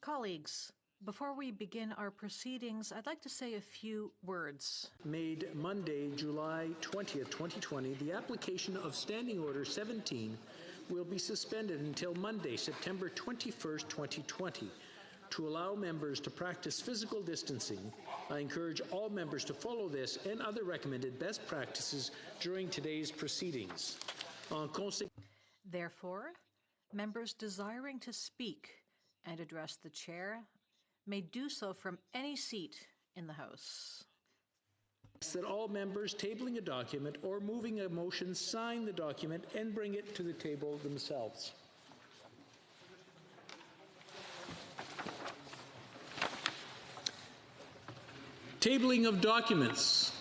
Colleagues, before we begin our proceedings, I'd like to say a few words. Made Monday, July 20th, 2020, the application of Standing Order 17 will be suspended until Monday, September 21st, 2020. To allow members to practice physical distancing, I encourage all members to follow this and other recommended best practices during today's proceedings. Therefore, members desiring to speak and address the chair may do so from any seat in the House. That all members tabling a document or moving a motion sign the document and bring it to the table themselves. Tabling of documents.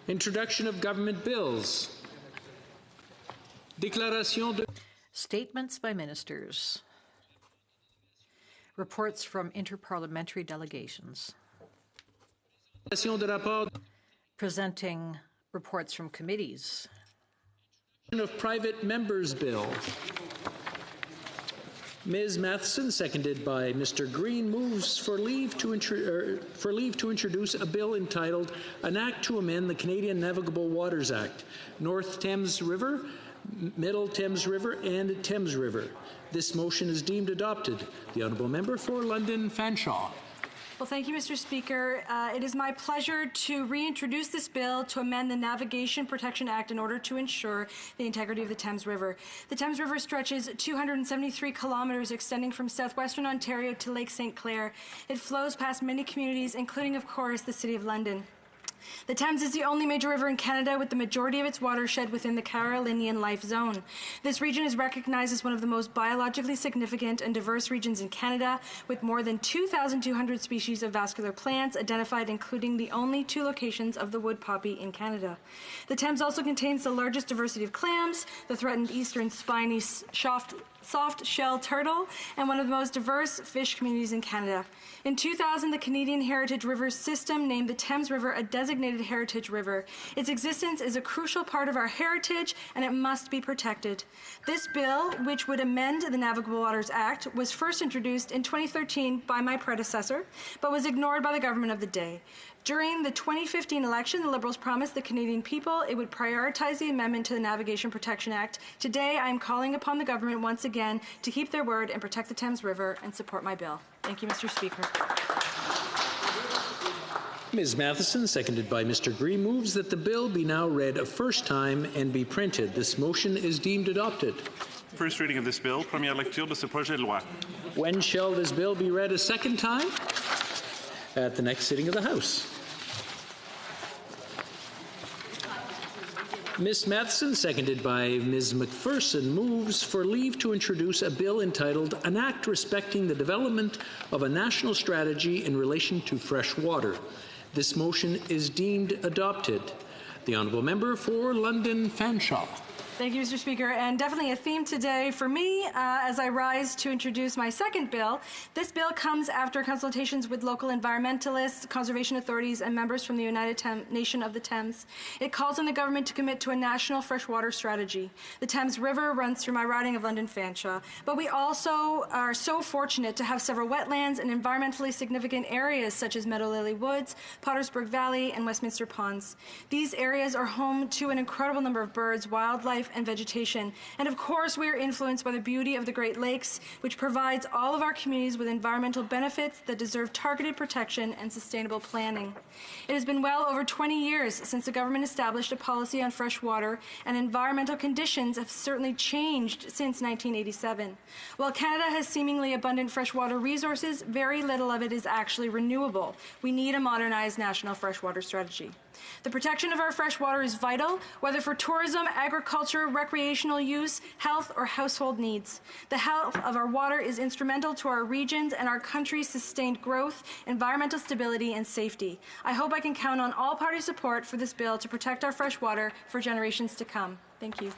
Introduction of government bills. Déclaration de... Statements by ministers. Reports from interparliamentary delegations. De rapport. Presenting reports from committees. Of private members' bill. Ms. Matheson, seconded by Mr. Green, moves for leave to introduce a bill entitled An Act to Amend the Canadian Navigable Waters Act, North Thames River, Middle Thames River, and Thames River. This motion is deemed adopted. The Honourable Member for London Fanshawe. Well, thank you, Mr. Speaker. It is my pleasure to reintroduce this bill to amend the Navigation Protection Act in order to ensure the integrity of the Thames River. The Thames River stretches 273 kilometres, extending from southwestern Ontario to Lake St. Clair. It flows past many communities, including, of course, the City of London. The Thames is the only major river in Canada with the majority of its watershed within the Carolinian Life Zone. This region is recognized as one of the most biologically significant and diverse regions in Canada, with more than 2,200 species of vascular plants identified, including the only 2 locations of the wood poppy in Canada. The Thames also contains the largest diversity of clams, the threatened eastern spiny soft-shell turtle, and one of the most diverse fish communities in Canada. In 2000, the Canadian Heritage Rivers System named the Thames River a designated heritage river. Its existence is a crucial part of our heritage, and it must be protected. This bill, which would amend the Navigable Waters Act, was first introduced in 2013 by my predecessor, but was ignored by the government of the day. During the 2015 election, the Liberals promised the Canadian people it would prioritize the amendment to the Navigation Protection Act. Today, I am calling upon the government once again to keep their word and protect the Thames River and support my bill. Thank you, Mr. Speaker. Ms. Matheson, seconded by Mr. Green, moves that the bill be now read a first time and be printed. This motion is deemed adopted. First reading of this bill, première lecture de ce projet de loi. When shall this bill be read a second time? At the next sitting of the House. Ms. Matheson, seconded by Ms. McPherson, moves for leave to introduce a bill entitled An Act Respecting the Development of a National Strategy in Relation to Fresh Water. This motion is deemed adopted. The Honourable Member for London Fanshawe. Thank you, Mr. Speaker, and definitely a theme today for me as I rise to introduce my second bill. This bill comes after consultations with local environmentalists, conservation authorities, and members from the United Nation of the Thames. It calls on the government to commit to a national freshwater strategy. The Thames River runs through my riding of London Fanshawe, but we also are so fortunate to have several wetlands and environmentally significant areas such as Meadow Lily Woods, Pottersburg Valley, and Westminster Ponds. These areas are home to an incredible number of birds, wildlife, and vegetation. And of course, we are influenced by the beauty of the Great Lakes, which provides all of our communities with environmental benefits that deserve targeted protection and sustainable planning. It has been well over 20 years since the government established a policy on fresh water, and environmental conditions have certainly changed since 1987. While Canada has seemingly abundant freshwater resources, very little of it is actually renewable. We need a modernized national freshwater strategy. The protection of our fresh water is vital, whether for tourism, agriculture, recreational use, health, or household needs. The health of our water is instrumental to our regions and our country's sustained growth, environmental stability, and safety. I hope I can count on all party support for this bill to protect our fresh water for generations to come. Thank you.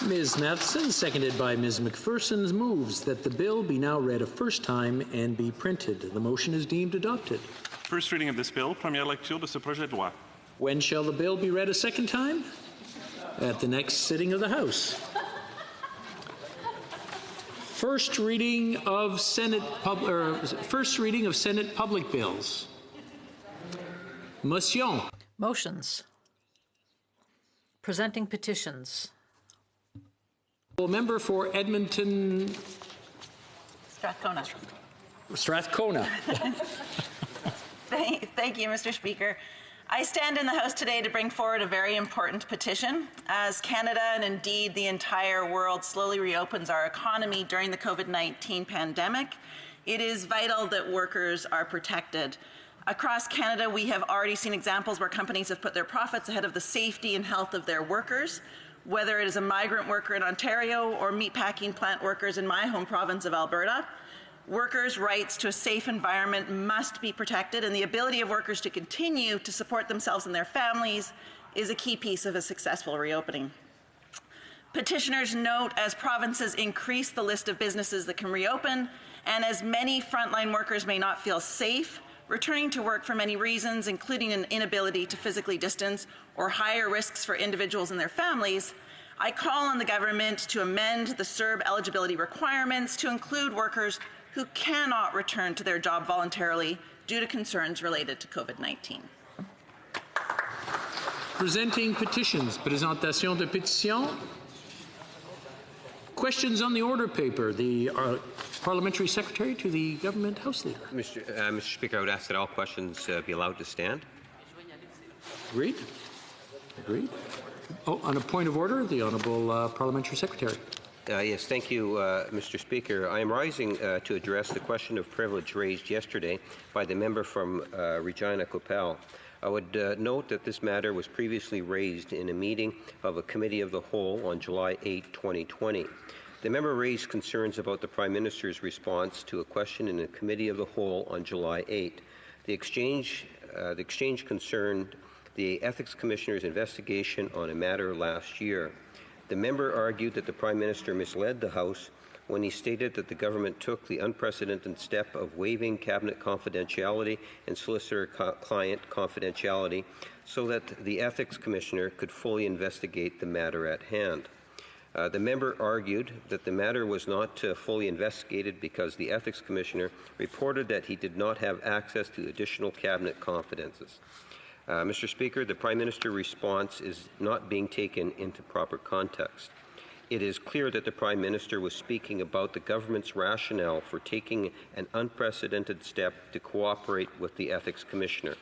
Ms. Matheson, seconded by Ms. McPherson, moves that the bill be now read a first time and be printed. The motion is deemed adopted. First reading of this bill, première lecture de ce projet de loi. When shall the bill be read a second time? at the next sitting of the House. First reading of Senate public bills. Motion. Motions. Presenting petitions. Member for Edmonton Strathcona. Strathcona. Thank you, Mr. Speaker. I stand in the House today to bring forward a very important petition. As Canada and indeed the entire world slowly reopens our economy during the COVID-19 pandemic, it is vital that workers are protected. Across Canada, we have already seen examples where companies have put their profits ahead of the safety and health of their workers, whether it is a migrant worker in Ontario or meatpacking plant workers in my home province of Alberta. Workers' rights to a safe environment must be protected, and the ability of workers to continue to support themselves and their families is a key piece of a successful reopening. Petitioners note as provinces increase the list of businesses that can reopen, and as many frontline workers may not feel safe returning to work for many reasons, including an inability to physically distance or higher risks for individuals and their families, I call on the government to amend the CERB eligibility requirements to include workers who cannot return to their job voluntarily due to concerns related to COVID-19. Presenting petitions. Présentation de pétitions. Questions on the order paper. The Parliamentary Secretary to the Government House Leader. Mr. Speaker, I would ask that all questions be allowed to stand. Agreed. Agreed. Oh, on a point of order, the Honourable Parliamentary Secretary. Yes, thank you, Mr. Speaker. I am rising to address the question of privilege raised yesterday by the member from Regina Coppell. I would note that this matter was previously raised in a meeting of a Committee of the Whole on July 8, 2020. The member raised concerns about the Prime Minister's response to a question in a Committee of the Whole on July 8. The exchange concerned the Ethics Commissioner's investigation on a matter last year. The member argued that the Prime Minister misled the House when he stated that the government took the unprecedented step of waiving cabinet confidentiality and solicitor-client confidentiality so that the Ethics Commissioner could fully investigate the matter at hand. The member argued that the matter was not fully investigated because the Ethics Commissioner reported that he did not have access to additional cabinet confidences. Mr. Speaker, the Prime Minister's response is not being taken into proper context. It is clear that the Prime Minister was speaking about the government's rationale for taking an unprecedented step to cooperate with the Ethics Commissioner.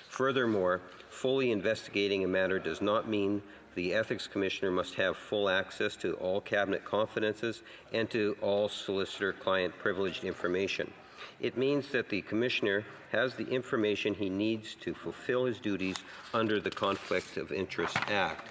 Furthermore, fully investigating a matter does not mean the Ethics Commissioner must have full access to all cabinet confidences and to all solicitor-client privileged information. It means that the Commissioner has the information he needs to fulfill his duties under the Conflict of Interest Act.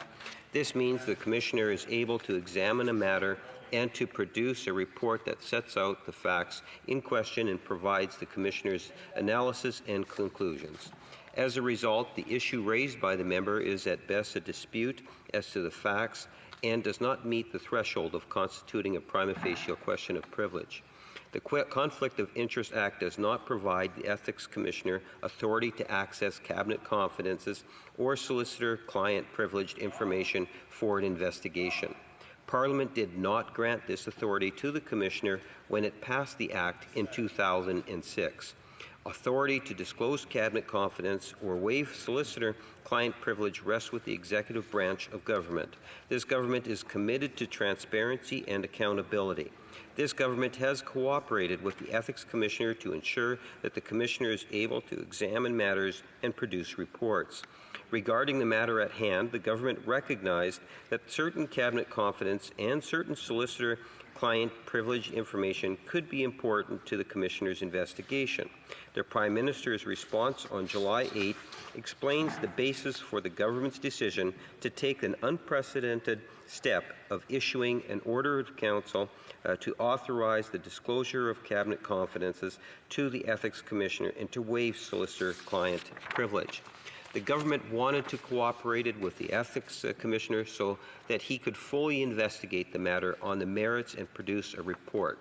This means the Commissioner is able to examine a matter and to produce a report that sets out the facts in question and provides the Commissioner's analysis and conclusions. As a result, the issue raised by the member is at best a dispute as to the facts and does not meet the threshold of constituting a prima facie question of privilege. The Conflict of Interest Act does not provide the Ethics Commissioner authority to access cabinet confidences or solicitor-client privileged information for an investigation. Parliament did not grant this authority to the Commissioner when it passed the Act in 2006. Authority to disclose cabinet confidence or waive solicitor-client privilege rests with the executive branch of government. This government is committed to transparency and accountability. This government has cooperated with the Ethics Commissioner to ensure that the Commissioner is able to examine matters and produce reports. Regarding the matter at hand, the government recognized that certain cabinet confidence and certain solicitor-client privileged information could be important to the Commissioner's investigation. The Prime Minister's response on July 8 explains the basis for the government's decision to take an unprecedented step of issuing an order of council to authorize the disclosure of cabinet confidences to the Ethics Commissioner and to waive solicitor-client privilege. The government wanted to cooperate with the Ethics Commissioner so that he could fully investigate the matter on the merits and produce a report.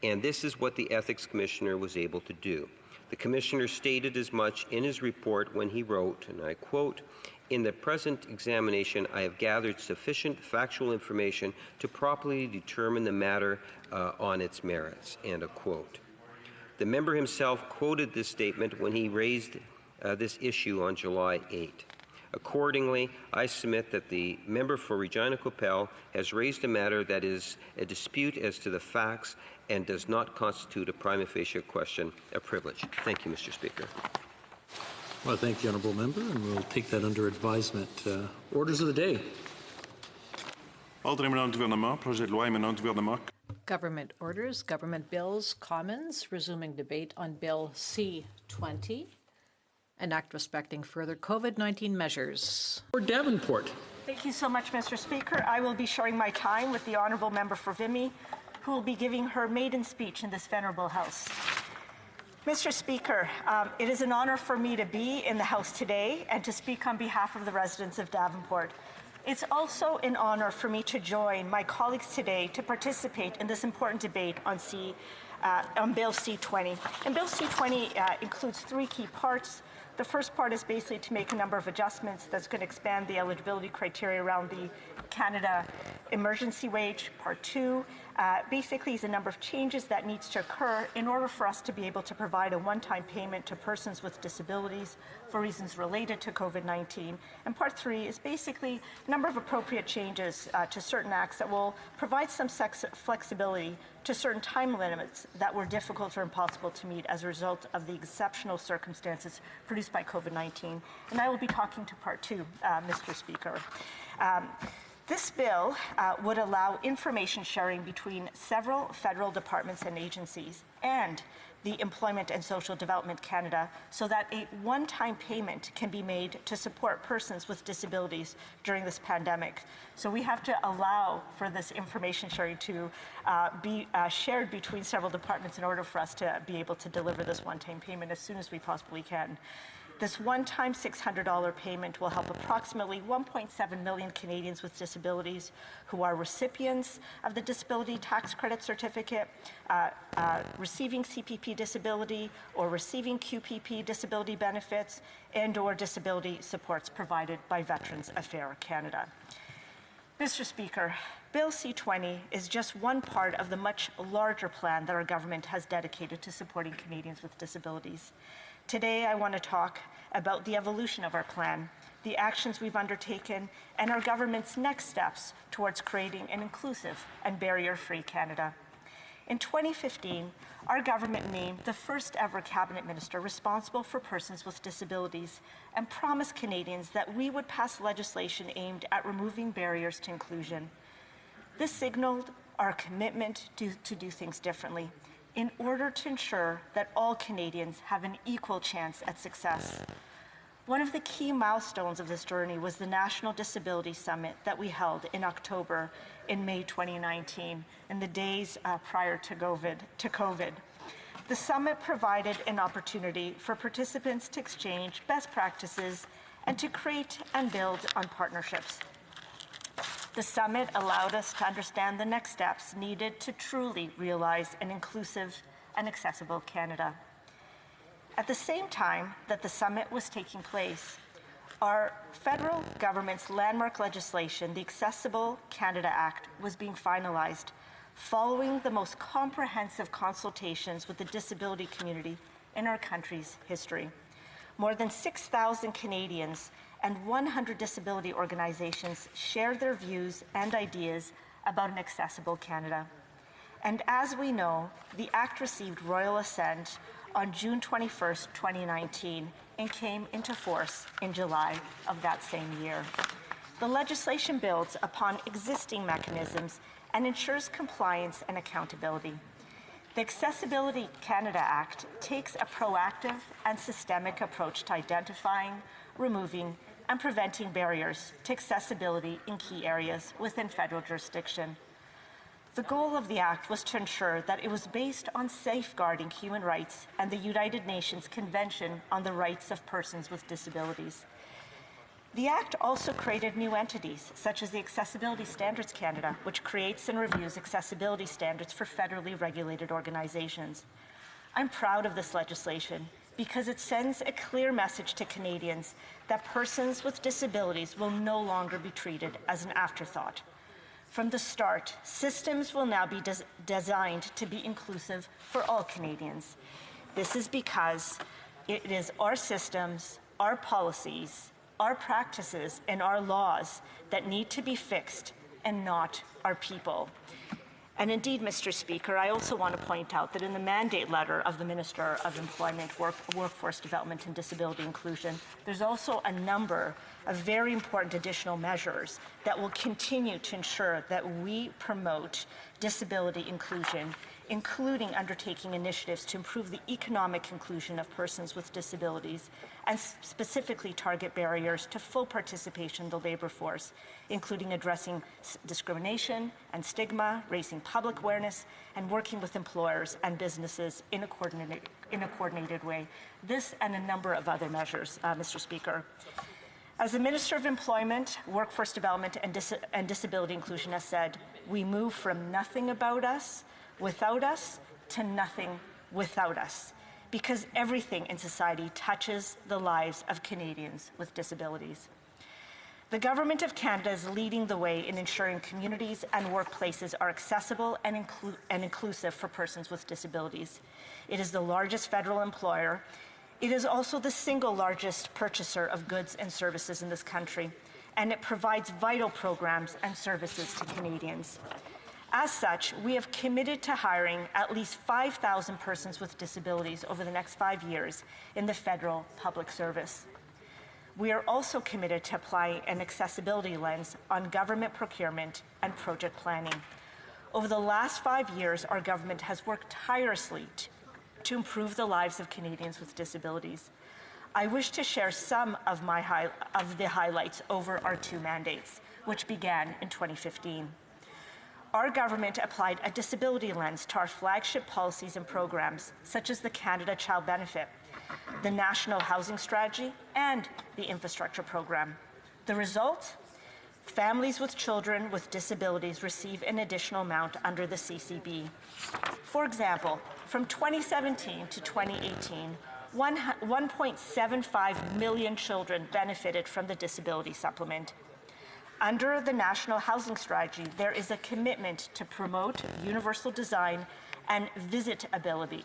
And this is what the Ethics Commissioner was able to do. The Commissioner stated as much in his report when he wrote, and I quote, In the present examination, I have gathered sufficient factual information to properly determine the matter on its merits." End of quote. The member himself quoted this statement when he raised this issue on July 8. Accordingly, I submit that the member for Regina Coppell has raised a matter that is a dispute as to the facts and does not constitute a prima facie question of privilege. Thank you, Mr. Speaker. Well, thank the honourable member, and we'll take that under advisement. Orders of the day. Ordre émanant du gouvernement, projet de loi émanant du gouvernement. Government orders, government bills, Commons, resuming debate on Bill C-20, an act respecting further COVID-19 measures. For Davenport. Thank you so much, Mr. Speaker. I will be sharing my time with the honourable member for Vimy, who will be giving her maiden speech in this venerable House. Mr. Speaker, it is an honour for me to be in the House today and to speak on behalf of the residents of Davenport. It's also an honour for me to join my colleagues today to participate in this important debate on Bill C-20. And Bill C-20 includes three key parts. The first part is basically to make a number of adjustments that's going to expand the eligibility criteria around the Canada emergency wage. Part two basically is a number of changes that needs to occur in order for us to be able to provide a one-time payment to persons with disabilities for reasons related to COVID-19. And part three is basically a number of appropriate changes to certain acts that will provide some flexibility to certain time limits that were difficult or impossible to meet as a result of the exceptional circumstances produced by COVID-19. And I will be talking to part two, Mr. Speaker. This bill would allow information sharing between several federal departments and agencies and the Employment and Social Development Canada so that a one-time payment can be made to support persons with disabilities during this pandemic. So we have to allow for this information sharing to be shared between several departments in order for us to be able to deliver this one-time payment as soon as we possibly can. This one-time $600 payment will help approximately 1.7 million Canadians with disabilities who are recipients of the Disability Tax Credit Certificate, receiving CPP disability, or receiving QPP disability benefits, and/or disability supports provided by Veterans Affairs Canada. Mr. Speaker, Bill C-20 is just one part of the much larger plan that our government has dedicated to supporting Canadians with disabilities. Today, I want to talk about the evolution of our plan, the actions we've undertaken, and our government's next steps towards creating an inclusive and barrier-free Canada. In 2015, our government named the first ever cabinet minister responsible for persons with disabilities and promised Canadians that we would pass legislation aimed at removing barriers to inclusion. This signaled our commitment to do things differently in order to ensure that all Canadians have an equal chance at success. One of the key milestones of this journey was the National Disability Summit that we held in October in May 2019, in the days prior to COVID. The summit provided an opportunity for participants to exchange best practices and to create and build on partnerships. The summit allowed us to understand the next steps needed to truly realize an inclusive and accessible Canada. At the same time that the summit was taking place, our federal government's landmark legislation, the Accessible Canada Act, was being finalized following the most comprehensive consultations with the disability community in our country's history. More than 6,000 Canadians and 100 disability organizations shared their views and ideas about an accessible Canada. And as we know, the Act received royal assent on June 21st, 2019, and came into force in July of that same year. The legislation builds upon existing mechanisms and ensures compliance and accountability. The Accessibility Canada Act takes a proactive and systemic approach to identifying, removing, and preventing barriers to accessibility in key areas within federal jurisdiction. The goal of the Act was to ensure that it was based on safeguarding human rights and the United Nations Convention on the Rights of Persons with Disabilities. The Act also created new entities, such as the Accessibility Standards Canada, which creates and reviews accessibility standards for federally regulated organizations. I'm proud of this legislation because it sends a clear message to Canadians that persons with disabilities will no longer be treated as an afterthought. From the start, systems will now be designed to be inclusive for all Canadians. This is because it is our systems, our policies, our practices, and our laws that need to be fixed, and not our people. And indeed, Mr. Speaker, I also want to point out that in the mandate letter of the Minister of Employment, Workforce Development and Disability Inclusion, there's also a number of very important additional measures that will continue to ensure that we promote disability inclusion, including undertaking initiatives to improve the economic inclusion of persons with disabilities and specifically target barriers to full participation in the labour force, including addressing discrimination and stigma, raising public awareness, and working with employers and businesses in a coordinated way. This and a number of other measures, Mr. Speaker. As the Minister of Employment, Workforce Development and Disability Inclusion has said, we move from nothing about us, without us, to nothing without us, because everything in society touches the lives of Canadians with disabilities. The Government of Canada is leading the way in ensuring communities and workplaces are accessible and inclusive for persons with disabilities. It is the largest federal employer. It is also the single largest purchaser of goods and services in this country, and it provides vital programs and services to Canadians. As such, we have committed to hiring at least 5,000 persons with disabilities over the next 5 years in the federal public service. We are also committed to applying an accessibility lens on government procurement and project planning. Over the last 5 years, our government has worked tirelessly to improve the lives of Canadians with disabilities. I wish to share some of the highlights over our 2 mandates, which began in 2015. Our government applied a disability lens to our flagship policies and programs, such as the Canada Child Benefit, the National Housing Strategy, and the Infrastructure Program. The result? Families with children with disabilities receive an additional amount under the CCB. For example, from 2017 to 2018, 1.75 million children benefited from the disability supplement. Under the National Housing Strategy, there is a commitment to promote universal design and visitability.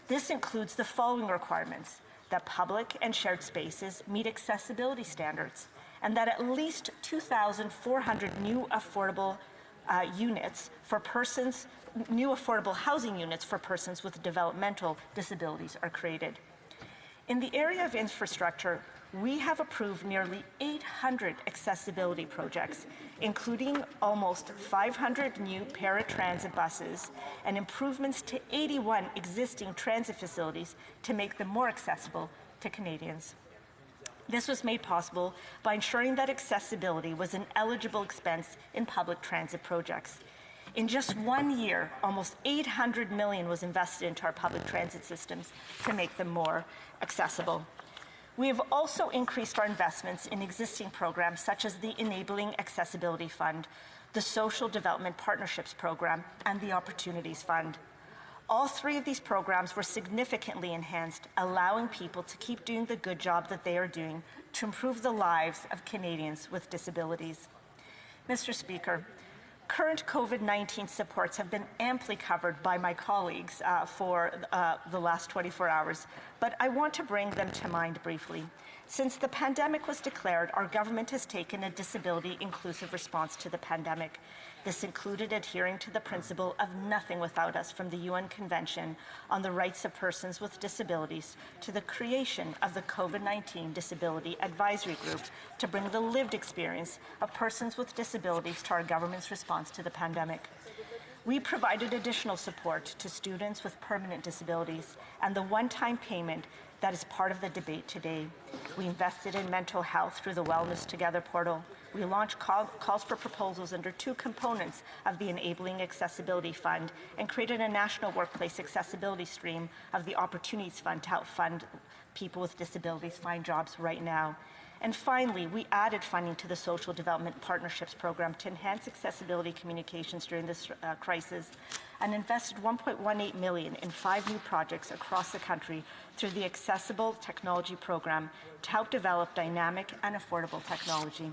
This includes the following requirements: that public and shared spaces meet accessibility standards, and that at least 2,400 new affordable housing units for persons with developmental disabilities are created. In the area of infrastructure, we have approved nearly 800 accessibility projects, including almost 500 new paratransit buses and improvements to 81 existing transit facilities to make them more accessible to Canadians. This was made possible by ensuring that accessibility was an eligible expense in public transit projects. In just 1 year, almost $800 million was invested into our public transit systems to make them more accessible. We have also increased our investments in existing programs such as the Enabling Accessibility Fund, the Social Development Partnerships Program, and the Opportunities Fund. All 3 of these programs were significantly enhanced, allowing people to keep doing the good job that they are doing to improve the lives of Canadians with disabilities. Mr. Speaker, current COVID-19 supports have been amply covered by my colleagues for the last 24 hours, but I want to bring them to mind briefly. Since the pandemic was declared, our government has taken a disability-inclusive response to the pandemic. This included adhering to the principle of nothing without us from the UN Convention on the Rights of Persons with Disabilities to the creation of the COVID-19 Disability Advisory Group to bring the lived experience of persons with disabilities to our government's response to the pandemic. We provided additional support to students with permanent disabilities and the one-time payment that is part of the debate today. We invested in mental health through the Wellness Together portal. We launched calls for proposals under 2 components of the Enabling Accessibility Fund and created a national workplace accessibility stream of the Opportunities Fund to help fund people with disabilities find jobs right now. And finally, we added funding to the Social Development Partnerships Program to enhance accessibility communications during this crisis, and invested $1.18 million in 5 new projects across the country through the Accessible Technology Program to help develop dynamic and affordable technology.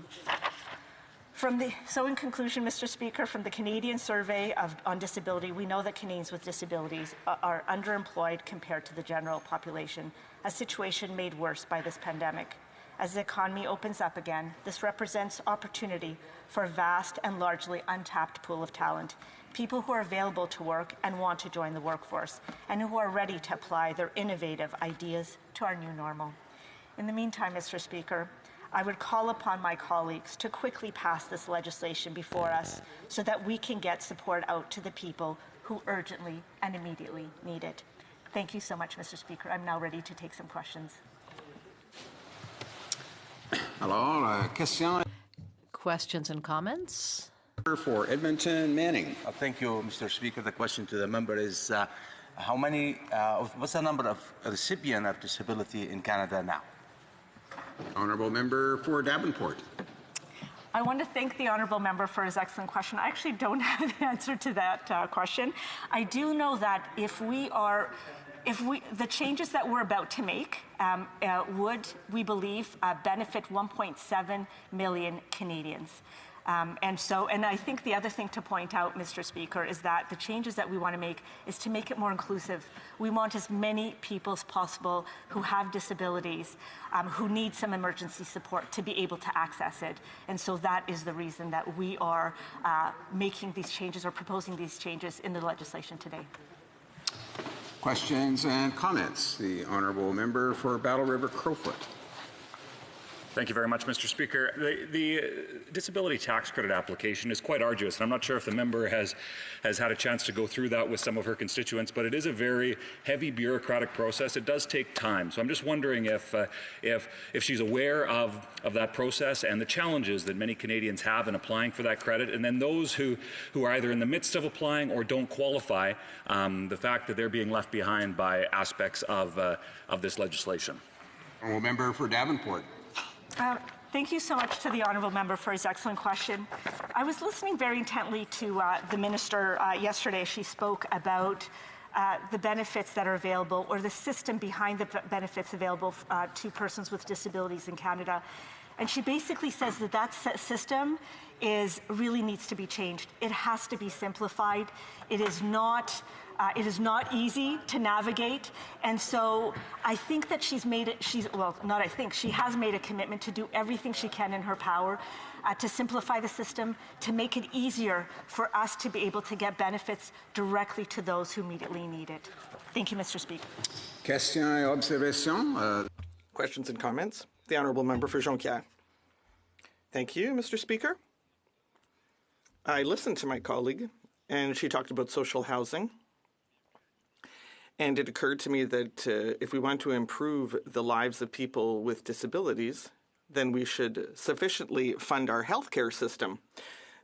So in conclusion, Mr. Speaker, from the Canadian Survey on Disability, we know that Canadians with disabilities are underemployed compared to the general population, a situation made worse by this pandemic. As the economy opens up again, this represents opportunity for a vast and largely untapped pool of talent, people who are available to work and want to join the workforce, and who are ready to apply their innovative ideas to our new normal. In the meantime, Mr. Speaker, I would call upon my colleagues to quickly pass this legislation before us so that we can get support out to the people who urgently and immediately need it. Thank you so much, Mr. Speaker. I'm now ready to take some questions. Questions and comments? For Edmonton, Manning. Thank you, Mr. Speaker. The question to the member is, what's the number of recipients of disability in Canada now? Honourable Member for Davenport. I want to thank the Honourable Member for his excellent question. I actually don't have the answer to that question. I do know that the changes that we're about to make would, we believe, benefit 1.7 million Canadians. And I think the other thing to point out, Mr. Speaker, is that the changes that we want to make is to make it more inclusive. We want as many people as possible who have disabilities, who need some emergency support, to be able to access it. And so that is the reason that we are making these changes or proposing these changes in the legislation today. Questions and comments. The Honourable Member for Battle River Crowfoot. Thank you very much, Mr. Speaker. The disability tax credit application is quite arduous, and I'm not sure if the member has had a chance to go through that with some of her constituents, but it is a very heavy bureaucratic process. It does take time. So I'm just wondering if she's aware of that process and the challenges that many Canadians have in applying for that credit, and then those who are either in the midst of applying or don't qualify, the fact that they're being left behind by aspects of this legislation. Honourable Member for Davenport. Thank you so much to the Honourable Member for his excellent question. I was listening very intently to the Minister yesterday. She spoke about the benefits that are available, or the system behind the benefits available to persons with disabilities in Canada. And she basically says that system really needs to be changed. It has to be simplified. It is not easy to navigate, and so I think that she has made a commitment to do everything she can in her power to simplify the system, to make it easier for us to be able to get benefits directly to those who immediately need it. Thank you, Mr. Speaker. Questions et observations. Questions and comments. The Honourable Member for Jonquière. Thank you, Mr. Speaker. I listened to my colleague, and she talked about social housing. And it occurred to me that if we want to improve the lives of people with disabilities, then we should sufficiently fund our healthcare system,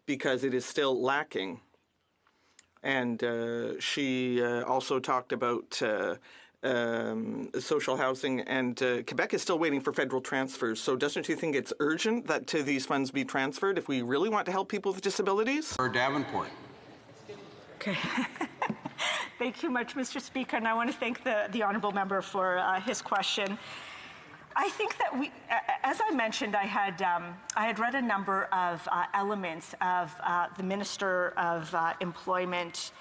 because it is still lacking. And she also talked about social housing, and Quebec is still waiting for federal transfers. So doesn't she think it's urgent that these funds be transferred if we really want to help people with disabilities? For Davenport. Okay. Thank you much, Mr. Speaker, and I want to thank the Honourable Member for his question. I think that as I mentioned, I had read a number of elements of the Minister of Employment,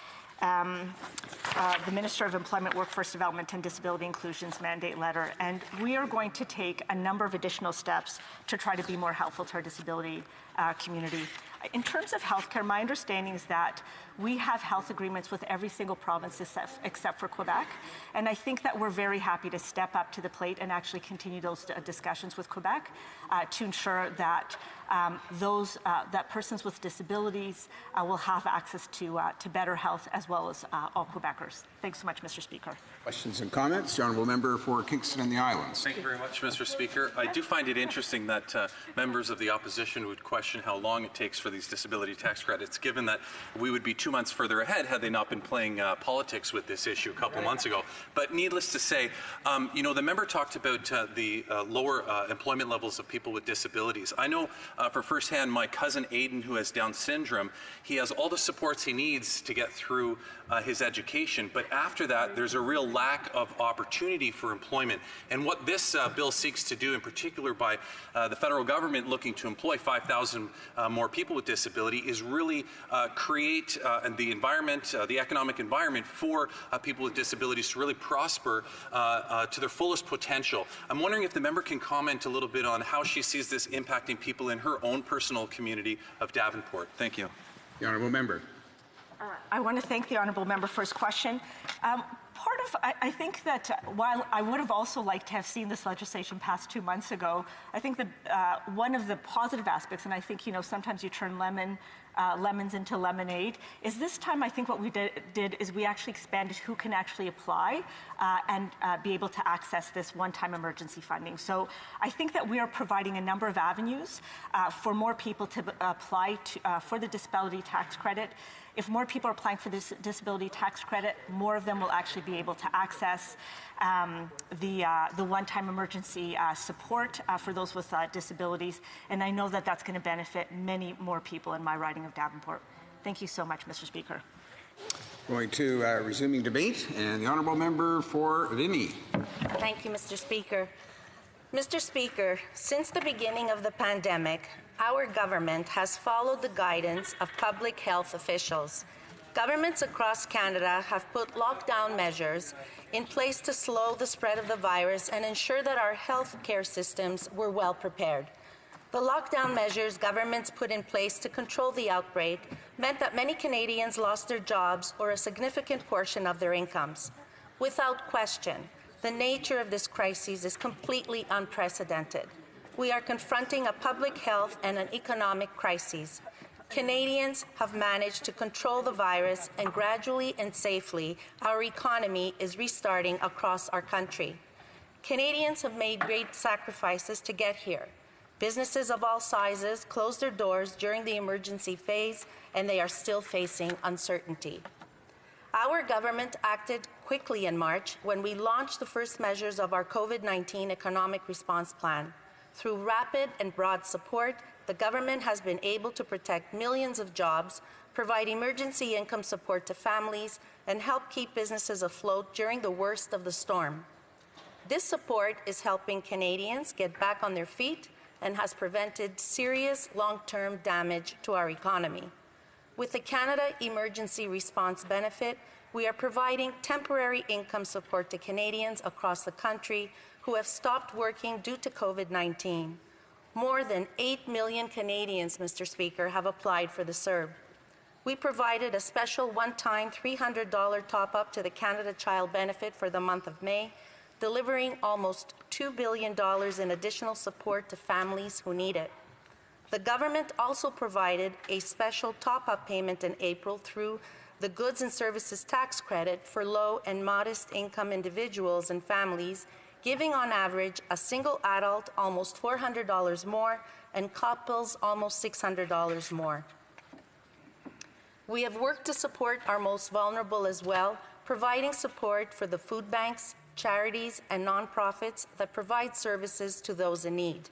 Workforce Development and Disability Inclusion's mandate letter, and we are going to take a number of additional steps to try to be more helpful to our disability community. In terms of healthcare, my understanding is that we have health agreements with every single province except for Quebec, and I think that we're very happy to step up to the plate and actually continue those discussions with Quebec to ensure that that persons with disabilities will have access to better health, as well as all Quebecers. Thanks so much, Mr. Speaker. Questions and comments. The Honourable Member for Kingston and the Islands. Thank you very much, Mr. Speaker. I do find it interesting that members of the opposition would question question how long it takes for these disability tax credits, given that we would be 2 months further ahead had they not been playing politics with this issue a couple months ago. But needless to say, you know, the member talked about the lower employment levels of people with disabilities. I know for firsthand, my cousin Aiden, who has Down syndrome, he has all the supports he needs to get through his education, but after that, there's a real lack of opportunity for employment. And what this bill seeks to do, in particular by the federal government looking to employ 5,000 more people with disability, is really create the environment, the economic environment for people with disabilities to really prosper to their fullest potential. I'm wondering if the member can comment a little bit on how she sees this impacting people in her own personal community of Davenport. Thank you. The honourable member. I want to thank the honourable member for his question. I think that while I would have also liked to have seen this legislation passed 2 months ago, I think that one of the positive aspects, and I think, you know, sometimes you turn lemons into lemonade, is this time I think what we did is we actually expanded who can actually apply and be able to access this one-time emergency funding. So I think that we are providing a number of avenues for more people to apply for the disability tax credit. If more people are applying for this disability tax credit, more of them will actually be able to access the one-time emergency support for those with disabilities. And I know that that's going to benefit many more people in my riding of Davenport. Thank you so much, Mr. Speaker. Going to resuming debate, and the honourable member for Vimy. Thank you, Mr. Speaker. Mr. Speaker, since the beginning of the pandemic, our government has followed the guidance of public health officials. Governments across Canada have put lockdown measures in place to slow the spread of the virus and ensure that our health care systems were well prepared. The lockdown measures governments put in place to control the outbreak meant that many Canadians lost their jobs or a significant portion of their incomes. Without question, the nature of this crisis is completely unprecedented. We are confronting a public health and an economic crisis. Canadians have managed to control the virus, and gradually and safely, our economy is restarting across our country. Canadians have made great sacrifices to get here. Businesses of all sizes closed their doors during the emergency phase, and they are still facing uncertainty. Our government acted quickly in March when we launched the first measures of our COVID-19 economic response plan. Through rapid and broad support, the government has been able to protect millions of jobs, provide emergency income support to families, and help keep businesses afloat during the worst of the storm. This support is helping Canadians get back on their feet and has prevented serious long-term damage to our economy. With the Canada Emergency Response Benefit, we are providing temporary income support to Canadians across the country who have stopped working due to COVID-19. More than 8 million Canadians, Mr. Speaker, have applied for the CERB. We provided a special one-time $300 top-up to the Canada Child Benefit for the month of May, delivering almost $2 billion in additional support to families who need it. The government also provided a special top-up payment in April through the Goods and Services Tax Credit for low and modest income individuals and families, giving on average a single adult almost $400 more and couples almost $600 more. We have worked to support our most vulnerable as well, providing support for the food banks, charities, and nonprofits that provide services to those in need.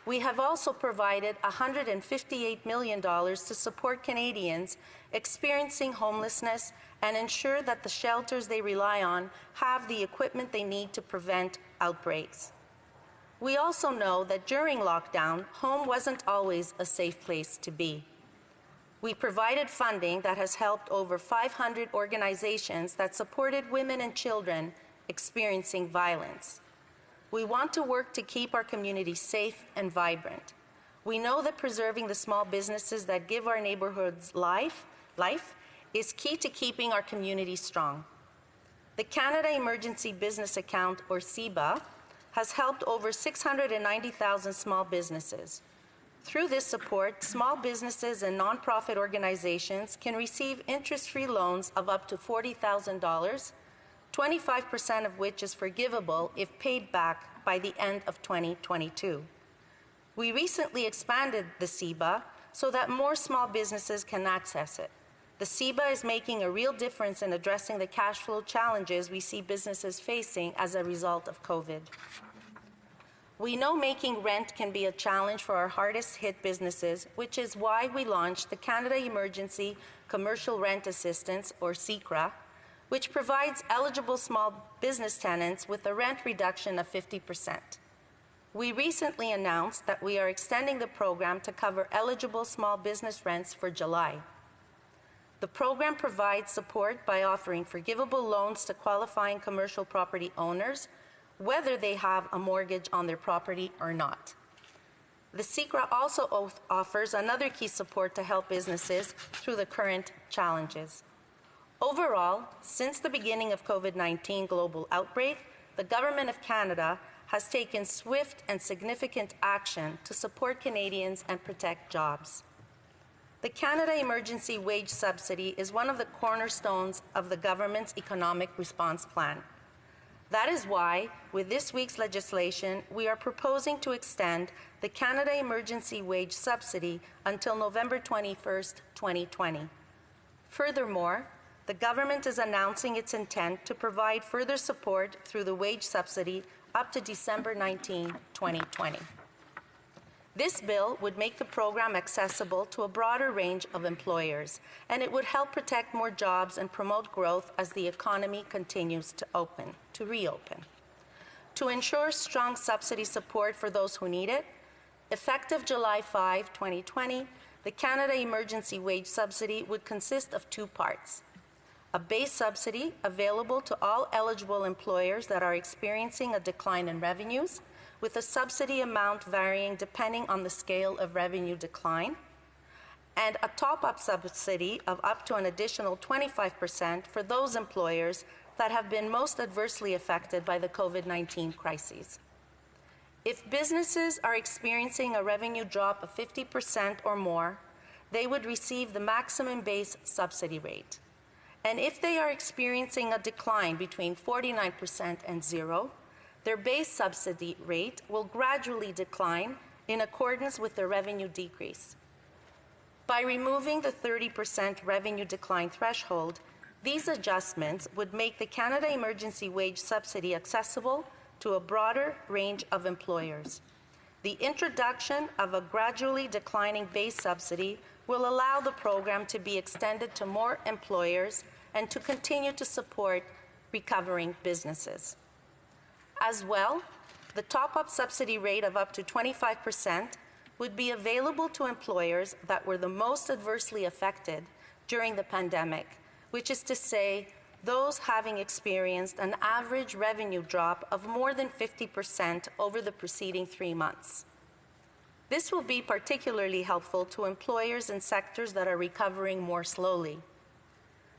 We have also provided $158 million to support Canadians experiencing homelessness and ensure that the shelters they rely on have the equipment they need to prevent outbreaks. We also know that during lockdown, home wasn't always a safe place to be. We provided funding that has helped over 500 organizations that supported women and children experiencing violence. We want to work to keep our community safe and vibrant. We know that preserving the small businesses that give our neighborhoods life is key to keeping our community strong. The Canada Emergency Business Account, or CEBA, has helped over 690,000 small businesses. Through this support, small businesses and nonprofit organizations can receive interest-free loans of up to $40,000, 25% of which is forgivable if paid back by the end of 2022. We recently expanded the CEBA so that more small businesses can access it. The CEBA is making a real difference in addressing the cash flow challenges we see businesses facing as a result of COVID. We know making rent can be a challenge for our hardest hit businesses, which is why we launched the Canada Emergency Commercial Rent Assistance, or CECRA, which provides eligible small business tenants with a rent reduction of 50%. We recently announced that we are extending the program to cover eligible small business rents for July. The program provides support by offering forgivable loans to qualifying commercial property owners, whether they have a mortgage on their property or not. The CECRA also offers another key support to help businesses through the current challenges. Overall, since the beginning of COVID-19 global outbreak, the Government of Canada has taken swift and significant action to support Canadians and protect jobs. The Canada Emergency Wage Subsidy is one of the cornerstones of the government's economic response plan. That is why, with this week's legislation, we are proposing to extend the Canada Emergency Wage Subsidy until November 21st, 2020. Furthermore, the government is announcing its intent to provide further support through the wage subsidy up to December 19, 2020. This bill would make the program accessible to a broader range of employers, and it would help protect more jobs and promote growth as the economy continues to reopen. To ensure strong subsidy support for those who need it, effective July 5, 2020, the Canada Emergency Wage Subsidy would consist of two parts: a base subsidy available to all eligible employers that are experiencing a decline in revenues, with a subsidy amount varying depending on the scale of revenue decline, and a top-up subsidy of up to an additional 25% for those employers that have been most adversely affected by the COVID-19 crisis. If businesses are experiencing a revenue drop of 50% or more, they would receive the maximum base subsidy rate. And if they are experiencing a decline between 49% and zero, their base subsidy rate will gradually decline in accordance with the revenue decrease. By removing the 30% revenue decline threshold, these adjustments would make the Canada Emergency Wage Subsidy accessible to a broader range of employers. The introduction of a gradually declining base subsidy will allow the program to be extended to more employers and to continue to support recovering businesses. As well, the top-up subsidy rate of up to 25% would be available to employers that were the most adversely affected during the pandemic, which is to say, those having experienced an average revenue drop of more than 50% over the preceding 3 months. This will be particularly helpful to employers in sectors that are recovering more slowly.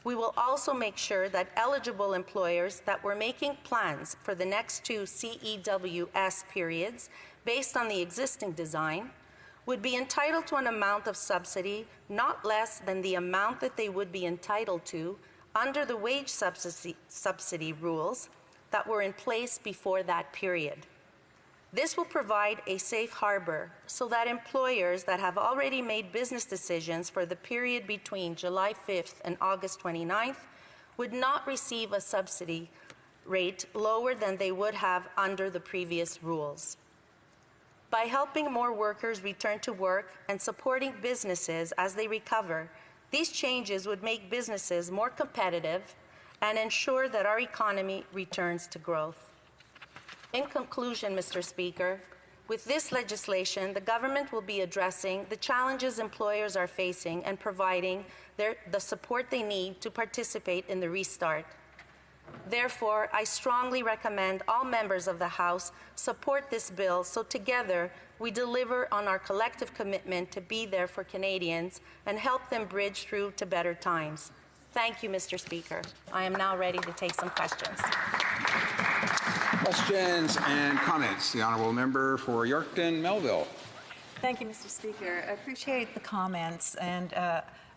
We will also make sure that eligible employers that were making plans for the next 2 CEWS periods based on the existing design would be entitled to an amount of subsidy not less than the amount that they would be entitled to under the wage subsidy rules that were in place before that period. This will provide a safe harbor so that employers that have already made business decisions for the period between July 5th and August 29th would not receive a subsidy rate lower than they would have under the previous rules. By helping more workers return to work and supporting businesses as they recover, these changes would make businesses more competitive and ensure that our economy returns to growth. In conclusion, Mr. Speaker, with this legislation, the government will be addressing the challenges employers are facing and providing the support they need to participate in the restart. Therefore, I strongly recommend all members of the House support this bill so together we deliver on our collective commitment to be there for Canadians and help them bridge through to better times. Thank you, Mr. Speaker. I am now ready to take some questions. Questions and comments. The Honourable Member for Yorkton Melville. Thank you, Mr. Speaker. I appreciate the comments and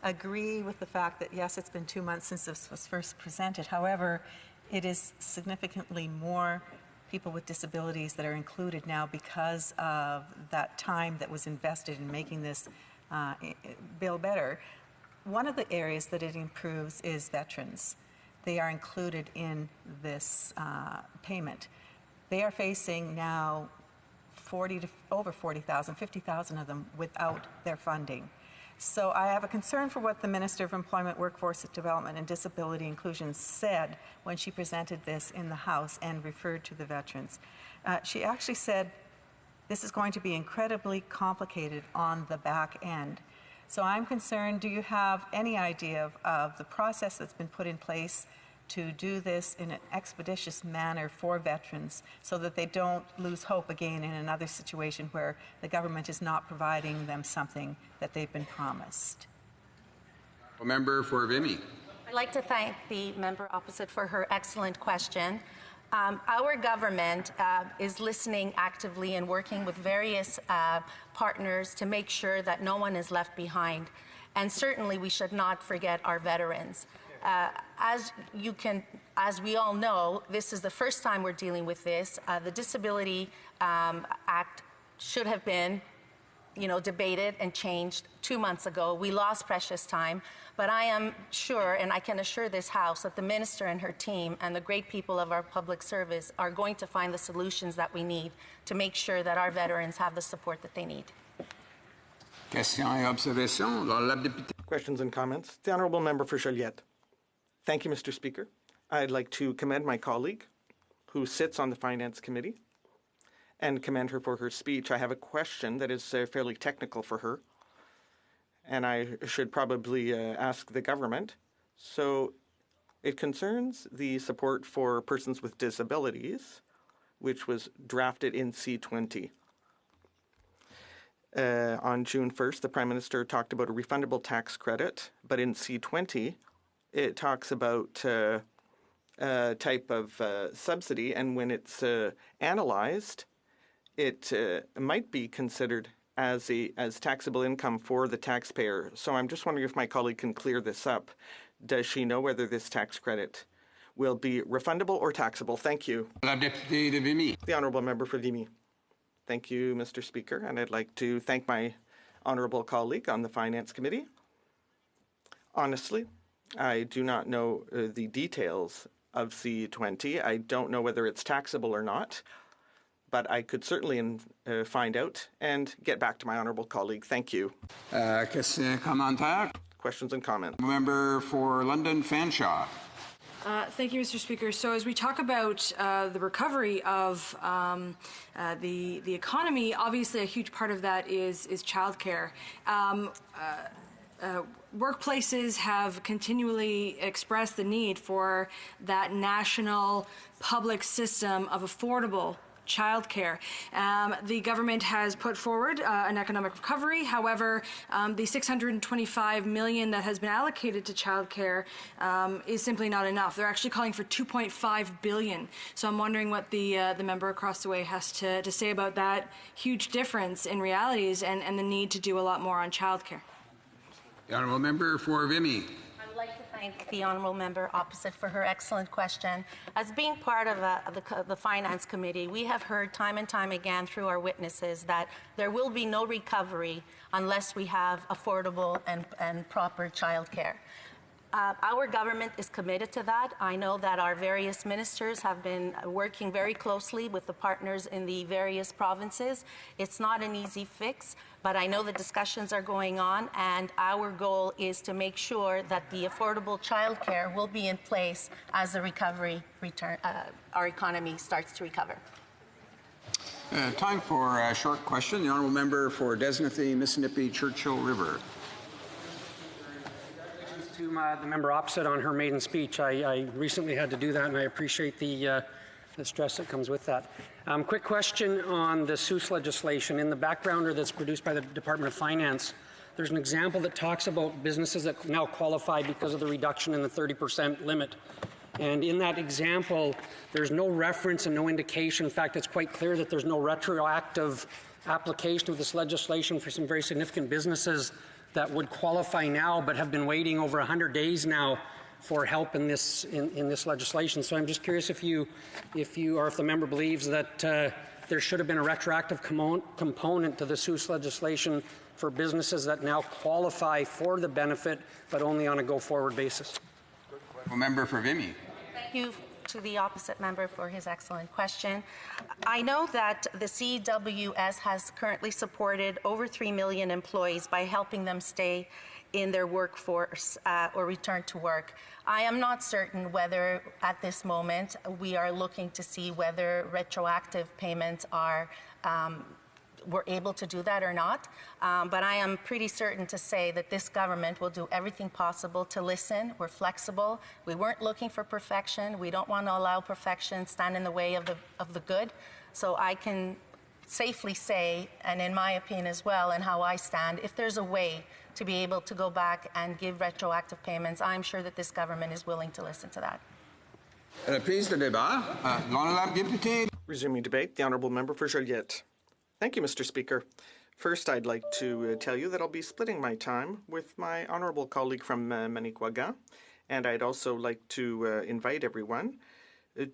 agree with the fact that, yes, it's been 2 months since this was first presented. However, it is significantly more people with disabilities that are included now because of that time that was invested in making this bill better. One of the areas that it improves is veterans. They are included in this payment. They are facing now over 40,000, 50,000 of them without their funding. So I have a concern for what the Minister of Employment, Workforce Development and Disability Inclusion said when she presented this in the House and referred to the veterans. She actually said this is going to be incredibly complicated on the back end. So I'm concerned, do you have any idea of the process that's been put in place to do this in an expeditious manner for veterans so that they don't lose hope again in another situation where the government is not providing them something that they've been promised? Member for Vimy. I'd like to thank the member opposite for her excellent question. Our government is listening actively and working with various partners to make sure that no one is left behind. And certainly we should not forget our veterans. As we all know, this is the first time we're dealing with this. The Disability Act should have been, debated and changed 2 months ago. We lost precious time, but I am sure, and I can assure this House, that the Minister and her team and the great people of our public service are going to find the solutions that we need to make sure that our veterans have the support that they need. Questions and comments? The Honourable Member for Joliette. Thank you, Mr. Speaker. I'd like to commend my colleague who sits on the Finance Committee and commend her for her speech. I have a question that is fairly technical for her, and I should probably ask the government. So it concerns the support for persons with disabilities, which was drafted in C20. On June 1st, the Prime Minister talked about a refundable tax credit, but in C20, it talks about a type of subsidy, and when it's analyzed, it might be considered as taxable income for the taxpayer. So I'm just wondering if my colleague can clear this up. Does she know whether this tax credit will be refundable or taxable? Thank you. The Honourable Member for Vimy. Thank you, Mr. Speaker, and I'd like to thank my honourable colleague on the Finance Committee. Honestly, I do not know the details of C20. I don't know whether it's taxable or not, but I could certainly find out and get back to my honourable colleague. Thank you. Questions and comments? Member for London Fanshawe. Thank you, Mr. Speaker. So as we talk about the recovery of the economy, obviously a huge part of that is childcare. Workplaces have continually expressed the need for that national public system of affordable childcare. The government has put forward an economic recovery. However, the $625 million that has been allocated to childcare is simply not enough. They're actually calling for $2.5 billion. So I'm wondering what the member across the way has to say about that huge difference in realities and the need to do a lot more on childcare. The Honourable Member for Vimy. I'd like to thank the Honourable Member opposite for her excellent question. As being part of the Finance Committee, we have heard time and time again through our witnesses that there will be no recovery unless we have affordable and proper childcare. Our government is committed to that. I know that our various ministers have been working very closely with the partners in the various provinces. It's not an easy fix, but I know the discussions are going on, and our goal is to make sure that the affordable childcare will be in place as the recovery our economy starts to recover. Time for a short question. The Honourable Member for Desnathy, Mississippi, Churchill River. To the member opposite on her maiden speech. I recently had to do that, and I appreciate the stress that comes with that. Quick question on the HoC legislation. In the backgrounder that's produced by the Department of Finance, there's an example that talks about businesses that now qualify because of the reduction in the 30% limit. And in that example, there's no reference and no indication. In fact, it's quite clear that there's no retroactive application of this legislation for some very significant businesses that would qualify now but have been waiting over 100 days now for help in this legislation. So I'm just curious if the member believes that there should have been a retroactive component to the HoC legislation for businesses that now qualify for the benefit, but only on a go-forward basis. Member for Vimy. Thank you to the opposite member for his excellent question. I know that the CWS has currently supported over 3 million employees by helping them stay in their workforce or return to work. I am not certain whether at this moment we are looking to see whether retroactive payments are we're able to do that or not, but I am pretty certain to say that this government will do everything possible to listen. We're flexible. We weren't looking for perfection. We don't want to allow perfection stand in the way of the good. So I can safely say, and in my opinion as well, and how I stand, if there's a way to be able to go back and give retroactive payments, I'm sure that this government is willing to listen to that. Reprise de débat. L'honorable député. Resuming debate, the honourable member for Joliette. Thank you, Mr. Speaker. First, I'd like to tell you that I'll be splitting my time with my honourable colleague from Manicouagan, and I'd also like to invite everyone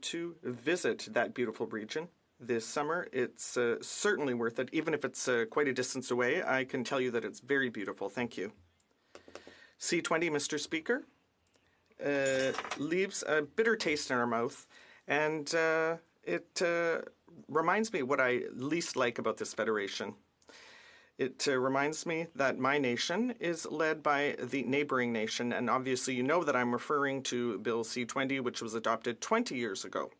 to visit that beautiful region this summer. It's certainly worth it, even if it's quite a distance away. I can tell you that it's very beautiful. Thank you. C20, Mr. Speaker, leaves a bitter taste in our mouth, and it reminds me what I least like about this federation. It reminds me that my nation is led by the neighboring nation, and obviously you know that I'm referring to Bill C-20, which was adopted 20 years ago.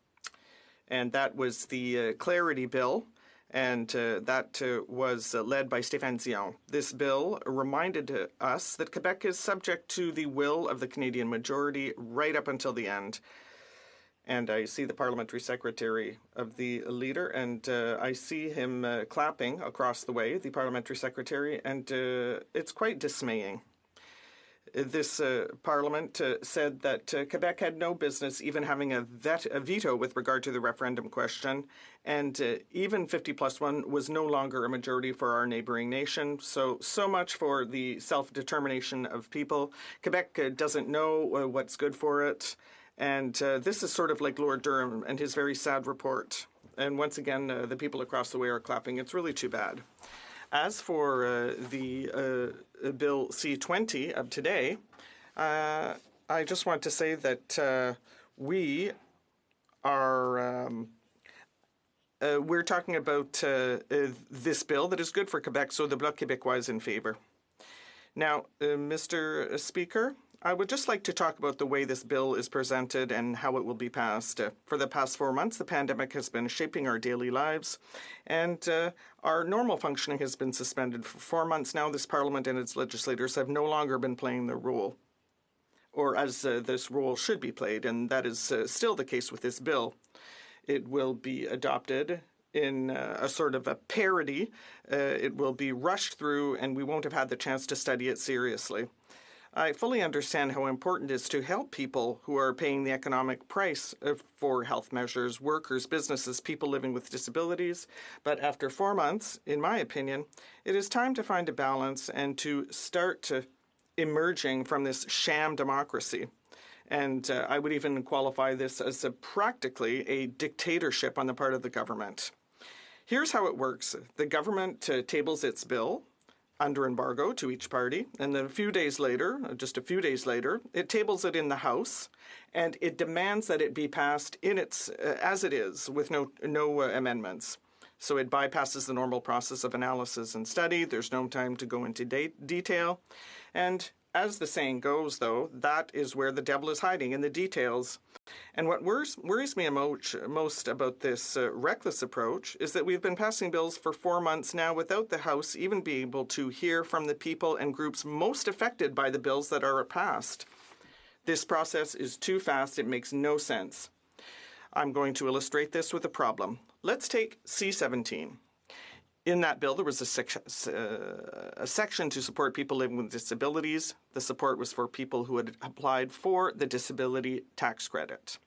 And that was the Clarity Bill, and that was led by Stéphane Dion. This bill reminded us that Quebec is subject to the will of the Canadian majority right up until the end. And I see the parliamentary secretary of the leader, and I see him clapping across the way, the parliamentary secretary, and it's quite dismaying. This parliament said that Quebec had no business even having a veto with regard to the referendum question, and even 50+1 was no longer a majority for our neighboring nation. So much for the self-determination of people. Quebec doesn't know what's good for it. And this is sort of like Lord Durham and his very sad report. And once again, the people across the way are clapping. It's really too bad. As for the Bill C-20 of today, I just want to say that we are we're talking about this bill that is good for Quebec, so the Bloc Québécois is in favor. Now, Mr. Speaker, I would just like to talk about the way this bill is presented and how it will be passed. For the past 4 months, the pandemic has been shaping our daily lives, and our normal functioning has been suspended. For 4 months now, this Parliament and its legislators have no longer been playing their role, or as this role should be played, and that is still the case with this bill. It will be adopted in a sort of a parody. It will be rushed through, and we won't have had the chance to study it seriously. I fully understand how important it is to help people who are paying the economic price for health measures, workers, businesses, people living with disabilities. But after 4 months, in my opinion, it is time to find a balance and to start emerging from this sham democracy. And I would even qualify this as practically a dictatorship on the part of the government. Here's how it works. The government tables its bill under embargo to each party, and then just a few days later, it tables it in the House, and it demands that it be passed in its as it is, with no amendments. So it bypasses the normal process of analysis and study. There's no time to go into detail. And as the saying goes, though, that is where the devil is hiding, in the details. And what worries me most about this reckless approach is that we've been passing bills for 4 months now without the House even being able to hear from the people and groups most affected by the bills that are passed. This process is too fast. It makes no sense. I'm going to illustrate this with a problem. Let's take C-17. In that bill, there was a section to support people living with disabilities. The support was for people who had applied for the disability tax credit.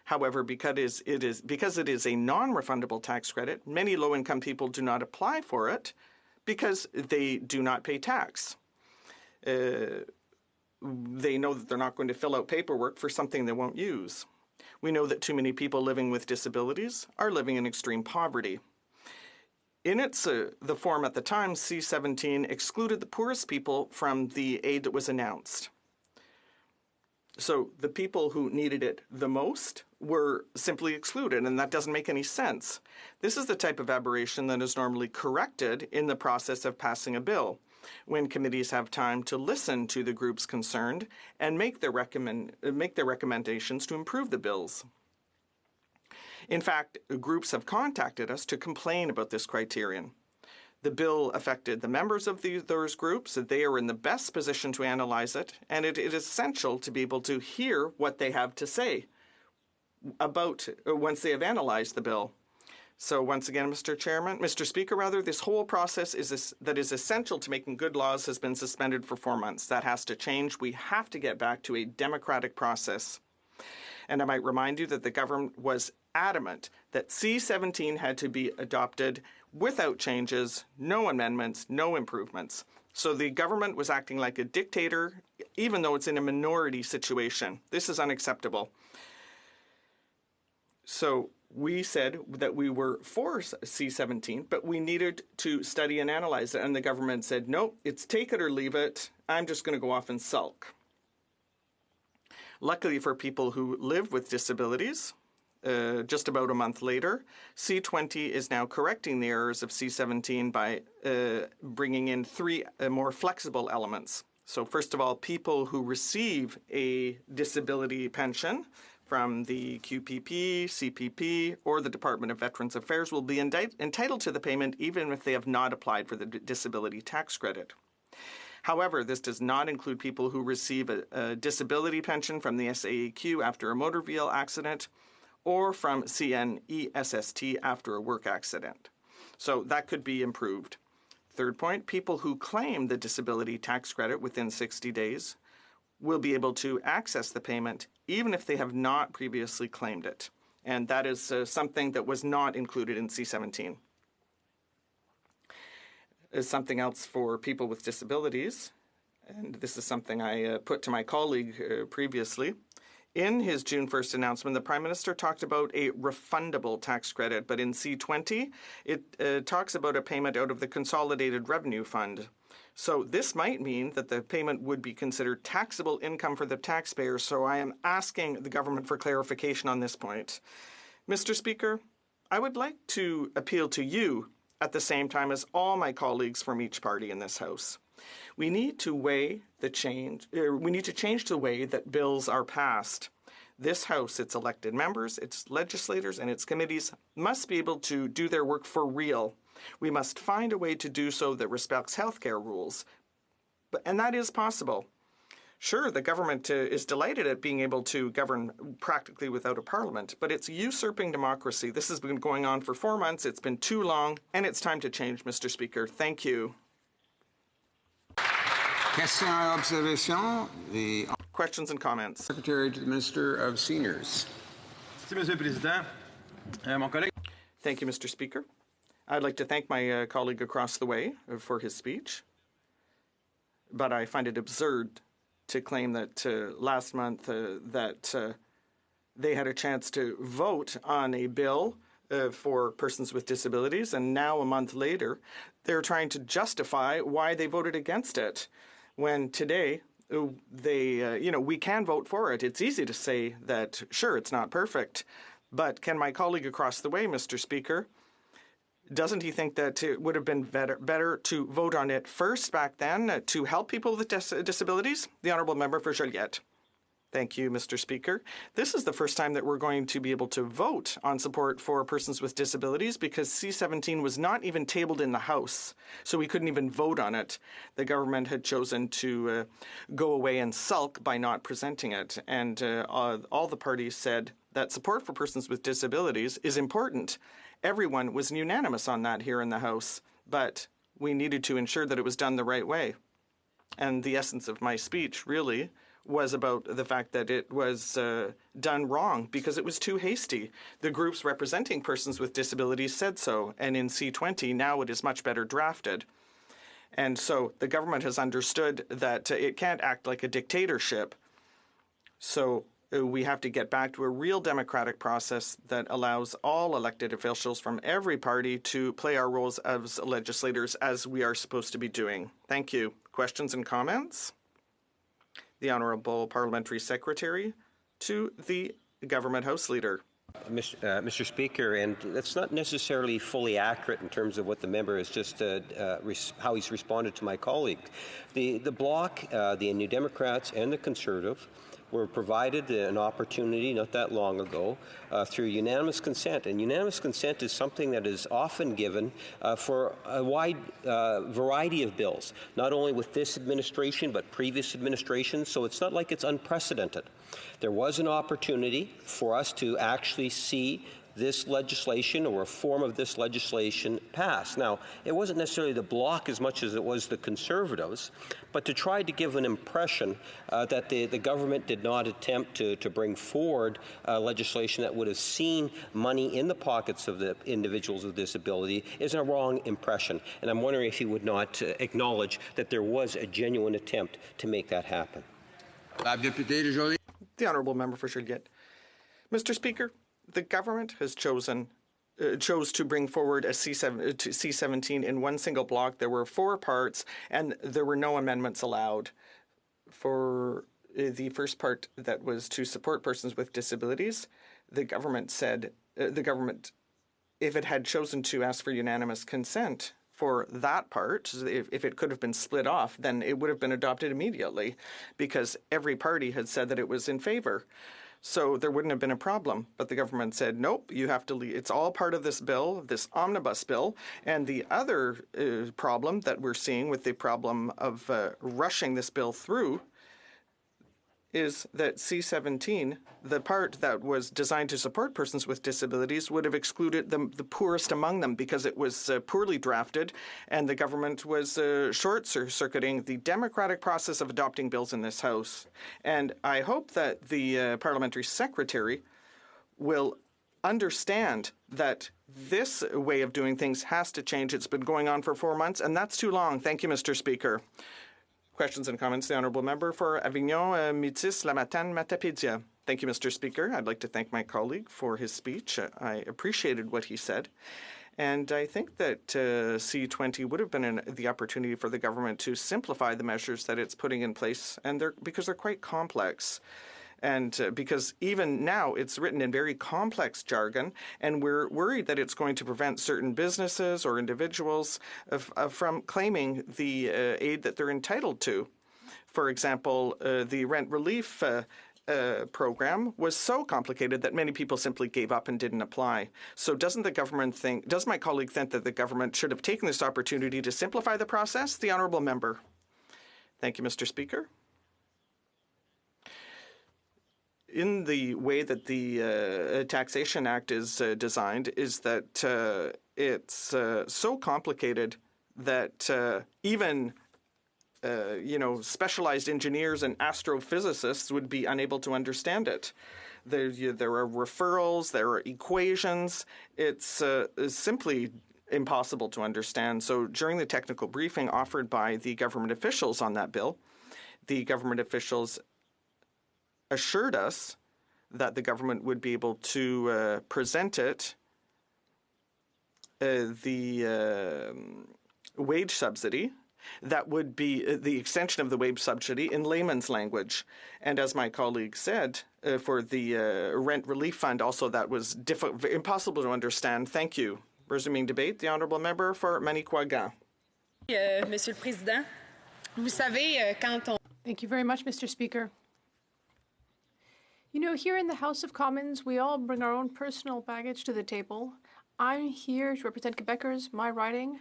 However, because it is a non-refundable tax credit, many low-income people do not apply for it because they do not pay tax. they know that they're not going to fill out paperwork for something they won't use. We know that too many people living with disabilities are living in extreme poverty. In the form at the time, C-17 excluded the poorest people from the aid that was announced. So the people who needed it the most were simply excluded, and that doesn't make any sense. This is the type of aberration that is normally corrected in the process of passing a bill, when committees have time to listen to the groups concerned and make their recommendations to improve the bills. In fact, groups have contacted us to complain about this criterion. The bill affected the members of those groups. They are in the best position to analyze it, and it is essential to be able to hear what they have to say about once they have analyzed the bill. So once again, Mr. Speaker, this whole process that is essential to making good laws has been suspended for 4 months. That has to change. We have to get back to a democratic process. And I might remind you that the government was adamant that C-17 had to be adopted without changes, no amendments, no improvements. So the government was acting like a dictator, even though it's in a minority situation. This is unacceptable. So we said that we were for C-17, but we needed to study and analyze it. And the government said, no, it's take it or leave it. I'm just going to go off and sulk. Luckily for people who live with disabilities, just about a month later, C-20 is now correcting the errors of C-17 by bringing in 3 more flexible elements. So first of all, people who receive a disability pension from the QPP, CPP, or the Department of Veterans Affairs will be entitled to the payment even if they have not applied for the disability tax credit. However, this does not include people who receive a disability pension from the SAEQ after a motor vehicle accident or from CNESST after a work accident. So that could be improved. Third point, people who claim the disability tax credit within 60 days will be able to access the payment even if they have not previously claimed it. And that is something that was not included in C-17. Something else for people with disabilities, and this is something I put to my colleague previously. In his June 1st announcement, the Prime Minister talked about a refundable tax credit, but in C-20, it talks about a payment out of the Consolidated Revenue Fund. So this might mean that the payment would be considered taxable income for the taxpayer, so I am asking the government for clarification on this point. Mr. Speaker, I would like to appeal to you at the same time as all my colleagues from each party in this House. We need to change the way that bills are passed. This House, its elected members, its legislators, and its committees must be able to do their work for real. We must find a way to do so that respects healthcare rules. And that is possible. Sure, the government is delighted at being able to govern practically without a parliament, but it's usurping democracy. This has been going on for 4 months. It's been too long, and it's time to change, Mr. Speaker. Thank you. Questions and comments. Secretary to the Minister of Seniors. Thank you, Mr. Speaker. I'd like to thank my colleague across the way for his speech, but I find it absurd to claim that last month that they had a chance to vote on a bill for persons with disabilities, and now a month later, they're trying to justify why they voted against it. When today, we can vote for it. It's easy to say that, sure, it's not perfect, but can my colleague across the way, Mr. Speaker, doesn't he think that it would have been better to vote on it first back then to help people with disabilities? The Honourable Member for Joliette. Thank you, Mr. Speaker. This is the first time that we're going to be able to vote on support for persons with disabilities because C-17 was not even tabled in the House, so we couldn't even vote on it. The government had chosen to go away and sulk by not presenting it, and all the parties said that support for persons with disabilities is important. Everyone was unanimous on that here in the House, but we needed to ensure that it was done the right way. And the essence of my speech really was about the fact that it was done wrong because it was too hasty. The groups representing persons with disabilities said so, and in C-20 now it is much better drafted. And so the government has understood that it can't act like a dictatorship. So we have to get back to a real democratic process that allows all elected officials from every party to play our roles as legislators as we are supposed to be doing. Thank you. Questions and comments? The Honourable Parliamentary Secretary to the Government House Leader. Mr. Speaker, and that's not necessarily fully accurate in terms of what the member has just, how he's responded to my colleague. The Bloc, the New Democrats and the Conservative were provided an opportunity not that long ago through unanimous consent. And unanimous consent is something that is often given for a wide variety of bills, not only with this administration but previous administrations, so it's not like it's unprecedented. There was an opportunity for us to actually see this legislation or a form of this legislation passed. Now, it wasn't necessarily the Bloc as much as it was the Conservatives, but to try to give an impression that the government did not attempt to bring forward legislation that would have seen money in the pockets of the individuals with disability is a wrong impression. And I'm wondering if he would not acknowledge that there was a genuine attempt to make that happen. The Honourable Member for Joliette. Mr. Speaker, the government has chose to bring forward a C-17 in one single block. There were 4 parts, and there were no amendments allowed. For the first part that was to support persons with disabilities, the government said, if it had chosen to ask for unanimous consent for that part, if it could have been split off, then it would have been adopted immediately because every party had said that it was in favor. So there wouldn't have been a problem. But the government said, nope, you have to leave. It's all part of this bill, this omnibus bill. And the other problem that we're seeing with the problem of rushing this bill through is that C-17, the part that was designed to support persons with disabilities, would have excluded the poorest among them because it was poorly drafted and the government was short-circuiting the democratic process of adopting bills in this House. And I hope that the Parliamentary Secretary will understand that this way of doing things has to change. It's been going on for 4 months, and that's too long. Thank you, Mr. Speaker. Questions and comments, the Honourable Member for Avignon, Métis, La Matane, Matapédia. Thank you, Mr. Speaker. I'd like to thank my colleague for his speech. I appreciated what he said. And I think that C-20 would have been the opportunity for the government to simplify the measures that it's putting in place, and because they're quite complex. And because even now it's written in very complex jargon, and we're worried that it's going to prevent certain businesses or individuals from claiming the aid that they're entitled to. For example, the rent relief program was so complicated that many people simply gave up and didn't apply. So does my colleague think that the government should have taken this opportunity to simplify the process? The Honourable Member. Thank you, Mr. Speaker. In the way that the Taxation Act is designed is that it's so complicated that even specialized engineers and astrophysicists would be unable to understand it. There are referrals, there are equations. It's simply impossible to understand. So during the technical briefing offered by the government officials on that bill, the government officials assured us that the government would be able to present it, the wage subsidy, that would be the extension of the wage subsidy in layman's language. And as my colleague said, for the rent relief fund also that was impossible to understand. Thank you. Resuming debate, the Honourable Member for Manicouagan. Monsieur le Président, vous savez, quand on... Thank you very much, Mr. Speaker. You know, here in the House of Commons, we all bring our own personal baggage to the table. I'm here to represent Quebecers, my riding.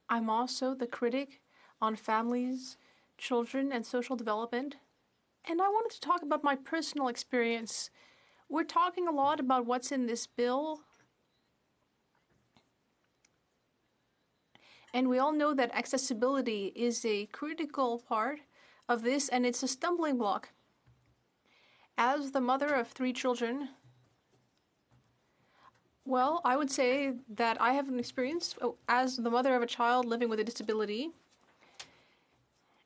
I'm also the critic on families, children, and social development. And I wanted to talk about my personal experience. We're talking a lot about what's in this bill. And we all know that accessibility is a critical part of this, and it's a stumbling block. As the mother of 3 children, Well, I would say that I have an experience as the mother of a child living with a disability.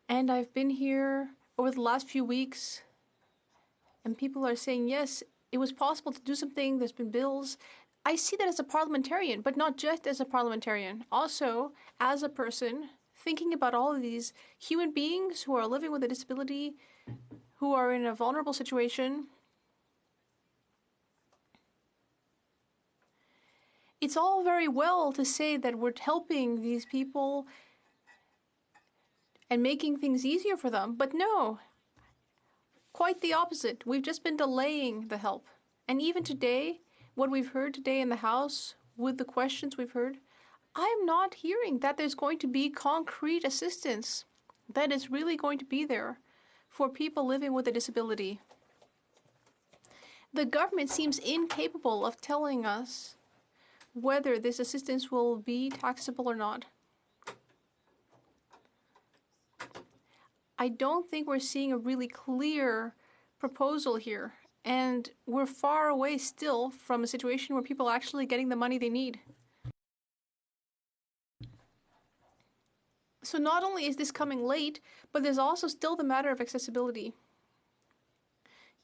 And I've been here over the last few weeks, and people are saying, yes, it was possible to do something. There's been bills. I see that as a parliamentarian, but not just as a parliamentarian. Also, as a person thinking about all of these human beings who are living with a disability, who are in a vulnerable situation. It's all very well to say that we're helping these people and making things easier for them, but no, quite the opposite. We've just been delaying the help. And even today, what we've heard today in the House, with the questions we've heard, I'm not hearing that there's going to be concrete assistance that is really going to be there for people living with a disability. The government seems incapable of telling us whether this assistance will be taxable or not. I don't think we're seeing a really clear proposal here, and we're far away still from a situation where people are actually getting the money they need. So not only is this coming late, but there's also still the matter of accessibility.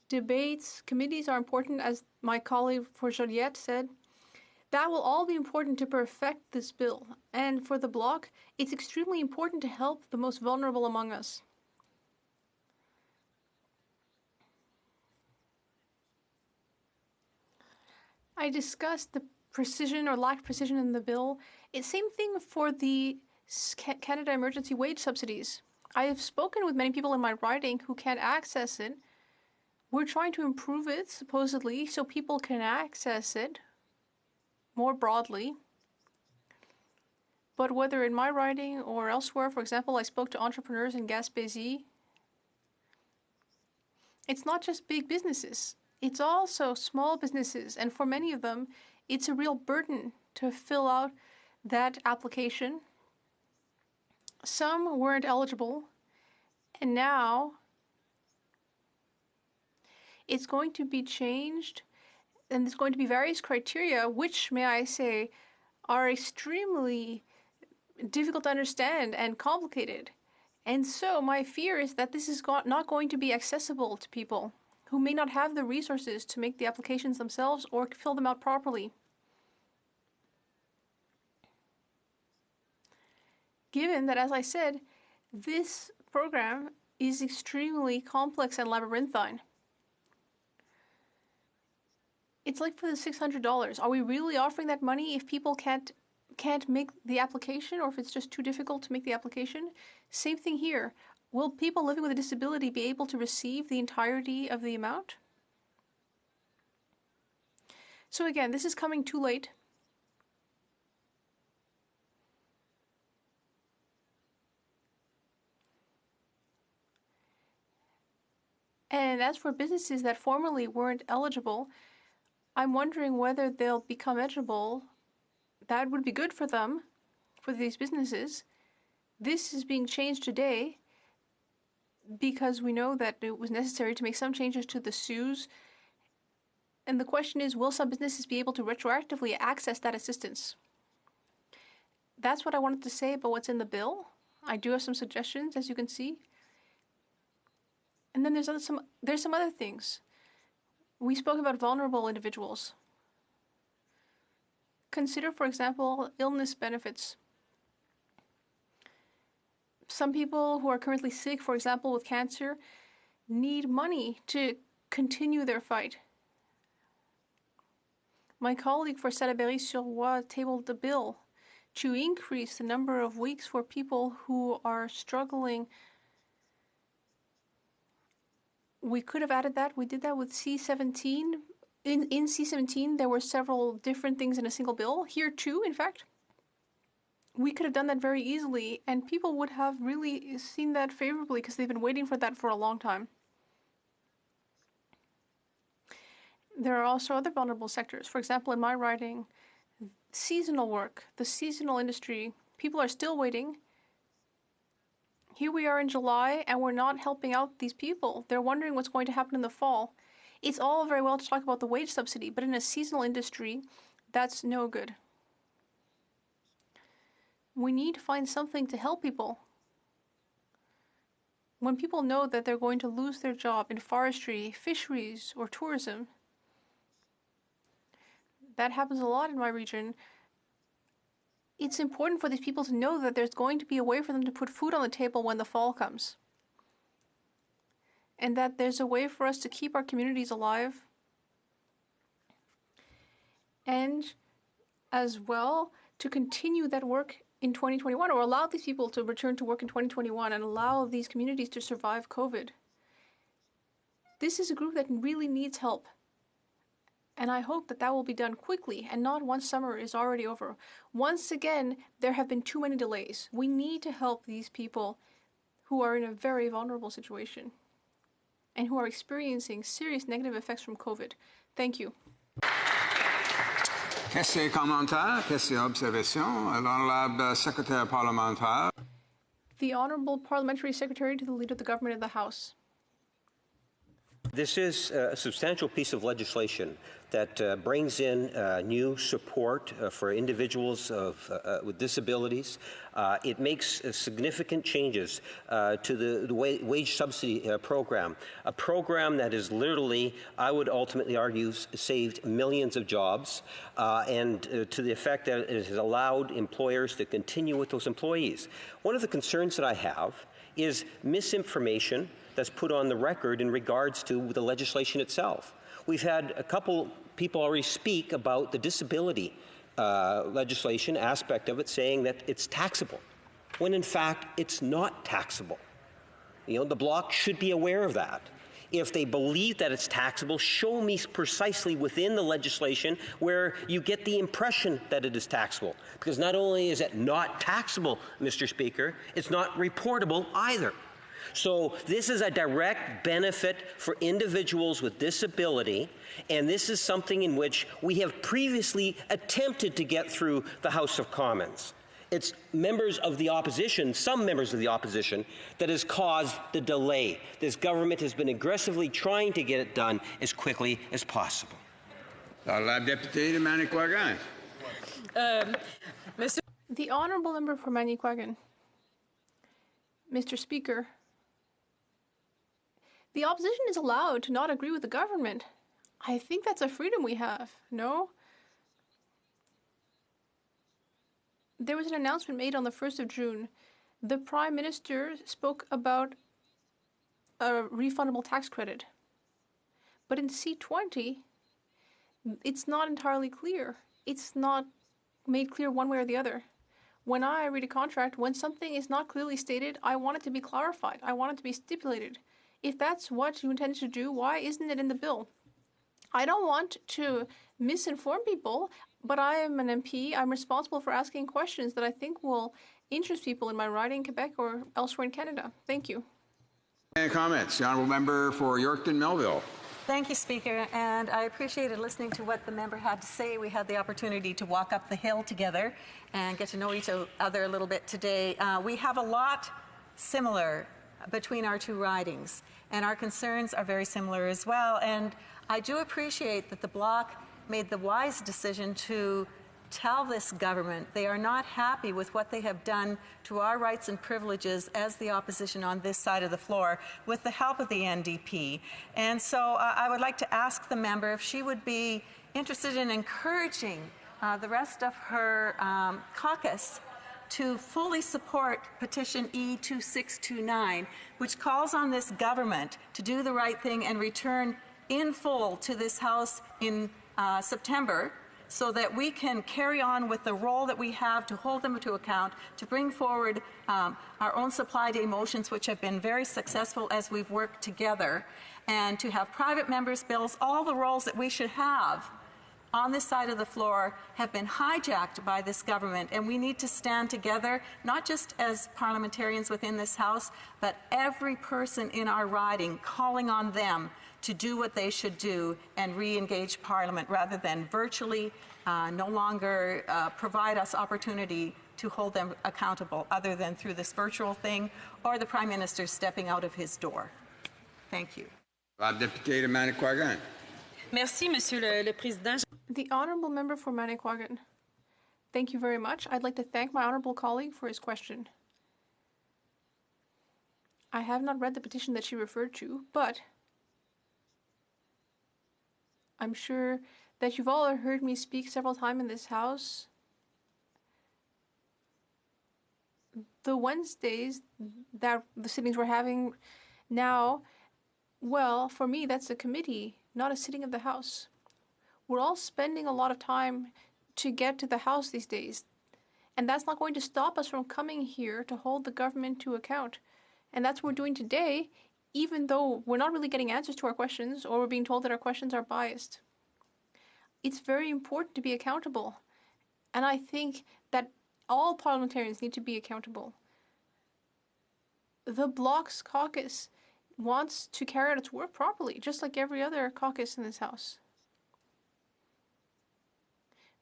Debates, committees are important, as my colleague for Joliette said. That will all be important to perfect this bill. And for the Bloc, it's extremely important to help the most vulnerable among us. I discussed the precision or lack of precision in the bill. It's the same thing for the Canada Emergency Wage Subsidies. I have spoken with many people in my riding who can't access it. We're trying to improve it, supposedly, so people can access it more broadly. But whether in my riding or elsewhere, for example, I spoke to entrepreneurs in Gaspésie, it's not just big businesses. It's also small businesses, and for many of them, it's a real burden to fill out that application. Some weren't eligible, and now it's going to be changed, and there's going to be various criteria, which, may I say, are extremely difficult to understand and complicated. And so my fear is that this is not going to be accessible to people who may not have the resources to make the applications themselves or fill them out properly. Given that, as I said, this program is extremely complex and labyrinthine. It's like for the $600. Are we really offering that money if people can't make the application, or if it's just too difficult to make the application? Same thing here. Will people living with a disability be able to receive the entirety of the amount? So again, this is coming too late. And as for businesses that formerly weren't eligible, I'm wondering whether they'll become eligible. That would be good for them, for these businesses. This is being changed today because we know that it was necessary to make some changes to the CEWS. And the question is, will some businesses be able to retroactively access that assistance? That's what I wanted to say about what's in the bill. I do have some suggestions, as you can see. And then there's some other things. We spoke about vulnerable individuals. Consider, for example, illness benefits. Some people who are currently sick, for example, with cancer, need money to continue their fight. My colleague for Salaberry-sur-Oise tabled a bill to increase the number of weeks for people who are struggling. We could have added that. We did that with C-17. In C-17, there were several different things in a single bill. Here, too, in fact. We could have done that very easily, and people would have really seen that favorably because they've been waiting for that for a long time. There are also other vulnerable sectors. For example, in my riding, seasonal work, the seasonal industry, people are still waiting. Here we are in July, and we're not helping out these people. They're wondering what's going to happen in the fall. It's all very well to talk about the wage subsidy, but in a seasonal industry, That's no good. We need to find something to help people. When people know that they're going to lose their job in forestry, fisheries, or tourism, that happens a lot in my region. It's important for these people to know that there's going to be a way for them to put food on the table when the fall comes. And that there's a way for us to keep our communities alive. And as well, to continue that work in 2021, or allow these people to return to work in 2021 and allow these communities to survive COVID. This is a group that really needs help. And I hope that that will be done quickly and not once summer is already over. Once again, there have been too many delays. We need to help these people who are in a very vulnerable situation and who are experiencing serious negative effects from COVID. Thank you. Questions et commentaires, questions et observations. L'honorable secrétaire parlementaire. The Honourable Parliamentary Secretary to the Leader of the Government of the House. This is a substantial piece of legislation that brings in new support for individuals with disabilities. It makes significant changes to the wage subsidy program, a program that is literally, I would ultimately argue, saved millions of jobs, and to the effect that it has allowed employers to continue with those employees. One of the concerns that I have is misinformation that's put on the record in regards to the legislation itself. We've had a couple people already speak about the disability legislation aspect of it, saying that it's taxable, when in fact it's not taxable. You know, the Bloc should be aware of that. If they believe that it's taxable, show me precisely within the legislation where you get the impression that it is taxable. Because not only is it not taxable, Mr. Speaker, it's not reportable either. So this is a direct benefit for individuals with disability, and this is something in which we have previously attempted to get through the House of Commons. It's members of the opposition, some members of the opposition, that has caused the delay. This government has been aggressively trying to get it done as quickly as possible. La députée de Manicouagan. The Honourable Member for Manicouagan. Mr. Speaker, the opposition is allowed to not agree with the government. I think that's a freedom we have, no? There was an announcement made on the 1st of June. The Prime Minister spoke about a refundable tax credit. But in C20, it's not entirely clear. It's not made clear one way or the other. When I read a contract, when something is not clearly stated, I want it to be clarified. I want it to be stipulated. If that's what you intend to do, why isn't it in the bill? I don't want to misinform people, but I am an MP. I'm responsible for asking questions that I think will interest people in my riding, Quebec, or elsewhere in Canada. Thank you. Any comments? The Honourable Member for Yorkton Melville. Thank you, Speaker, and I appreciated listening to what the member had to say. We had the opportunity to walk up the hill together and get to know each other a little bit today. We have a lot similar between our two ridings, and our concerns are very similar as well. And I do appreciate that the Bloc made the wise decision to tell this government they are not happy with what they have done to our rights and privileges as the opposition on this side of the floor with the help of the NDP. And so I would like to ask the member if she would be interested in encouraging the rest of her caucus to fully support petition E2629, which calls on this government to do the right thing and return in full to this House in September, so that we can carry on with the role that we have to hold them to account, to bring forward our own supply day motions, which have been very successful as we've worked together, and to have private members' bills. All the roles that we should have on this side of the floor have been hijacked by this government, and we need to stand together, not just as parliamentarians within this House, but every person in our riding, calling on them to do what they should do and re-engage Parliament rather than virtually no longer provide us opportunity to hold them accountable other than through this virtual thing or the Prime Minister stepping out of his door. Thank you. La députée de Manicouagan. Merci, Monsieur le Président. The The Honourable Member for Manicouagan. Thank you very much. I'd like to thank my honourable colleague for his question. I have not read the petition that she referred to, but I'm sure that you've all heard me speak several times in this House. The Wednesdays that the sittings we're having now, well, for me, that's a committee, not a sitting of the House. We're all spending a lot of time to get to the House these days, and that's not going to stop us from coming here to hold the government to account. And that's what we're doing today, even though we're not really getting answers to our questions or we're being told that our questions are biased. It's very important to be accountable, and I think that all parliamentarians need to be accountable. The Bloc's caucus wants to carry out its work properly, just like every other caucus in this House.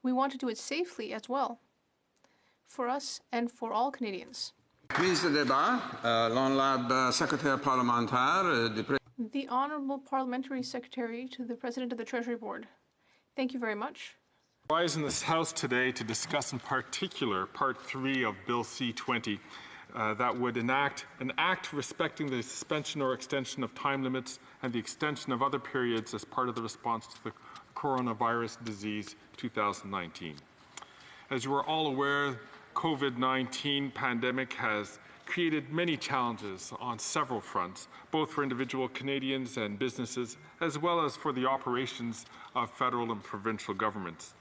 We want to do it safely as well, for us and for all Canadians. The Honourable Parliamentary Secretary to the President of the Treasury Board. Thank you very much. I rise in this House today to discuss in particular Part 3 of Bill C-20 that would enact an act respecting the suspension or extension of time limits and the extension of other periods as part of the response to the coronavirus disease 2019. As you are all aware, COVID-19 pandemic has created many challenges on several fronts, both for individual Canadians and businesses, as well as for the operations of federal and provincial governments.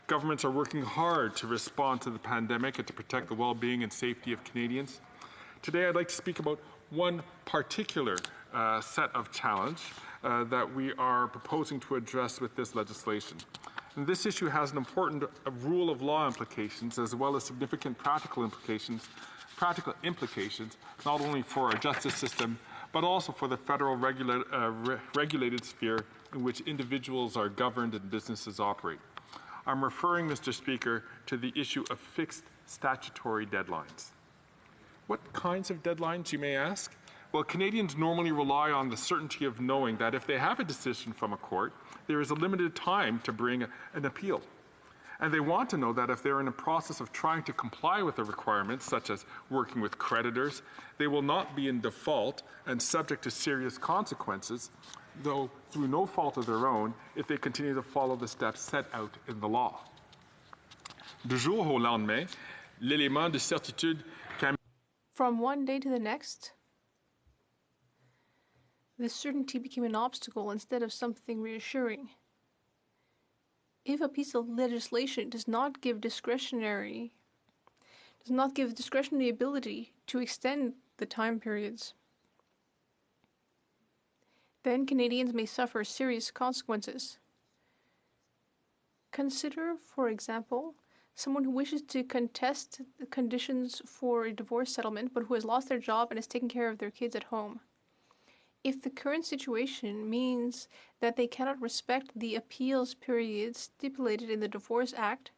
Governments are working hard to respond to the pandemic and to protect the well-being and safety of Canadians. Today, I'd like to speak about one particular set of challenge that we are proposing to address with this legislation. And this issue has an important rule of law implications as well as significant practical implications, not only for our justice system, but also for the federal regulated sphere in which individuals are governed and businesses operate. I'm referring, Mr. Speaker, to the issue of fixed statutory deadlines. What kinds of deadlines, you may ask? Well, Canadians normally rely on the certainty of knowing that if they have a decision from a court, there is a limited time to bring an appeal. And they want to know that if they're in a process of trying to comply with the requirements, such as working with creditors, they will not be in default and subject to serious consequences, though through no fault of their own, if they continue to follow the steps set out in the law. Du jour au lendemain, l'élément de certitude can... From one day to the next, the certainty became an obstacle instead of something reassuring. If a piece of legislation does not give discretion the ability to extend the time periods, then Canadians may suffer serious consequences. Consider, for example, someone who wishes to contest the conditions for a divorce settlement but who has lost their job and is taking care of their kids at home. If the current situation means that they cannot respect the appeals period stipulated in the Divorce Act,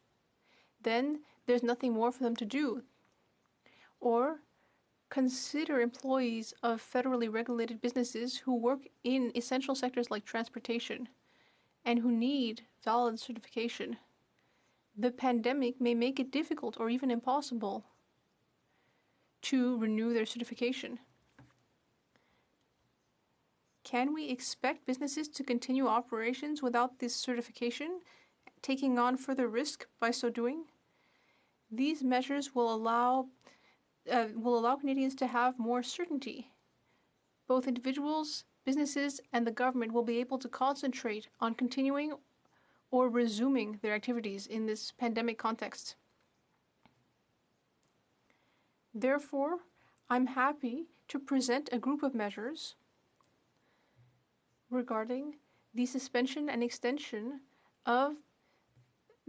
then there's nothing more for them to do. Or consider employees of federally regulated businesses who work in essential sectors like transportation and who need valid certification. The pandemic may make it difficult or even impossible to renew their certification. Can we expect businesses to continue operations without this certification, taking on further risk by so doing? These measures will allow Canadians to have more certainty. Both individuals, businesses, and the government will be able to concentrate on continuing or resuming their activities in this pandemic context. Therefore, I'm happy to present a group of measures regarding the suspension and extension of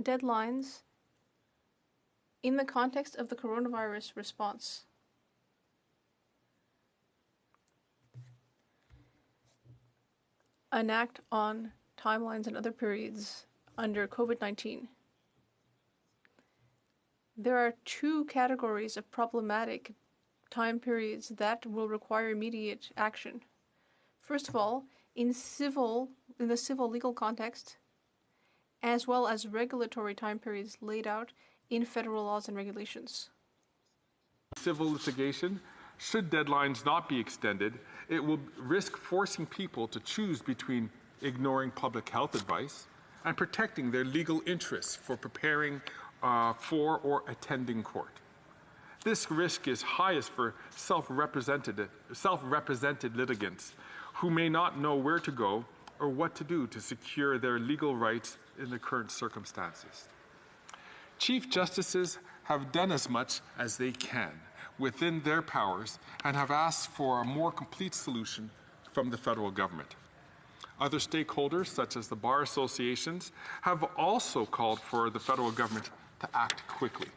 deadlines in the context of the coronavirus response. An act on timelines and other periods under COVID-19. There are two categories of problematic time periods that will require immediate action. First of all, in the civil legal context, as well as regulatory time periods laid out in federal laws and regulations. Civil litigation, should deadlines not be extended, it will risk forcing people to choose between ignoring public health advice and protecting their legal interests for preparing for or attending court. This risk is highest for self-represented litigants who may not know where to go or what to do to secure their legal rights in the current circumstances. Chief Justices have done as much as they can within their powers and have asked for a more complete solution from the federal government. Other stakeholders, such as the bar associations, have also called for the federal government to act quickly.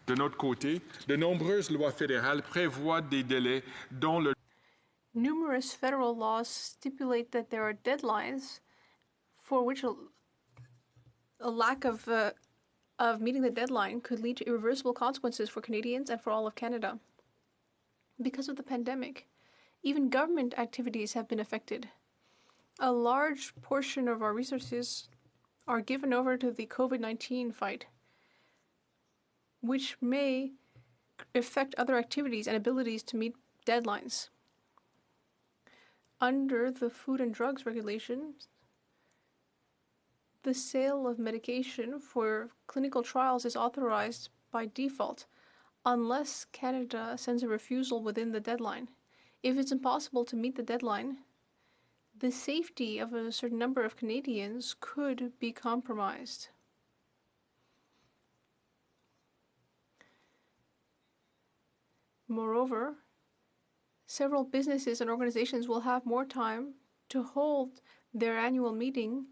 De notre côté, de nombreuses lois fédérales prévoient des délais dont le Numerous federal laws stipulate that there are deadlines for which a lack of meeting the deadline could lead to irreversible consequences for Canadians and for all of Canada. Because of the pandemic, even government activities have been affected. A large portion of our resources are given over to the COVID-19 fight, which may affect other activities and abilities to meet deadlines. Under the Food and Drugs Regulations, the sale of medication for clinical trials is authorized by default unless Canada sends a refusal within the deadline. If it's impossible to meet the deadline, the safety of a certain number of Canadians could be compromised. Moreover, several businesses and organizations will have more time to hold their annual meeting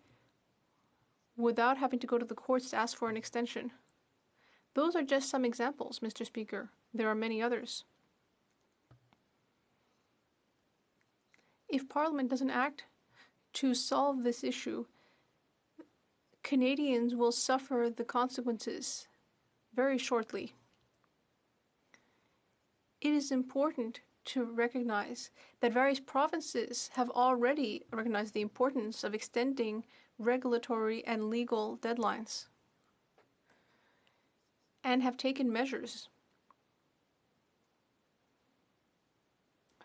without having to go to the courts to ask for an extension. Those are just some examples, Mr. Speaker. There are many others. If Parliament doesn't act to solve this issue, Canadians will suffer the consequences very shortly. It is important to recognize that various provinces have already recognized the importance of extending regulatory and legal deadlines and have taken measures.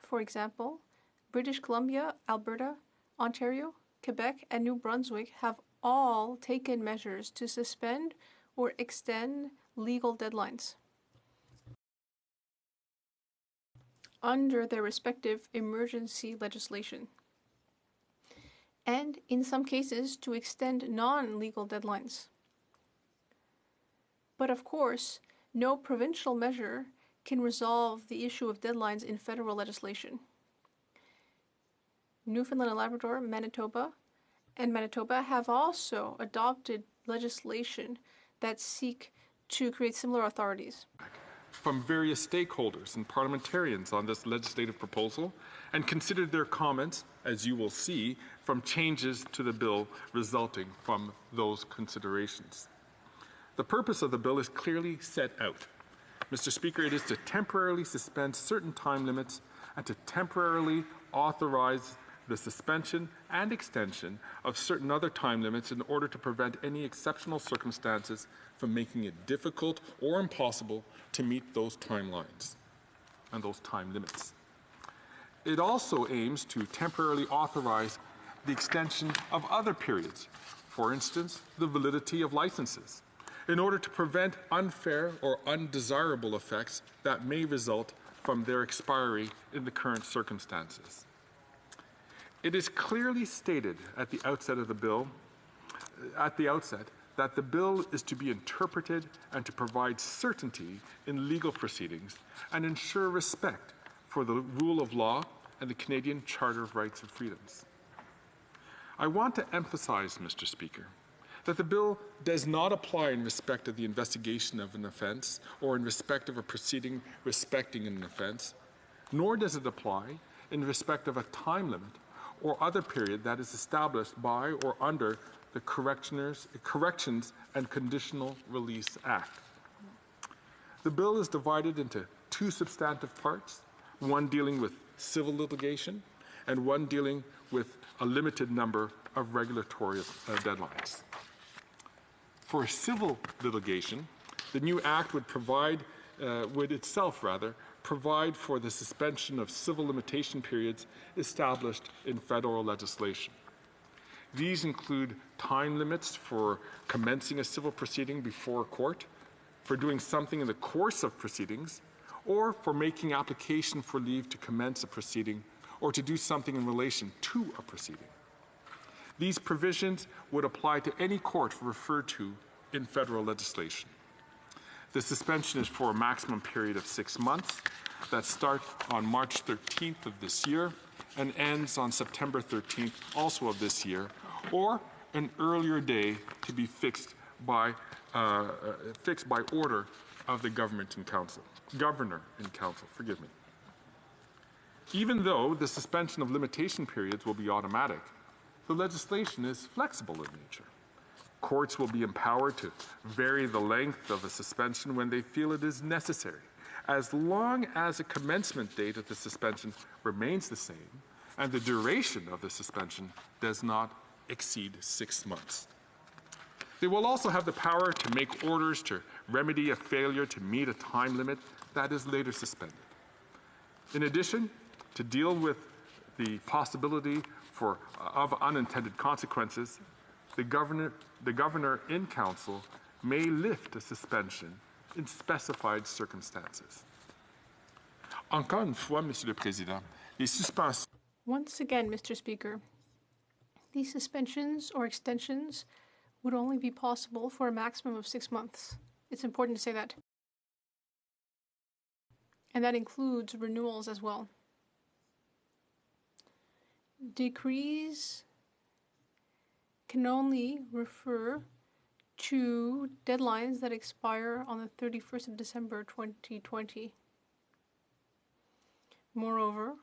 For example, British Columbia, Alberta, Ontario, Quebec, and New Brunswick have all taken measures to suspend or extend legal deadlines under their respective emergency legislation, and in some cases to extend non-legal deadlines. But of course, no provincial measure can resolve the issue of deadlines in federal legislation. Newfoundland and Labrador, Manitoba have also adopted legislation that seek to create similar authorities. From various stakeholders and parliamentarians on this legislative proposal and considered their comments, as you will see, from changes to the bill resulting from those considerations. The purpose of the bill is clearly set out. Mr. Speaker, it is to temporarily suspend certain time limits and to temporarily authorize the suspension and extension of certain other time limits in order to prevent any exceptional circumstances from making it difficult or impossible to meet those timelines and those time limits. It also aims to temporarily authorize the extension of other periods, for instance, the validity of licenses, in order to prevent unfair or undesirable effects that may result from their expiry in the current circumstances. It is clearly stated at the outset of the bill, that the bill is to be interpreted and to provide certainty in legal proceedings and ensure respect for the rule of law and the Canadian Charter of Rights and Freedoms. I want to emphasize, Mr. Speaker, that the bill does not apply in respect of the investigation of an offence or in respect of a proceeding respecting an offence, nor does it apply in respect of a time limit or other period that is established by or under the Corrections and Conditional Release Act. The bill is divided into two substantive parts, one dealing with civil litigation and one dealing with a limited number of regulatory deadlines. For civil litigation, the new act would itself provide for the suspension of civil limitation periods established in federal legislation. These include time limits for commencing a civil proceeding before a court, for doing something in the course of proceedings, or for making application for leave to commence a proceeding or to do something in relation to a proceeding. These provisions would apply to any court referred to in federal legislation. The suspension is for a maximum period of 6 months that starts on March 13th of this year and ends on September 13th also of this year, or an earlier day to be fixed by order of the governor in council. Forgive me. Even though the suspension of limitation periods will be automatic, the legislation is flexible in nature. Courts will be empowered to vary the length of a suspension when they feel it is necessary, as long as the commencement date of the suspension remains the same and the duration of the suspension does not exceed 6 months. They will also have the power to make orders to remedy a failure to meet a time limit that is later suspended. In addition, to deal with the possibility of unintended consequences, the governor in council may lift a suspension in specified circumstances. Encore une fois, Monsieur le Président, les suspensions. Once again, Mr. Speaker, these suspensions or extensions would only be possible for a maximum of 6 months. It's important to say that. And that includes renewals as well. Decrees can only refer to deadlines that expire on the 31st of December 2020. Moreover,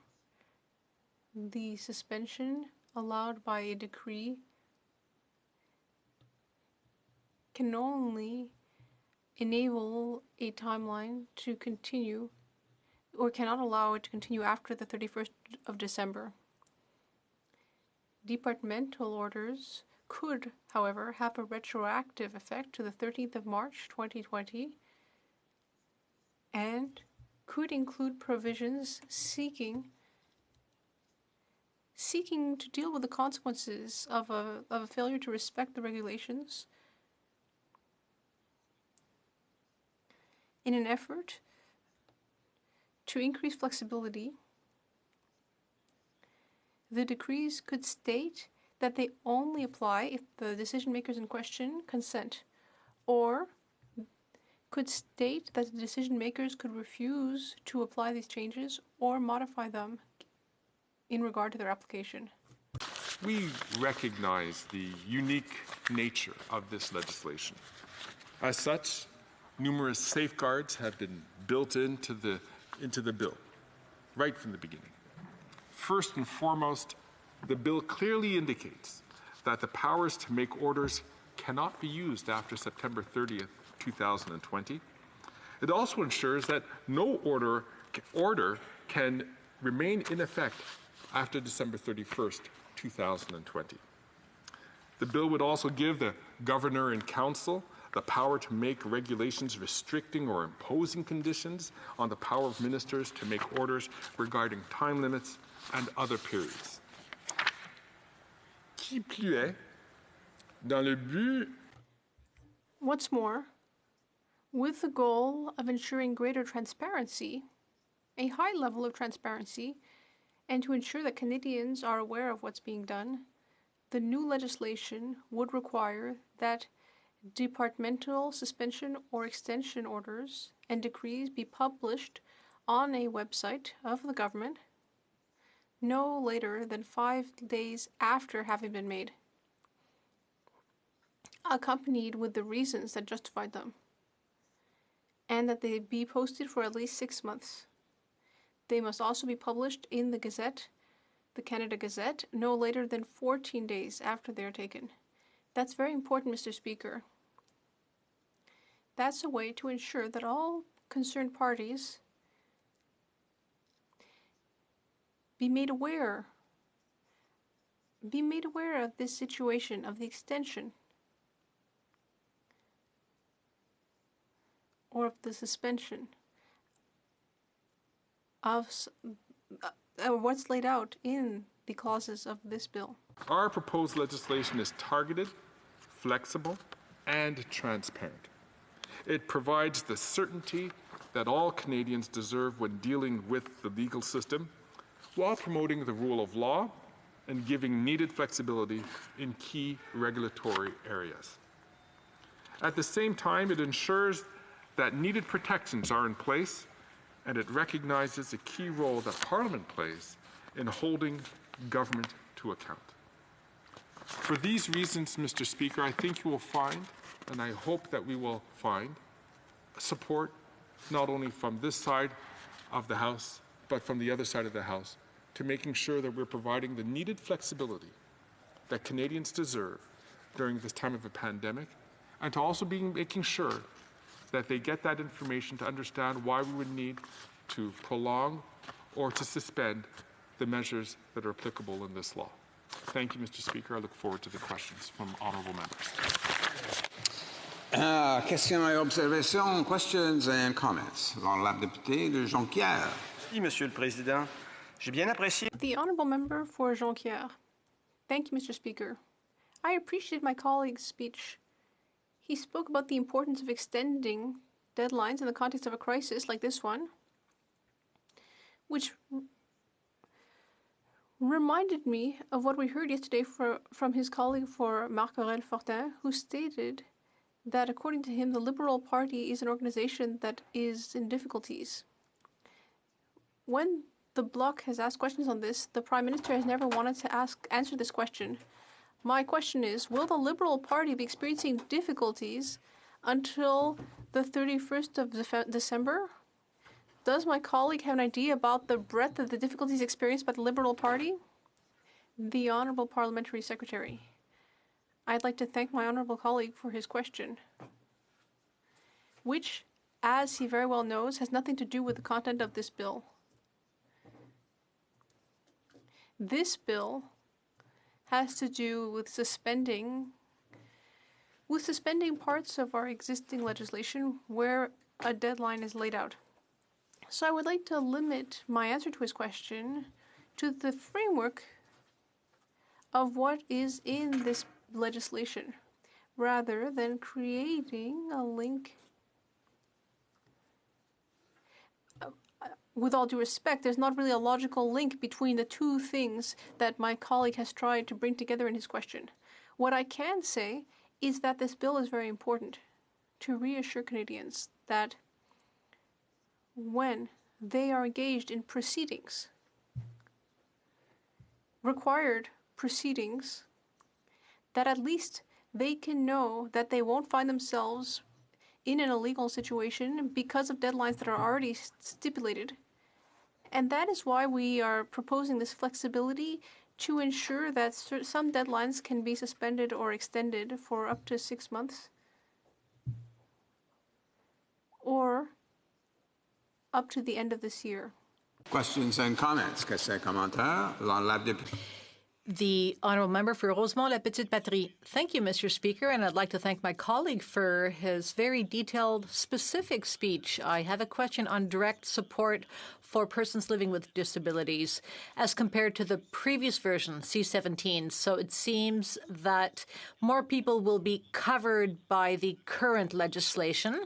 the suspension allowed by a decree can only enable a timeline to continue or cannot allow it to continue after the 31st of December. Departmental orders could, however, have a retroactive effect to the 13th of March 2020 and could include provisions seeking to deal with the consequences of a failure to respect the regulations in an effort to increase flexibility. The decrees could state that they only apply if the decision makers in question consent, or could state that the decision makers could refuse to apply these changes or modify them in regard to their application. We recognize the unique nature of this legislation. As such, numerous safeguards have been built into the bill right from the beginning. First and foremost, the bill clearly indicates that the powers to make orders cannot be used after September 30th, 2020. It also ensures that no order can remain in effect after December 31st, 2020. The bill would also give the governor and council the power to make regulations restricting or imposing conditions on the power of ministers to make orders regarding time limits and other periods. Qui plus est, dans le but. What's more, with the goal of ensuring greater transparency, a high level of transparency, and to ensure that Canadians are aware of what's being done, the new legislation would require that departmental suspension or extension orders and decrees be published on a website of the government no later than 5 days after having been made, accompanied with the reasons that justified them, and that they be posted for at least 6 months. They must also be published in the Gazette, the Canada Gazette, no later than 14 days after they are taken. That's very important, Mr. Speaker. That's a way to ensure that all concerned parties be made aware of this situation, of the extension. or of the suspension of what's laid out in the clauses of this bill? Our proposed legislation is targeted, flexible, and transparent. It provides the certainty that all Canadians deserve when dealing with the legal system, while promoting the rule of law and giving needed flexibility in key regulatory areas. At the same time, it ensures that needed protections are in place, and it recognizes the key role that Parliament plays in holding government to account. For these reasons, Mr. Speaker, I think you will find, and I hope that we will find, support not only from this side of the House, but from the other side of the House, to making sure that we're providing the needed flexibility that Canadians deserve during this time of a pandemic, and to also be making sure that they get that information to understand why we would need to prolong or to suspend the measures that are applicable in this law. Thank you, Mr. Speaker. I look forward to the questions from honourable members. Questions et observations, questions and comments. Alors, la députée de Jonquière. Merci, Monsieur le Président. J'ai bien apprécié. The honourable member for Jonquière. Thank you, Mr. Speaker. I appreciate my colleague's speech. He spoke about the importance of extending deadlines in the context of a crisis like this one, which reminded me of what we heard yesterday from his colleague for Marc-Aurèle Fortin, who stated that according to him, the Liberal Party is an organization that is in difficulties. When the Bloc has asked questions on this, the Prime Minister has never wanted to answer this question. My question is, will the Liberal Party be experiencing difficulties until the 31st of December? Does my colleague have an idea about the breadth of the difficulties experienced by the Liberal Party? The Honourable Parliamentary Secretary. I'd like to thank my honourable colleague for his question, which, as he very well knows, has nothing to do with the content of this bill. This bill has to do with suspending parts of our existing legislation where a deadline is laid out. So I would like to limit my answer to his question to the framework of what is in this legislation, rather than creating a link. With all due respect, there's not really a logical link between the two things that my colleague has tried to bring together in his question. What I can say is that this bill is very important to reassure Canadians that when they are engaged in proceedings, required proceedings, that at least they can know that they won't find themselves in an illegal situation because of deadlines that are already stipulated. And that is why we are proposing this flexibility to ensure that some deadlines can be suspended or extended for up to 6 months, or up to the end of this year. Questions and comments. Questions et commentaires. La députée. The honourable member for Rosemont-la-Petite-Patrie. Thank you, Mr. Speaker, and I'd like to thank my colleague for his very detailed, specific speech. I have a question on direct support for persons living with disabilities as compared to the previous version, C-17. So it seems that more people will be covered by the current legislation,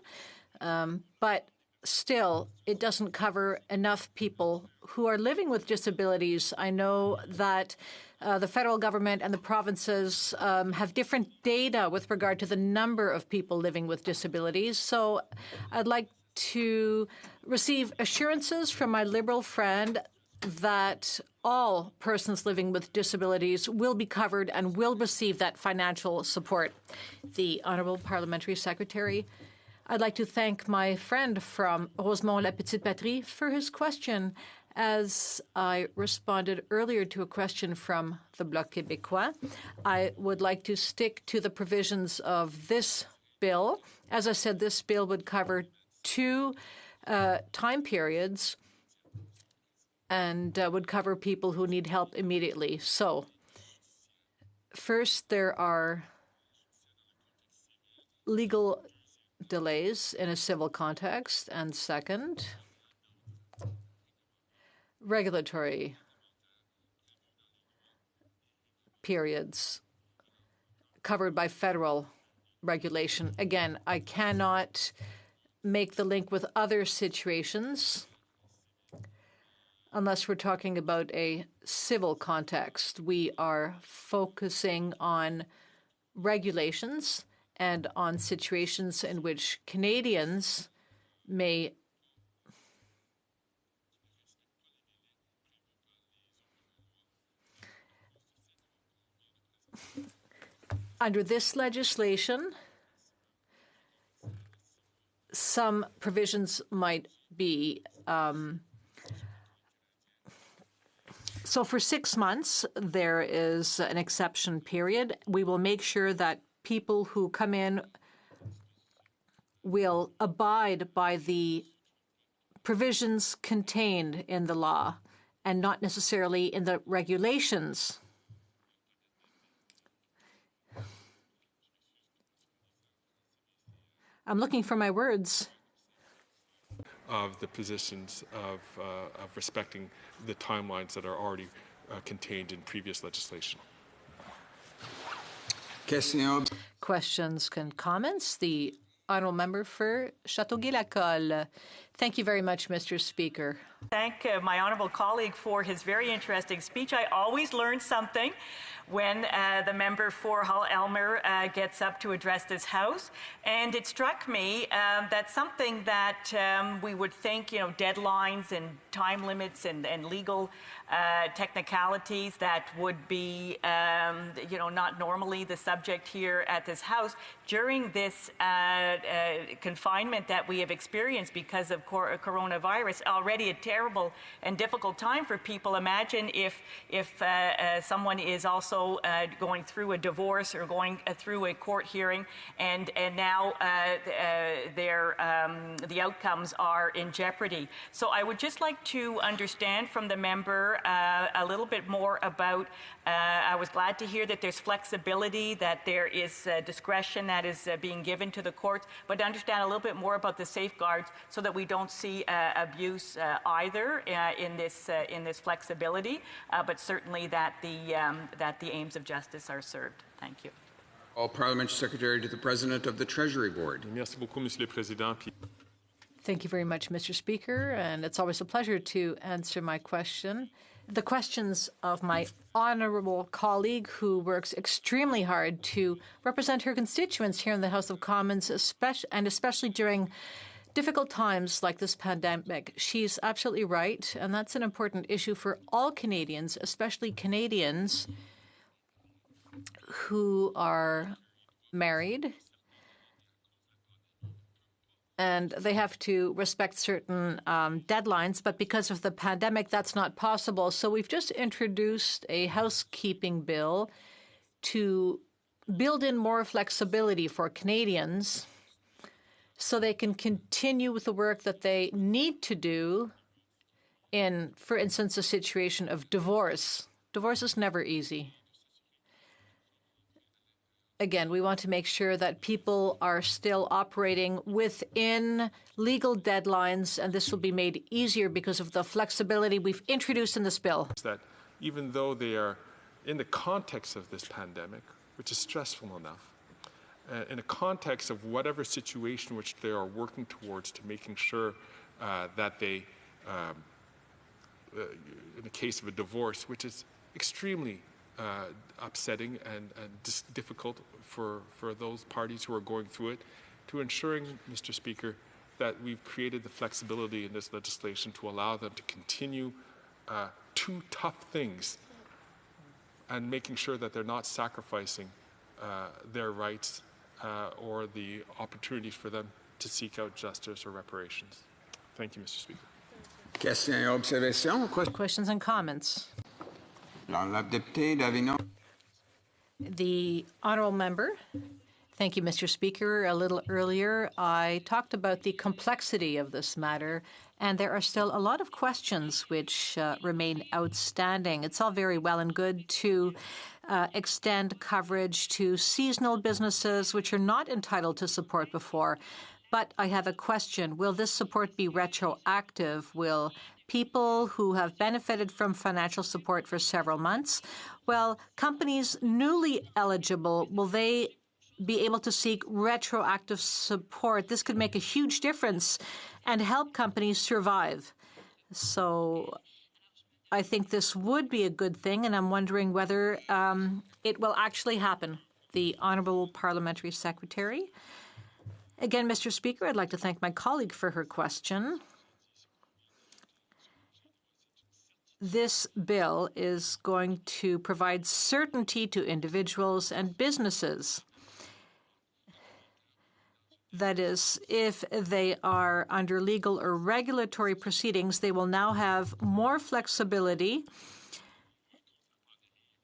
but still, it doesn't cover enough people who are living with disabilities. I know that the federal government and the provinces have different data with regard to the number of people living with disabilities. So I'd like to receive assurances from my Liberal friend that all persons living with disabilities will be covered and will receive that financial support. The Honourable Parliamentary Secretary. I'd like to thank my friend from Rosemont-la-Petite-Patrie for his question, as I responded earlier to a question from the Bloc Québécois. I would like to stick to the provisions of this bill. As I said, this bill would cover 2 time periods and would cover people who need help immediately. So, first, there are legal delays in a civil context, and second, regulatory periods covered by federal regulation. Again, I cannot make the link with other situations unless we're talking about a civil context. We are focusing on regulations and on situations in which Canadians may under this legislation, some provisions might be so for 6 months, there is an exception period. We will make sure that people who come in will abide by the provisions contained in the law and not necessarily in the regulations. I'm looking for my words. Of the positions of respecting the timelines that are already contained in previous legislation. Questions and comments? The honourable member for Châteauguay-Lacolle. Thank you very much, Mr. Speaker. Thank my honourable colleague for his very interesting speech. I always learn something when the member for Hull-Elmer gets up to address this House. And it struck me that something that we would think, deadlines and time limits and legal technicalities that would be, not normally the subject here at this House, during this confinement that we have experienced because of coronavirus, already a terrible and difficult time for people. Imagine if someone is also going through a divorce or going through a court hearing, and now the outcomes are in jeopardy. So I would just like to understand from the member a little bit more about. I was glad to hear that there's flexibility, that there is discretion that is being given to the courts, but to understand a little bit more about the safeguards so that we don't see abuse either in this flexibility, but certainly that the aims of justice are served. Thank you. All Parliamentary Secretary to the President of the Treasury Board. Merci beaucoup, Monsieur le Président. Thank you very much, Mr. Speaker, and it's always a pleasure to answer my question. The questions of my honourable colleague who works extremely hard to represent her constituents here in the House of Commons, especially during difficult times like this pandemic. She's absolutely right, and that's an important issue for all Canadians, especially Canadians who are married, and they have to respect certain deadlines, but because of the pandemic, that's not possible. So we've just introduced a housekeeping bill to build in more flexibility for Canadians so they can continue with the work that they need to do in, for instance, a situation of divorce. Divorce is never easy. Again, we want to make sure that people are still operating within legal deadlines, and this will be made easier because of the flexibility we've introduced in this bill. That even though they are in the context of this pandemic, which is stressful enough, in a context of whatever situation which they are working towards to making sure that they, in the case of a divorce, which is extremely upsetting and difficult for those parties who are going through it, to ensuring, Mr. Speaker, that we've created the flexibility in this legislation to allow them to continue two tough things and making sure that they're not sacrificing their rights or the opportunities for them to seek out justice or reparations. Thank you, Mr. Speaker. Questions and comments? La députée d'Avignon. The honourable member. Thank you, Mr. Speaker. A little earlier, I talked about the complexity of this matter, and there are still a lot of questions which remain outstanding. It's all very well and good to extend coverage to seasonal businesses which are not entitled to support before. But I have a question. Will this support be retroactive? Will people who have benefited from financial support for several months, well, companies newly eligible, will they be able to seek retroactive support? This could make a huge difference and help companies survive. So I think this would be a good thing, and I'm wondering whether it will actually happen. The Honourable Parliamentary Secretary. Again, Mr. Speaker, I'd like to thank my colleague for her question. This bill is going to provide certainty to individuals and businesses. That is, if they are under legal or regulatory proceedings, they will now have more flexibility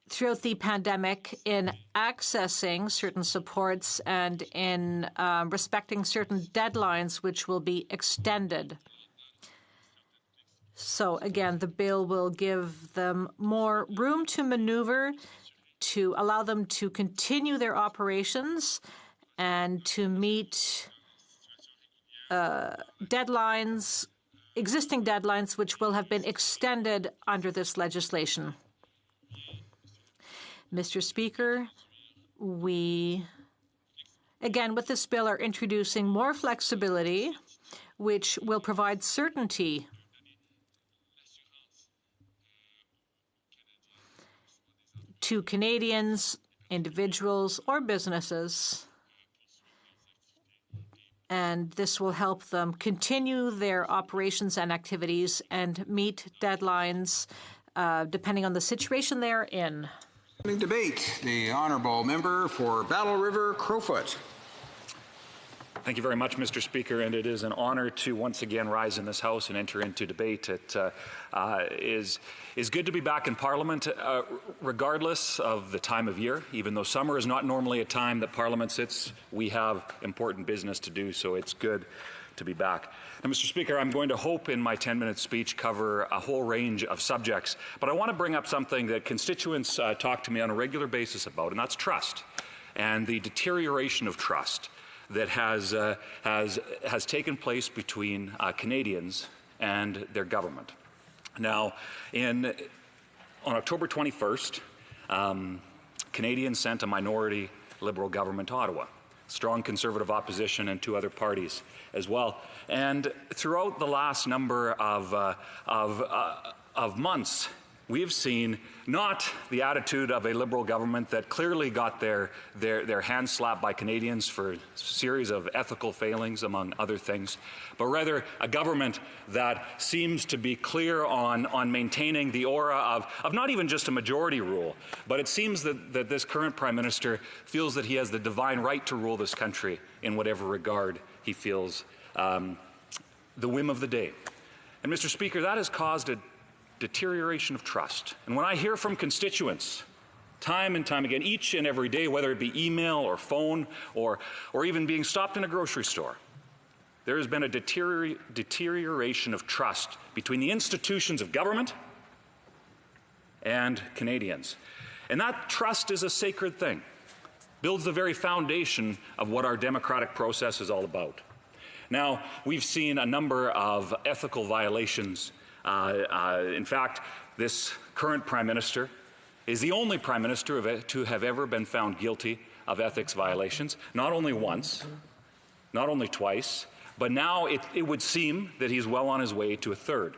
throughout the pandemic in accessing certain supports and in respecting certain deadlines which will be extended. So again, the bill will give them more room to maneuver, to allow them to continue their operations and to meet deadlines, existing deadlines, which will have been extended under this legislation. Mr. Speaker, we, again, with this bill, are introducing more flexibility, which will provide certainty to Canadians, individuals, or businesses, and this will help them continue their operations and activities and meet deadlines depending on the situation they're in. Debate. The Honourable Member for Battle River, Crowfoot. Thank you very much, Mr. Speaker, and it is an honour to once again rise in this House and enter into debate. It is good to be back in Parliament, regardless of the time of year. Even though summer is not normally a time that Parliament sits, we have important business to do, so it's good to be back. Now, Mr. Speaker, I'm going to hope in my 10-minute speech cover a whole range of subjects, but I want to bring up something that constituents talk to me on a regular basis about, and that's trust and the deterioration of trust that has taken place between Canadians and their government. Now, on October 21st, Canadians sent a minority Liberal government to Ottawa, strong Conservative opposition and two other parties as well. And throughout the last number of months, we've seen not the attitude of a Liberal government that clearly got their hands slapped by Canadians for a series of ethical failings, among other things, but rather a government that seems to be clear on maintaining the aura of not even just a majority rule, but it seems that this current Prime Minister feels that he has the divine right to rule this country in whatever regard he feels the whim of the day. And Mr. Speaker, that has caused a deterioration of trust. And when I hear from constituents time and time again, each and every day, whether it be email or phone or even being stopped in a grocery store, there has been a deterioration of trust between the institutions of government and Canadians. And that trust is a sacred thing, builds the very foundation of what our democratic process is all about. Now, we've seen a number of ethical violations. In fact, this current Prime Minister is the only Prime Minister to have ever been found guilty of ethics violations, not only once, not only twice, but now it would seem that he's well on his way to a third.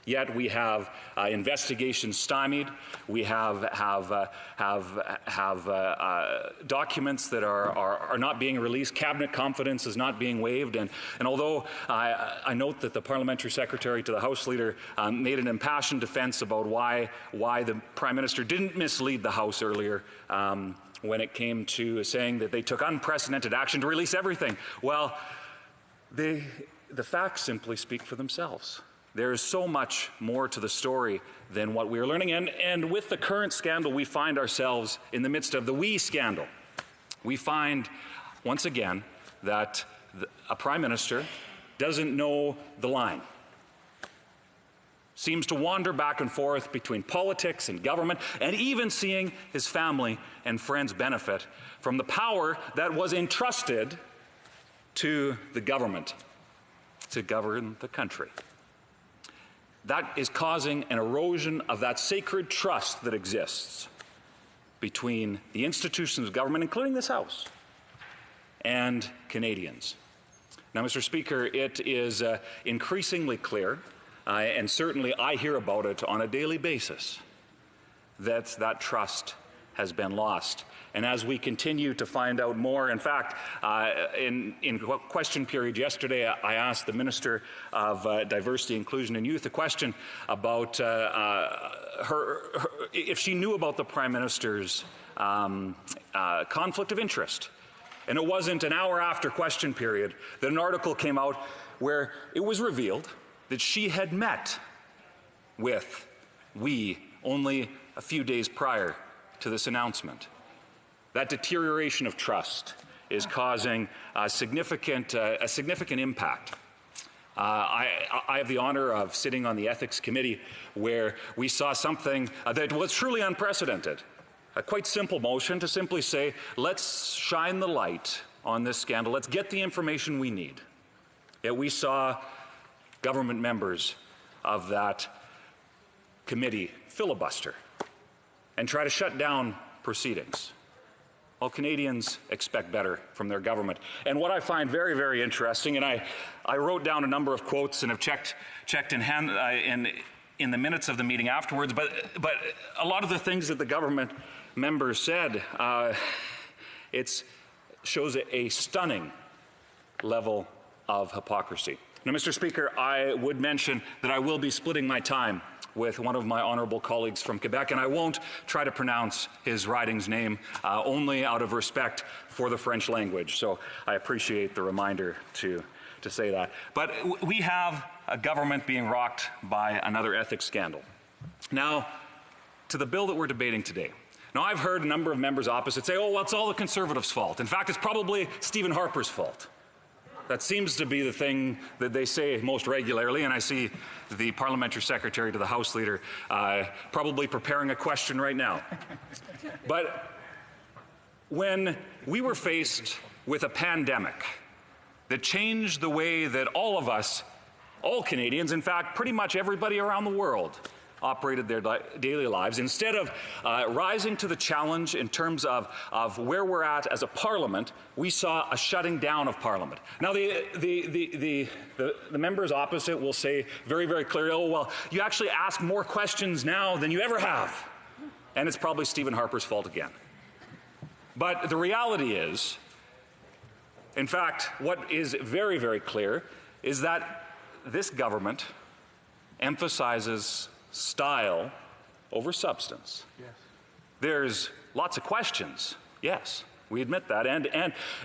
Yet we have investigations stymied. We have documents that are not being released. Cabinet confidence is not being waived. And although I note that the Parliamentary Secretary to the House Leader made an impassioned defense about why the Prime Minister didn't mislead the House earlier when it came to saying that they took unprecedented action to release everything. Well, the facts simply speak for themselves. There is so much more to the story than what we are learning. And with the current scandal, we find ourselves in the midst of the WE scandal. We find once again, that a Prime Minister doesn't know the line. Seems to wander back and forth between politics and government, and even seeing his family and friends benefit from the power that was entrusted to the government to govern the country. That is causing an erosion of that sacred trust that exists between the institutions of government, including this House, and Canadians. Now, Mr. Speaker, it is increasingly clear, and certainly I hear about it on a daily basis, that that trust has been lost. And as we continue to find out more, in fact, in question period yesterday, I asked the Minister of Diversity, Inclusion and Youth a question about if she knew about the Prime Minister's conflict of interest. And it wasn't an hour after question period that an article came out where it was revealed that she had met with only a few days prior to this announcement. That deterioration of trust is causing a significant impact. I have the honor of sitting on the Ethics Committee where we saw something that was truly unprecedented. A quite simple motion to simply say, let's shine the light on this scandal. Let's get the information we need. Yet we saw government members of that committee filibuster and try to shut down proceedings. Well, Canadians expect better from their government. And what I find very, very interesting, and I wrote down a number of quotes and have checked in the minutes of the meeting afterwards, but a lot of the things that the government members said, it shows a stunning level of hypocrisy. Now, Mr. Speaker, I would mention that I will be splitting my time with one of my honourable colleagues from Quebec, and I won't try to pronounce his riding's name, only out of respect for the French language. So I appreciate the reminder to say that. But we have a government being rocked by another ethics scandal. Now, to the bill that we're debating today. Now, I've heard a number of members opposite say, oh, well, it's all the Conservatives' fault. In fact, it's probably Stephen Harper's fault. That seems to be the thing that they say most regularly, and I see the parliamentary secretary to the House Leader probably preparing a question right now. But when we were faced with a pandemic that changed the way that all of us, all Canadians, in fact, pretty much everybody around the world, operated their daily lives, instead of rising to the challenge in terms of where we're at as a parliament, we saw a shutting down of parliament. Now, the members opposite will say very, very clearly, oh, well, you actually ask more questions now than you ever have. And it's probably Stephen Harper's fault again. But the reality is, in fact, what is very, very clear is that this government emphasizes style over substance. Yes. There's lots of questions. Yes, we admit that.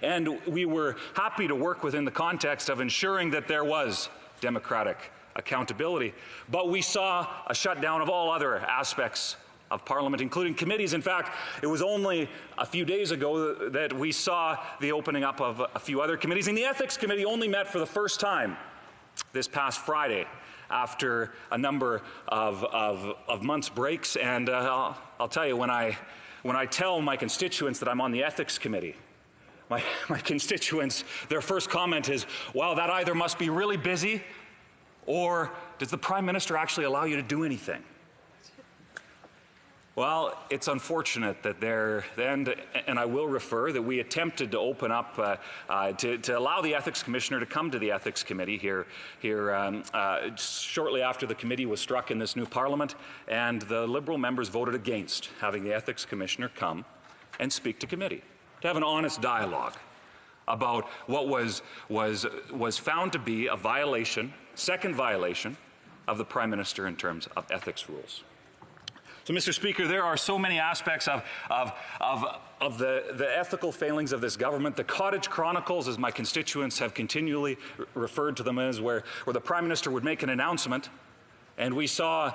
And we were happy to work within the context of ensuring that there was democratic accountability. But we saw a shutdown of all other aspects of Parliament, including committees. In fact, it was only a few days ago that we saw the opening up of a few other committees. And the Ethics Committee only met for the first time this past Friday, after a number of months' breaks. And I'll tell you, when I tell my constituents that I'm on the Ethics Committee, my constituents, their first comment is, wow, that either must be really busy, or does the Prime Minister actually allow you to do anything? Well, it's unfortunate that and I will refer, that we attempted to open up, to allow the Ethics Commissioner to come to the Ethics Committee here shortly after the committee was struck in this new Parliament, and the Liberal members voted against having the Ethics Commissioner come and speak to committee, to have an honest dialogue about what was found to be a violation, second violation, of the Prime Minister in terms of ethics rules. So, Mr. Speaker, there are so many aspects of the ethical failings of this government. The Cottage Chronicles, as my constituents have continually referred to them as, where the Prime Minister would make an announcement, and we saw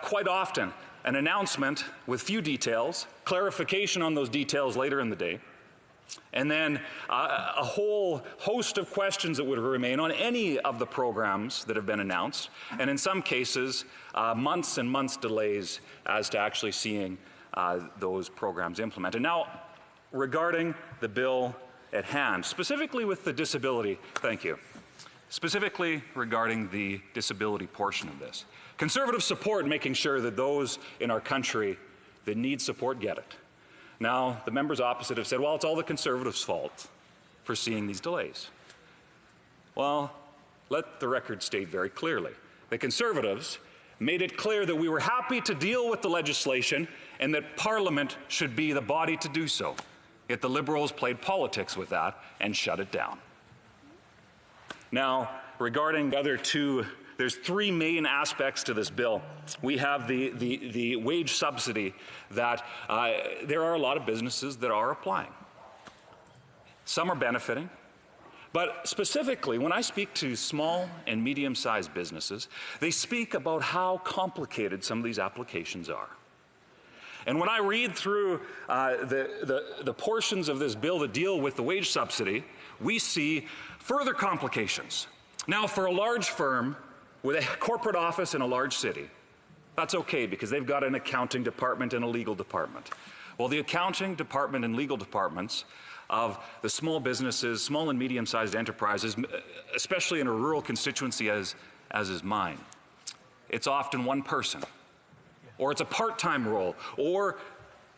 quite often an announcement with few details, clarification on those details later in the day, And then a whole host of questions that would remain on any of the programs that have been announced, and in some cases, months and months delays as to actually seeing those programs implemented. Now, regarding the bill at hand, specifically with the disability, thank you, specifically regarding the disability portion of this, Conservative support making sure that those in our country that need support get it. Now, the members opposite have said, well, it's all the Conservatives' fault for seeing these delays. Well, let the record state very clearly. The Conservatives made it clear that we were happy to deal with the legislation and that Parliament should be the body to do so. Yet the Liberals played politics with that and shut it down. Now, regarding the other two, there's three main aspects to this bill. We have the wage subsidy that there are a lot of businesses that are applying. Some are benefiting. But specifically, when I speak to small and medium-sized businesses, they speak about how complicated some of these applications are. And when I read through the portions of this bill that deal with the wage subsidy, we see further complications. Now, for a large firm with a corporate office in a large city, that's okay because they've got an accounting department and a legal department. Well, the accounting department and legal departments of the small businesses, small and medium-sized enterprises, especially in a rural constituency as is mine, it's often one person, or it's a part-time role, or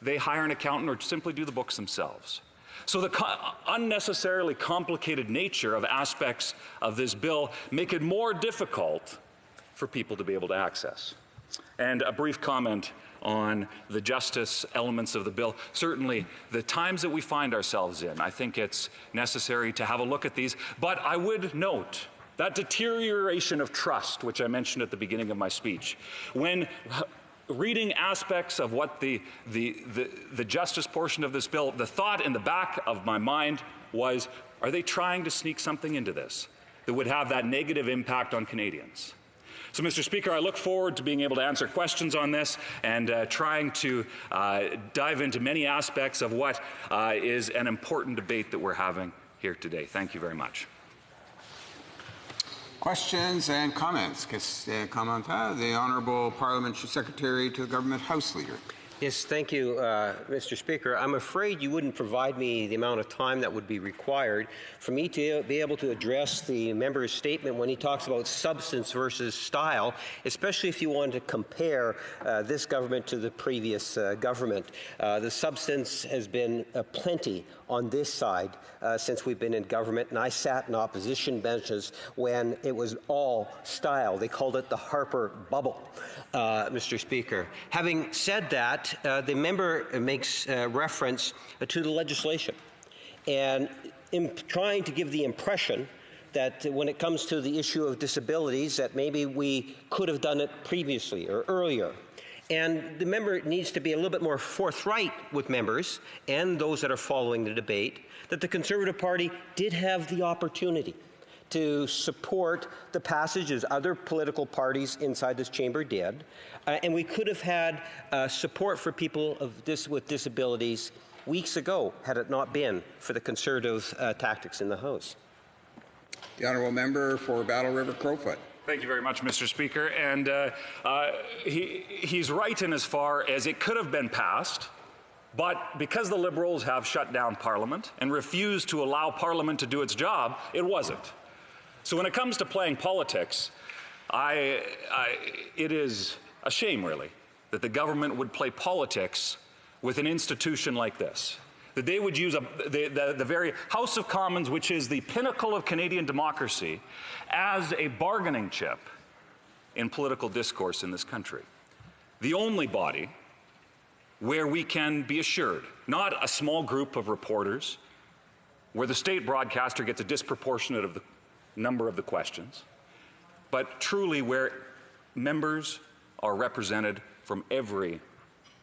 they hire an accountant or simply do the books themselves. So the unnecessarily complicated nature of aspects of this bill make it more difficult for people to be able to access. And a brief comment on the justice elements of the bill. Certainly, the times that we find ourselves in, I think it's necessary to have a look at these. But I would note that deterioration of trust, which I mentioned at the beginning of my speech, when reading aspects of what the justice portion of this bill, the thought in the back of my mind was, are they trying to sneak something into this that would have that negative impact on Canadians? So, Mr. Speaker, I look forward to being able to answer questions on this and trying to dive into many aspects of what is an important debate that we're having here today. Thank you very much. Questions and comments. The Honourable Parliamentary Secretary to the Government House Leader. Yes, thank you, Mr. Speaker. I'm afraid you wouldn't provide me the amount of time that would be required for me to be able to address the member's statement when he talks about substance versus style, especially if you wanted to compare this government to the previous government. The substance has been plenty on this side since we've been in government, and I sat in opposition benches when it was all style. They called it the Harper bubble, Mr. Speaker. Having said that, the member makes reference to the legislation, and in trying to give the impression that when it comes to the issue of disabilities that maybe we could have done it previously or earlier. And the member needs to be a little bit more forthright with members and those that are following the debate that the Conservative Party did have the opportunity to support the passage as other political parties inside this chamber did. And we could have had support for people with disabilities weeks ago had it not been for the Conservative tactics in the House. The Honourable Member for Battle River Crowfoot. Thank you very much, Mr. Speaker. And he's right in as far as it could have been passed, but because the Liberals have shut down Parliament and refused to allow Parliament to do its job, it wasn't. So when it comes to playing politics, it is a shame, really, that the government would play politics with an institution like this. That they would use the very House of Commons, which is the pinnacle of Canadian democracy, as a bargaining chip in political discourse in this country. The only body where we can be assured, not a small group of reporters, where the state broadcaster gets a disproportionate of the number of the questions, but truly where members are represented from every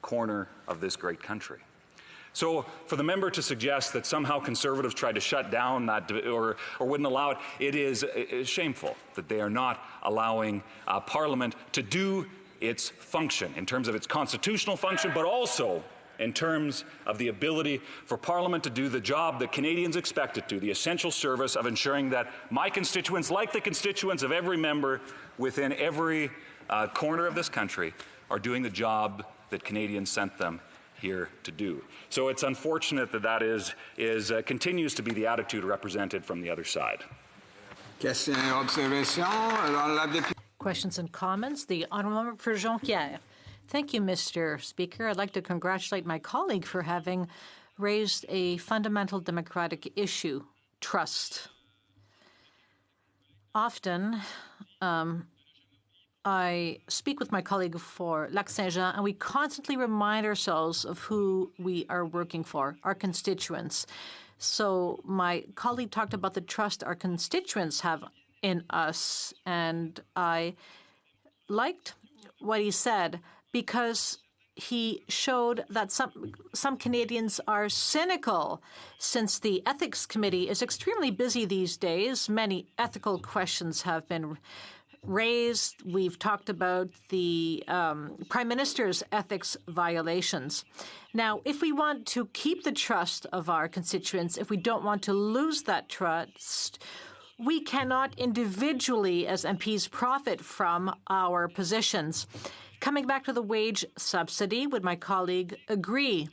corner of this great country. So for the member to suggest that somehow Conservatives tried to shut down that or wouldn't allow it, it is shameful that they are not allowing Parliament to do its function in terms of its constitutional function, but also in terms of the ability for Parliament to do the job that Canadians expect it to, the essential service of ensuring that my constituents, like the constituents of every member within every corner of this country, are doing the job that Canadians sent them here to do. So it's unfortunate that that continues to be the attitude represented from the other side. Questions and comments? The Honourable Member for Jonquière. Thank you, Mr. Speaker. I'd like to congratulate my colleague for having raised a fundamental democratic issue, trust. Often, I speak with my colleague for Lac-Saint-Jean, and we constantly remind ourselves of who we are working for, our constituents. So my colleague talked about the trust our constituents have in us, and I liked what he said because he showed that some Canadians are cynical. Since the Ethics Committee is extremely busy these days, many ethical questions have been raised. We've talked about the Prime Minister's ethics violations. Now, if we want to keep the trust of our constituents, if we don't want to lose that trust, we cannot individually, as MPs, profit from our positions. Coming back to the wage subsidy, would my colleague agree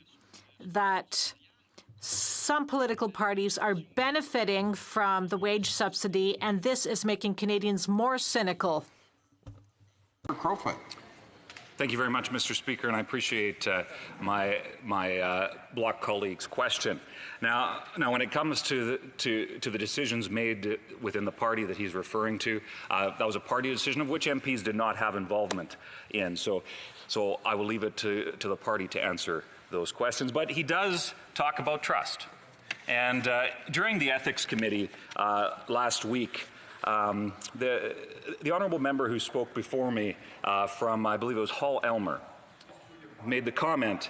that some political parties are benefiting from the wage subsidy, and this is making Canadians more cynical? Crowfoot. Thank you very much, Mr. Speaker, and I appreciate my Bloc colleague's question. Now, when it comes to the decisions made within the party that he's referring to, that was a party decision of which MPs did not have involvement in. So I will leave it to the party to answer those questions. But he does talk about trust. And during the Ethics Committee last week, the honourable member who spoke before me from, I believe it was Hall-Elmer, made the comment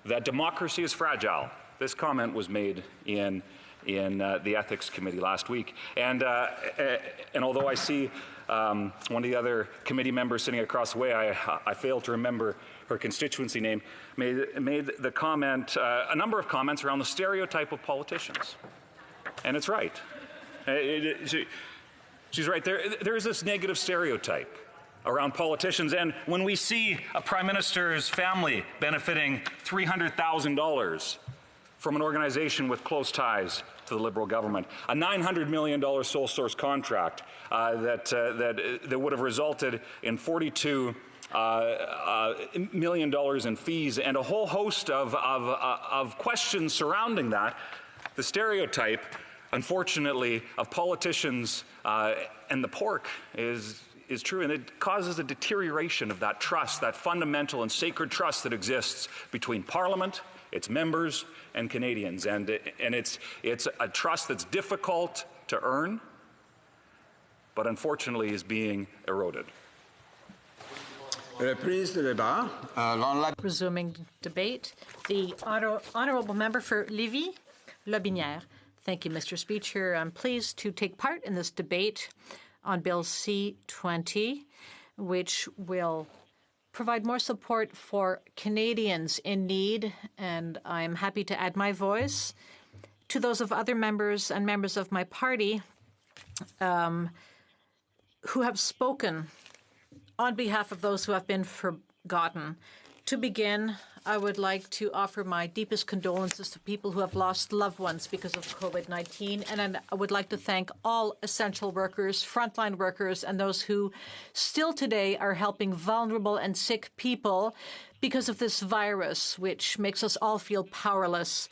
that democracy is fragile. This comment was made in the Ethics Committee last week. And although I see one of the other committee members sitting across the way, I fail to remember her constituency name, made the comment, a number of comments around the stereotype of politicians. And it's right. She's right. There is this negative stereotype around politicians. And when we see a Prime Minister's family benefiting $300,000 from an organization with close ties to the Liberal government, a $900 million sole source contract that would have resulted in $42 million in fees, and a whole host of questions surrounding that, the stereotype, unfortunately, of politicians and the pork is true, and it causes a deterioration of that trust, that fundamental and sacred trust that exists between Parliament, its members, and Canadians. And it's a trust that's difficult to earn, but unfortunately is being eroded. Resuming debate, the honourable member for Lévis-Lotbinière. Thank you, Mr. Speaker. I'm pleased to take part in this debate on Bill C-20, which will provide more support for Canadians in need, and I'm happy to add my voice to those of other members and members of my party who have spoken on behalf of those who have been forgotten. To begin, I would like to offer my deepest condolences to people who have lost loved ones because of COVID-19, and I would like to thank all essential workers, frontline workers, and those who still today are helping vulnerable and sick people because of this virus, which makes us all feel powerless.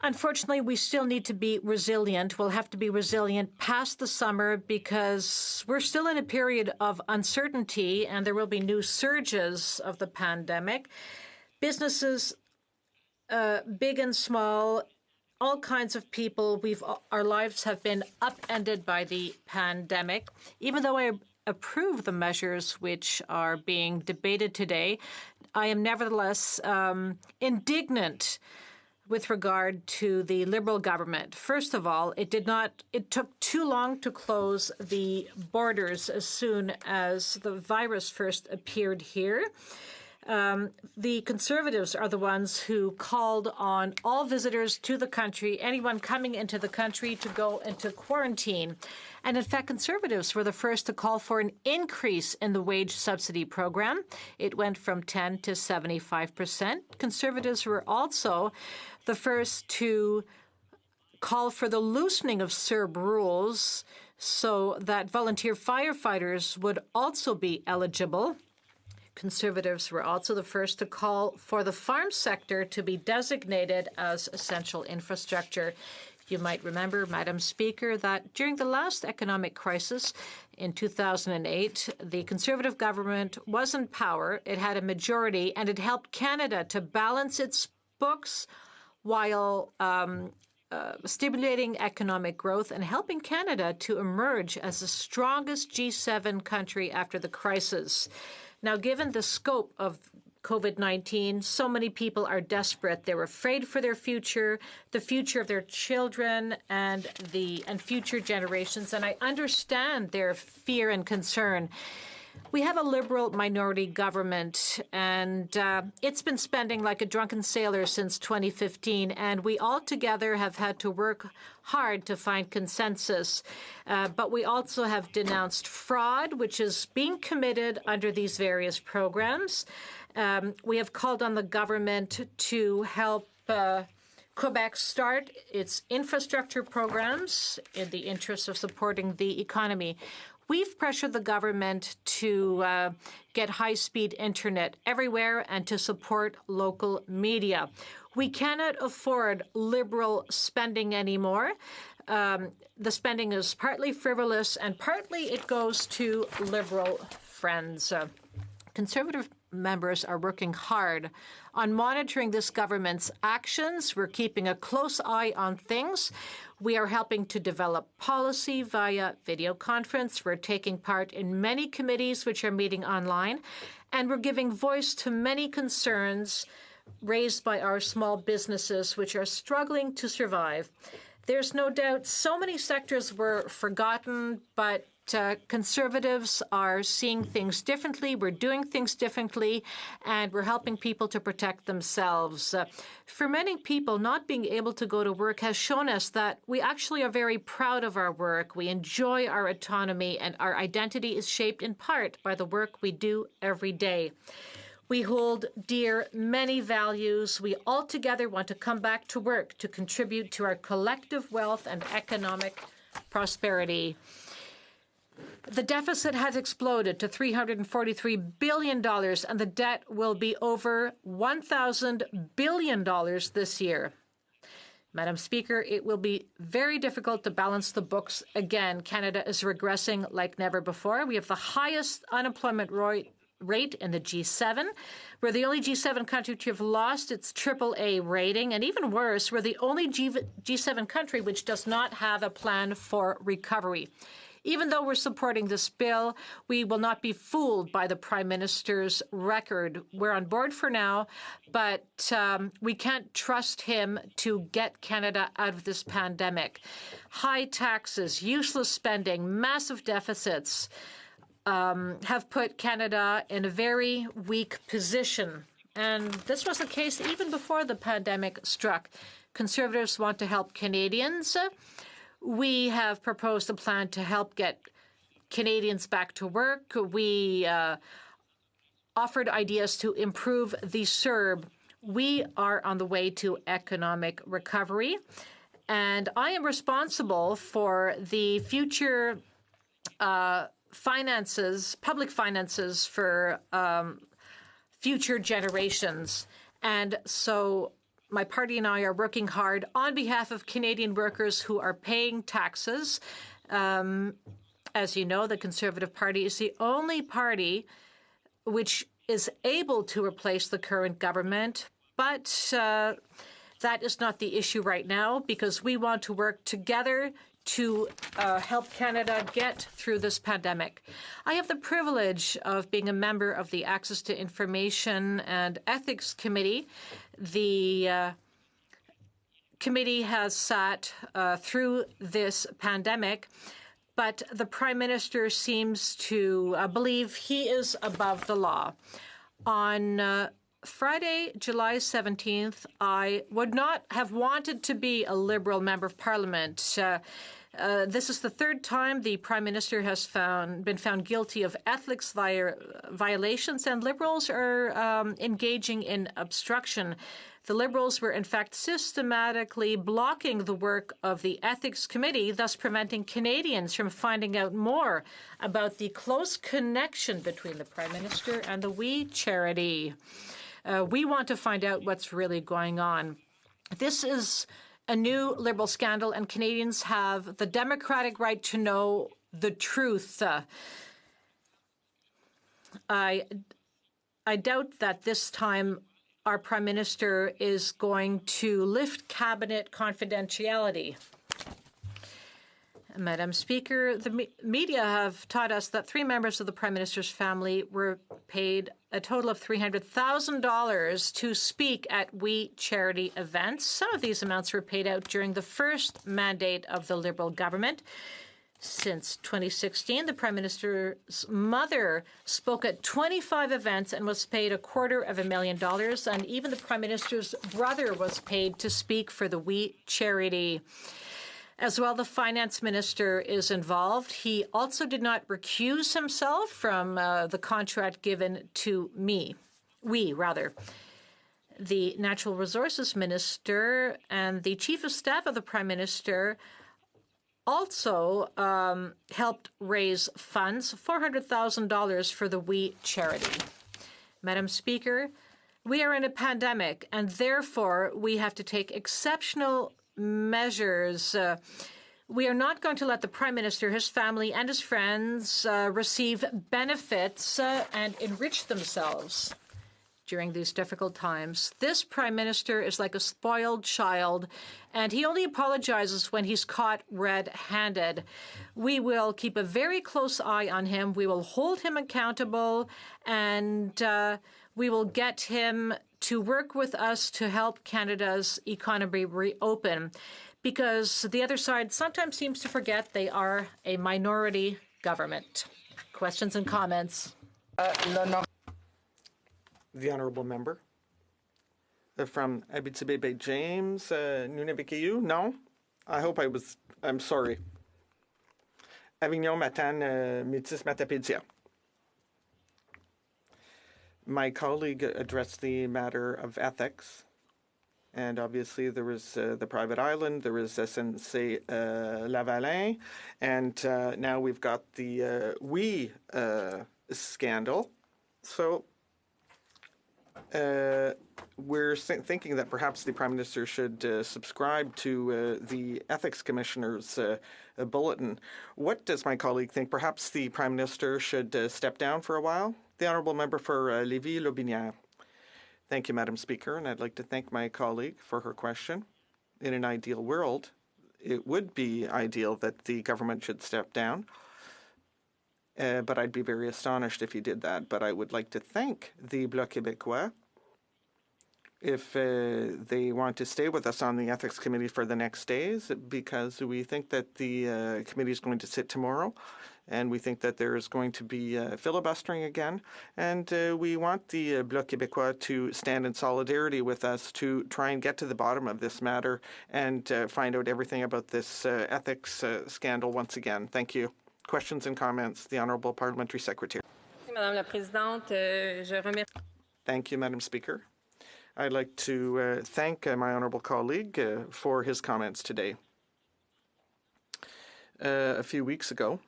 Unfortunately, we still need to be resilient. We'll have to be resilient past the summer because we're still in a period of uncertainty and there will be new surges of the pandemic. Businesses, big and small, all kinds of people, our lives have been upended by the pandemic. Even though I approve the measures which are being debated today, I am nevertheless indignant with regard to the Liberal government. First of all, it took too long to close the borders as soon as the virus first appeared here. The Conservatives are the ones who called on all visitors to the country, anyone coming into the country, to go into quarantine. And in fact, Conservatives were the first to call for an increase in the wage subsidy program. It went from 10 to 75%. Conservatives were also the first to call for the loosening of CERB rules so that volunteer firefighters would also be eligible. Conservatives were also the first to call for the farm sector to be designated as essential infrastructure. You might remember, Madam Speaker, that during the last economic crisis in 2008, the Conservative government was in power, it had a majority, and it helped Canada to balance its books while stimulating economic growth and helping Canada to emerge as the strongest G7 country after the crisis. Now, given the scope of COVID-19, so many people are desperate. They're afraid for their future, the future of their children, and future generations. And I understand their fear and concern. We have a Liberal minority government, and it's been spending like a drunken sailor since 2015, and we all together have had to work hard to find consensus. But we also have denounced fraud, which is being committed under these various programs. We have called on the government to help Quebec start its infrastructure programs in the interest of supporting the economy. We've pressured the government to get high-speed internet everywhere and to support local media. We cannot afford Liberal spending anymore. The spending is partly frivolous and partly it goes to Liberal friends. Conservative members are working hard on monitoring this government's actions. We're keeping a close eye on things. We are helping to develop policy via video conference. We're taking part in many committees which are meeting online, and we're giving voice to many concerns raised by our small businesses which are struggling to survive. There's no doubt so many sectors were forgotten, but Conservatives are seeing things differently. We're doing things differently, and we're helping people to protect themselves. For many people, not being able to go to work has shown us that we actually are very proud of our work. We enjoy our autonomy, and our identity is shaped in part by the work we do every day. We hold dear many values. We all together want to come back to work to contribute to our collective wealth and economic prosperity. The deficit has exploded to $343 billion, and the debt will be over $1,000 billion this year. Madam Speaker, it will be very difficult to balance the books again. Canada is regressing like never before. We have the highest unemployment rate in the G7. We're the only G7 country to have lost its AAA rating, and even worse, we're the only G7 country which does not have a plan for recovery. Even though we're supporting this bill, we will not be fooled by the Prime Minister's record. We're on board for now, but we can't trust him to get Canada out of this pandemic. High taxes, useless spending, massive deficits have put Canada in a very weak position. And this was the case even before the pandemic struck. Conservatives want to help Canadians. We have proposed a plan to help get Canadians back to work. We offered ideas to improve the CERB. We are on the way to economic recovery, and I am responsible for the future finances, public finances for future generations. And so my party and I are working hard on behalf of Canadian workers who are paying taxes. As you know, the Conservative Party is the only party which is able to replace the current government, but that is not the issue right now because we want to work together to help Canada get through this pandemic. I have the privilege of being a member of the Access to Information and Ethics Committee. The committee has sat through this pandemic, but the Prime Minister seems to believe he is above the law. On Friday, July 17th, I would not have wanted to be a Liberal Member of Parliament. This is the third time the Prime Minister has been found guilty of ethics violations, and Liberals are engaging in obstruction. The Liberals were, in fact, systematically blocking the work of the Ethics Committee, thus preventing Canadians from finding out more about the close connection between the Prime Minister and the WE charity. We want to find out what's really going on. This is a new Liberal scandal, and Canadians have the democratic right to know the truth. I doubt that this time our Prime Minister is going to lift cabinet confidentiality. Madam Speaker, the media have taught us that 3 members of the Prime Minister's family were paid a total of $300,000 to speak at WE charity events. Some of these amounts were paid out during the first mandate of the Liberal government. Since 2016, the Prime Minister's mother spoke at 25 events and was paid $250,000, and even the Prime Minister's brother was paid to speak for the WE charity. As well, the finance minister is involved. He also did not recuse himself from the contract given to the natural resources minister and the chief of staff of the Prime Minister also helped raise funds, $400,000 for the WE charity. Madam Speaker, we are in a pandemic, and therefore we have to take exceptional measures. We are not going to let the Prime Minister, his family, and his friends receive benefits and enrich themselves during these difficult times. This Prime Minister is like a spoiled child, and he only apologizes when he's caught red-handed. We will keep a very close eye on him. We will hold him accountable, and we will get him to work with us to help Canada's economy reopen, because the other side sometimes seems to forget they are a minority government. Questions and comments? The Honourable Member from Abitibi James, Nunavik. No? I hope I'm sorry. Avignon, Matane, Métis, Matapédia. My colleague addressed the matter of ethics, and obviously there was the private island, there was SNC Lavalin, and now we've got the WE scandal. So we're thinking that perhaps the Prime Minister should subscribe to the Ethics Commissioner's bulletin. What does my colleague think? Perhaps the Prime Minister should step down for a while? The Honourable Member for Lévis-Lotbinière. Thank you, Madam Speaker, and I'd like to thank my colleague for her question. In an ideal world, it would be ideal that the government should step down, but I'd be very astonished if he did that. But I would like to thank the Bloc Québécois if they want to stay with us on the Ethics Committee for the next days, because we think that the committee is going to sit tomorrow, and we think that there is going to be filibustering again, and we want the Bloc Québécois to stand in solidarity with us to try and get to the bottom of this matter and find out everything about this ethics scandal once again. Thank you. Questions and comments? The Honourable Parliamentary Secretary. Madame la Présidente, je remercie. Thank you, Madam Speaker. I'd like to thank my honourable colleague for his comments today. A few weeks ago,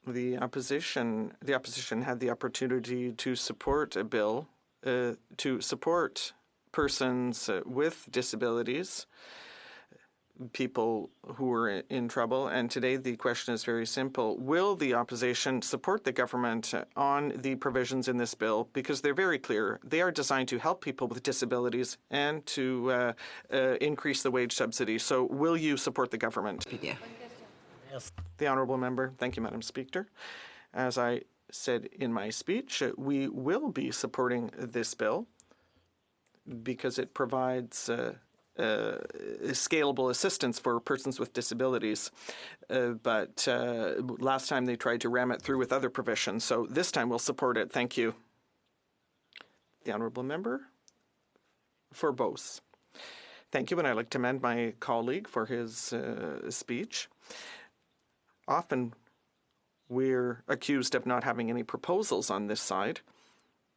the opposition had the opportunity to support a bill to support persons with disabilities, people who are in trouble. And today the question is very simple. Will the opposition support the government on the provisions in this bill? Because they're very clear. They are designed to help people with disabilities and to increase the wage subsidy. So will you support the government? Yeah. Yes. The Honourable Member. Thank you, Madam Speaker. As I said in my speech, we will be supporting this bill because it provides scalable assistance for persons with disabilities. But last time they tried to ram it through with other provisions. So this time we'll support it. Thank you. The honourable member for Beauce. Thank you, and I'd like to commend my colleague for his speech. Often we're accused of not having any proposals on this side,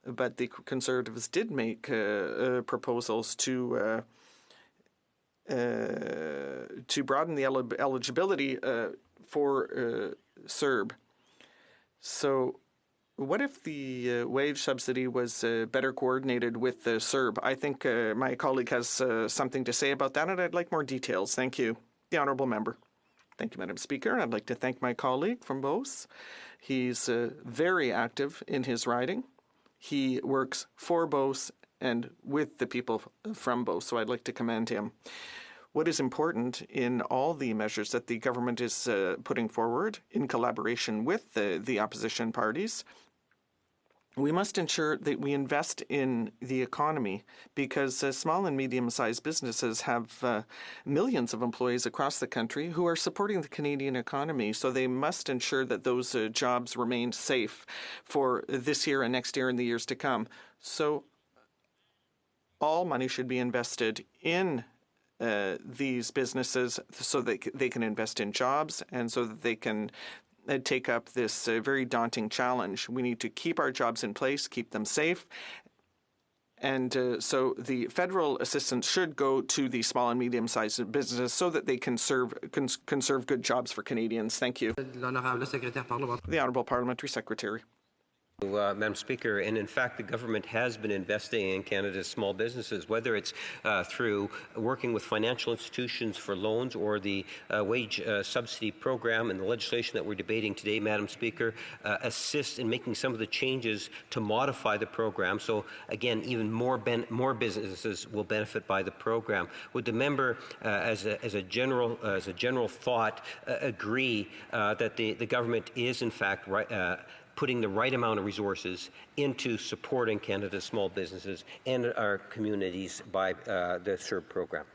but the Conservatives did make proposals to broaden the eligibility for CERB. So what if the wage subsidy was better coordinated with the CERB? I think my colleague has something to say about that, and I'd like more details. Thank you. The honourable member. Thank you, Madam Speaker. I'd like to thank my colleague from Beauce. He's very active in his riding. He works for Beauce and with the people from Beauce, so I'd like to commend him. What is important in all the measures that the government is putting forward in collaboration with the opposition parties, we must ensure that we invest in the economy because small and medium-sized businesses have millions of employees across the country who are supporting the Canadian economy. So they must ensure that those jobs remain safe for this year and next year and the years to come. So all money should be invested in these businesses so that they can invest in jobs and so that they can take up this very daunting challenge. We need to keep our jobs in place, keep them safe. And so the federal assistance should go to the small and medium-sized businesses so that they can conserve good jobs for Canadians. Thank you. The Honourable Parliamentary Secretary. Madam Speaker, and in fact the government has been investing in Canada's small businesses, whether it's through working with financial institutions for loans or the wage subsidy program and the legislation that we're debating today, Madam Speaker, assist in making some of the changes to modify the program. So again, even more businesses will benefit by the program. Would the member, as a general thought, agree that the government is in fact putting the right amount of resources into supporting Canada's small businesses and our communities by the CERB program?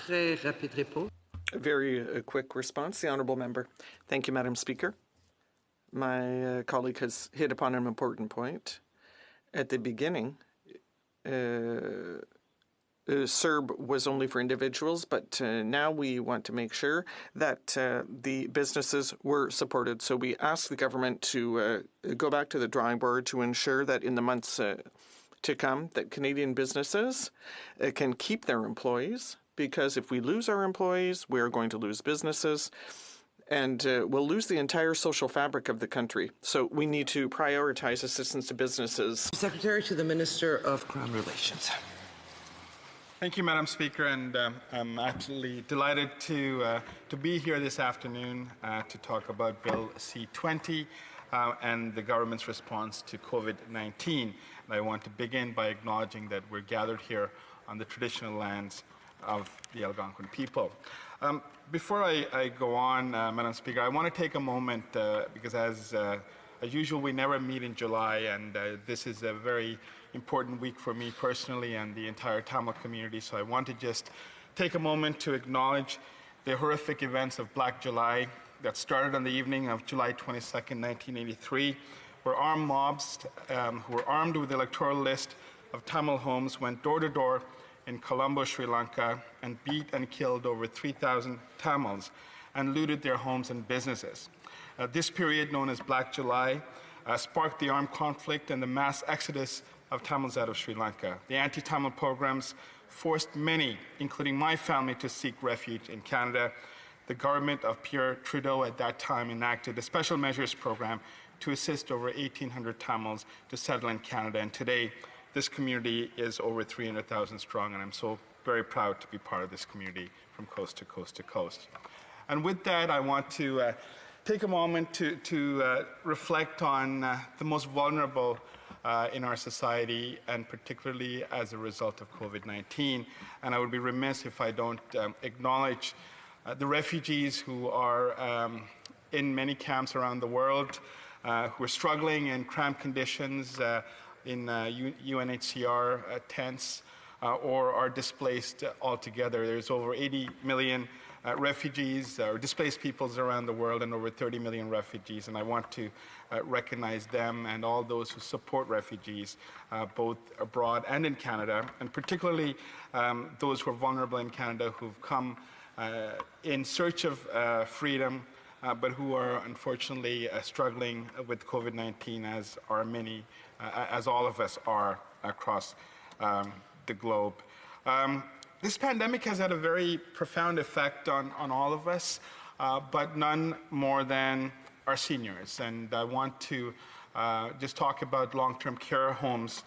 A very quick response, the honourable member. Thank you, Madam Speaker. My colleague has hit upon an important point. At the beginning, CERB was only for individuals, but now we want to make sure that the businesses were supported. So we asked the government to go back to the drawing board to ensure that in the months to come, that Canadian businesses can keep their employees, because if we lose our employees, we're going to lose businesses, and we'll lose the entire social fabric of the country. So we need to prioritize assistance to businesses. Secretary to the Minister of Crown Relations. Thank you, Madam Speaker, and I'm absolutely delighted to be here this afternoon to talk about Bill C-20 and the government's response to COVID-19. And I want to begin by acknowledging that we're gathered here on the traditional lands of the Algonquin people. Before I go on, Madam Speaker, I want to take a moment because as usual, we never meet in July, and this is a very important week for me personally and the entire Tamil community. So I want to just take a moment to acknowledge the horrific events of Black July that started on the evening of July 22nd, 1983, where armed mobs who were armed with the electoral list of Tamil homes went door to door in Colombo, Sri Lanka, and beat and killed over 3,000 Tamils and looted their homes and businesses. This period, known as Black July, sparked the armed conflict and the mass exodus of Tamils out of Sri Lanka. The anti-Tamil programs forced many, including my family, to seek refuge in Canada. The government of Pierre Trudeau at that time enacted a special measures program to assist over 1,800 Tamils to settle in Canada. And today, this community is over 300,000 strong, and I'm so very proud to be part of this community from coast to coast to coast. And with that, I want to take a moment to reflect on the most vulnerable in our society, and particularly as a result of COVID-19. And I would be remiss if I don't acknowledge the refugees who are in many camps around the world, who are struggling in cramped conditions in UNHCR tents, or are displaced altogether. There's over 80 million refugees or displaced peoples around the world and over 30 million refugees, and I want to recognize them and all those who support refugees both abroad and in Canada, and particularly those who are vulnerable in Canada who've come in search of freedom, but who are unfortunately struggling with COVID-19, as are many, as all of us are across the globe. This pandemic has had a very profound effect on all of us, but none more than our seniors. And I want to just talk about long-term care homes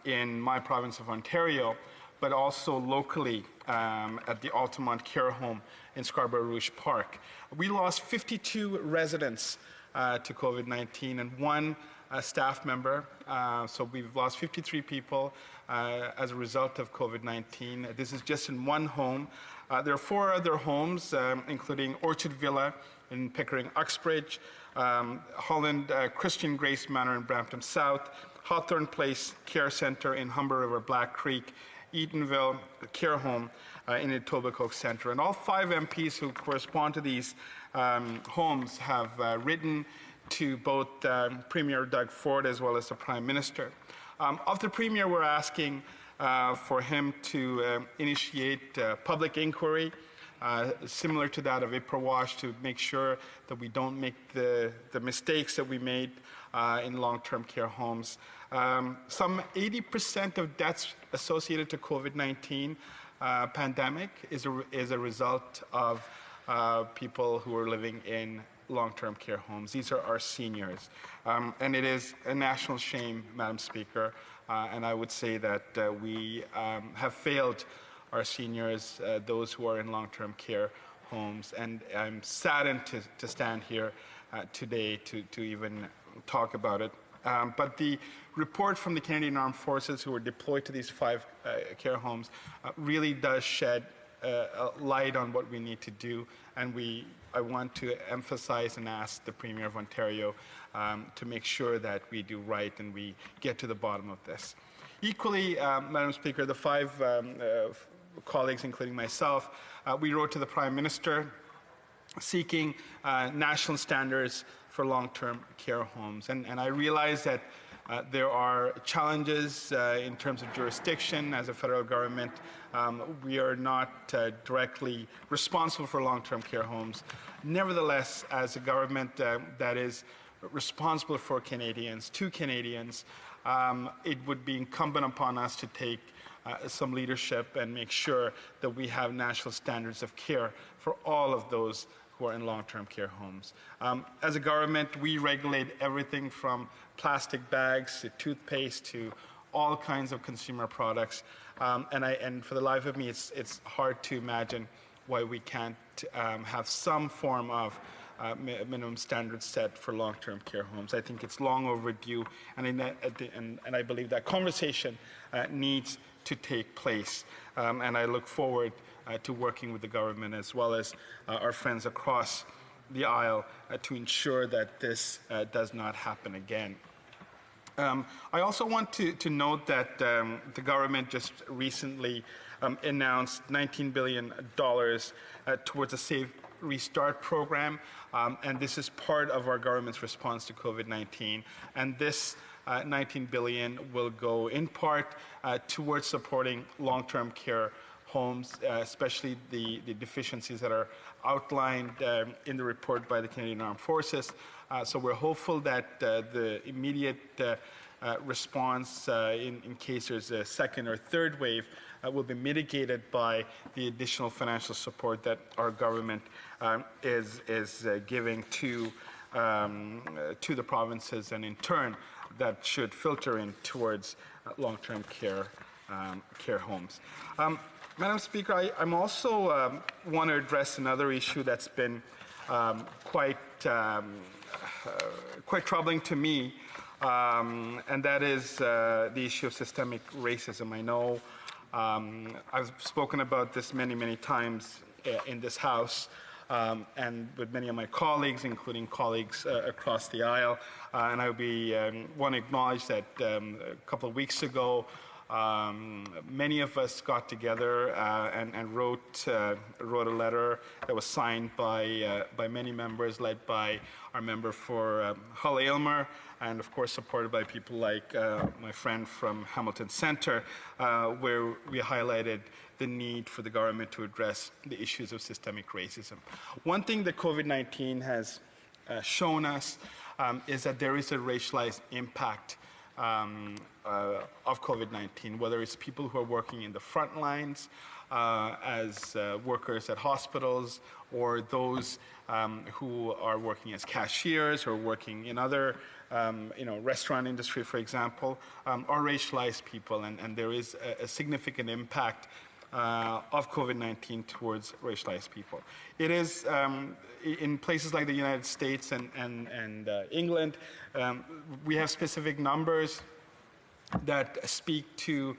in my province of Ontario, but also locally at the Altamont Care Home in Scarborough Rouge Park. We lost 52 residents to COVID-19 and one staff member. So we've lost 53 people as a result of COVID-19. This is just in one home. There are 4 other homes, including Orchard Villa in Pickering Uxbridge, Holland Christian Grace Manor in Brampton South, Hawthorne Place Care Centre in Humber River Black Creek, Eatonville Care Home in Etobicoke Centre. And all 5 MPs who correspond to these homes have written to both Premier Doug Ford as well as the Prime Minister. Of the Premier, we're asking for him to initiate public inquiry similar to that of IPRWASH to make sure that we don't make the mistakes that we made in long-term care homes. Some 80% of deaths associated to COVID-19 pandemic is a result of people who are living in long-term care homes. These are our seniors. And it is a national shame, Madam Speaker, and I would say that we have failed our seniors, those who are in long-term care homes. And I'm saddened to stand here today to even talk about it. But the report from the Canadian Armed Forces who were deployed to these 5 care homes really does shed a light on what we need to do. And I want to emphasize and ask the Premier of Ontario to make sure that we do right and we get to the bottom of this. Equally, Madam Speaker, the 5 colleagues, including myself, we wrote to the Prime Minister seeking national standards for long-term care homes. And I realize that there are challenges in terms of jurisdiction. As a federal government, we are not directly responsible for long-term care homes. Nevertheless, as a government that is responsible for Canadians, to Canadians, it would be incumbent upon us to take some leadership and make sure that we have national standards of care for all of those who are in long-term care homes. As a government, we regulate everything from plastic bags to toothpaste to all kinds of consumer products. And for the life of me, it's hard to imagine why we can't have some form of minimum standards set for long-term care homes. I think it's long overdue, and I believe that conversation needs to take place. And I look forward to working with the government as well as our friends across the aisle to ensure that this does not happen again. I also want to note that the government just recently announced $19 billion towards a Safe Restart program, and this is part of our government's response to COVID-19. And this $19 billion will go in part towards supporting long-term care homes, especially the deficiencies that are outlined in the report by the Canadian Armed Forces. So we're hopeful that the immediate response in case there's a second or third wave will be mitigated by the additional financial support that our government is giving to the provinces, and in turn that should filter in towards long-term care homes. Madam Speaker, I'm also want to address another issue that's been quite troubling to me, and that is the issue of systemic racism. I know I've spoken about this many times in this House and with many of my colleagues, including colleagues across the aisle. And I want to acknowledge that a couple of weeks ago, Many of us got together and wrote a letter that was signed by many members, led by our member for Hull Aylmer, and of course supported by people like my friend from Hamilton Centre, where we highlighted the need for the government to address the issues of systemic racism. One thing that COVID-19 has shown us is that there is a racialized impact of COVID-19, whether it's people who are working in the front lines as workers at hospitals, or those who are working as cashiers or working in other restaurant industry, for example, are racialized people, and there is a significant impact of COVID-19 towards racialized people. It is in places like the United States and England, we have specific numbers that speak to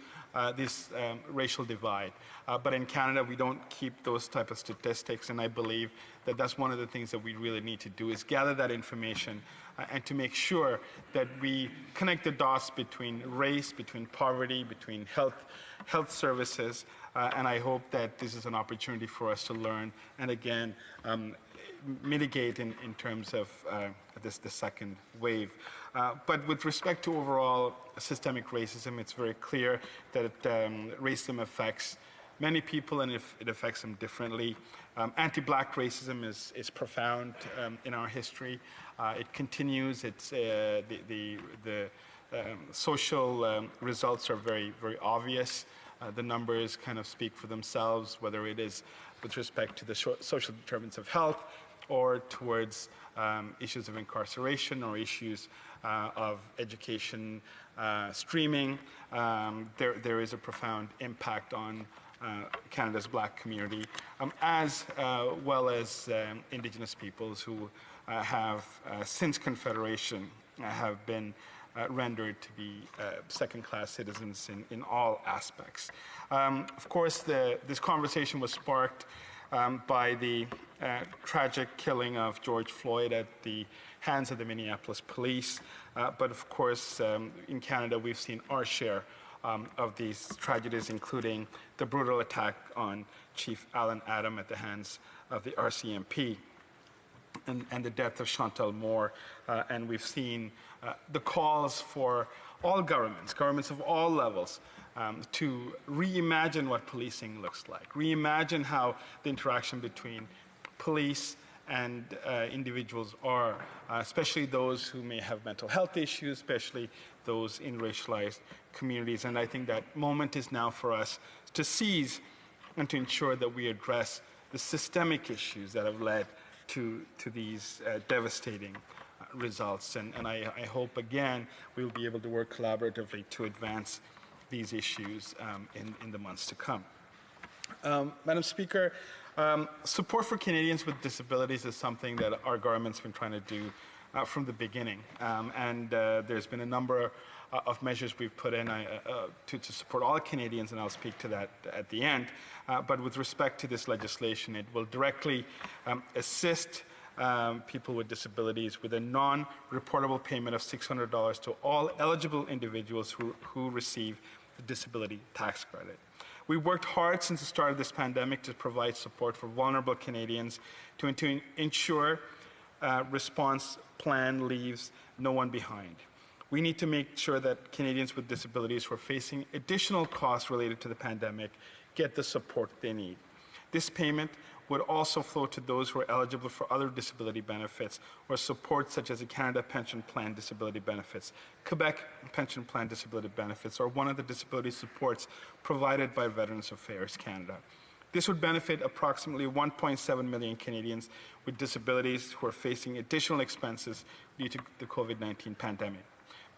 this racial divide. But in Canada, we don't keep those type of statistics, and I believe that that's one of the things that we really need to do, is gather that information and to make sure that we connect the dots between race, between poverty, between health services, and I hope that this is an opportunity for us to learn and again mitigate in terms of the second wave. But with respect to overall systemic racism, it's very clear that racism affects many people and it affects them differently. Anti-Black racism is profound in our history. It continues. It's the social results are very, very obvious. The numbers kind of speak for themselves, whether it is with respect to the social determinants of health or towards issues of incarceration or issues of education streaming. There is a profound impact on Canada's Black community, as well as Indigenous peoples who have, since Confederation, have been rendered to be second-class citizens in all aspects. Of course, this conversation was sparked by the tragic killing of George Floyd at the hands of the Minneapolis police. But of course, in Canada, we've seen our share of these tragedies, including the brutal attack on Chief Alan Adam at the hands of the RCMP, and the death of Chantal Moore. And we've seen the calls for all governments of all levels, to reimagine what policing looks like, reimagine how the interaction between police and individuals are, especially those who may have mental health issues, especially those in racialized communities. And I think that moment is now for us to seize and to ensure that we address the systemic issues that have led to these devastating results. And I hope, again, we'll be able to work collaboratively to advance these issues in the months to come. Madam Speaker, support for Canadians with disabilities is something that our government's been trying to do from the beginning. And there's been a number of measures we've put in to support all Canadians, and I'll speak to that at the end. But with respect to this legislation, it will directly assist people with disabilities with a non-reportable payment of $600 to all eligible individuals who receive the disability tax credit. We worked hard since the start of this pandemic to provide support for vulnerable Canadians to ensure response plan leaves no one behind. We need to make sure that Canadians with disabilities who are facing additional costs related to the pandemic get the support they need. This payment would also flow to those who are eligible for other disability benefits or support such as the Canada Pension Plan Disability Benefits, Quebec Pension Plan Disability Benefits, or one of the disability supports provided by Veterans Affairs Canada. This would benefit approximately 1.7 million Canadians with disabilities who are facing additional expenses due to the COVID-19 pandemic.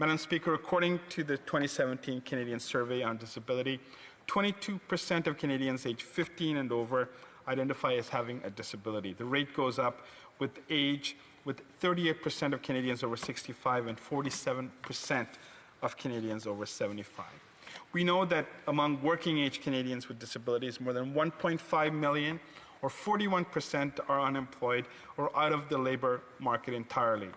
Madam Speaker, according to the 2017 Canadian Survey on Disability, 22% of Canadians aged 15 and over identify as having a disability. The rate goes up with age, with 38% of Canadians over 65 and 47% of Canadians over 75. We know that among working-age Canadians with disabilities, more than 1.5 million, or 41%, are unemployed or out of the labour market entirely.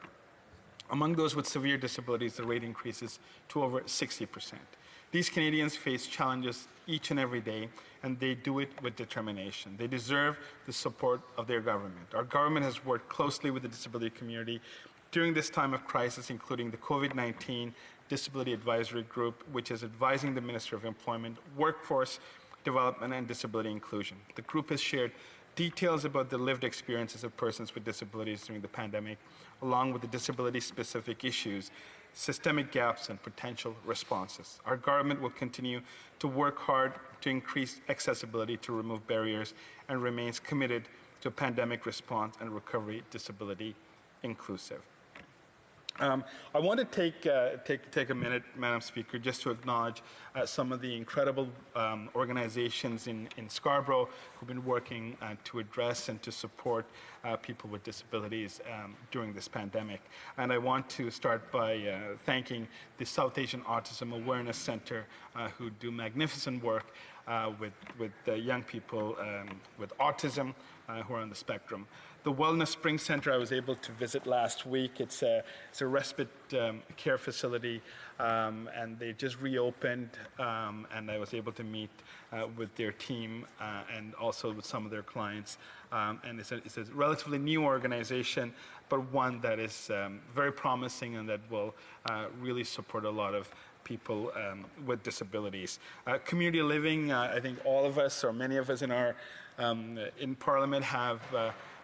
Among those with severe disabilities, the rate increases to over 60%. These Canadians face challenges each and every day, and they do it with determination. They deserve the support of their government. Our government has worked closely with the disability community during this time of crisis, including the COVID-19 Disability Advisory Group, which is advising the Minister of Employment, Workforce Development and Disability Inclusion. The group has shared details about the lived experiences of persons with disabilities during the pandemic, along with the disability-specific issues, systemic gaps, and potential responses. Our government will continue to work hard to increase accessibility, to remove barriers, and remains committed to pandemic response and recovery disability inclusive. I want to take a minute, Madam Speaker, just to acknowledge some of the incredible organizations in Scarborough who've been working to address and to support people with disabilities during this pandemic. And I want to start by thanking the South Asian Autism Awareness Center, who do magnificent work with young people with autism who are on the spectrum. The Wellness Spring Center I was able to visit last week. It's a respite care facility, and they just reopened, and I was able to meet with their team and also with some of their clients. And it's a relatively new organization, but one that is very promising and that will really support a lot of people with disabilities. Community living, I think all of us, or many of us in Parliament, have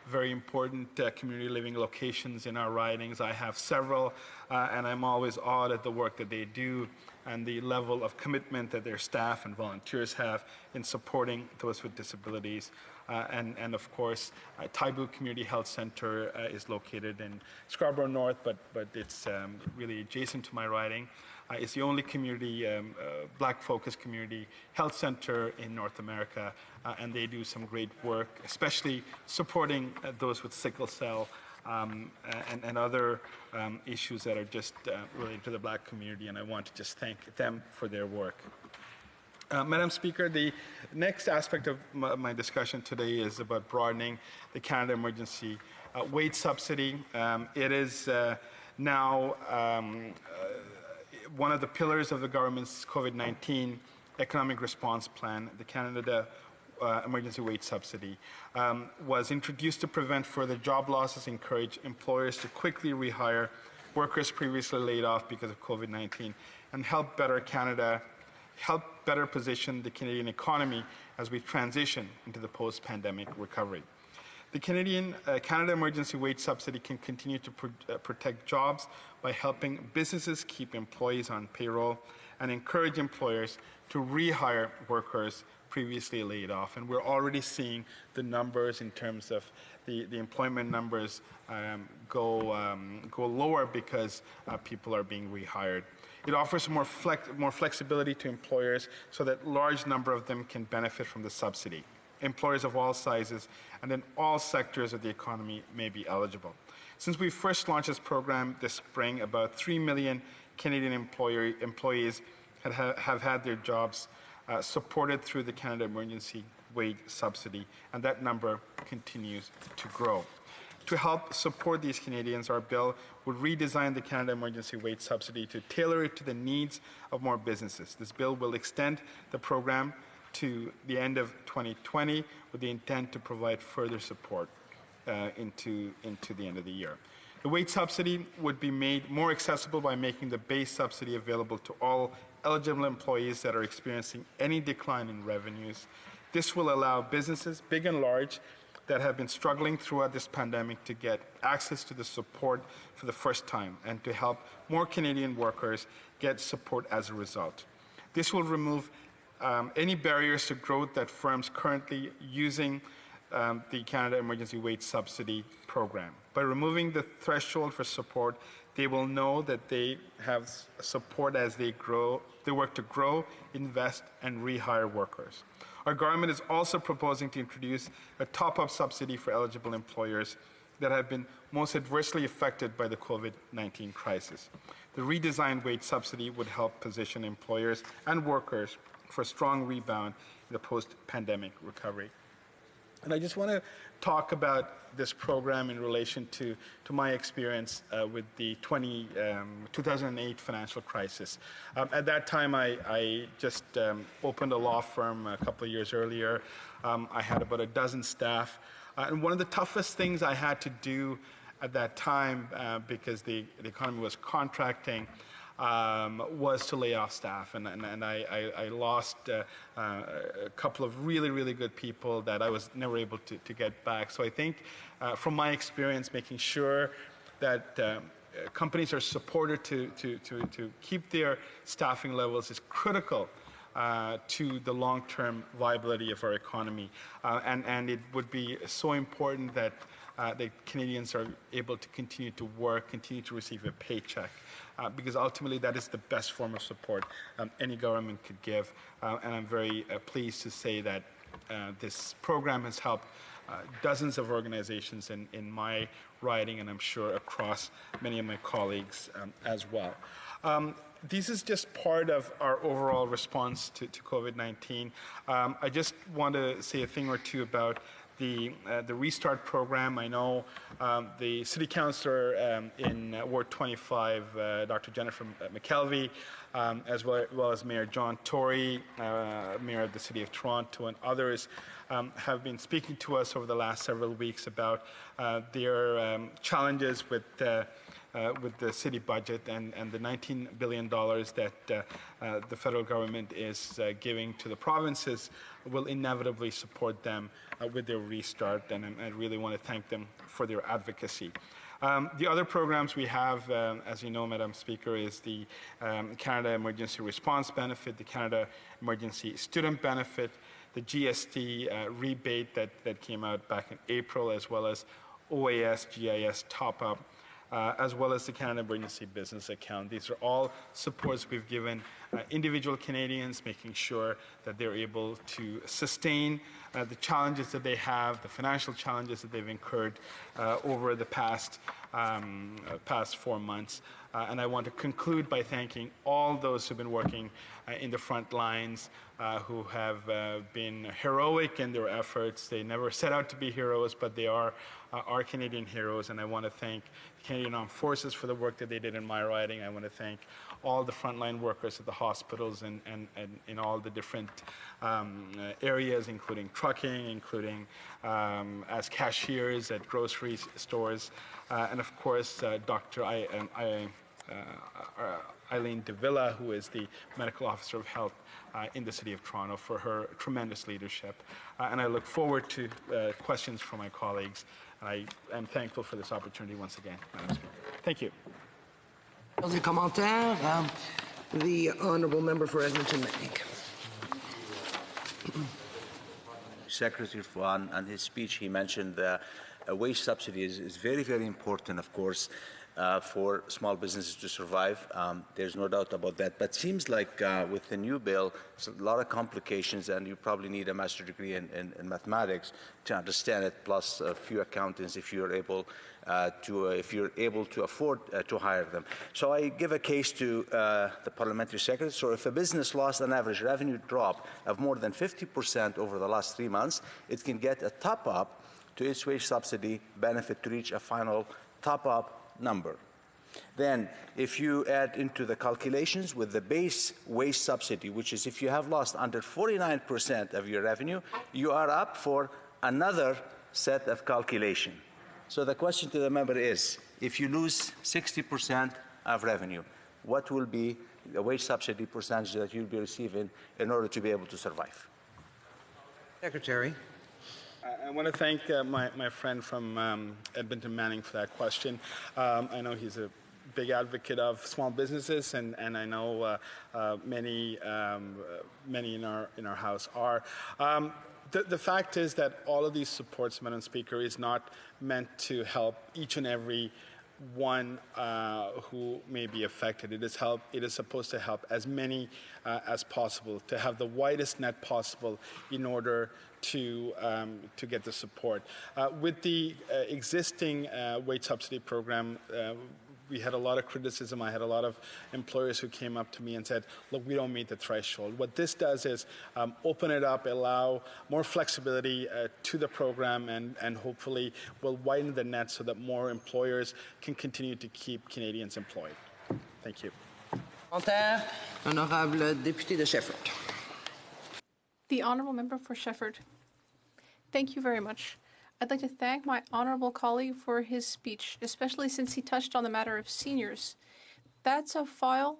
very important community living locations in our ridings. I have several, and I'm always awed at the work that they do and the level of commitment that their staff and volunteers have in supporting those with disabilities. And of course, Taibu Community Health Center is located in Scarborough North, but it's really adjacent to my riding. It's the only community, Black-focused community health center in North America, and they do some great work, especially supporting those with sickle cell and other issues that are just related to the Black community, and I want to just thank them for their work. Madam Speaker, the next aspect of my discussion today is about broadening the Canada Emergency Wage Subsidy. It is now one of the pillars of the government's COVID-19 economic response plan. The Canada Emergency Wage Subsidy was introduced to prevent further job losses, encourage employers to quickly rehire workers previously laid off because of COVID-19, and help better position the Canadian economy as we transition into the post-pandemic recovery. The Canada Emergency Wage Subsidy can continue to protect jobs by helping businesses keep employees on payroll and encourage employers to rehire workers previously laid off. And we're already seeing the numbers in terms of the employment numbers go lower because people are being rehired. It offers more flexibility to employers so that a large number of them can benefit from the subsidy. Employers of all sizes and in all sectors of the economy may be eligible. Since we first launched this program this spring, about 3 million Canadian employees have had their jobs supported through the Canada Emergency Wage Subsidy, and that number continues to grow. To help support these Canadians, our bill would redesign the Canada Emergency Wage Subsidy to tailor it to the needs of more businesses. This bill will extend the program to the end of 2020 with the intent to provide further support into the end of the year. The wage subsidy would be made more accessible by making the base subsidy available to all eligible employees that are experiencing any decline in revenues. This will allow businesses, big and large, that have been struggling throughout this pandemic to get access to the support for the first time and to help more Canadian workers get support as a result. This will remove any barriers to growth that firms currently using the Canada Emergency Wage Subsidy program. By removing the threshold for support, they will know that they have support as they work to grow, invest, and rehire workers. Our government is also proposing to introduce a top-up subsidy for eligible employers that have been most adversely affected by the COVID-19 crisis. The redesigned wage subsidy would help position employers and workers for a strong rebound in the post-pandemic recovery. And I just want to talk about this program in relation to my experience with the 2008 financial crisis. At that time, I just opened a law firm a couple of years earlier. I had about a dozen staff. And one of the toughest things I had to do at that time, because the economy was contracting, was to lay off staff, and I lost a couple of really, really good people that I was never able to get back. So I think from my experience, making sure that companies are supported to keep their staffing levels is critical to the long-term viability of our economy. And it would be so important that the Canadians are able to continue to work, continue to receive a paycheck, because ultimately that is the best form of support any government could give. And I'm very pleased to say that this program has helped dozens of organizations in my riding, and I'm sure across many of my colleagues as well. This is just part of our overall response to COVID-19. I just want to say a thing or two about the Restart program. I know the City Councillor in Ward 25, Dr. Jennifer McKelvey, as well as Mayor John Tory, Mayor of the City of Toronto, and others have been speaking to us over the last several weeks about their challenges with the city budget and the $19 billion that the federal government is giving to the provinces will inevitably support them with their restart, and I really want to thank them for their advocacy. The other programs we have, as you know, Madam Speaker, is the Canada Emergency Response Benefit, the Canada Emergency Student Benefit, the GST rebate that came out back in April, as well as OAS, GIS top-up, as well as the Canada Emergency Business Account. These are all supports we've given individual Canadians, making sure that they're able to sustain the challenges that they have, the financial challenges that they've incurred over the past 4 months. And I want to conclude by thanking all those who've been working in the front lines, who have been heroic in their efforts. They never set out to be heroes, but they are our Canadian heroes, and I want to thank the Canadian Armed Forces for the work that they did in my riding. I want to thank all the frontline workers at the hospitals and in all the different areas, including trucking, including as cashiers at grocery stores, and of course Dr. Eileen DeVilla, who is the Medical Officer of Health in the City of Toronto, for her tremendous leadership. And I look forward to questions from my colleagues. I am thankful for this opportunity once again, Madam Speaker. Thank you. Other commentaires? The Honourable Member for Edmonton Lake. Secretary Fuan, and his speech, he mentioned a wage subsidy is very, very important, of course, for small businesses to survive. There's no doubt about that. But seems like with the new bill, it's a lot of complications, and you probably need a master's degree in mathematics to understand it, plus a few accountants if you're able to afford to hire them. So I give a case to the parliamentary secretary. So if a business lost an average revenue drop of more than 50% over the last 3 months, it can get a top-up to its wage subsidy benefit to reach a final top-up number. Then, if you add into the calculations with the base wage subsidy, which is if you have lost under 49% of your revenue, you are up for another set of calculation. So the question to the member is, if you lose 60% of revenue, what will be the wage subsidy percentage that you'll be receiving in order to be able to survive? Secretary. I want to thank my friend from Edmonton Manning for that question. I know he's a big advocate of small businesses, and I know many in our House are. The fact is that all of these supports, Madam Speaker, is not meant to help each and every one who may be affected. It is supposed to help as many as possible, to have the widest net possible in order to get the support. With the existing wage subsidy program, we had a lot of criticism. I had a lot of employers who came up to me and said, look, we don't meet the threshold. What this does is open it up, allow more flexibility to the program, and hopefully will widen the net so that more employers can continue to keep Canadians employed. Thank you. Honorable député de Shefford. The Honourable Member for Shefford. Thank you very much. I'd like to thank my honourable colleague for his speech, especially since he touched on the matter of seniors. That's a file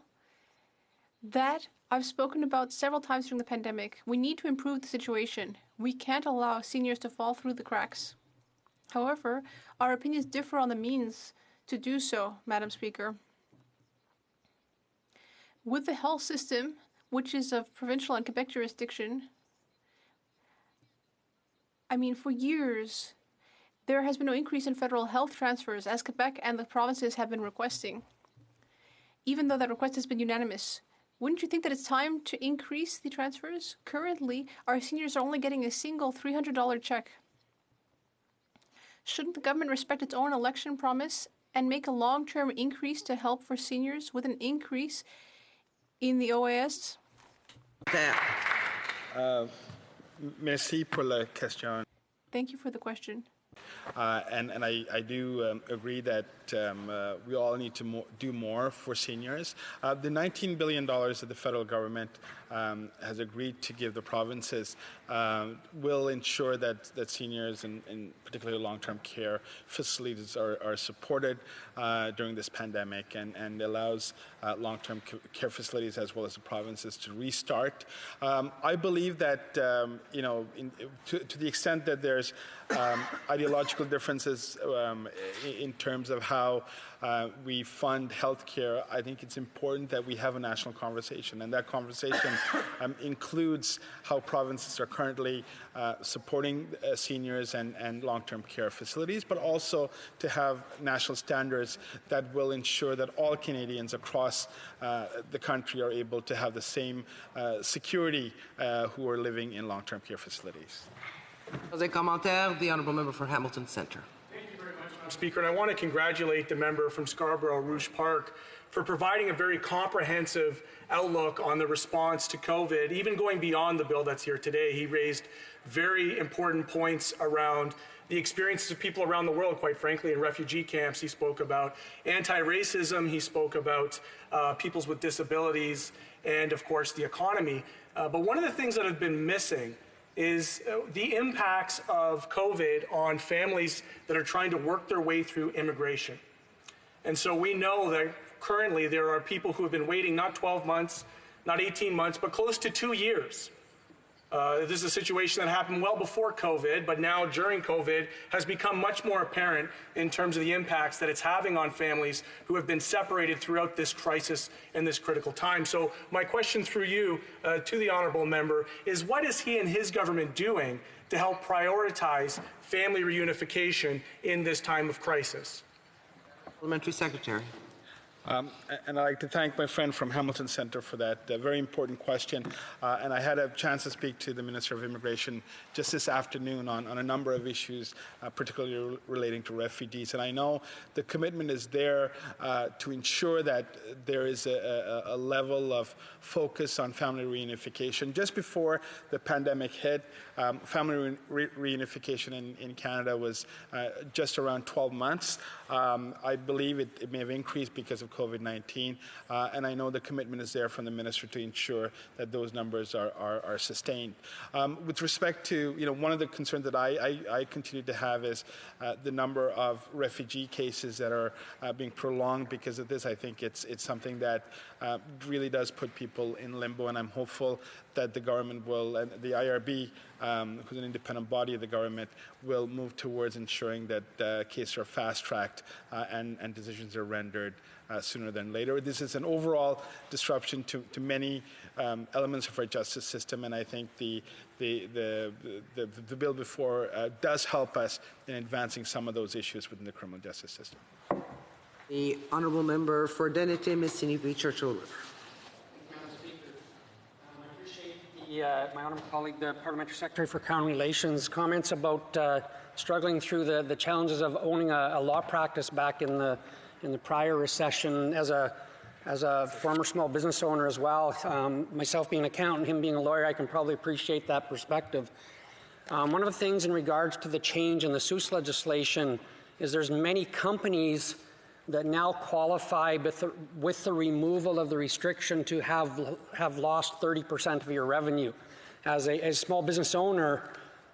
that I've spoken about several times during the pandemic. We need to improve the situation. We can't allow seniors to fall through the cracks. However, our opinions differ on the means to do so, Madam Speaker. With the health system, which is of provincial and Quebec jurisdiction, for years, there has been no increase in federal health transfers, as Quebec and the provinces have been requesting, even though that request has been unanimous. Wouldn't you think that it's time to increase the transfers? Currently, our seniors are only getting a single $300 check. Shouldn't the government respect its own election promise and make a long-term increase to help for seniors with an increase in the OAS? Merci pour la question. Thank you for the question. And I do agree that we all need to do more for seniors. The $19 billion that the federal government has agreed to give the provinces will ensure that seniors and particularly long-term care facilities are supported during this pandemic and allows long-term care facilities as well as the provinces to restart. I believe that, to the extent that there's ideological differences in terms of how we fund healthcare, I think it's important that we have a national conversation, and that conversation includes how provinces are currently supporting seniors and long-term care facilities, but also to have national standards that will ensure that all Canadians across the country are able to have the same security who are living in long-term care facilities. Jose commentaire, the Honourable Member for Hamilton Centre. Thank you very much, Madam Speaker, and I want to congratulate the member from Scarborough Rouge Park for providing a very comprehensive outlook on the response to COVID, even going beyond the bill that's here today. He raised very important points around the experiences of people around the world, quite frankly, in refugee camps. He spoke about anti-racism, he spoke about peoples with disabilities, and of course the economy. But one of the things that have been missing is the impacts of COVID on families that are trying to work their way through immigration. And so we know that currently there are people who have been waiting not 12 months, not 18 months, but close to 2 years. This is a situation that happened well before COVID, but now during COVID has become much more apparent in terms of the impacts that it's having on families who have been separated throughout this crisis and this critical time. So my question through you to the honourable member is, what is he and his government doing to help prioritize family reunification in this time of crisis? Parliamentary Secretary. And I'd like to thank my friend from Hamilton Centre for that very important question. And I had a chance to speak to the Minister of Immigration just this afternoon on a number of issues, particularly relating to refugees. And I know the commitment is there to ensure that there is a level of focus on family reunification. Just before the pandemic hit, family reunification in Canada was just around 12 months. I believe it may have increased because of COVID-19, and I know the commitment is there from the minister to ensure that those numbers are sustained. With respect to, one of the concerns that I continue to have is the number of refugee cases that are being prolonged because of this. I think it's something that really does put people in limbo, and I'm hopeful that the government will, and the IRB, who's an independent body of the government, will move towards ensuring that cases are fast-tracked and decisions are rendered sooner than later. This is an overall disruption to many elements of our justice system, and I think the bill before does help us in advancing some of those issues within the criminal justice system. The Honourable Member for Denity, Mississippi, Churchill River. My honourable colleague, the Parliamentary Secretary for Crown Relations, comments about struggling through the challenges of owning a law practice back in the in the prior recession. As a former small business owner as well, myself being an accountant, him being a lawyer, I can probably appreciate that perspective. One of the things in regards to the change in the HoC legislation is there's many companies that now qualify with the removal of the restriction to have lost 30% of your revenue. As a small business owner,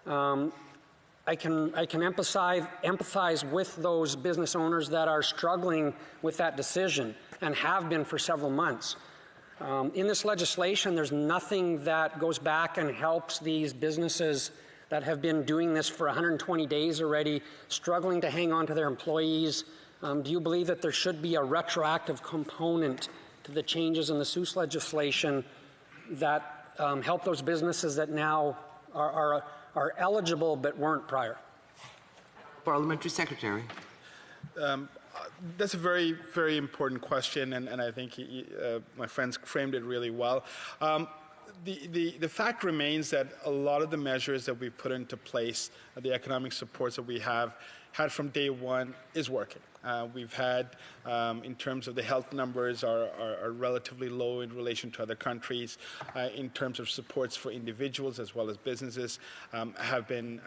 I can empathize with those business owners that are struggling with that decision and have been for several months. In this legislation, there's nothing that goes back and helps these businesses that have been doing this for 120 days already, struggling to hang on to their employees. Do you believe that there should be a retroactive component to the changes in the HoC legislation that help those businesses that now are eligible but weren't prior? Parliamentary Secretary. That's a very, very important question, and I think my friends framed it really well. The fact remains that a lot of the measures that we've put into place, the economic supports that we have had from day one, is working. We've had, in terms of the health numbers, are relatively low in relation to other countries. In terms of supports for individuals as well as businesses, have been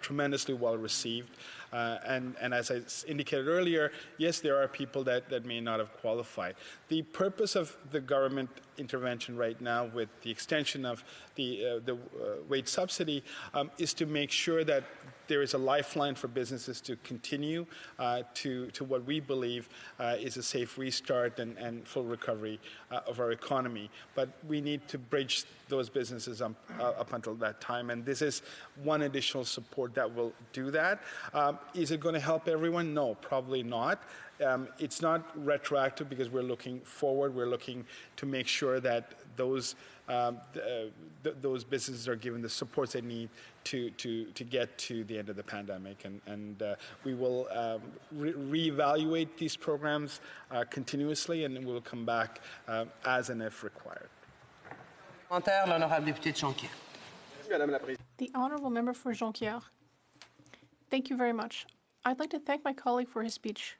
tremendously well received. And as I indicated earlier, yes, there are people that may not have qualified. The purpose of the government intervention right now with the extension of the wage subsidy is to make sure that there is a lifeline for businesses to continue to what we believe is a safe restart and full recovery of our economy. But we need to bridge those businesses up until that time, and this is one additional support that will do that. Is it going to help everyone? No, probably not. It's not retroactive because we're looking forward. We're looking to make sure that those businesses are given the supports they need to get to the end of the pandemic, and we will reevaluate these programs continuously, and we'll come back as and if required. The Honourable Member for Jonquière. Thank you very much. I'd like to thank my colleague for his speech.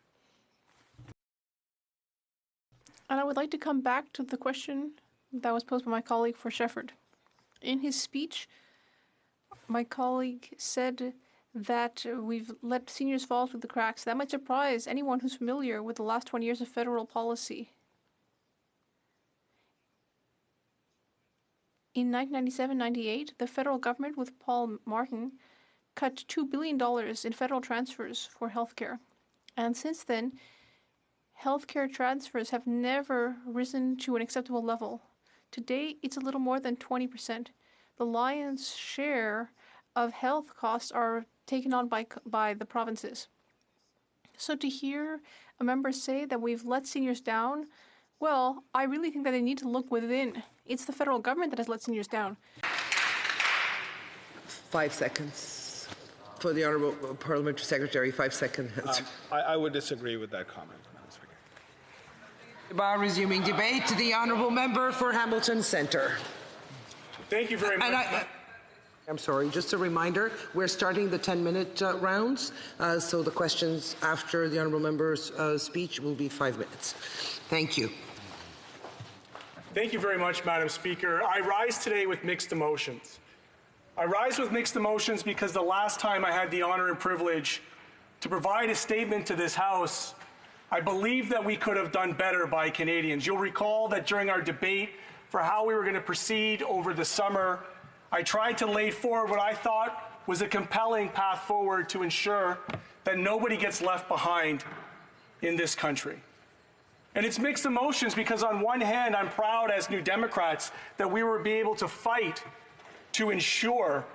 And I would like to come back to the question that was posed by my colleague for Shefford. In his speech, my colleague said that we've let seniors fall through the cracks. That might surprise anyone who's familiar with the last 20 years of federal policy. In 1997-98, the federal government with Paul Martin cut $2 billion in federal transfers for healthcare. And since then, healthcare transfers have never risen to an acceptable level. Today, it's a little more than 20%. The lion's share of health costs are taken on by the provinces. So to hear a member say that we've let seniors down, well, I really think that they need to look within. It's the federal government that has let seniors down. 5 seconds. For the Honourable Parliamentary Secretary, 5 seconds. I would disagree with that comment, Madam Speaker. Resuming debate, the Honourable Member for Hamilton Centre. Thank you very much. I'm sorry, just a reminder, we're starting the 10-minute rounds, so the questions after the Honourable Member's speech will be 5 minutes. Thank you. Thank you very much, Madam Speaker. I rise today with mixed emotions. I rise with mixed emotions because the last time I had the honor and privilege to provide a statement to this House, I believe that we could have done better by Canadians. You'll recall that during our debate for how we were going to proceed over the summer, I tried to lay forward what I thought was a compelling path forward to ensure that nobody gets left behind in this country. And it's mixed emotions because on one hand, I'm proud as New Democrats that we were able to fight to ensure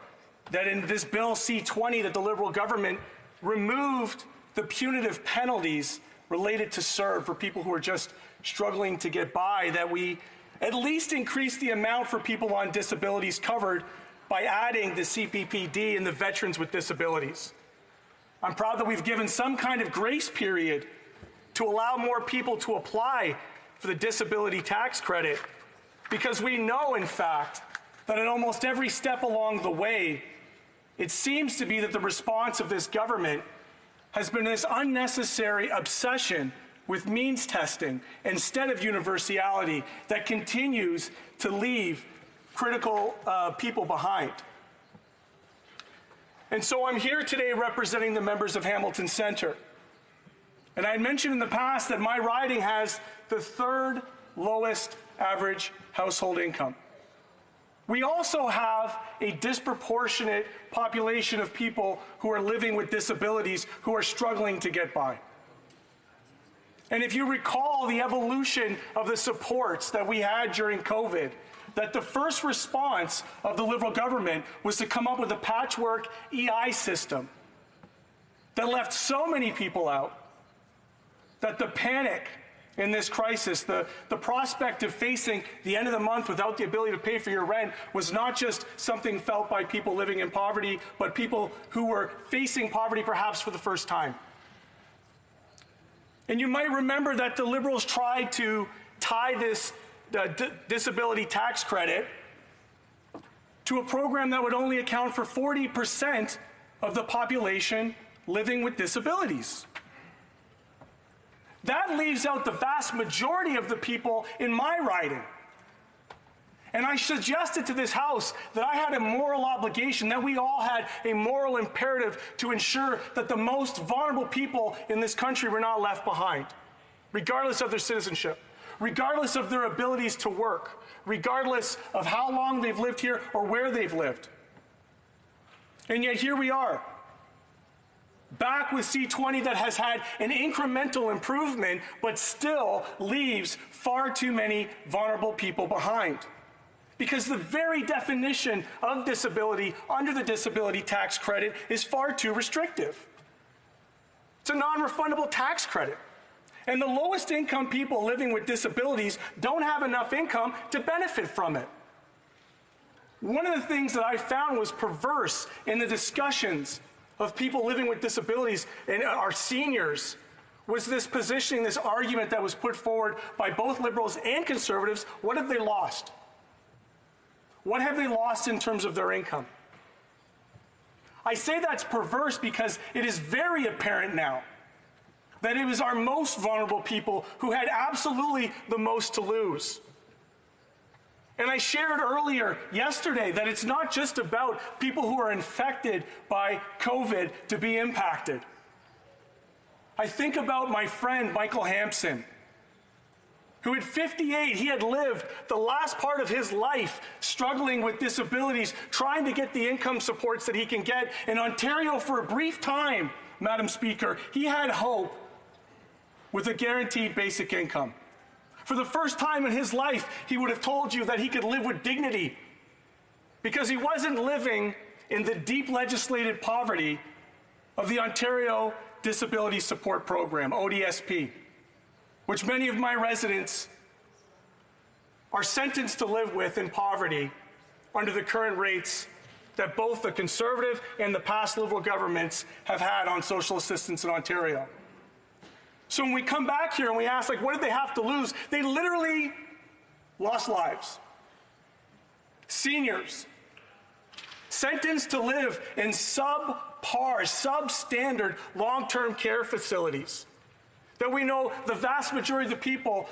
that in this Bill C-20 that the Liberal government removed the punitive penalties related to CERB for people who are just struggling to get by, that we at least increased the amount for people on disabilities covered by adding the CPPD and the veterans with disabilities. I'm proud that we've given some kind of grace period to allow more people to apply for the disability tax credit, because we know, in fact, that at almost every step along the way, it seems to be that the response of this government has been this unnecessary obsession with means testing instead of universality that continues to leave critical people behind. And so I'm here today representing the members of Hamilton Centre. And I had mentioned in the past that my riding has the third lowest average household income. We also have a disproportionate population of people who are living with disabilities who are struggling to get by. And if you recall the evolution of the supports that we had during COVID, that the first response of the Liberal government was to come up with a patchwork EI system that left so many people out that the panic in this crisis, the prospect of facing the end of the month without the ability to pay for your rent was not just something felt by people living in poverty, but people who were facing poverty perhaps for the first time. And you might remember that the Liberals tried to tie this disability tax credit to a program that would only account for 40% of the population living with disabilities. That leaves out the vast majority of the people in my riding. And I suggested to this House that I had a moral obligation, that we all had a moral imperative to ensure that the most vulnerable people in this country were not left behind, regardless of their citizenship, regardless of their abilities to work, regardless of how long they've lived here or where they've lived. And yet here we are, back with C20 that has had an incremental improvement, but still leaves far too many vulnerable people behind. Because the very definition of disability under the disability tax credit is far too restrictive. It's a non-refundable tax credit. And the lowest income people living with disabilities don't have enough income to benefit from it. One of the things that I found was perverse in the discussions of people living with disabilities and our seniors was this positioning, this argument that was put forward by both Liberals and Conservatives. What have they lost? What have they lost in terms of their income? I say that's perverse because it is very apparent now that it was our most vulnerable people who had absolutely the most to lose. And I shared earlier yesterday that it's not just about people who are infected by COVID to be impacted. I think about my friend Michael Hampson, who at 58, he had lived the last part of his life struggling with disabilities, trying to get the income supports that he can get. In Ontario, for a brief time, Madam Speaker, he had hope with a guaranteed basic income. For the first time in his life, he would have told you that he could live with dignity because he wasn't living in the deep legislated poverty of the Ontario Disability Support Program, ODSP, which many of my residents are sentenced to live with in poverty under the current rates that both the Conservative and the past Liberal governments have had on social assistance in Ontario. So when we come back here and we ask, like, what did they have to lose? They literally lost lives. Seniors sentenced to live in subpar, substandard long-term care facilities. That we know the vast majority of the people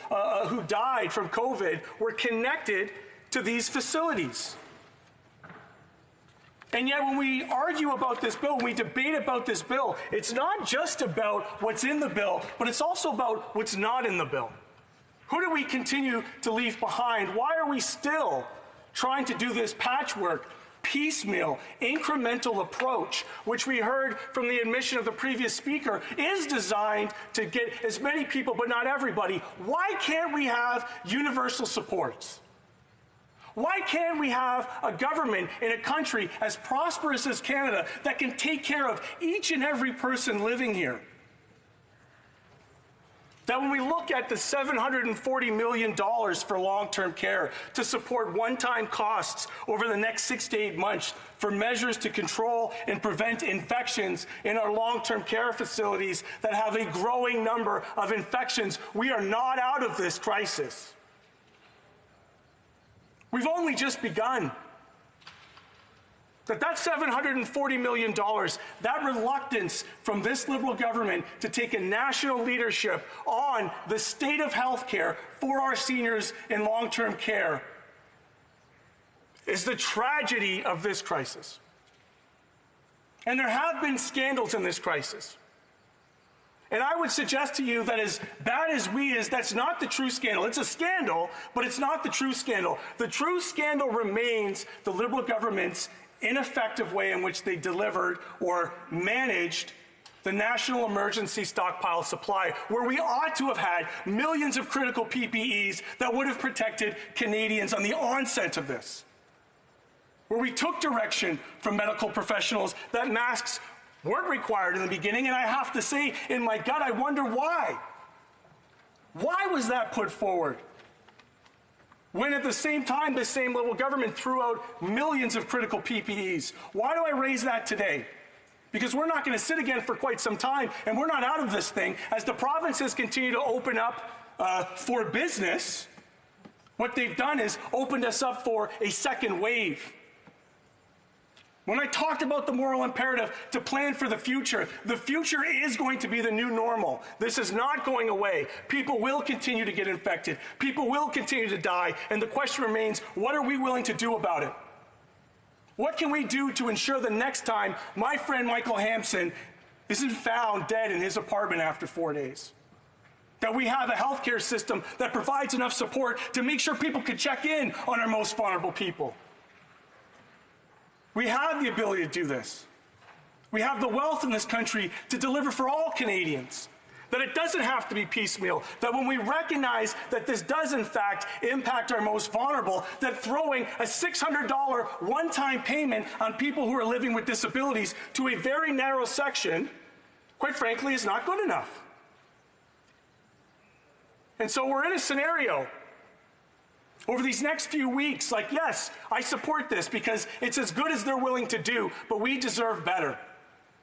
who died from COVID were connected to these facilities. And yet when we argue about this bill, when we debate about this bill, it's not just about what's in the bill, but it's also about what's not in the bill. Who do we continue to leave behind? Why are we still trying to do this patchwork, piecemeal, incremental approach, which we heard from the admission of the previous speaker, is designed to get as many people, but not everybody? Why can't we have universal supports? Why can't we have a government in a country as prosperous as Canada that can take care of each and every person living here? That when we look at the $740 million for long-term care to support one-time costs over the next 6 to 8 months for measures to control and prevent infections in our long-term care facilities that have a growing number of infections, we are not out of this crisis. We've only just begun. That $740 million, that reluctance from this Liberal government to take a national leadership on the state of health care for our seniors in long-term care is the tragedy of this crisis. And there have been scandals in this crisis. And I would suggest to you that as bad as that's not the true scandal. It's a scandal, but it's not the true scandal. The true scandal remains the Liberal government's ineffective way in which they delivered or managed the national emergency stockpile supply, where we ought to have had millions of critical PPEs that would have protected Canadians on the onset of this, where we took direction from medical professionals that masks weren't required in the beginning, and I have to say, in my gut, I wonder why. Why was that put forward? When at the same time, the same Liberal government threw out millions of critical PPEs. Why do I raise that today? Because we're not going to sit again for quite some time, and we're not out of this thing. As the provinces continue to open up for business, what they've done is opened us up for a second wave. When I talked about the moral imperative to plan for the future is going to be the new normal. This is not going away. People will continue to get infected. People will continue to die. And the question remains, what are we willing to do about it? What can we do to ensure the next time my friend Michael Hampson isn't found dead in his apartment after 4 days? That we have a healthcare system that provides enough support to make sure people can check in on our most vulnerable people. We have the ability to do this. We have the wealth in this country to deliver for all Canadians. That it doesn't have to be piecemeal. That when we recognize that this does in fact impact our most vulnerable, that throwing a $600 one-time payment on people who are living with disabilities to a very narrow section, quite frankly, is not good enough. And so we're in a scenario over these next few weeks, like, yes, I support this because it's as good as they're willing to do, but we deserve better.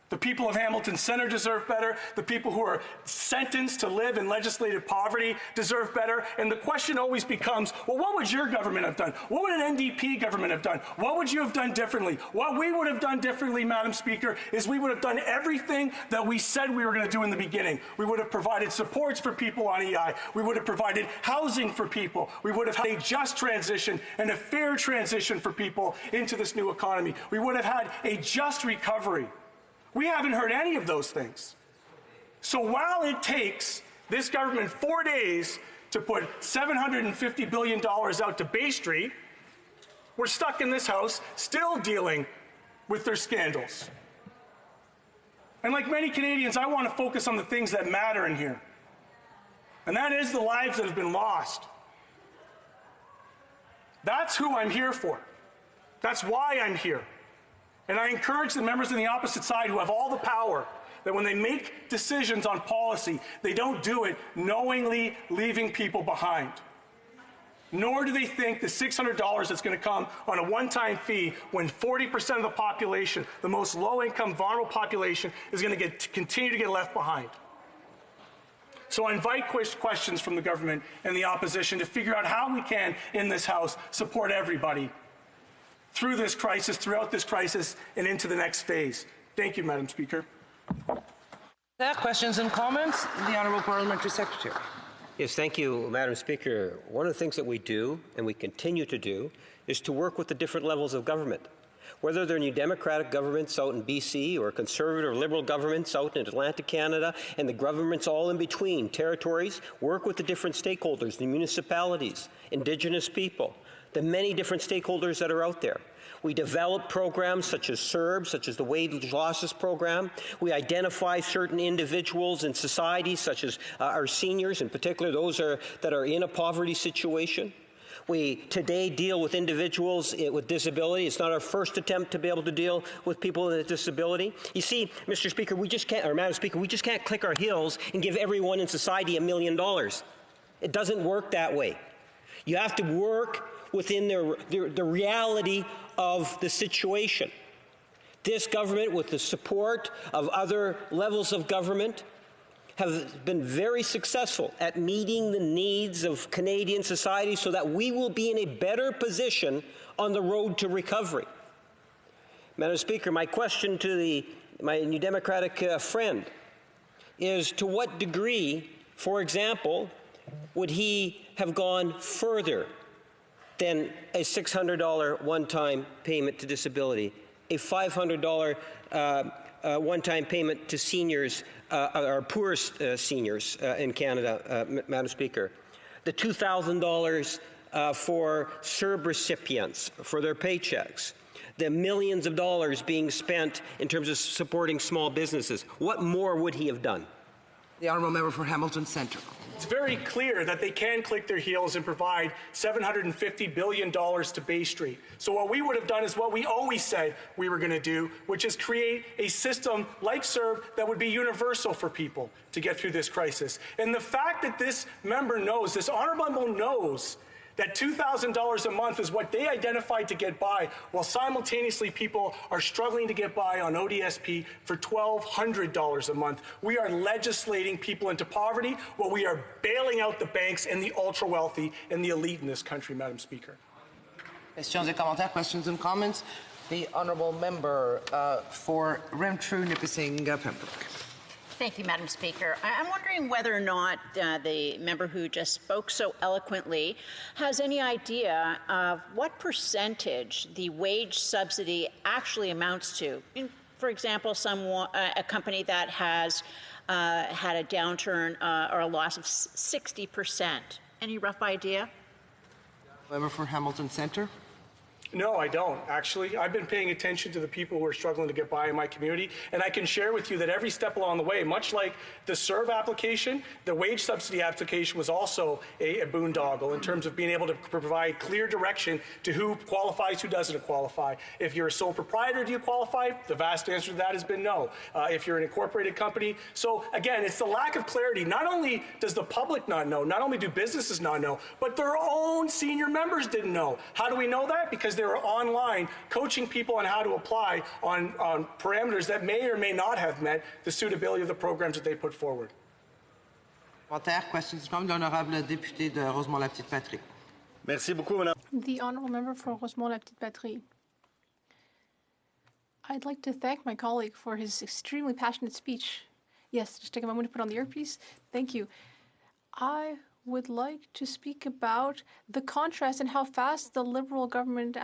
The people of Hamilton Centre deserve better. The people who are sentenced to live in legislative poverty deserve better. And the question always becomes, well, what would your government have done? What would an NDP government have done? What would you have done differently? What we would have done differently, Madam Speaker, is we would have done everything that we said we were going to do in the beginning. We would have provided supports for people on EI. We would have provided housing for people. We would have had a just transition and a fair transition for people into this new economy. We would have had a just recovery. We haven't heard any of those things. So while it takes this government 4 days to put $750 billion out to Bay Street, we're stuck in this House still dealing with their scandals. And like many Canadians, I want to focus on the things that matter in here. And that is the lives that have been lost. That's who I'm here for. That's why I'm here. And I encourage the members on the opposite side who have all the power that when they make decisions on policy, they don't do it knowingly leaving people behind. Nor do they think the $600 that's going to come on a one-time fee when 40% of the population, the most low-income, vulnerable population, is going to continue to get left behind. So I invite questions from the government and the opposition to figure out how we can, in this House, support everybody through this crisis, throughout this crisis, and into the next phase. Thank you, Madam Speaker. Questions and comments? The Honourable Parliamentary Secretary. Yes, thank you, Madam Speaker. One of the things that we do, and we continue to do, is to work with the different levels of government. Whether they're New Democratic governments out in BC or Conservative or Liberal governments out in Atlantic Canada and the governments all in between, territories, work with the different stakeholders, the municipalities, Indigenous people, the many different stakeholders that are out there. We develop programs such as CERB, such as the Wage Losses Program. We identify certain individuals in society, such as our seniors, in particular those that are in a poverty situation. We today deal with individuals with disability. It's not our first attempt to be able to deal with people with disability. You see, Mr. Speaker, we just can't, or Madam Speaker, we just can't click our heels and give everyone in society $1 million. It doesn't work that way. You have to work within the reality of the situation. This government, with the support of other levels of government, have been very successful at meeting the needs of Canadian society so that we will be in a better position on the road to recovery. Madam Speaker, my question to my New Democratic friend is, to what degree, for example, would he have gone further than a $600 one-time payment to disability, a $500 one-time payment to seniors, or poorest seniors in Canada, Madam Speaker, the $2,000 for CERB recipients for their paychecks, the millions of dollars being spent in terms of supporting small businesses? What more would he have done? The honourable member for Hamilton Centre. It's very clear that they can click their heels and provide $750 billion to Bay Street. So what we would have done is what we always said we were going to do, which is create a system like CERB that would be universal for people to get through this crisis. And the fact that this member knows, this honourable member knows, that $2,000 a month is what they identified to get by, while simultaneously people are struggling to get by on ODSP for $1,200 a month. We are legislating people into poverty while we are bailing out the banks and the ultra-wealthy and the elite in this country, Madam Speaker. Questions et commentaires, questions and comments. The honourable member for Renfrew, Nipissing, Pembroke. Thank you, Madam Speaker. I'm wondering whether or not the member who just spoke so eloquently has any idea of what percentage the wage subsidy actually amounts to. For example, a company that has had a downturn or a loss of 60%. Any rough idea? Member for Hamilton Centre. No, I don't, actually. I've been paying attention to the people who are struggling to get by in my community, and I can share with you that every step along the way, much like the CERB application, the wage subsidy application was also a boondoggle in terms of being able to provide clear direction to who qualifies, who doesn't qualify. If you're a sole proprietor, do you qualify? The vast answer to that has been no. If you're an incorporated company. So again, it's the lack of clarity. Not only does the public not know, not only do businesses not know, but their own senior members didn't know. How do we know that? Because they were online coaching people on how to apply on parameters that may or may not have met the suitability of the programs that they put forward. Questions from the honourable député de Rosemont-la-Petite-Patrie. Merci beaucoup, Madame. The honourable member for Rosemont-la-Petite-Patrie. I'd like to thank my colleague for his extremely passionate speech. Yes, just take a moment to put on the earpiece. Thank you. I would like to speak about the contrast and how fast the Liberal government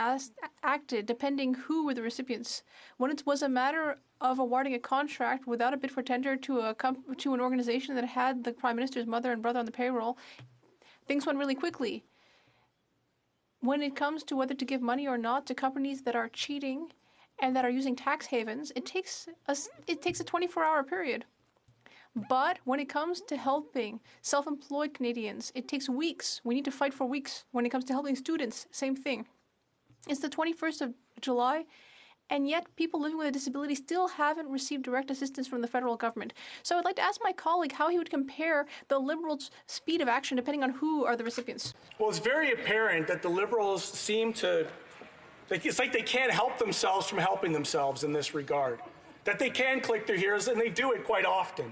acted, depending who were the recipients. When it was a matter of awarding a contract without a bid for tender to an organization that had the Prime Minister's mother and brother on the payroll, things went really quickly. When it comes to whether to give money or not to companies that are cheating and that are using tax havens, it takes a 24-hour period. But when it comes to helping self-employed Canadians, it takes weeks. We need to fight for weeks. When it comes to helping students, same thing. It's the 21st of July, and yet people living with a disability still haven't received direct assistance from the federal government. So I'd like to ask my colleague how he would compare the Liberals' speed of action depending on who are the recipients. Well, it's very apparent that the Liberals seem to, it's like they can't help themselves from helping themselves in this regard. That they can click their heels, and they do it quite often.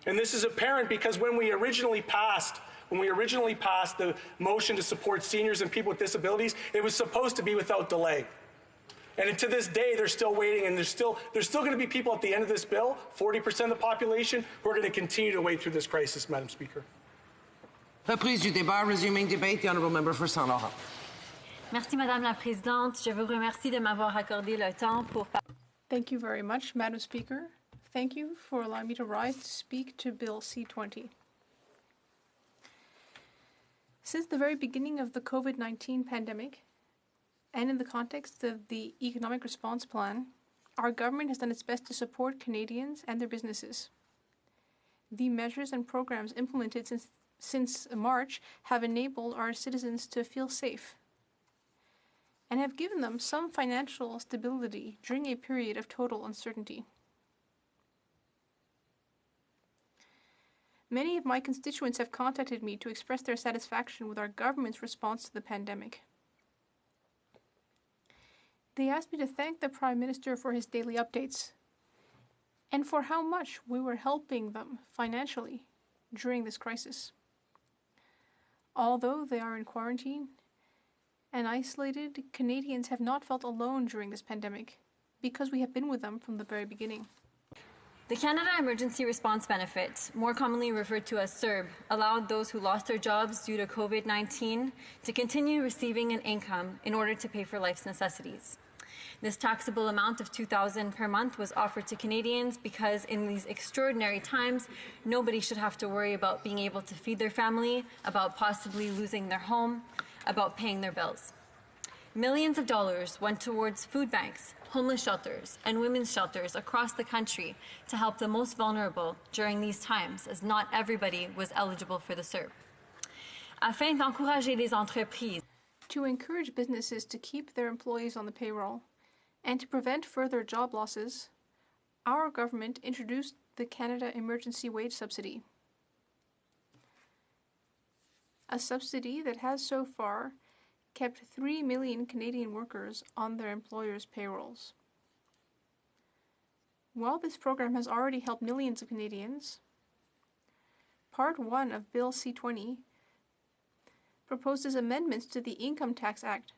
And this is apparent because when we originally passed the motion to support seniors and people with disabilities, it was supposed to be without delay. And to this day, they're still waiting, and there's still going to be people at the end of this bill, 40% of the population, who are going to continue to wait through this crisis, Madam Speaker. Reprise du débat, resuming debate, the honourable member for Saint-Laurent. Merci, Madame la Présidente. Je vous remercie de m'avoir accordé le temps pour... Thank you very much, Madam Speaker. Thank you for allowing me to rise to speak to Bill C-20. Since the very beginning of the COVID-19 pandemic, and in the context of the Economic Response Plan, our government has done its best to support Canadians and their businesses. The measures and programs implemented since March have enabled our citizens to feel safe and have given them some financial stability during a period of total uncertainty. Many of my constituents have contacted me to express their satisfaction with our government's response to the pandemic. They asked me to thank the Prime Minister for his daily updates and for how much we were helping them financially during this crisis. Although they are in quarantine and isolated, Canadians have not felt alone during this pandemic. because we have been with them from the very beginning. The Canada Emergency Response Benefit, more commonly referred to as CERB, allowed those who lost their jobs due to COVID-19 to continue receiving an income in order to pay for life's necessities. This taxable amount of $2,000 per month was offered to Canadians because in these extraordinary times, nobody should have to worry about being able to feed their family, about possibly losing their home, about paying their bills. Millions of dollars went towards food banks, homeless shelters, and women's shelters across the country to help the most vulnerable during these times, as not everybody was eligible for the CERB. Afin d'encourager les entreprises, to encourage businesses to keep their employees on the payroll and to prevent further job losses, our government introduced the Canada Emergency Wage Subsidy, a subsidy that has so far kept 3 million Canadian workers on their employers' payrolls. While this program has already helped millions of Canadians, Part 1 of Bill C-20 proposes amendments to the Income Tax Act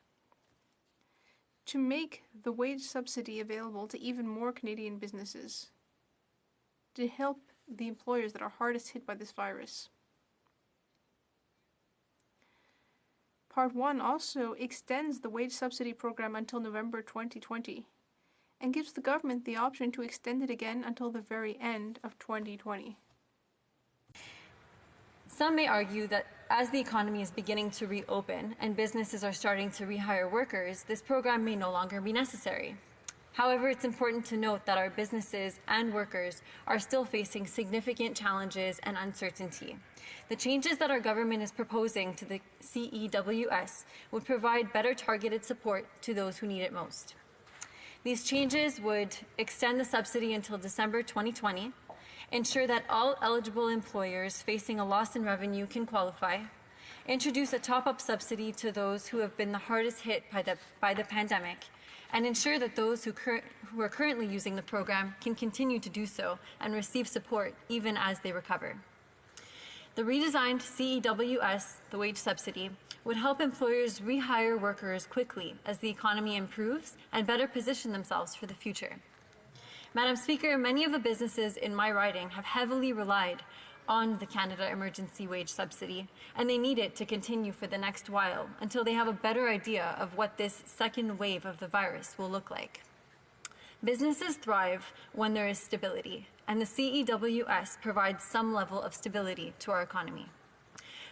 to make the wage subsidy available to even more Canadian businesses, to help the employers that are hardest hit by this virus. Part 1 also extends the wage subsidy program until November 2020 and gives the government the option to extend it again until the very end of 2020. some may argue that as the economy is beginning to reopen and businesses are starting to rehire workers, this program may no longer be necessary. However, it's important to note that our businesses and workers are still facing significant challenges and uncertainty. The changes that our government is proposing to the CEWS would provide better targeted support to those who need it most. These changes would extend the subsidy until December 2020, ensure that all eligible employers facing a loss in revenue can qualify, introduce a top-up subsidy to those who have been the hardest hit by the pandemic, and ensure that those who are currently using the program can continue to do so and receive support even as they recover. The redesigned CEWS, the wage subsidy, would help employers rehire workers quickly as the economy improves and better position themselves for the future. Madam Speaker, many of the businesses in my riding have heavily relied on the Canada Emergency Wage Subsidy, and they need it to continue for the next while until they have a better idea of what this second wave of the virus will look like. Businesses thrive when there is stability, and the CEWS provides some level of stability to our economy.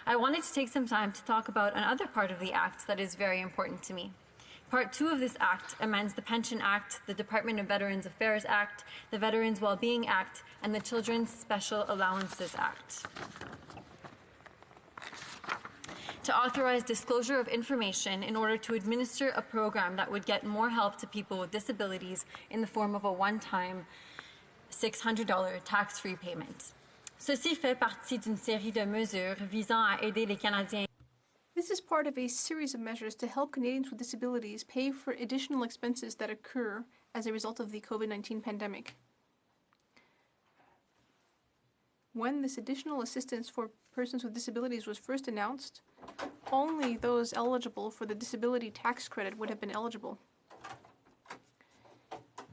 I wanted to take some time to talk about another part of the Act that is very important to me. Part 2 of this Act amends the Pension Act, the Department of Veterans Affairs Act, the Veterans Wellbeing Act, and the Children's Special Allowances Act to authorize disclosure of information in order to administer a program that would get more help to people with disabilities in the form of a one-time $600 tax-free payment. Ceci fait partie d'une série de mesures visant à aider les Canadiens. This is part of a series of measures to help Canadians with disabilities pay for additional expenses that occur as a result of the COVID-19 pandemic. When this additional assistance for persons with disabilities was first announced, only those eligible for the disability tax credit would have been eligible.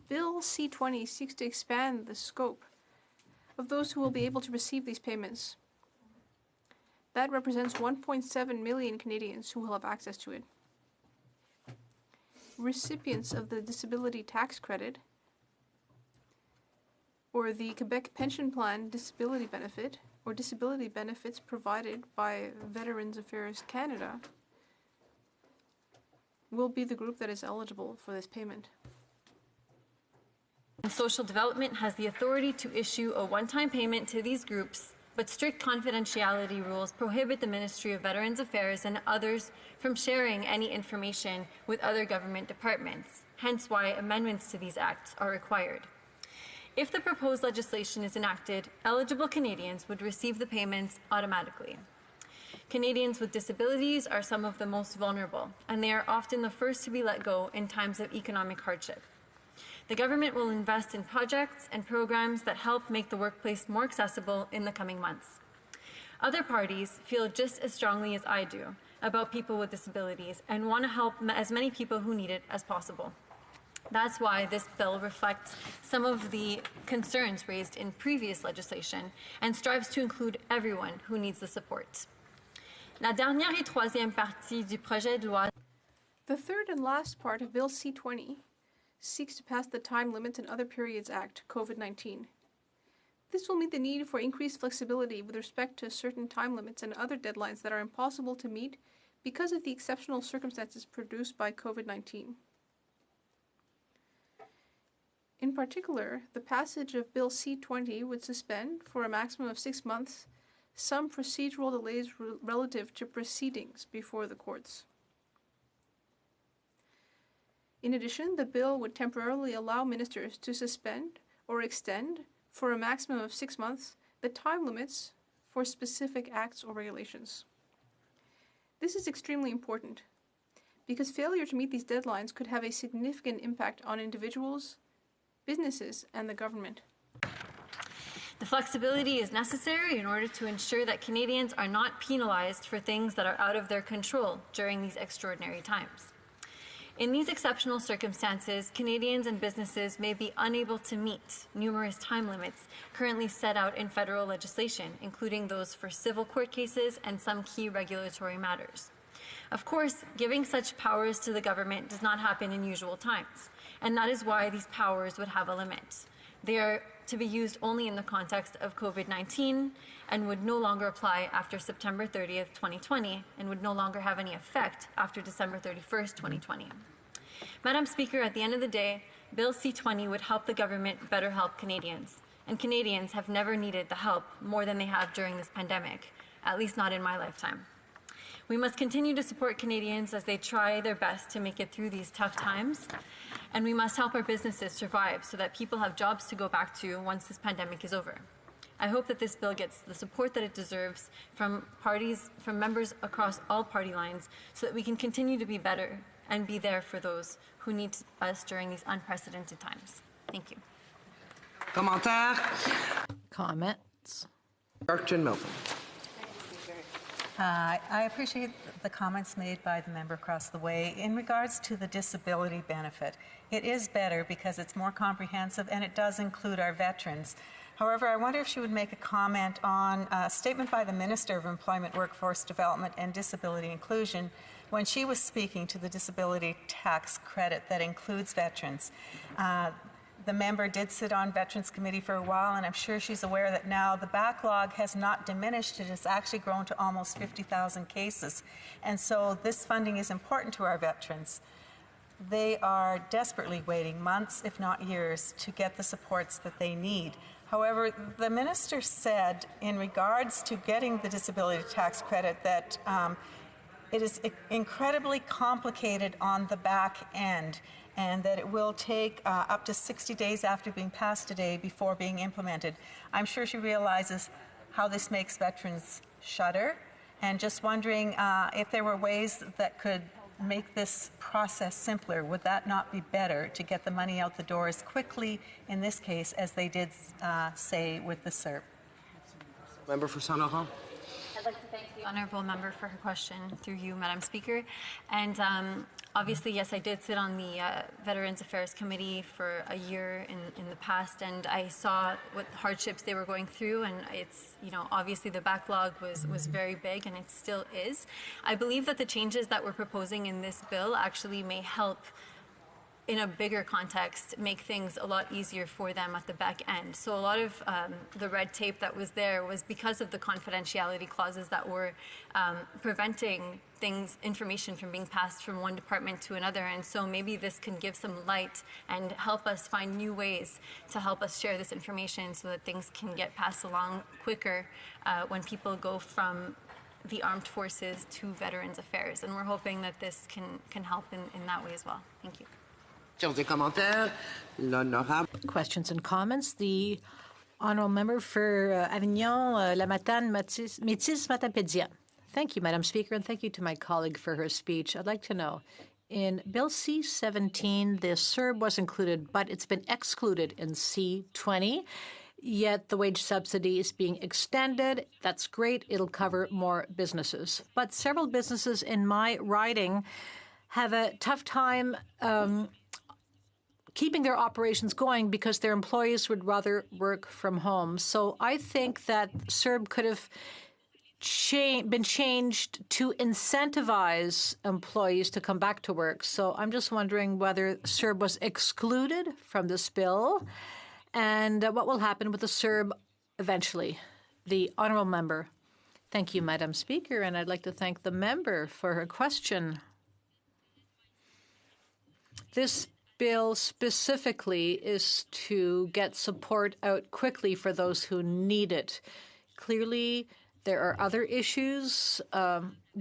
Bill C-20 seeks to expand the scope of those who will be able to receive these payments. That represents 1.7 million Canadians who will have access to it. Recipients of the disability tax credit or the Quebec Pension Plan disability benefit or disability benefits provided by Veterans Affairs Canada will be the group that is eligible for this payment. Social Development has the authority to issue a one-time payment to these groups, but strict confidentiality rules prohibit the Ministry of Veterans Affairs and others from sharing any information with other government departments, hence why amendments to these acts are required. If the proposed legislation is enacted, eligible Canadians would receive the payments automatically. Canadians with disabilities are some of the most vulnerable, and they are often the first to be let go in times of economic hardship. The government will invest in projects and programs that help make the workplace more accessible in the coming months. Other parties feel just as strongly as I do about people with disabilities and want to help as many people who need it as possible. That's why this bill reflects some of the concerns raised in previous legislation and strives to include everyone who needs the support. La dernière et troisième partie du projet de loi. The third and last part of Bill C-20 seeks to pass the Time Limits and Other Periods Act, COVID-19. This will meet the need for increased flexibility with respect to certain time limits and other deadlines that are impossible to meet because of the exceptional circumstances produced by COVID-19. In particular, the passage of Bill C-20 would suspend, for a maximum of 6 months, some procedural delays relative to proceedings before the courts. In addition, the bill would temporarily allow ministers to suspend or extend, for a maximum of 6 months, the time limits for specific acts or regulations. This is extremely important, because failure to meet these deadlines could have a significant impact on individuals, businesses, and the government. The flexibility is necessary in order to ensure that Canadians are not penalized for things that are out of their control during these extraordinary times. In these exceptional circumstances, Canadians and businesses may be unable to meet numerous time limits currently set out in federal legislation, including those for civil court cases and some key regulatory matters. Of course, giving such powers to the government does not happen in usual times, and that is why these powers would have a limit. They are to be used only in the context of COVID-19 and would no longer apply after September 30th, 2020, and would no longer have any effect after December 31st, 2020. Madam Speaker, at the end of the day, Bill C-20 would help the government better help Canadians, and Canadians have never needed the help more than they have during this pandemic, at least not in my lifetime. We must continue to support Canadians as they try their best to make it through these tough times, and we must help our businesses survive so that people have jobs to go back to once this pandemic is over. I hope that this bill gets the support that it deserves from members across all party lines, so that we can continue to be better and be there for those who need us during these unprecedented times. Thank you. Comments? Dr. Melvin. I appreciate the comments made by the member across the way. In regards to the disability benefit, it is better because it's more comprehensive and it does include our veterans. However, I wonder if she would make a comment on a statement by the Minister of Employment, Workforce Development and Disability Inclusion when she was speaking to the disability tax credit that includes veterans. The member did sit on Veterans Committee for a while, and I'm sure she's aware that now the backlog has not diminished. It has actually grown to almost 50,000 cases. And so this funding is important to our veterans. They are desperately waiting months, if not years, to get the supports that they need. However, the minister said in regards to getting the disability tax credit that it is incredibly complicated on the back end, and that it will take up to 60 days after being passed today before being implemented. I'm sure she realizes how this makes veterans shudder, and just wondering if there were ways that could make this process simpler. Would that not be better to get the money out the door as quickly, in this case, as they did say with the CERP? Member for Saint Laurent. I'd like to thank the honourable member for her question through you, Madam Speaker. And obviously, yes, I did sit on the Veterans Affairs Committee for a year in the past, and I saw what hardships they were going through, and it's, obviously the backlog was very big, and it still is. I believe that the changes that we're proposing in this bill actually may help, in a bigger context, make things a lot easier for them at the back end. So a lot of the red tape that was there was because of the confidentiality clauses that were preventing information from being passed from one department to another. And so maybe this can give some light and help us find new ways to help us share this information so that things can get passed along quicker when people go from the armed forces to Veterans Affairs. And we're hoping that this can help in that way as well. Thank you. Questions and comments? The honourable member for Avignon, La Matane, Métis, Matapédia. Thank you, Madam Speaker, and thank you to my colleague for her speech. I'd like to know, in Bill C-17, the CERB was included, but it's been excluded in C-20, yet the wage subsidy is being extended. That's great. It'll cover more businesses. But several businesses in my riding have a tough time keeping their operations going because their employees would rather work from home. So I think that CERB could have been changed to incentivize employees to come back to work. So I'm just wondering whether CERB was excluded from this bill and what will happen with the CERB eventually. The honourable member. Thank you, Madam Speaker, and I'd like to thank the member for her question. This bill specifically is to get support out quickly for those who need it. Clearly, there are other issues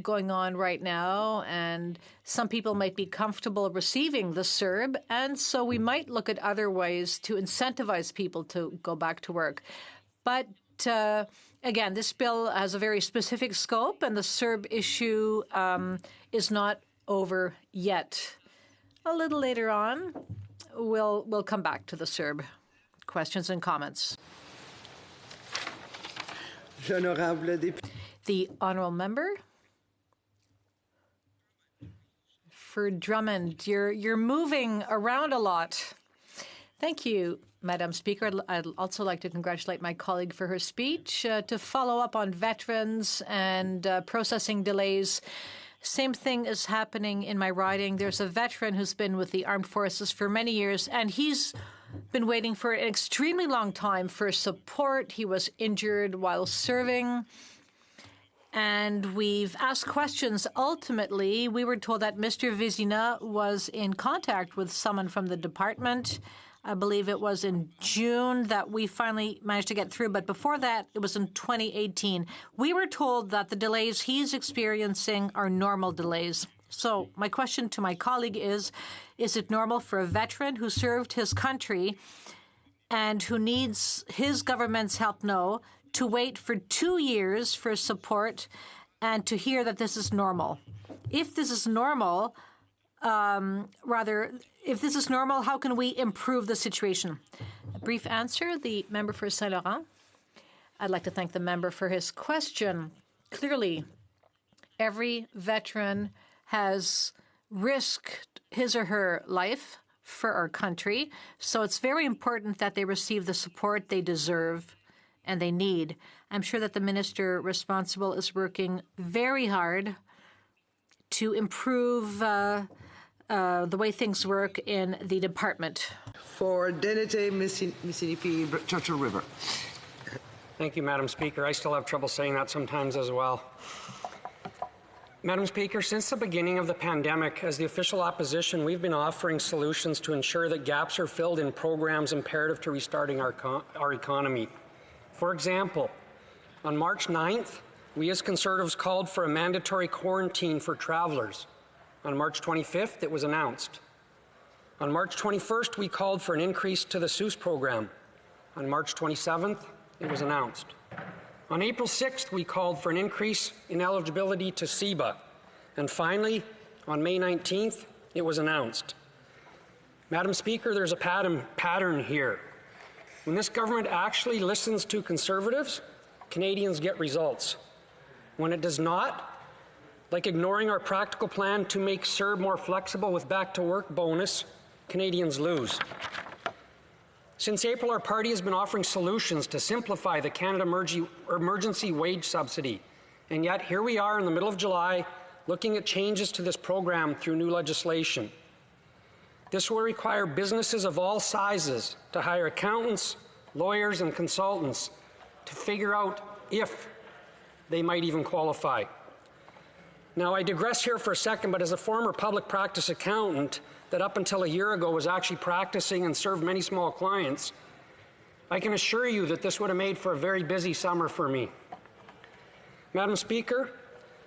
going on right now, and some people might be comfortable receiving the CERB, and so we might look at other ways to incentivize people to go back to work. But again, this bill has a very specific scope, and the CERB issue is not over yet. A little later on, we'll come back to the CERB. Questions and comments. The honourable member for Drummond. You're moving around a lot. Thank you, Madam Speaker. I'd also like to congratulate my colleague for her speech. To follow up on veterans and processing delays, same thing is happening in my riding. There's a veteran who's been with the armed forces for many years, and he's been waiting for an extremely long time for support. He was injured while serving, and we've asked questions. Ultimately, we were told that Mr. Vizina was in contact with someone from the department. I believe it was in June that we finally managed to get through, but before that, it was in 2018. We were told that the delays he's experiencing are normal delays. So my question to my colleague is it normal for a veteran who served his country and who needs his government's help now to wait for 2 years for support and to hear that this is normal? If this is normal, if this is normal, how can we improve the situation? A brief answer, the member for Saint Laurent. I'd like to thank the member for his question. Clearly, every veteran has risked his or her life for our country, so it's very important that they receive the support they deserve and they need. I'm sure that the minister responsible is working very hard to improve the way things work in the department. For Denete Mississippi Churchill River. Thank you, Madam Speaker. I still have trouble saying that sometimes as well. Madam Speaker, since the beginning of the pandemic, as the official opposition, we've been offering solutions to ensure that gaps are filled in programs imperative to restarting our economy. For example, on March 9th, we as Conservatives called for a mandatory quarantine for travelers. On March 25th, it was announced. On March 21st, we called for an increase to the CEUS program. On March 27th, it was announced. On April 6th, we called for an increase in eligibility to CEBA. And finally, on May 19th, it was announced. Madam Speaker, there's a pattern here. When this government actually listens to Conservatives, Canadians get results. When it does not, like ignoring our practical plan to make CERB more flexible with back-to-work bonus, Canadians lose. Since April, our party has been offering solutions to simplify the Canada Emergency Wage Subsidy. And yet, here we are in the middle of July, looking at changes to this program through new legislation. This will require businesses of all sizes to hire accountants, lawyers, and consultants to figure out if they might even qualify. Now, I digress here for a second, but as a former public practice accountant that up until a year ago was actually practicing and served many small clients, I can assure you that this would have made for a very busy summer for me. Madam Speaker,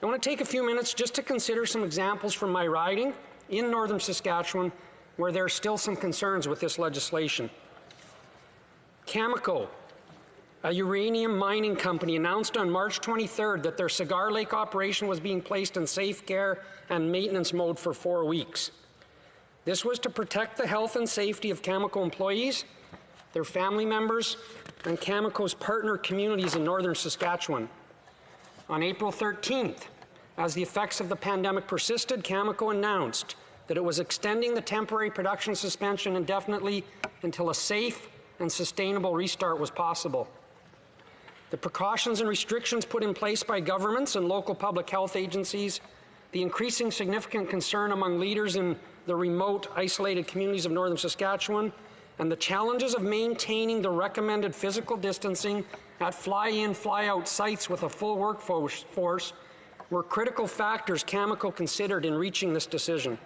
I want to take a few minutes just to consider some examples from my riding in northern Saskatchewan where there are still some concerns with this legislation. Cameco, a uranium mining company, announced on March 23rd that their Cigar Lake operation was being placed in safe care and maintenance mode for 4 weeks. This was to protect the health and safety of Cameco employees, their family members, and Cameco's partner communities in northern Saskatchewan. On April 13th, as the effects of the pandemic persisted, Cameco announced that it was extending the temporary production suspension indefinitely until a safe and sustainable restart was possible. The precautions and restrictions put in place by governments and local public health agencies, the increasing significant concern among leaders in the remote, isolated communities of northern Saskatchewan, and the challenges of maintaining the recommended physical distancing at fly-in, fly-out sites with a full workforce were critical factors Cameco considered in reaching this decision.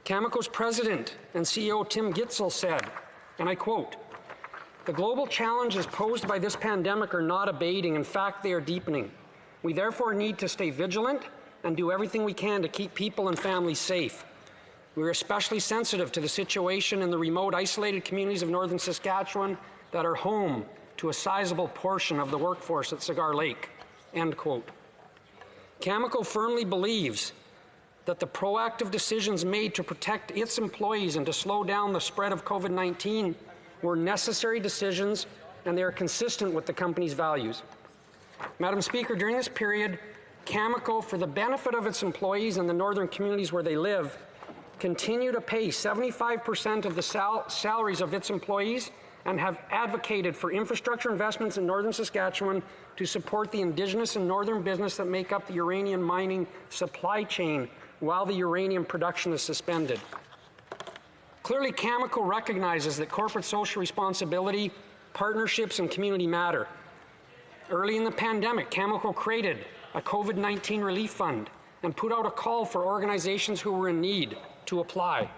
Cameco's president and CEO Tim Gitzel said, and I quote, "The global challenges posed by this pandemic are not abating. In fact, they are deepening. We therefore need to stay vigilant and do everything we can to keep people and families safe. We are especially sensitive to the situation in the remote, isolated communities of northern Saskatchewan that are home to a sizable portion of the workforce at Cigar Lake." End quote. Cameco firmly believes that the proactive decisions made to protect its employees and to slow down the spread of COVID-19 were necessary decisions, and they are consistent with the company's values. Madam Speaker, during this period, Cameco, for the benefit of its employees and the northern communities where they live, continue to pay 75% of the salaries of its employees and have advocated for infrastructure investments in northern Saskatchewan to support the Indigenous and northern business that make up the uranium mining supply chain while the uranium production is suspended. Clearly, Cameco recognizes that corporate social responsibility, partnerships, and community matter. Early in the pandemic, Cameco created a COVID-19 relief fund and put out a call for organizations who were in need to apply.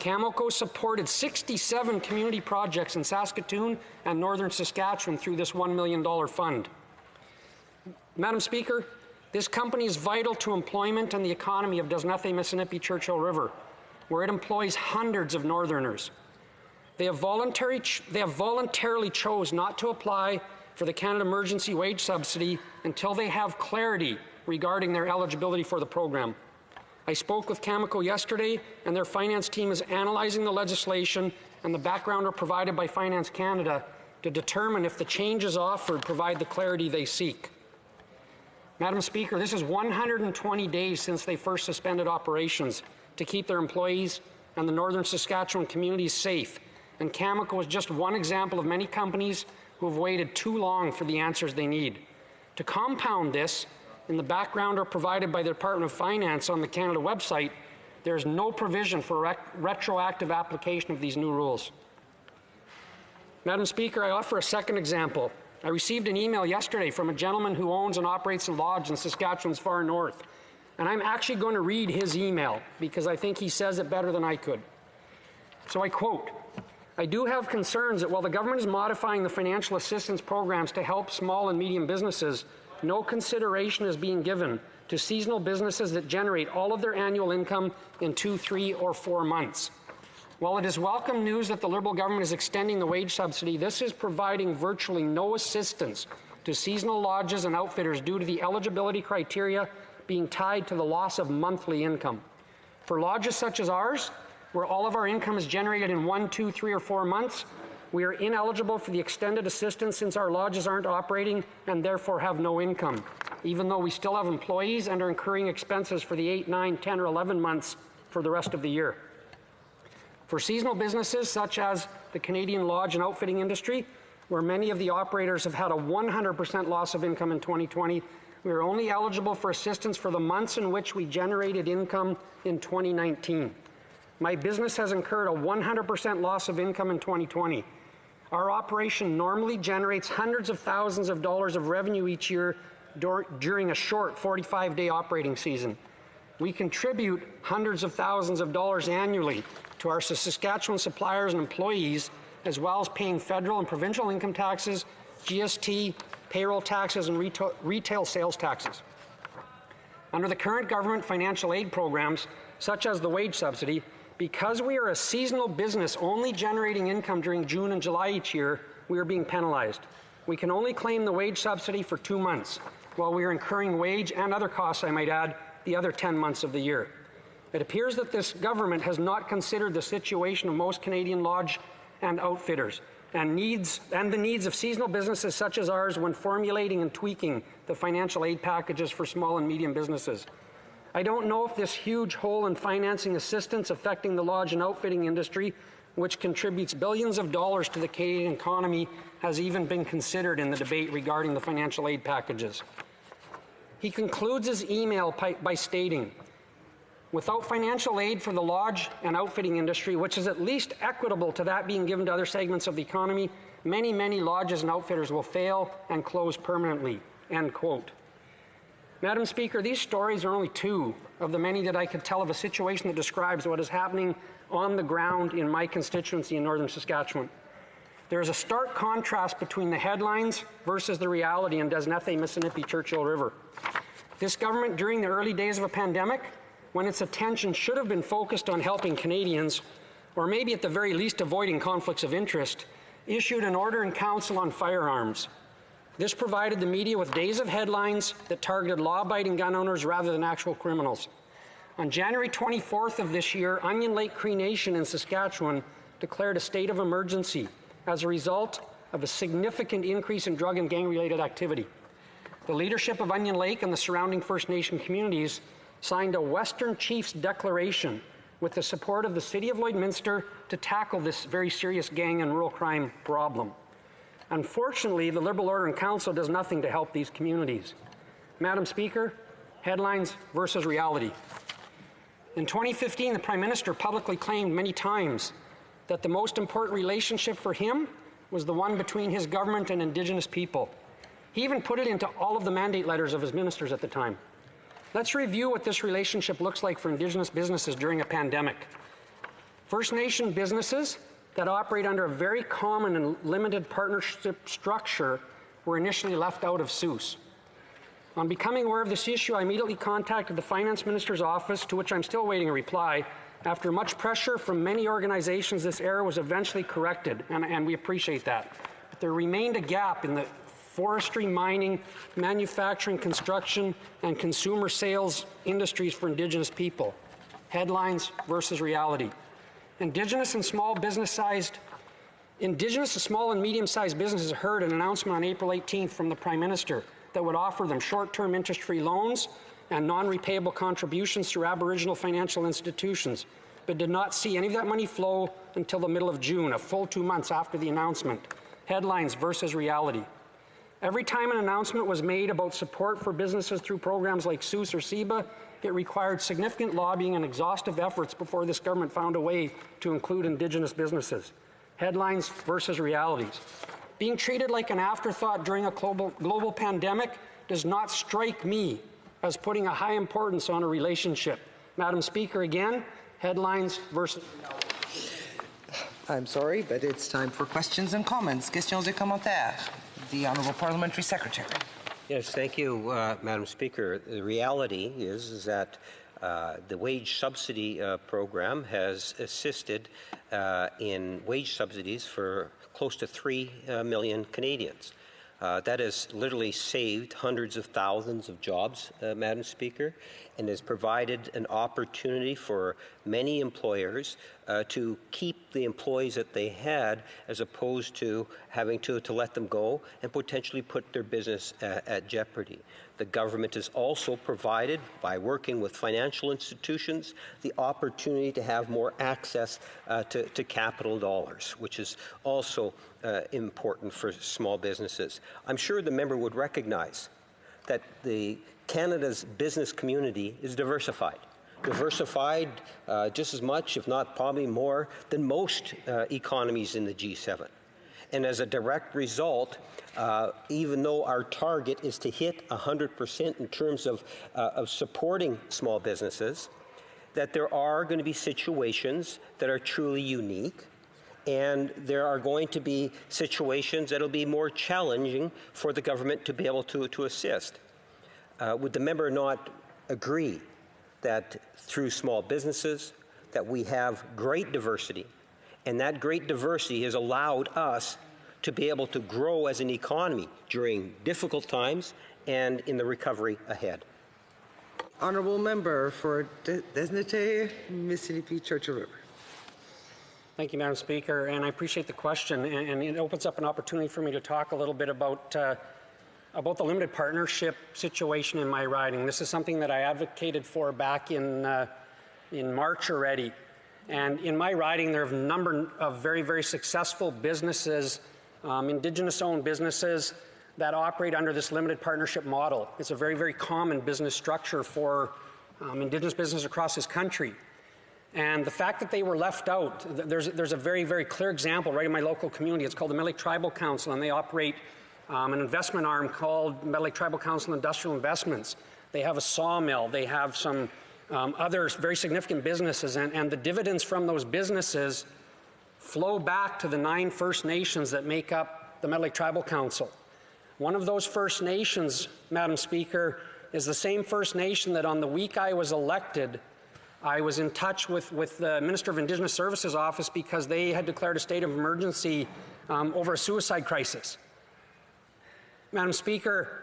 Cameco supported 67 community projects in Saskatoon and northern Saskatchewan through this $1 million fund. Madam Speaker, this company is vital to employment and the economy of Desnethé, Mississippi, Churchill River, where it employs hundreds of northerners. They have voluntarily chose not to apply for the Canada Emergency Wage Subsidy until they have clarity regarding their eligibility for the program. I spoke with Cameco yesterday, and their finance team is analyzing the legislation and the background provided by Finance Canada to determine if the changes offered provide the clarity they seek. Madam Speaker, this is 120 days since they first suspended operations to keep their employees and the northern Saskatchewan communities safe, and Cameco is just one example of many companies who have waited too long for the answers they need. To compound this, in the background provided by the Department of Finance on the Canada website, there is no provision for retroactive application of these new rules. Madam Speaker, I offer a second example. I received an email yesterday from a gentleman who owns and operates a lodge in Saskatchewan's far north, and I'm actually going to read his email because I think he says it better than I could. So I quote, "I do have concerns that while the government is modifying the financial assistance programs to help small and medium businesses, no consideration is being given to seasonal businesses that generate all of their annual income in 2, 3, or 4 months. While it is welcome news that the Liberal government is extending the wage subsidy, this is providing virtually no assistance to seasonal lodges and outfitters due to the eligibility criteria being tied to the loss of monthly income. For lodges such as ours, where all of our income is generated in 1, 2, 3, or 4 months, we are ineligible for the extended assistance since our lodges aren't operating and therefore have no income, even though we still have employees and are incurring expenses for the 8, 9, 10, or 11 months for the rest of the year. For seasonal businesses such as the Canadian lodge and outfitting industry, where many of the operators have had a 100% loss of income in 2020, we are only eligible for assistance for the months in which we generated income in 2019. My business has incurred a 100% loss of income in 2020. Our operation normally generates hundreds of thousands of dollars of revenue each year during a short 45-day operating season. We contribute hundreds of thousands of dollars annually to our Saskatchewan suppliers and employees, as well as paying federal and provincial income taxes, GST, payroll taxes, and retail sales taxes. Under the current government financial aid programs, such as the wage subsidy, because we are a seasonal business only generating income during June and July each year, we are being penalized. We can only claim the wage subsidy for 2 months, while we are incurring wage and other costs, I might add, the other 10 months of the year. It appears that this government has not considered the situation of most Canadian lodge and outfitters and the needs of seasonal businesses such as ours when formulating and tweaking the financial aid packages for small and medium businesses. I don't know if this huge hole in financing assistance affecting the lodge and outfitting industry, which contributes billions of dollars to the Canadian economy, has even been considered in the debate regarding the financial aid packages. He concludes his email by stating, without financial aid for the lodge and outfitting industry, which is at least equitable to that being given to other segments of the economy, many, many lodges and outfitters will fail and close permanently, end quote. Madam Speaker, these stories are only two of the many that I could tell of a situation that describes what is happening on the ground in my constituency in northern Saskatchewan. There is a stark contrast between the headlines versus the reality in Desnethe, Mississippi, Churchill River. This government, during the early days of a pandemic, when its attention should have been focused on helping Canadians, or maybe at the very least avoiding conflicts of interest, issued an order in council on firearms. This provided the media with days of headlines that targeted law-abiding gun owners rather than actual criminals. On January 24th of this year, Onion Lake Cree Nation in Saskatchewan declared a state of emergency as a result of a significant increase in drug and gang-related activity. The leadership of Onion Lake and the surrounding First Nation communities signed a Western Chiefs Declaration with the support of the City of Lloydminster to tackle this very serious gang and rural crime problem. Unfortunately, the Liberal Order in Council does nothing to help these communities. Madam Speaker, headlines versus reality. In 2015, the Prime Minister publicly claimed many times that the most important relationship for him was the one between his government and Indigenous people. He even put it into all of the mandate letters of his ministers at the time. Let's review what this relationship looks like for Indigenous businesses during a pandemic. First Nation businesses that operate under a very common and limited partnership structure were initially left out of CEWS. On becoming aware of this issue, I immediately contacted the Finance Minister's office, to which I'm still awaiting a reply. After much pressure from many organizations, this error was eventually corrected, and we appreciate that. But there remained a gap in the forestry, mining, manufacturing, construction, and consumer sales industries for Indigenous people. Headlines versus reality. Indigenous and small and medium-sized businesses heard an announcement on April 18th from the Prime Minister that would offer them short-term interest-free loans and non-repayable contributions through Aboriginal financial institutions, but did not see any of that money flow until the middle of June, a full 2 months after the announcement. Headlines versus reality. Every time an announcement was made about support for businesses through programs like CEWS or CEBA, it required significant lobbying and exhaustive efforts before this government found a way to include Indigenous businesses. Headlines versus realities. Being treated like an afterthought during a global pandemic does not strike me as putting a high importance on a relationship. Madam Speaker, again, headlines versus realities. I'm sorry, but it's time for questions and comments. Questions et commentaires. The Honourable Parliamentary Secretary. Yes, thank you, Madam Speaker. The reality is that the wage subsidy program has assisted in wage subsidies for close to 3 million Canadians. That has literally saved hundreds of thousands of jobs, Madam Speaker, and has provided an opportunity for many employers to keep the employees that they had, as opposed to having to let them go and potentially put their business at jeopardy. The government has also provided, by working with financial institutions, the opportunity to have more access to capital dollars, which is also important for small businesses. I'm sure the member would recognize that Canada's business community is diversified just as much, if not probably more, than most economies in the G7. And as a direct result, even though our target is to hit 100% in terms of supporting small businesses, that there are going to be situations that are truly unique, and there are going to be situations that will be more challenging for the government to be able to assist. Would the member not agree that through small businesses that we have great diversity, and that great diversity has allowed us to be able to grow as an economy during difficult times and in the recovery ahead? Honourable Member for Desnethe, Mississippi, Churchill River. Thank you, Madam Speaker, and I appreciate the question, and it opens up an opportunity for me to talk a little bit about about the limited partnership situation in my riding. This is something that I advocated for back in March already. And in my riding, there are a number of very, very successful businesses, Indigenous-owned businesses, that operate under this limited partnership model. It's a very, very common business structure for Indigenous business across this country. And the fact that they were left out, there's a very, very clear example right in my local community. It's called the Metal Lake Tribal Council, and they operate an investment arm called Metal Lake Tribal Council Industrial Investments. They have a sawmill. They have some other very significant businesses, and the dividends from those businesses flow back to the 9 First Nations that make up the Metal Lake Tribal Council. One of those First Nations, Madam Speaker, is the same First Nation that on the week I was elected, I was in touch with the Minister of Indigenous Services office because they had declared a state of emergency over a suicide crisis. Madam Speaker,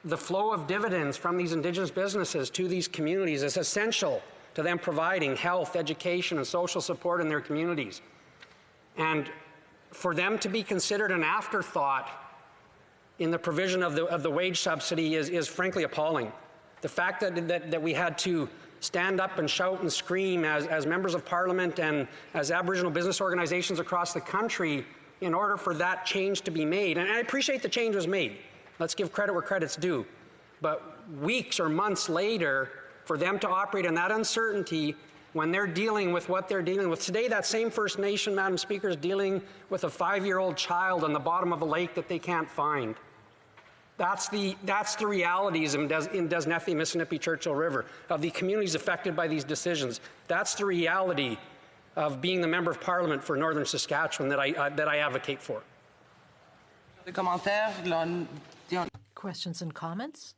the flow of dividends from these Indigenous businesses to these communities is essential to them providing health, education, and social support in their communities. And for them to be considered an afterthought in the provision of the wage subsidy is frankly appalling. The fact that we had to stand up and shout and scream as members of Parliament and as Aboriginal business organizations across the country in order for that change to be made. And I appreciate the change was made. Let's give credit where credit's due. But weeks or months later, for them to operate in that uncertainty when they're dealing with what they're dealing with. Today, that same First Nation, Madam Speaker, is dealing with a 5-year-old child on the bottom of a lake that they can't find. That's the realities in Desnethie, Mississippi, Churchill River, of the communities affected by these decisions. That's the reality of being the Member of Parliament for Northern Saskatchewan that I advocate for. Questions and comments?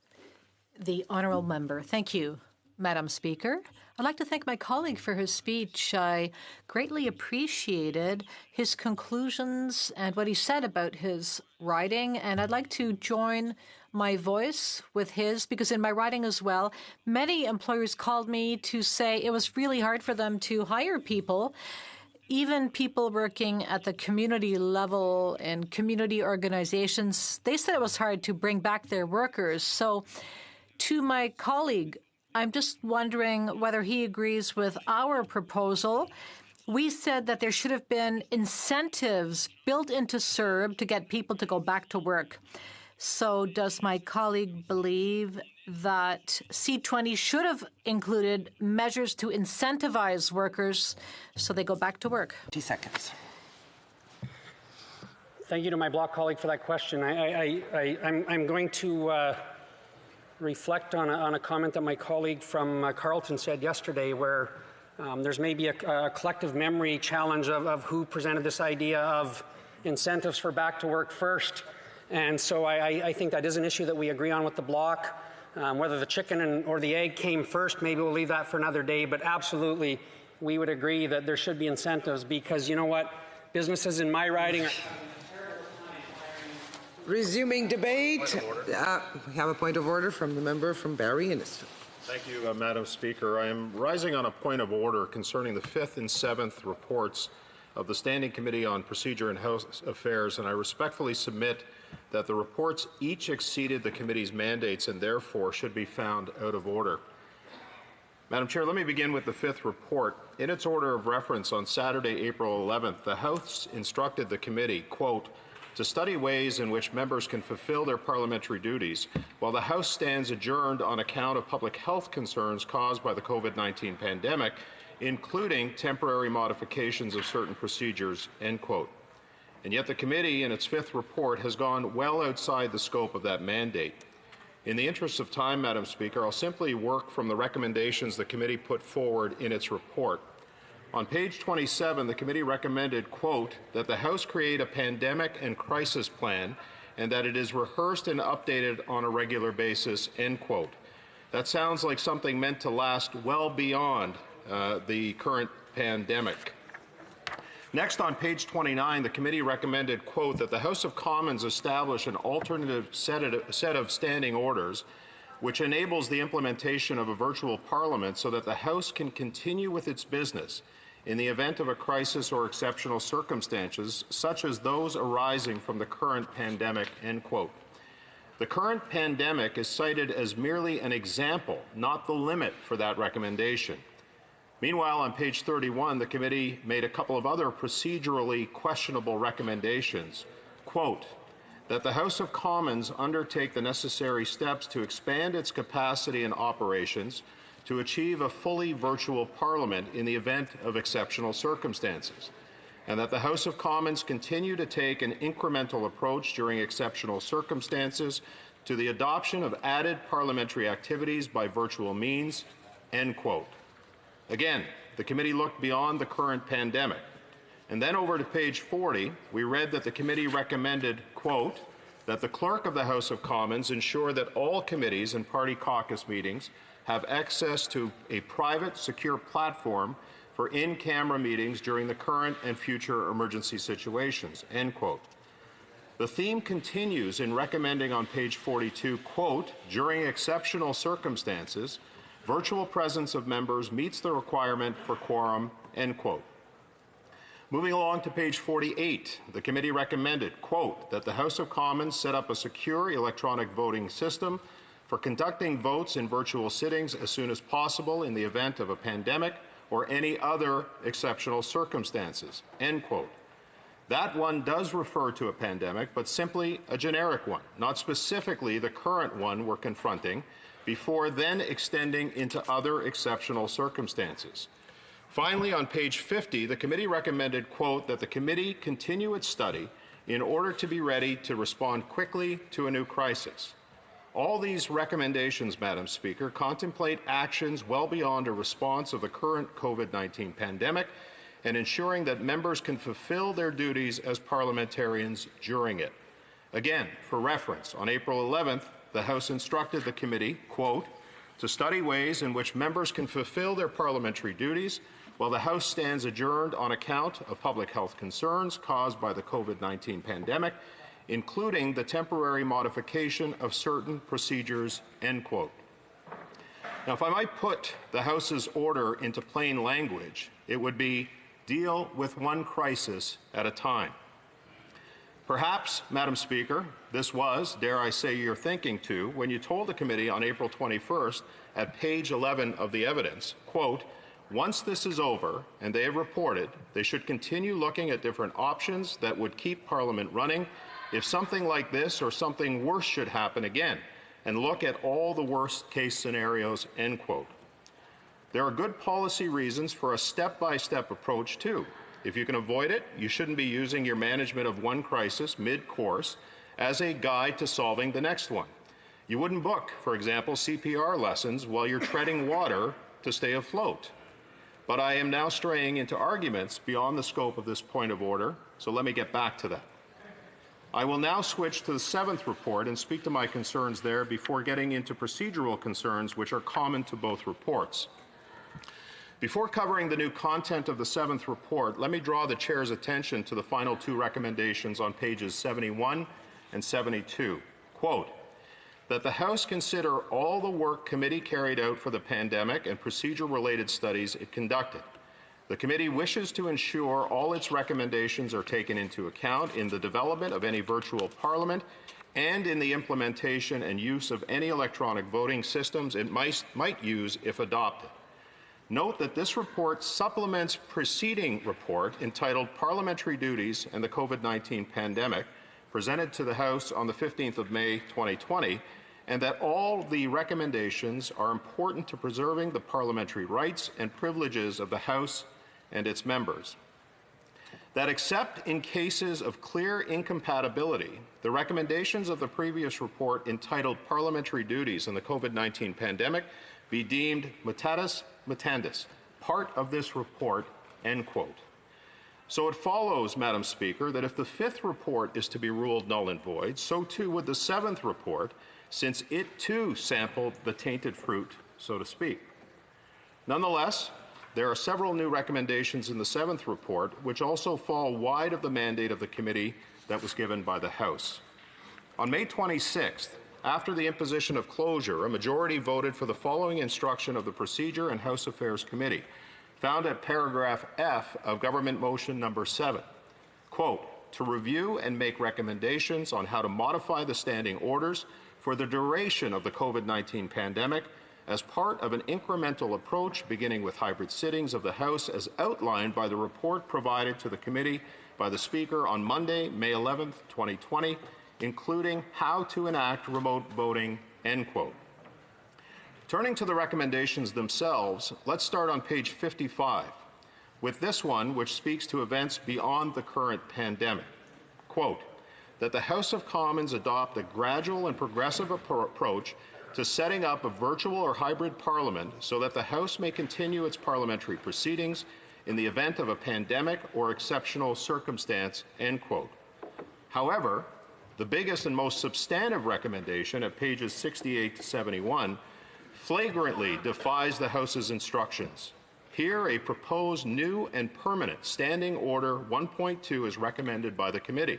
The Honourable Member. Thank you, Madam Speaker. I'd like to thank my colleague for his speech. I greatly appreciated his conclusions and what he said about his riding, and I'd like to join my voice with his, because in my riding as well, many employers called me to say it was really hard for them to hire people, even people working at the community level and community organizations. They said it was hard to bring back their workers. So to my colleague, I'm just wondering whether he agrees with our proposal. We said that there should have been incentives built into CERB to get people to go back to work. So does my colleague believe that C20 should have included measures to incentivize workers so they go back to work? 20 seconds. Thank you to my bloc colleague for that question. I'm going to reflect on a comment that my colleague from Carleton said yesterday, where there's maybe a collective memory challenge of who presented this idea of incentives for back to work first. And so I think that is an issue that we agree on with the bloc. Whether the chicken or the egg came first, maybe we'll leave that for another day, but absolutely we would agree that there should be incentives, because you know what? Businesses in my riding are... Resuming debate. We have a point of order from the member from Barrie Innisfil. Thank you, Madam Speaker. I am rising on a point of order concerning the 5th and 7th reports of the Standing Committee on Procedure and House Affairs, and I respectfully submit that the reports each exceeded the committee's mandates and therefore should be found out of order. Madam Chair, let me begin with the 5th report. In its order of reference on Saturday, April 11th, the House instructed the committee, quote, to study ways in which members can fulfill their parliamentary duties while the House stands adjourned on account of public health concerns caused by the COVID-19 pandemic, including temporary modifications of certain procedures, end quote. And yet the committee, in its 5th report, has gone well outside the scope of that mandate. In the interest of time, Madam Speaker, I'll simply work from the recommendations the committee put forward in its report. On page 27, the committee recommended, quote, that the House create a pandemic and crisis plan and that it is rehearsed and updated on a regular basis, end quote. That sounds like something meant to last well beyond the current pandemic. Next, on page 29, the committee recommended, quote, that the House of Commons establish an alternative set of standing orders which enables the implementation of a virtual parliament so that the House can continue with its business in the event of a crisis or exceptional circumstances, such as those arising from the current pandemic, end quote. The current pandemic is cited as merely an example, not the limit for that recommendation. Meanwhile, on page 31, the committee made a couple of other procedurally questionable recommendations. Quote, that the House of Commons undertake the necessary steps to expand its capacity and operations to achieve a fully virtual Parliament in the event of exceptional circumstances, and that the House of Commons continue to take an incremental approach during exceptional circumstances to the adoption of added parliamentary activities by virtual means, end quote. Again, the committee looked beyond the current pandemic. And then over to page 40, we read that the committee recommended, quote, that the clerk of the House of Commons ensure that all committees and party caucus meetings have access to a private, secure platform for in-camera meetings during the current and future emergency situations, end quote. The theme continues in recommending on page 42, quote, during exceptional circumstances, virtual presence of members meets the requirement for quorum, end quote. Moving along to page 48, the committee recommended, quote, that the House of Commons set up a secure electronic voting system for conducting votes in virtual sittings as soon as possible in the event of a pandemic or any other exceptional circumstances, end quote. That one does refer to a pandemic, but simply a generic one, not specifically the current one we're confronting, before then extending into other exceptional circumstances. Finally, on page 50, the committee recommended, quote, that the committee continue its study in order to be ready to respond quickly to a new crisis. All these recommendations, Madam Speaker, contemplate actions well beyond a response of the current COVID-19 pandemic and ensuring that members can fulfill their duties as parliamentarians during it. Again, for reference, on April 11th, the House instructed the committee, quote, to study ways in which members can fulfill their parliamentary duties while the House stands adjourned on account of public health concerns caused by the COVID-19 pandemic, including the temporary modification of certain procedures, end quote. Now, if I might put the House's order into plain language, it would be deal with one crisis at a time. Perhaps, Madam Speaker, this was, dare I say, your thinking too, when you told the committee on April 21st at page 11 of the evidence, quote, once this is over and they have reported, they should continue looking at different options that would keep Parliament running if something like this or something worse should happen again, and look at all the worst case scenarios, end quote. There are good policy reasons for a step-by-step approach too. If you can avoid it, you shouldn't be using your management of one crisis mid-course as a guide to solving the next one. You wouldn't book, for example, CPR lessons while you're treading water to stay afloat. But I am now straying into arguments beyond the scope of this point of order, so let me get back to that. I will now switch to the 7th report and speak to my concerns there before getting into procedural concerns which are common to both reports. Before covering the new content of the 7th report, let me draw the Chair's attention to the final two recommendations on pages 71 and 72. Quote, that the House consider all the work committee carried out for the pandemic and procedure-related studies it conducted. The committee wishes to ensure all its recommendations are taken into account in the development of any virtual Parliament and in the implementation and use of any electronic voting systems it might use if adopted. Note that this report supplements preceding report entitled Parliamentary Duties and the COVID-19 Pandemic, presented to the House on the 15th of May 2020, and that all the recommendations are important to preserving the parliamentary rights and privileges of the House and its members. That except in cases of clear incompatibility, the recommendations of the previous report entitled Parliamentary Duties and the COVID-19 Pandemic be deemed mutatis mutandis, part of this report, end quote. So it follows, Madam Speaker, that if the 5th report is to be ruled null and void, so too would the 7th report, since it too sampled the tainted fruit, so to speak. Nonetheless, there are several new recommendations in the 7th report which also fall wide of the mandate of the committee that was given by the House. On May 26th, after the imposition of closure, a majority voted for the following instruction of the Procedure and House Affairs Committee, found at paragraph F of Government Motion Number 7. Quote, to review and make recommendations on how to modify the standing orders for the duration of the COVID-19 pandemic as part of an incremental approach beginning with hybrid sittings of the House as outlined by the report provided to the committee by the Speaker on Monday, May 11th, 2020, including how to enact remote voting, end quote. Turning to the recommendations themselves, let's start on page 55 with this one, which speaks to events beyond the current pandemic. Quote, that the House of Commons adopt a gradual and progressive approach to setting up a virtual or hybrid parliament so that the House may continue its parliamentary proceedings in the event of a pandemic or exceptional circumstance, end quote. However, the biggest and most substantive recommendation at pages 68 to 71 flagrantly defies the House's instructions. Here, a proposed new and permanent Standing Order 1.2 is recommended by the committee.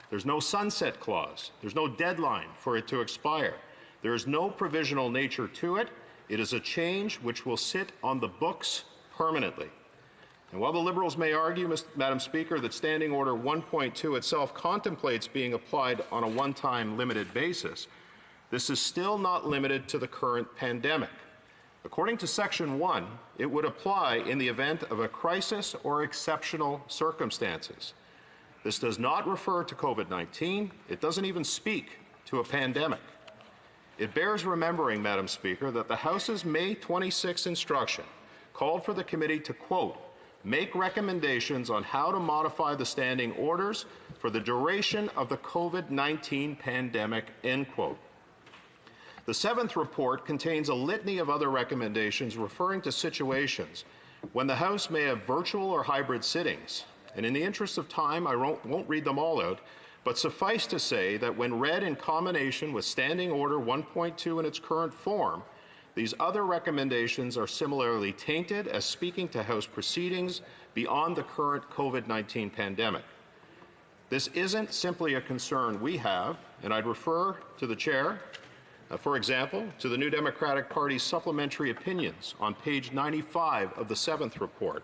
There's no sunset clause. There's no deadline for it to expire. There is no provisional nature to it. It is a change which will sit on the books permanently. And while the Liberals may argue, Madam Speaker, that Standing Order 1.2 itself contemplates being applied on a one-time limited basis, this is still not limited to the current pandemic. According to Section 1, it would apply in the event of a crisis or exceptional circumstances. This does not refer to COVID-19. It doesn't even speak to a pandemic. It bears remembering, Madam Speaker, that the House's May 26 instruction called for the committee to, quote, make recommendations on how to modify the standing orders for the duration of the COVID-19 pandemic, end quote. The seventh report contains a litany of other recommendations referring to situations when the House may have virtual or hybrid sittings. And in the interest of time, I won't read them all out, but suffice to say that when read in combination with Standing Order 1.2 in its current form, these other recommendations are similarly tainted as speaking to House proceedings beyond the current COVID-19 pandemic. This isn't simply a concern we have, and I'd refer to the Chair, for example, to the New Democratic Party's supplementary opinions on page 95 of the seventh report,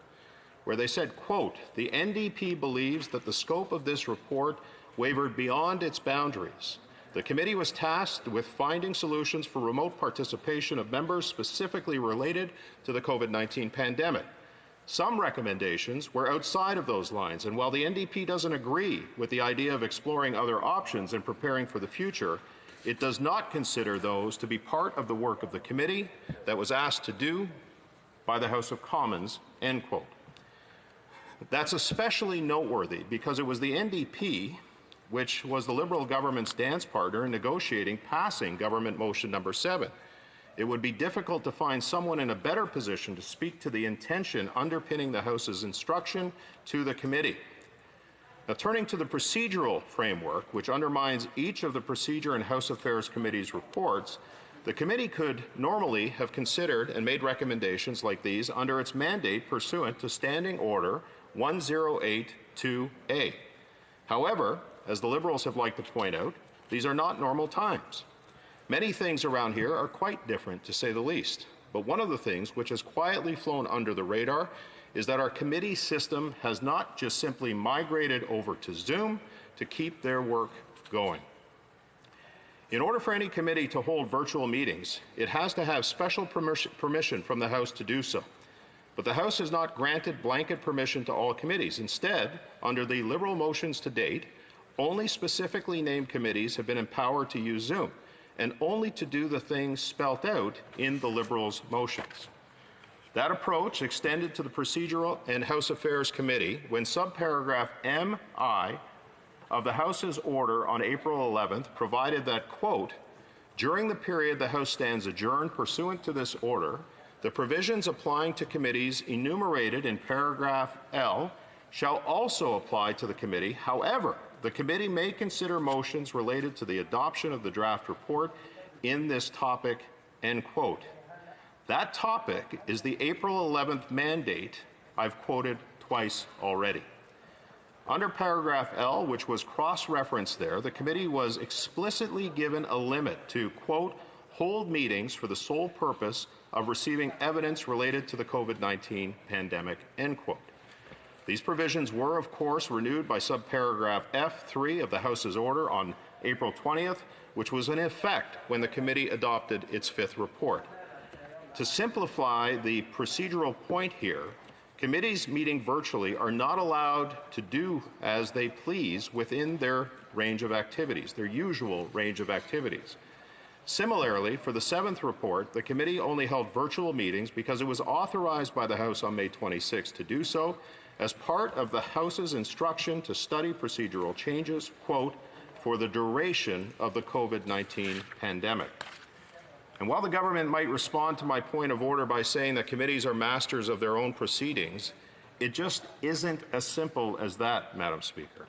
where they said, quote, the NDP believes that the scope of this report wavered beyond its boundaries. The committee was tasked with finding solutions for remote participation of members specifically related to the COVID-19 pandemic. Some recommendations were outside of those lines, and while the NDP doesn't agree with the idea of exploring other options and preparing for the future, it does not consider those to be part of the work of the committee that was asked to do by the House of Commons, end quote. That's especially noteworthy because it was the NDP, which was the Liberal government's dance partner in negotiating passing Government Motion Number 7. It would be difficult to find someone in a better position to speak to the intention underpinning the House's instruction to the committee. Now, turning to the procedural framework, which undermines each of the Procedure and House Affairs Committee's reports, the committee could normally have considered and made recommendations like these under its mandate pursuant to Standing Order 1082A. However, as the Liberals have liked to point out, these are not normal times. Many things around here are quite different, to say the least. But one of the things which has quietly flown under the radar is that our committee system has not just simply migrated over to Zoom to keep their work going. In order for any committee to hold virtual meetings, it has to have special permission from the House to do so. But the House has not granted blanket permission to all committees. Instead, under the Liberal motions to date, only specifically named committees have been empowered to use Zoom, and only to do the things spelt out in the Liberals' motions. That approach extended to the Procedural and House Affairs Committee when subparagraph MI of the House's order on April 11th provided that, quote, during the period the House stands adjourned pursuant to this order, the provisions applying to committees enumerated in paragraph L shall also apply to the committee. However, the committee may consider motions related to the adoption of the draft report in this topic, end quote. That topic is the April 11th mandate I've quoted twice already. Under paragraph L, which was cross-referenced there, the committee was explicitly given a limit to, quote, hold meetings for the sole purpose of receiving evidence related to the COVID-19 pandemic, end quote. These provisions were, of course, renewed by subparagraph F3 of the House's order on April 20th, which was in effect when the committee adopted its fifth report. To simplify the procedural point here, committees meeting virtually are not allowed to do as they please within their range of activities, their usual range of activities. Similarly, for the seventh report, the committee only held virtual meetings because it was authorized by the House on May 26 to do so as part of the House's instruction to study procedural changes, quote, for the duration of the COVID-19 pandemic. And while the government might respond to my point of order by saying that committees are masters of their own proceedings, it just isn't as simple as that, Madam Speaker.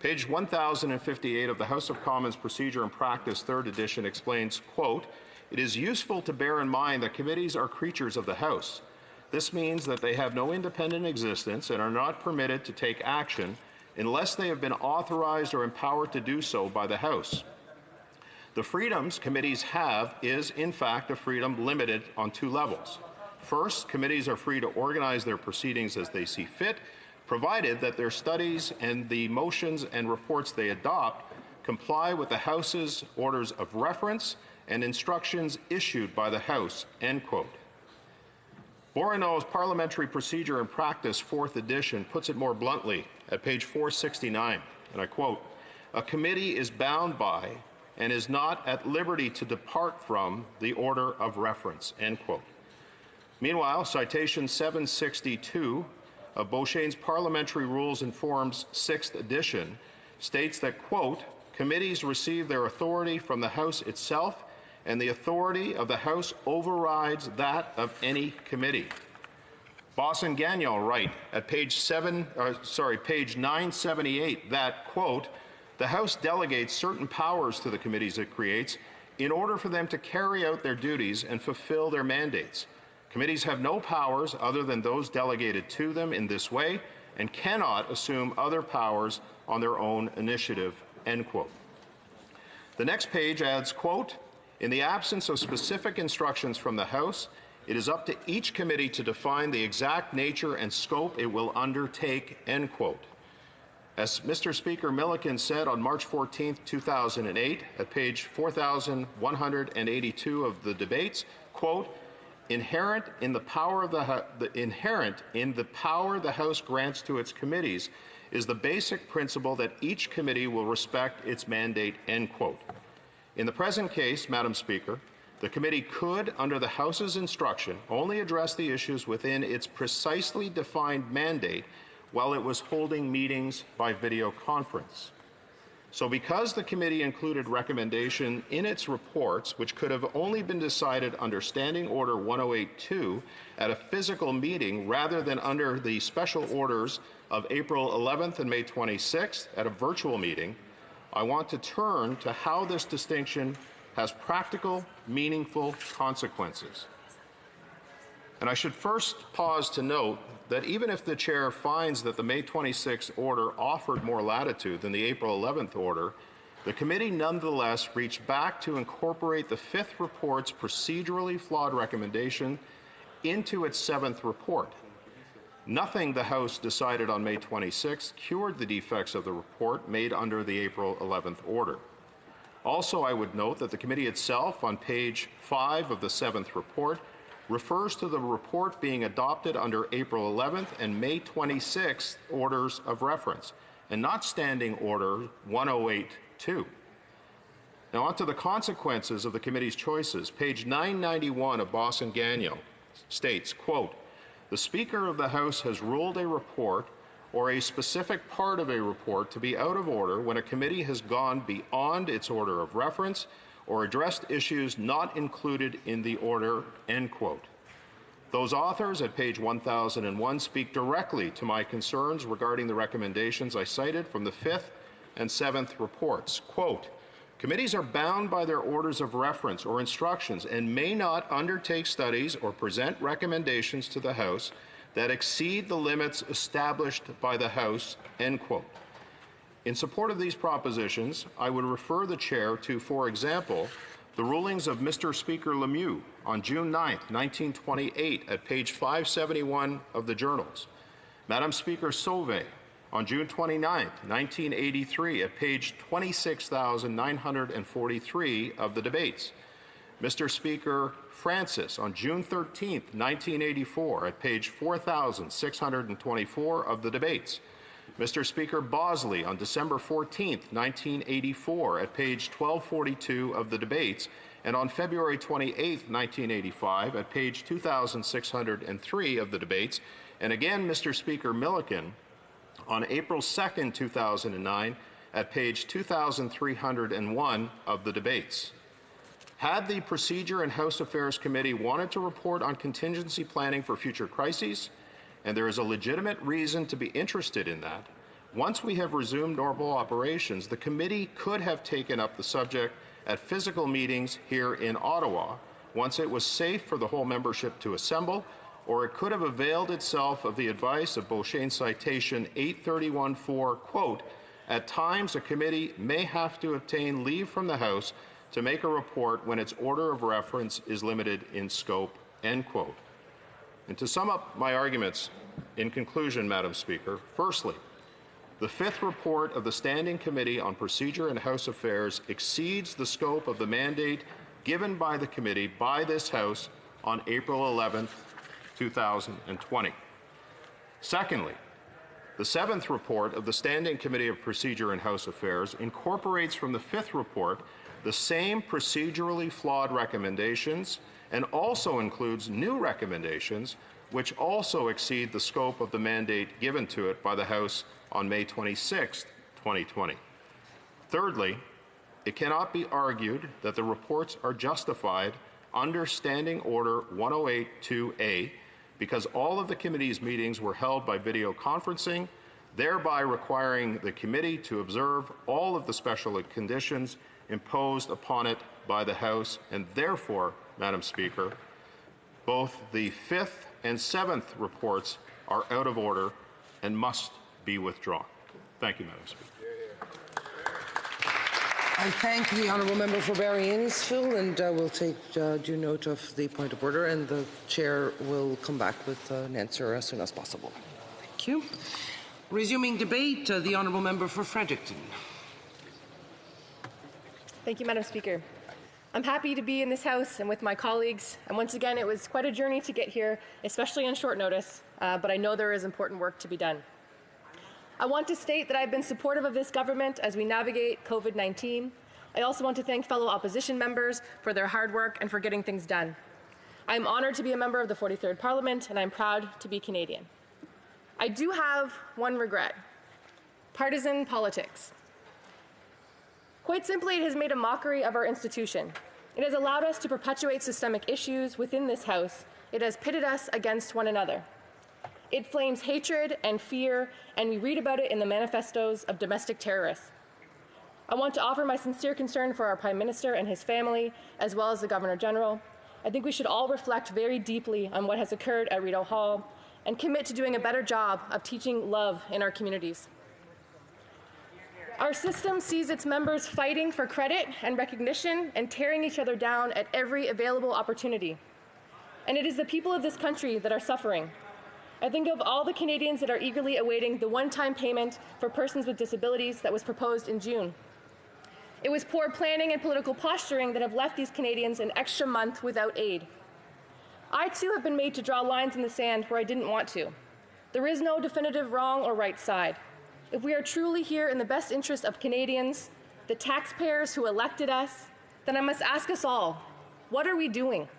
Page 1058 of the House of Commons Procedure and Practice, 3rd edition, explains, quote, it is useful to bear in mind that committees are creatures of the House. This means that they have no independent existence and are not permitted to take action unless they have been authorized or empowered to do so by the House. The freedoms committees have is, in fact, a freedom limited on two levels. First, committees are free to organize their proceedings as they see fit, provided that their studies and the motions and reports they adopt comply with the House's orders of reference and instructions issued by the House, end quote. Boroneau's Parliamentary Procedure and Practice, 4th edition, puts it more bluntly at page 469, and I quote, a committee is bound by and is not at liberty to depart from the order of reference, end quote. Meanwhile, citation 762 of Beauchesne's Parliamentary Rules and Forms, 6th edition, states that, quote, committees receive their authority from the House itself, and the authority of the House overrides that of any committee. Boss and Gagnon write at page 978 that, quote, the House delegates certain powers to the committees it creates in order for them to carry out their duties and fulfill their mandates. Committees have no powers other than those delegated to them in this way and cannot assume other powers on their own initiative, end quote. The next page adds, quote, in the absence of specific instructions from the House, it is up to each committee to define the exact nature and scope it will undertake, end quote. As Mr. Speaker Milliken said on March 14, 2008, at page 4182 of the debates, quote, inherent in the power the House grants to its committees is the basic principle that each committee will respect its mandate, end quote. In the present case, Madam Speaker, the committee could, under the House's instruction, only address the issues within its precisely defined mandate while it was holding meetings by video conference. So because the committee included recommendation in its reports, which could have only been decided under Standing Order 1082 at a physical meeting rather than under the special orders of April 11th and May 26th at a virtual meeting, I want to turn to how this distinction has practical, meaningful consequences. And I should first pause to note that even if the Chair finds that the May 26th order offered more latitude than the April 11th order, the committee nonetheless reached back to incorporate the fifth report's procedurally flawed recommendation into its seventh report. Nothing the House decided on May 26th cured the defects of the report made under the April 11th order. Also, I would note that the committee itself, on page 5 of the seventh report, refers to the report being adopted under April 11th and May 26th orders of reference, and not Standing Order 1082. Now, on to the consequences of the committee's choices. Page 991 of Boss and Gagnon states, quote, the Speaker of the House has ruled a report or a specific part of a report to be out of order when a committee has gone beyond its order of reference or addressed issues not included in the order, end quote. Those authors at page 1001 speak directly to my concerns regarding the recommendations I cited from the fifth and seventh reports. Quote, committees are bound by their orders of reference or instructions and may not undertake studies or present recommendations to the House that exceed the limits established by the House, end quote. In support of these propositions, I would refer the Chair to, for example, the rulings of Mr. Speaker Lemieux on June 9, 1928, at page 571 of the journals. Madam Speaker, Sauvé, on June 29, 1983, at page 26,943 of the debates. Mr. Speaker, Francis, on June 13, 1984, at page 4,624 of the debates. Mr. Speaker, Bosley, on December 14, 1984, at page 1242 of the debates, and on February 28, 1985, at page 2,603 of the debates, and again, Mr. Speaker, Milliken, on April 2, 2009, at page 2,301 of the debates. Had the Procedure and House Affairs Committee wanted to report on contingency planning for future crises, and there is a legitimate reason to be interested in that, once we have resumed normal operations, the committee could have taken up the subject at physical meetings here in Ottawa, once it was safe for the whole membership to assemble, or it could have availed itself of the advice of Beauchesne's citation 831.4, quote, "At times a committee may have to obtain leave from the House to make a report when its order of reference is limited in scope," end quote. And to sum up my arguments, in conclusion, Madam Speaker, firstly, the fifth report of the Standing Committee on Procedure and House Affairs exceeds the scope of the mandate given by the committee by this House on April 11, 2020. Secondly, the seventh report of the Standing Committee of Procedure and House Affairs incorporates from the fifth report the same procedurally flawed recommendations and also includes new recommendations which also exceed the scope of the mandate given to it by the House on May 26, 2020. Thirdly, it cannot be argued that the reports are justified under Standing Order 108-2A because all of the committee's meetings were held by video conferencing, thereby requiring the committee to observe all of the special conditions imposed upon it by the House, and therefore, Madam Speaker, both the fifth and seventh reports are out of order and must be withdrawn. Thank you, Madam Speaker. I thank the honourable member for Barry-Innisfil, and we'll take due note of the point of order, and the chair will come back with an answer as soon as possible. Thank you. Resuming debate, the honourable member for Fredericton. Thank you, Madam Speaker. I'm happy to be in this House and with my colleagues, and once again, it was quite a journey to get here, especially on short notice, but I know there is important work to be done. I want to state that I've been supportive of this government as we navigate COVID-19. I also want to thank fellow opposition members for their hard work and for getting things done. I am honoured to be a member of the 43rd Parliament, and I'm proud to be Canadian. I do have one regret: partisan politics. Quite simply, it has made a mockery of our institution. It has allowed us to perpetuate systemic issues within this House. It has pitted us against one another. It flames hatred and fear, and we read about it in the manifestos of domestic terrorists. I want to offer my sincere concern for our Prime Minister and his family, as well as the Governor General. I think we should all reflect very deeply on what has occurred at Rideau Hall and commit to doing a better job of teaching love in our communities. Our system sees its members fighting for credit and recognition and tearing each other down at every available opportunity. And it is the people of this country that are suffering. I think of all the Canadians that are eagerly awaiting the one-time payment for persons with disabilities that was proposed in June. It was poor planning and political posturing that have left these Canadians an extra month without aid. I too have been made to draw lines in the sand where I didn't want to. There is no definitive wrong or right side. If we are truly here in the best interest of Canadians, the taxpayers who elected us, then I must ask us all, what are we doing?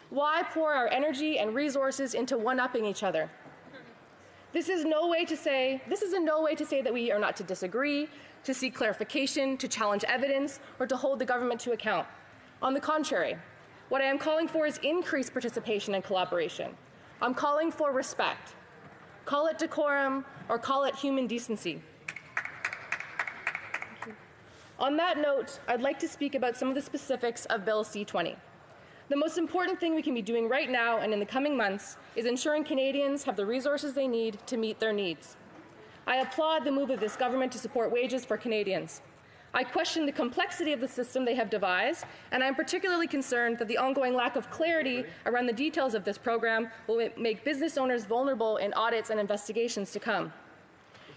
Why pour our energy and resources into one-upping each other? This is in no way to say that we are not to disagree, to seek clarification, to challenge evidence, or to hold the government to account. On the contrary, what I am calling for is increased participation and collaboration. I'm calling for respect. Call it decorum, or call it human decency. On that note, I'd like to speak about some of the specifics of Bill C-20. The most important thing we can be doing right now and in the coming months is ensuring Canadians have the resources they need to meet their needs. I applaud the move of this government to support wages for Canadians. I question the complexity of the system they have devised, and I'm particularly concerned that the ongoing lack of clarity around the details of this program will make business owners vulnerable in audits and investigations to come.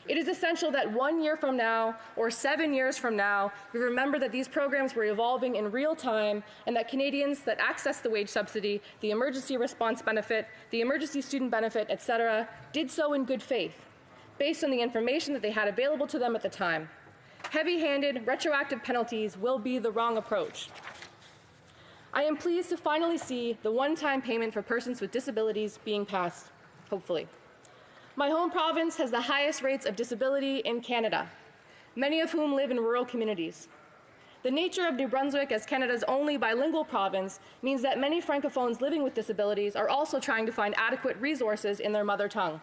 It is essential that 1 year from now or 7 years from now, we remember that these programs were evolving in real time and that Canadians that access the wage subsidy, the emergency response benefit, the emergency student benefit, etc., did so in good faith, based on the information that they had available to them at the time. Heavy-handed, retroactive penalties will be the wrong approach. I am pleased to finally see the one-time payment for persons with disabilities being passed, hopefully. My home province has the highest rates of disability in Canada, many of whom live in rural communities. The nature of New Brunswick as Canada's only bilingual province means that many Francophones living with disabilities are also trying to find adequate resources in their mother tongue.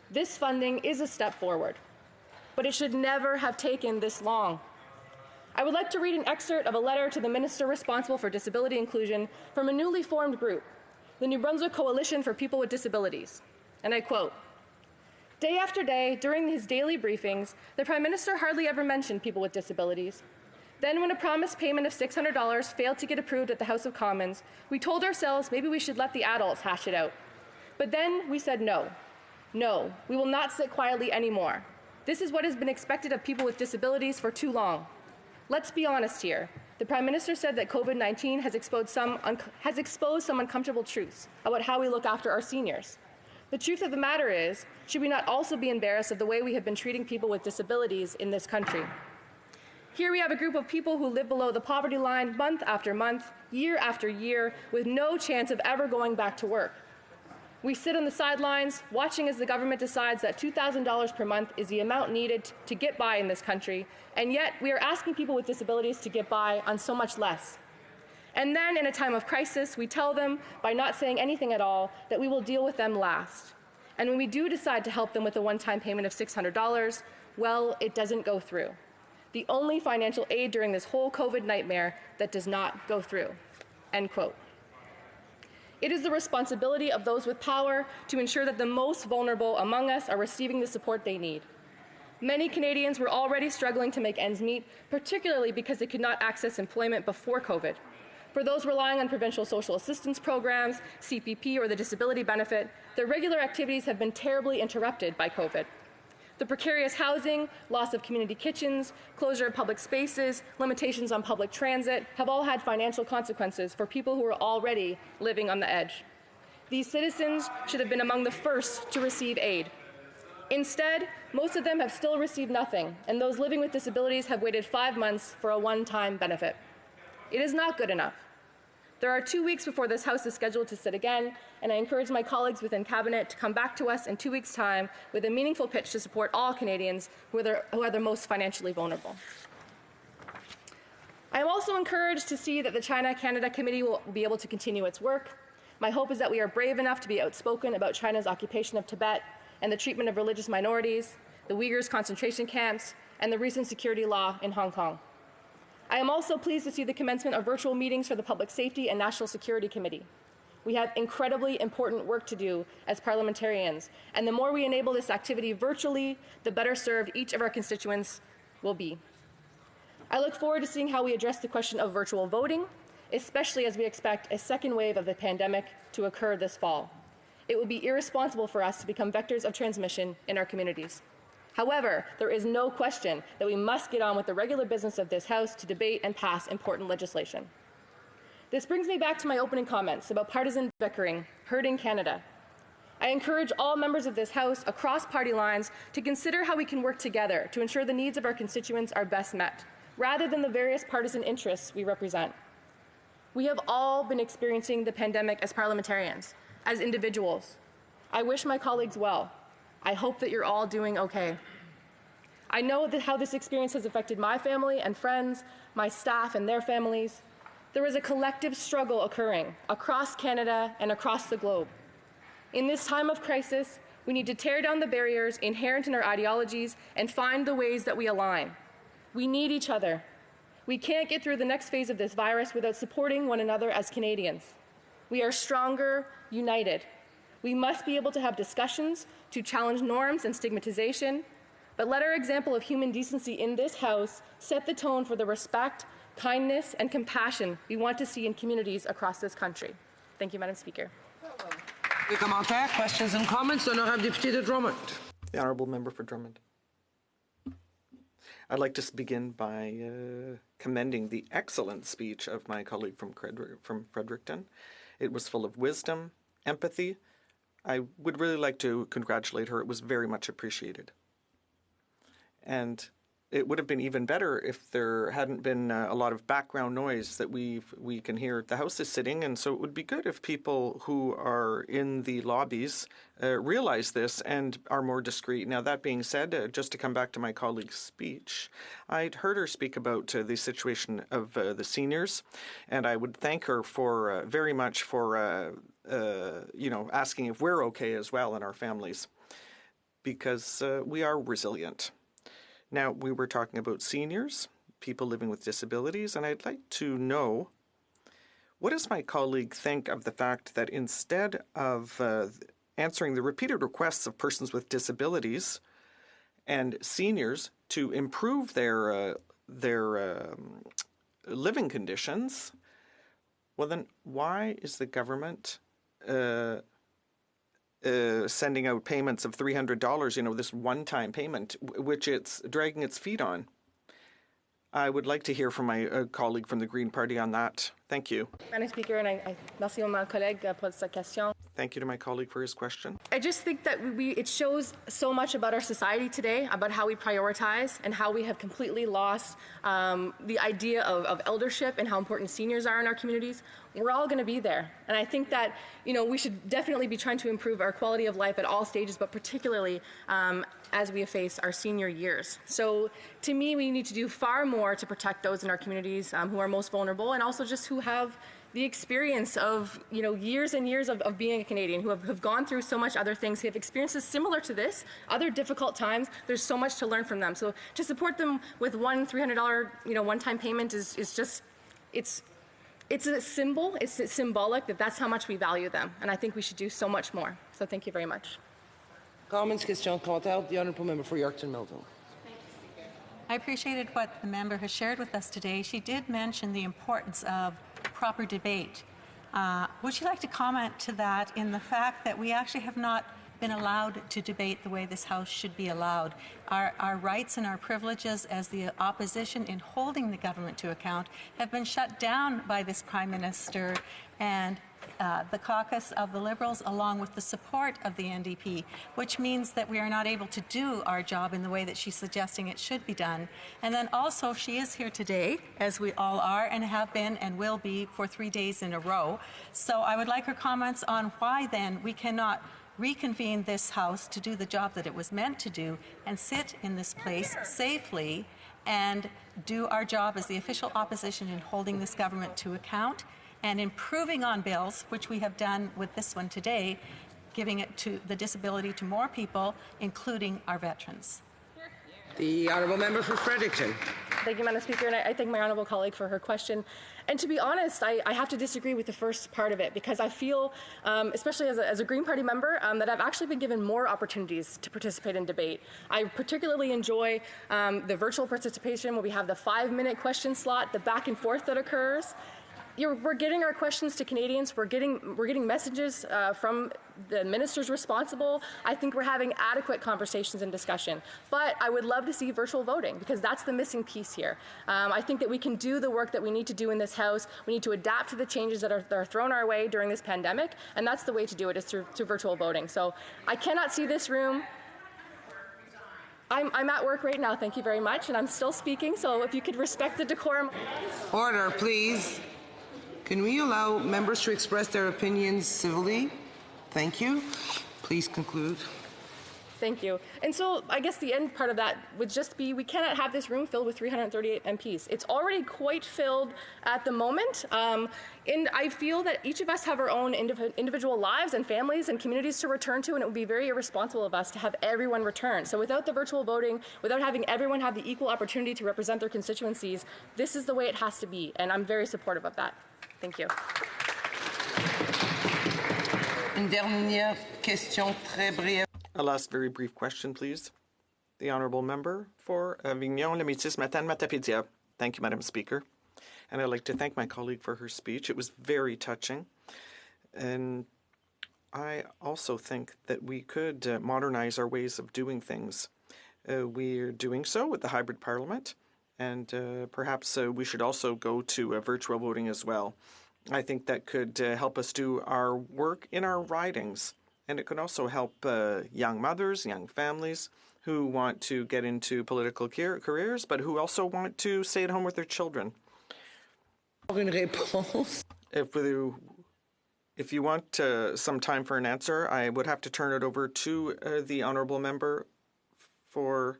This funding is a step forward, but it should never have taken this long. I would like to read an excerpt of a letter to the Minister responsible for disability inclusion from a newly formed group, the New Brunswick Coalition for People with Disabilities. And I quote, "Day after day, during his daily briefings, the Prime Minister hardly ever mentioned people with disabilities. Then when a promised payment of $600 failed to get approved at the House of Commons, we told ourselves maybe we should let the adults hash it out. But then we said no. No, we will not sit quietly anymore. This is what has been expected of people with disabilities for too long. Let's be honest here. The Prime Minister said that COVID-19 has exposed some uncomfortable truths about how we look after our seniors. The truth of the matter is, should we not also be embarrassed of the way we have been treating people with disabilities in this country? Here we have a group of people who live below the poverty line month after month, year after year, with no chance of ever going back to work. We sit on the sidelines, watching as the government decides that $2,000 per month is the amount needed to get by in this country, and yet we are asking people with disabilities to get by on so much less. And then, in a time of crisis, we tell them, by not saying anything at all, that we will deal with them last. And when we do decide to help them with a one-time payment of $600, well, it doesn't go through. The only financial aid during this whole COVID nightmare that does not go through." End quote. It is the responsibility of those with power to ensure that the most vulnerable among us are receiving the support they need. Many Canadians were already struggling to make ends meet, particularly because they could not access employment before COVID. For those relying on provincial social assistance programs, CPP, or the disability benefit, their regular activities have been terribly interrupted by COVID. The precarious housing, loss of community kitchens, closure of public spaces, limitations on public transit have all had financial consequences for people who are already living on the edge. These citizens should have been among the first to receive aid. Instead, most of them have still received nothing, and those living with disabilities have waited 5 months for a one-time benefit. It is not good enough. There are 2 weeks before this House is scheduled to sit again, and I encourage my colleagues within Cabinet to come back to us in 2 weeks' time with a meaningful pitch to support all Canadians who are the most financially vulnerable. I am also encouraged to see that the China-Canada Committee will be able to continue its work. My hope is that we are brave enough to be outspoken about China's occupation of Tibet and the treatment of religious minorities, the Uyghurs concentration camps, and the recent security law in Hong Kong. I am also pleased to see the commencement of virtual meetings for the Public Safety and National Security Committee. We have incredibly important work to do as parliamentarians, and the more we enable this activity virtually, the better served each of our constituents will be. I look forward to seeing how we address the question of virtual voting, especially as we expect a second wave of the pandemic to occur this fall. It would be irresponsible for us to become vectors of transmission in our communities. However, there is no question that we must get on with the regular business of this House to debate and pass important legislation. This brings me back to my opening comments about partisan bickering hurting Canada. I encourage all members of this House across party lines to consider how we can work together to ensure the needs of our constituents are best met, rather than the various partisan interests we represent. We have all been experiencing the pandemic as parliamentarians, as individuals. I wish my colleagues well. I hope that you're all doing okay. I know how this experience has affected my family and friends, my staff and their families. There is a collective struggle occurring across Canada and across the globe. In this time of crisis, we need to tear down the barriers inherent in our ideologies and find the ways that we align. We need each other. We can't get through the next phase of this virus without supporting one another as Canadians. We are stronger, united. We must be able to have discussions to challenge norms and stigmatization. But let our example of human decency in this House set the tone for the respect, kindness, and compassion we want to see in communities across this country. Thank you, Madam Speaker. Commentaires, questions and comments. Honorable Député de Drummond. The Honourable Member for Drummond. I'd like to begin by commending the excellent speech of my colleague from Fredericton. It was full of wisdom, empathy. I would really like to congratulate her. It was very much appreciated. And it would have been even better if there hadn't been a lot of background noise that we can hear. The House is sitting, and so it would be good if people who are in the lobbies realize this and are more discreet. Now, that being said, just to come back to my colleague's speech, I'd heard her speak about the situation of the seniors, and I would thank her for very much for asking if we're okay as well in our families, because we are resilient. Now, we were talking about seniors, people living with disabilities, and I'd like to know, what does my colleague think of the fact that instead of answering the repeated requests of persons with disabilities and seniors to improve their living conditions, well then, why is the government sending out payments of $300, this one-time payment, which it's dragging its feet on? I would like to hear from my colleague from the Green Party on that. Thank you. Madam Speaker, and I merci à mon collègue pour sa question. Thank you to my colleague for his question. I just think that it shows so much about our society today, about how we prioritize and how we have completely lost the idea of eldership and how important seniors are in our communities. We're all going to be there. And I think that, we should definitely be trying to improve our quality of life at all stages, but particularly as we face our senior years. So to me, we need to do far more to protect those in our communities who are most vulnerable, and also just who have the experience of years and years of being a Canadian, who have gone through so much other things, who have experiences similar to this, other difficult times. There's so much to learn from them. So to support them with one $300 one-time payment is just it's a symbol. It's symbolic that that's how much we value them, and I think we should do so much more. So thank you very much. Comments, questions, commentaires. The Honourable Member for Yorkton Melville. I appreciated what the member has shared with us today. She did mention the importance of proper debate. Would you like to comment to that in the fact that we actually have not been allowed to debate the way this House should be allowed? Our rights and our privileges as the opposition in holding the government to account have been shut down by this Prime Minister and the caucus of the Liberals, along with the support of the NDP, which means that we are not able to do our job in the way that she's suggesting it should be done. And then also, she is here today, as we all are, and have been and will be for 3 days in a row. So I would like her comments on why then we cannot reconvene this House to do the job that it was meant to do and sit in this place safely and do our job as the official opposition in holding this government to account and improving on bills, which we have done with this one today, giving it to the disability to more people, including our veterans. The Honourable Member for Fredericton. Thank you, Madam Speaker, and I thank my honourable colleague for her question. And to be honest, I have to disagree with the first part of it, because I feel, especially as a Green Party member, that I've actually been given more opportunities to participate in debate. I particularly enjoy the virtual participation where we have the 5-minute question slot, the back and forth that occurs. We're getting our questions to Canadians. We're getting messages from the ministers responsible. I think we're having adequate conversations and discussion. But I would love to see virtual voting, because that's the missing piece here. I think that we can do the work that we need to do in this House. We need to adapt to the changes that are thrown our way during this pandemic, and that's the way to do it, is through virtual voting. So I cannot see this room. I'm at work right now, thank you very much, and I'm still speaking, so if you could respect the decorum. Order, please. Can we allow members to express their opinions civilly? Thank you. Please conclude. Thank you. And so I guess the end part of that would just be, we cannot have this room filled with 338 MPs. It's already quite filled at the moment. And I feel that each of us have our own individual lives and families and communities to return to, and it would be very irresponsible of us to have everyone return. So without the virtual voting, without having everyone have the equal opportunity to represent their constituencies, this is the way it has to be, and I'm very supportive of that. Thank you. Une dernière question très brève. A last very brief question, please. The honourable member for Avignon-le-Métis-Matane-Matapédia. Thank you, Madam Speaker. And I'd like to thank my colleague for her speech. It was very touching. And I also think that we could modernize our ways of doing things. We're doing so with the hybrid parliament, and perhaps we should also go to virtual voting as well. I think that could help us do our work in our ridings, and it could also help young mothers, young families who want to get into political careers, but who also want to stay at home with their children. If you want some time for an answer, I would have to turn it over to the honourable member for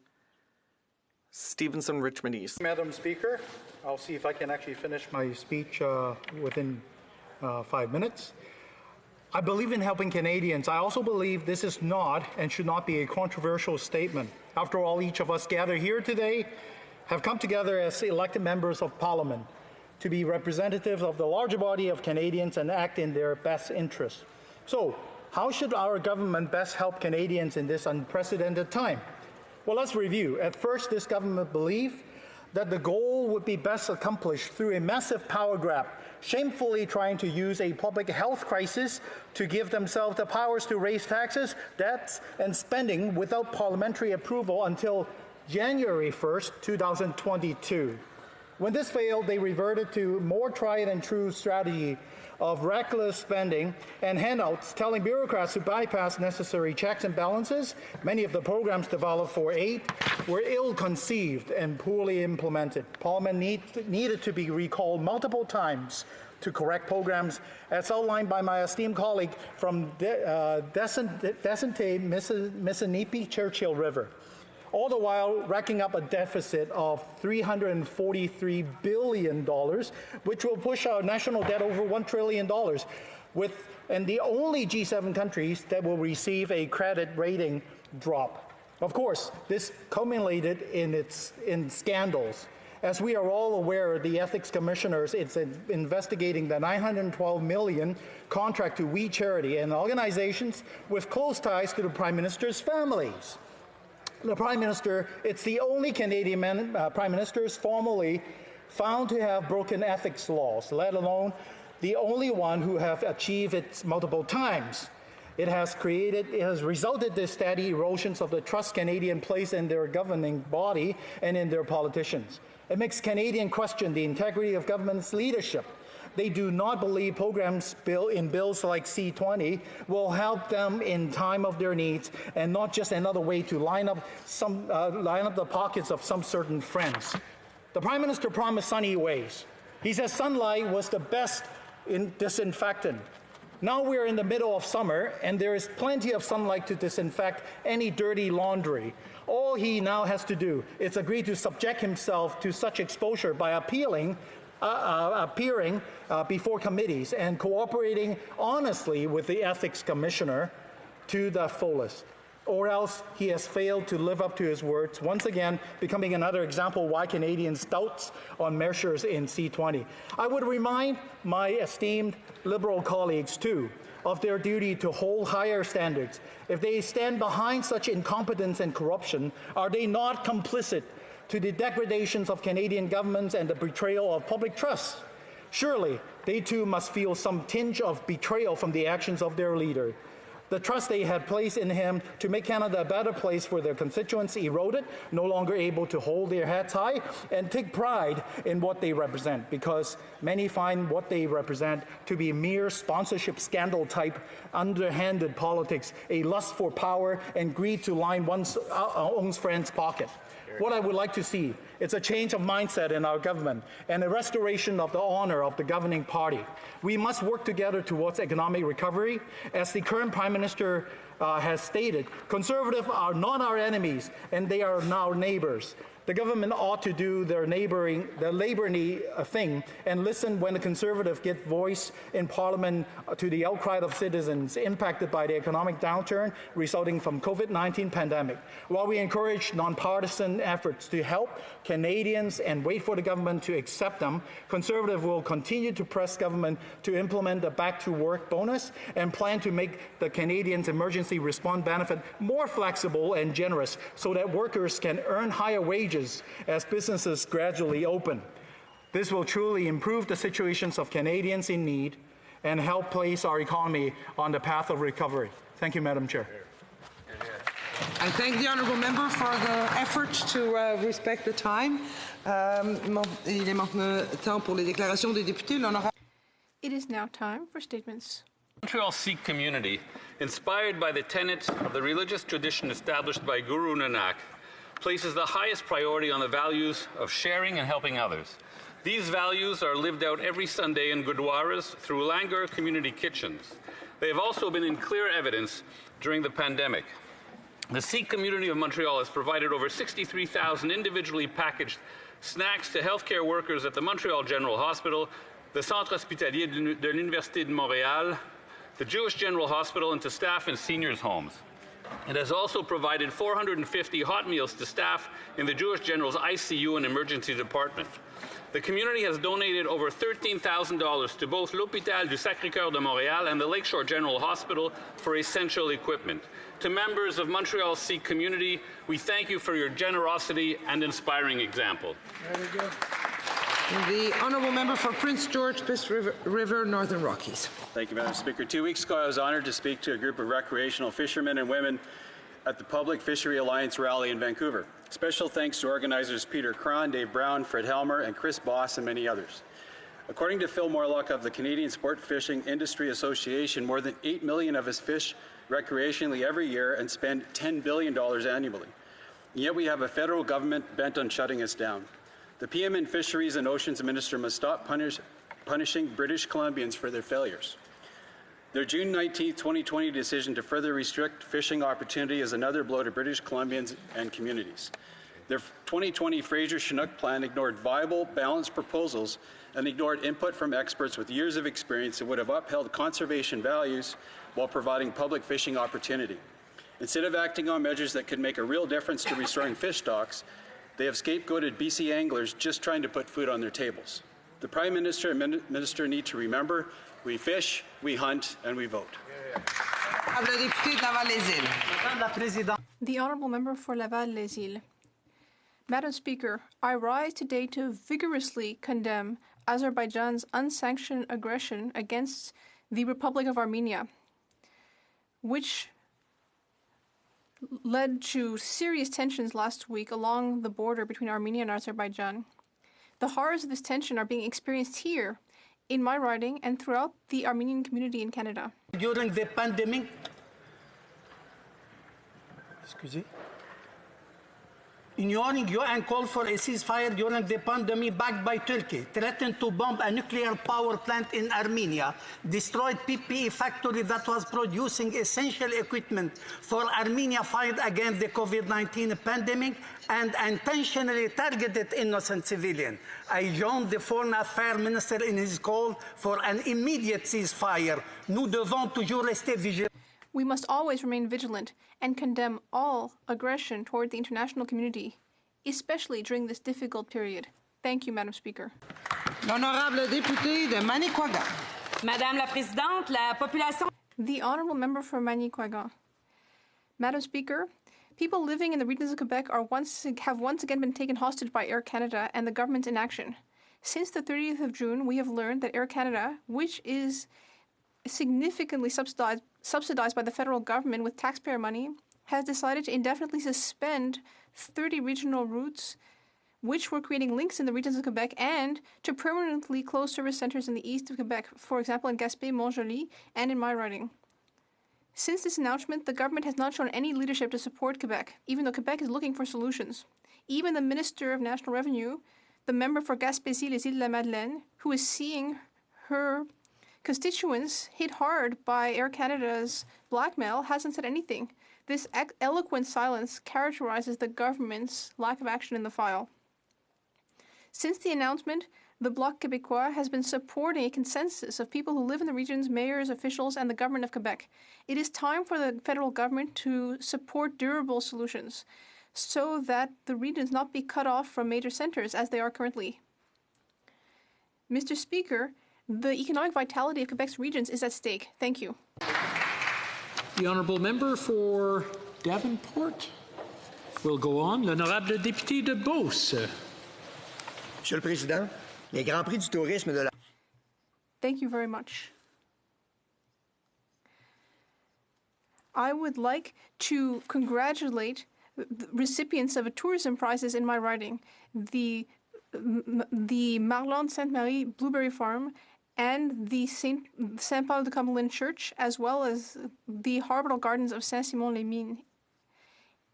Stevenson Richmond East. Madam Speaker, I'll see if I can actually finish my speech within 5 minutes. I believe in helping Canadians. I also believe this is not and should not be a controversial statement. After all, each of us gathered here today have come together as elected members of Parliament to be representatives of the larger body of Canadians and act in their best interests. So, how should our government best help Canadians in this unprecedented time? Well, let's review. At first, this government believed that the goal would be best accomplished through a massive power grab, shamefully trying to use a public health crisis to give themselves the powers to raise taxes, debts, and spending without parliamentary approval until January 1st, 2022. When this failed, they reverted to more tried and true strategy of reckless spending and handouts, telling bureaucrats to bypass necessary checks and balances. Many of the programs developed for aid were ill-conceived and poorly implemented. Parliament needed to be recalled multiple times to correct programs, as outlined by my esteemed colleague from Descente, Mississippi, Churchill River, all the while racking up a deficit of $343 billion, which will push our national debt over $1 trillion, and the only G7 countries that will receive a credit rating drop. Of course, this culminated in scandals. As we are all aware, the Ethics Commissioners is investigating the $912 million contract to We Charity and organizations with close ties to the Prime Minister's families. The Prime Minister, it's the only Canadian Prime Minister formally found to have broken ethics laws, let alone the only one who have achieved it multiple times. It has resulted in steady erosions of the trust Canadians place in their governing body and in their politicians. It makes Canadians question the integrity of government's leadership. They do not believe programs in bills like C-20 will help them in time of their needs, and not just another way to line up the pockets of some certain friends. The Prime Minister promised sunny ways. He says sunlight was the best disinfectant. Now we're in the middle of summer, and there is plenty of sunlight to disinfect any dirty laundry. All he now has to do is agree to subject himself to such exposure by appearing before committees and cooperating honestly with the Ethics Commissioner to the fullest. Or else he has failed to live up to his words, once again becoming another example why Canadians doubts on measures in C-20. I would remind my esteemed Liberal colleagues, too, of their duty to hold higher standards. If they stand behind such incompetence and corruption, are they not complicit to the degradations of Canadian governments and the betrayal of public trust? Surely, they too must feel some tinge of betrayal from the actions of their leader. The trust they had placed in him to make Canada a better place for their constituents eroded, no longer able to hold their heads high and take pride in what they represent, because many find what they represent to be mere sponsorship scandal type, underhanded politics, a lust for power and greed to line one's own friend's pocket. What I would like to see is a change of mindset in our government and a restoration of the honor of the governing party. We must work together towards economic recovery. As the current Prime Minister has stated, Conservatives are not our enemies, and they are now neighbours. The government ought to do the neighbourly thing and listen when the Conservatives give voice in Parliament to the outcry of citizens impacted by the economic downturn resulting from COVID-19 pandemic. While we encourage nonpartisan efforts to help Canadians and wait for the government to accept them, Conservatives will continue to press government to implement the back-to-work bonus and plan to make the Canadians Emergency emergency response benefit more flexible and generous so that workers can earn higher wages as businesses gradually open. This will truly improve the situations of Canadians in need and help place our economy on the path of recovery. Thank you, Madam Chair. I thank the honourable member for the effort to respect the time. Il est maintenant temps pour les déclarations des députés. It is now time for statements. Montreal Sikh community, inspired by the tenets of the religious tradition established by Guru Nanak, places the highest priority on the values of sharing and helping others. These values are lived out every Sunday in gurdwaras through Langar community kitchens. They have also been in clear evidence during the pandemic. The Sikh community of Montreal has provided over 63,000 individually packaged snacks to healthcare workers at the Montreal General Hospital, the Centre Hospitalier de l'Université de Montréal, the Jewish General Hospital, and to staff in seniors' homes. It has also provided 450 hot meals to staff in the Jewish General's ICU and emergency department. The community has donated over $13,000 to both l'Hôpital du Sacré-Cœur de Montréal and the Lakeshore General Hospital for essential equipment. To members of Montreal's Sikh community, we thank you for your generosity and inspiring example. Very good. The honourable member for Prince George, Piss River, Northern Rockies. Thank you, Madam Speaker. 2 weeks ago, I was honoured to speak to a group of recreational fishermen and women at the Public Fishery Alliance rally in Vancouver. Special thanks to organizers Peter Cron, Dave Brown, Fred Helmer, and Chris Boss, and many others. According to Phil Morlock of the Canadian Sport Fishing Industry Association, more than 8 million of us fish recreationally every year and spend $10 billion annually. And yet we have a federal government bent on shutting us down. The PM in Fisheries and Oceans Minister must stop punishing British Columbians for their failures. Their June 19, 2020 decision to further restrict fishing opportunity is another blow to British Columbians and communities. Their 2020 Fraser-Chinook plan ignored viable, balanced proposals and ignored input from experts with years of experience that would have upheld conservation values while providing public fishing opportunity. Instead of acting on measures that could make a real difference to restoring fish stocks, they have scapegoated BC anglers just trying to put food on their tables. The Prime Minister and Minister need to remember, we fish, we hunt, and we vote. The Honourable Member for Laval-Les-Îles. Madam Speaker, I rise today to vigorously condemn Azerbaijan's unsanctioned aggression against the Republic of Armenia, which led to serious tensions last week along the border between Armenia and Azerbaijan. The horrors of this tension are being experienced here, in my riding, and throughout the Armenian community in Canada. During the pandemic, ignoring UN call for a ceasefire during the pandemic backed by Turkey, threatened to bomb a nuclear power plant in Armenia, destroyed PPE factory that was producing essential equipment for Armenia fight against the COVID-19 pandemic, and intentionally targeted innocent civilians. I joined the Foreign Affairs Minister in his call for an immediate ceasefire. Nous devons toujours rester vigilants. We must always remain vigilant and condemn all aggression toward the international community, especially during this difficult period. Thank you, Madam Speaker. L'honorable député de Manicouagan. Madame la Présidente, la population... The Honourable Member for Manicouagan. Madam Speaker, people living in the regions of Quebec have once again been taken hostage by Air Canada and the government's inaction. Since the 30th of June, we have learned that Air Canada, which is significantly subsidized by the federal government with taxpayer money, has decided to indefinitely suspend 30 regional routes which were creating links in the regions of Quebec, and to permanently close service centers in the east of Quebec, for example in Gaspé, Montjoly, and in my riding. Since this announcement, the government has not shown any leadership to support Quebec, even though Quebec is looking for solutions. Even the Minister of National Revenue, the member for Gaspésie-les-Îles-de-la-Madeleine, who is seeing her constituents hit hard by Air Canada's blackmail, hasn't said anything. This eloquent silence characterizes the government's lack of action in the file. Since the announcement, the Bloc Québécois has been supporting a consensus of people who live in the regions, mayors, officials, and the government of Quebec. It is time for the federal government to support durable solutions so that the regions not be cut off from major centers as they are currently. Mr. Speaker, the economic vitality of Quebec's regions is at stake. Thank you. The honourable member for Davenport will go on. L'honorable député de Beauce. Monsieur le Président, les Grands Prix du tourisme de la... Thank you very much. I would like to congratulate the recipients of a tourism prizes in my riding, the Marlande Sainte-Marie Blueberry Farm and the Saint Paul de Comelin Church, as well as the Harbor Gardens of Saint-Simon-les-Mines.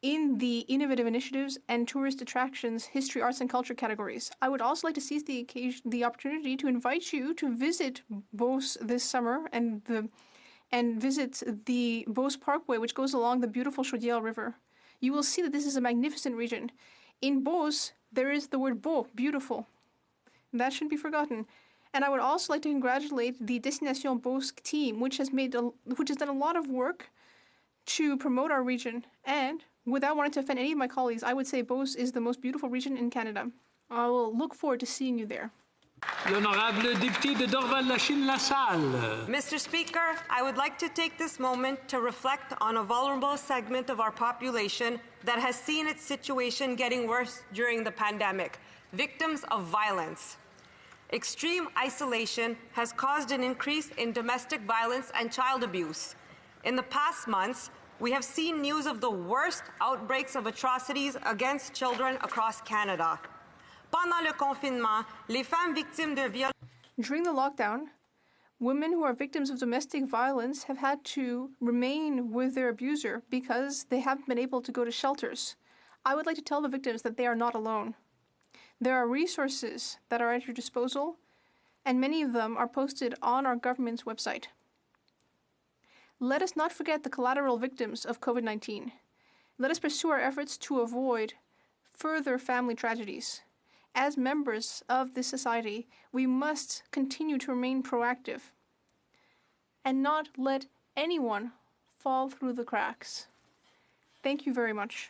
In the innovative initiatives and tourist attractions, history, arts, and culture categories. I would also like to seize the opportunity to invite you to visit Beauce this summer and visit the Beauce Parkway, which goes along the beautiful Chaudière River. You will see that this is a magnificent region. In Beauce, there is the word beau, beautiful. That shouldn't be forgotten. And I would also like to congratulate the Destination Beauce team, which has done a lot of work to promote our region. And without wanting to offend any of my colleagues, I would say Beauce is the most beautiful region in Canada. I will look forward to seeing you there. L'honorable député de Dorval-Lachine-LaSalle. Mr. Speaker, I would like to take this moment to reflect on a vulnerable segment of our population that has seen its situation getting worse during the pandemic, victims of violence. Extreme isolation has caused an increase in domestic violence and child abuse. In the past months, we have seen news of the worst outbreaks of atrocities against children across Canada. Pendant le confinement, les femmes victimes de viol... During the lockdown, women who are victims of domestic violence have had to remain with their abuser because they haven't been able to go to shelters. I would like to tell the victims that they are not alone. There are resources that are at your disposal, and many of them are posted on our government's website. Let us not forget the collateral victims of COVID-19. Let us pursue our efforts to avoid further family tragedies. As members of this society, we must continue to remain proactive and not let anyone fall through the cracks. Thank you very much.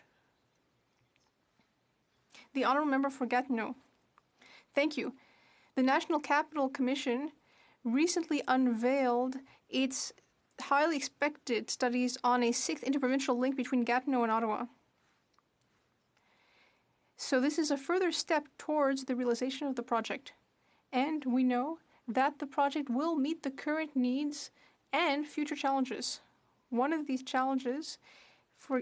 The Honourable Member for Gatineau. Thank you. The National Capital Commission recently unveiled its highly expected studies on a 6th interprovincial link between Gatineau and Ottawa. So this is a further step towards the realization of the project. And we know that the project will meet the current needs and future challenges. One of these challenges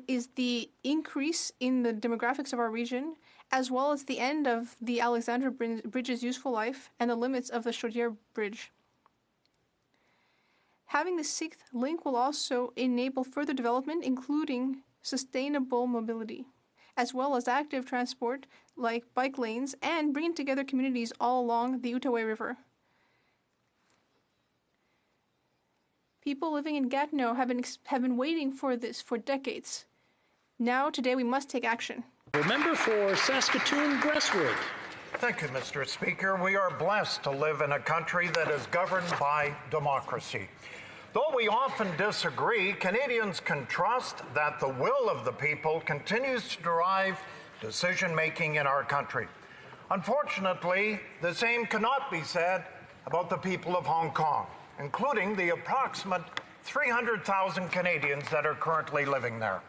is the increase in the demographics of our region, as well as the end of the Alexandra Bridge's useful life and the limits of the Chaudière Bridge. Having the 6th link will also enable further development, including sustainable mobility, as well as active transport like bike lanes and bringing together communities all along the Outaouais River. People living in Gatineau have been waiting for this for decades. Now, today, we must take action. The member for Saskatoon-Brestwood. Thank you, Mr. Speaker. We are blessed to live in a country that is governed by democracy. Though we often disagree, Canadians can trust that the will of the people continues to drive decision-making in our country. Unfortunately, the same cannot be said about the people of Hong Kong, including the approximate 300,000 Canadians that are currently living there.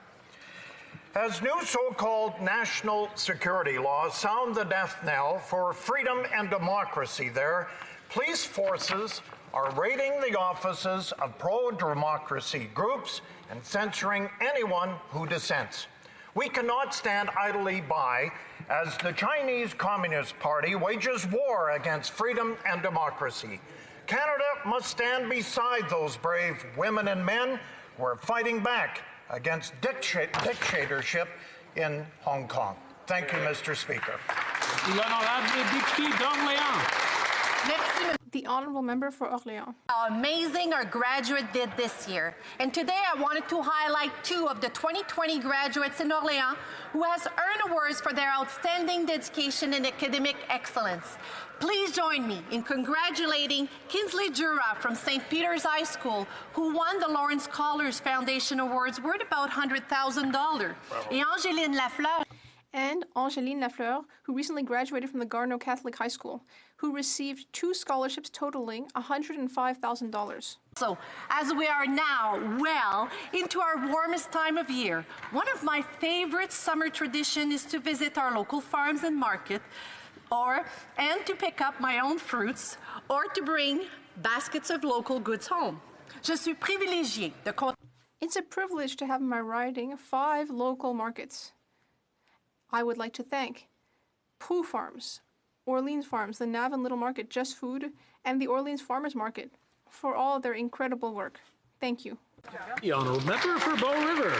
As new so-called national security laws sound the death knell for freedom and democracy there, police forces are raiding the offices of pro-democracy groups and censoring anyone who dissents. We cannot stand idly by as the Chinese Communist Party wages war against freedom and democracy. Canada must stand beside those brave women and men who are fighting back against dictatorship in Hong Kong. Thank you, Mr. Speaker. L'honorable député d'Orléans. The Honourable Member for Orléans. How amazing our graduate did this year. And today I wanted to highlight 2 of the 2020 graduates in Orléans who has earned awards for their outstanding dedication and academic excellence. Please join me in congratulating Kinsley Jura from St. Peter's High School, who won the Lawrence Scholars Foundation Awards worth about $100,000. Et Angéline Lafleur. and Angeline Lafleur, who recently graduated from the Garneau Catholic High School, who received 2 scholarships totaling $105,000. So, as we are now well into our warmest time of year, one of my favorite summer traditions is to visit our local farms and market, and to pick up my own fruits, or to bring baskets of local goods home. Je suis privilégiée de It's a privilege to have in my riding 5 local markets. I would like to thank Pooh Farms, Orleans Farms, the Navin Little Market, Just Food, and the Orleans Farmers Market for all their incredible work. Thank you. The Honourable Member for Bow River.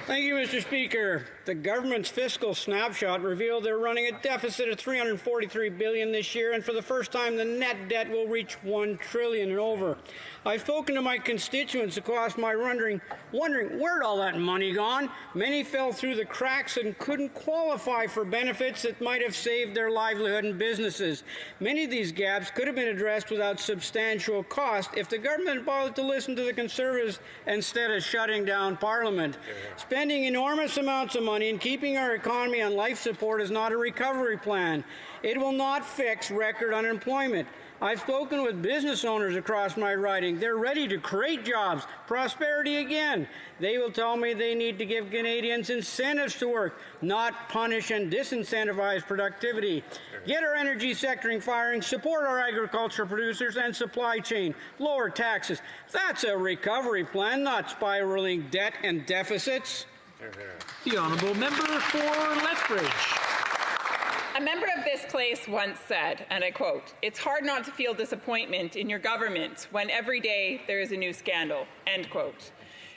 Thank you, Mr. Speaker. The government's fiscal snapshot revealed they're running a deficit of $343 billion this year, and for the first time, the net debt will reach $1 trillion and over. I've spoken to my constituents across my wondering where'd all that money gone? Many fell through the cracks and couldn't qualify for benefits that might have saved their livelihood and businesses. Many of these gaps could have been addressed without substantial cost if the government bothered to listen to the Conservatives instead of shutting down Parliament. Spending enormous amounts of money and keeping our economy on life support is not a recovery plan. It will not fix record unemployment. I've spoken with business owners across my riding. They're ready to create jobs, prosperity again. They will tell me they need to give Canadians incentives to work, not punish and disincentivize productivity. Get our energy sector firing, support our agriculture producers and supply chain, lower taxes. That's a recovery plan, not spiraling debt and deficits. The Honourable Member for Lethbridge. A member of this place once said, and I quote, "It's hard not to feel disappointment in your government when every day there is a new scandal," end quote.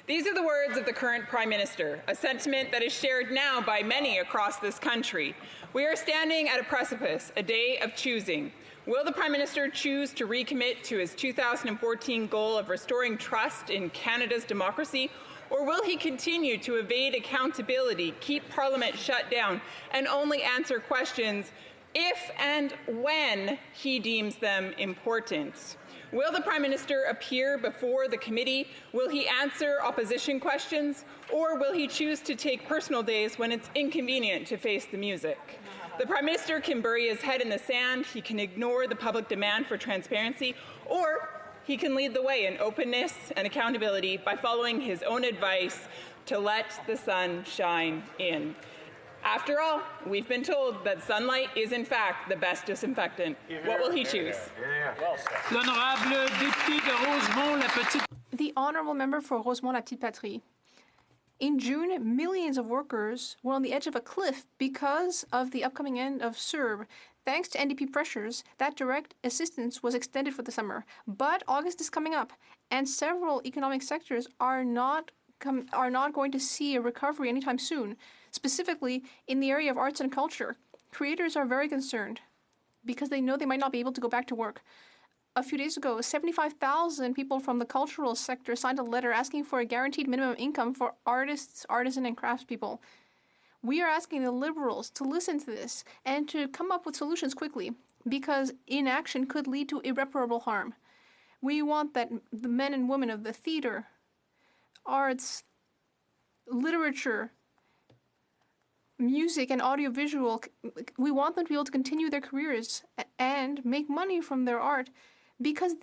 These are the words of the current Prime Minister, a sentiment that is shared now by many across this country. We are standing at a precipice, a day of choosing. Will the Prime Minister choose to recommit to his 2014 goal of restoring trust in Canada's democracy, or will he continue to evade accountability, keep Parliament shut down, and only answer questions if and when he deems them important? Will the Prime Minister appear before the committee? Will he answer opposition questions? Or will he choose to take personal days when it's inconvenient to face the music? The Prime Minister can bury his head in the sand, he can ignore the public demand for transparency, or he can lead the way in openness and accountability by following his own advice to let the sun shine in. After all, we've been told that sunlight is in fact the best disinfectant. What will he choose? The Honourable Member for Rosemont-la-Petite-Patrie. In June, millions of workers were on the edge of a cliff because of the upcoming end of CERB. Thanks to NDP pressures, that direct assistance was extended for the summer. But August is coming up, and several economic sectors are not going to see a recovery anytime soon. Specifically, in the area of arts and culture, creators are very concerned because they know they might not be able to go back to work. A few days ago, 75,000 people from the cultural sector signed a letter asking for a guaranteed minimum income for artists, artisan, and craftspeople. We are asking the Liberals to listen to this and to come up with solutions quickly, because inaction could lead to irreparable harm. We want that the men and women of the theater, arts, literature, music, and audiovisual, we want them to be able to continue their careers and make money from their art, because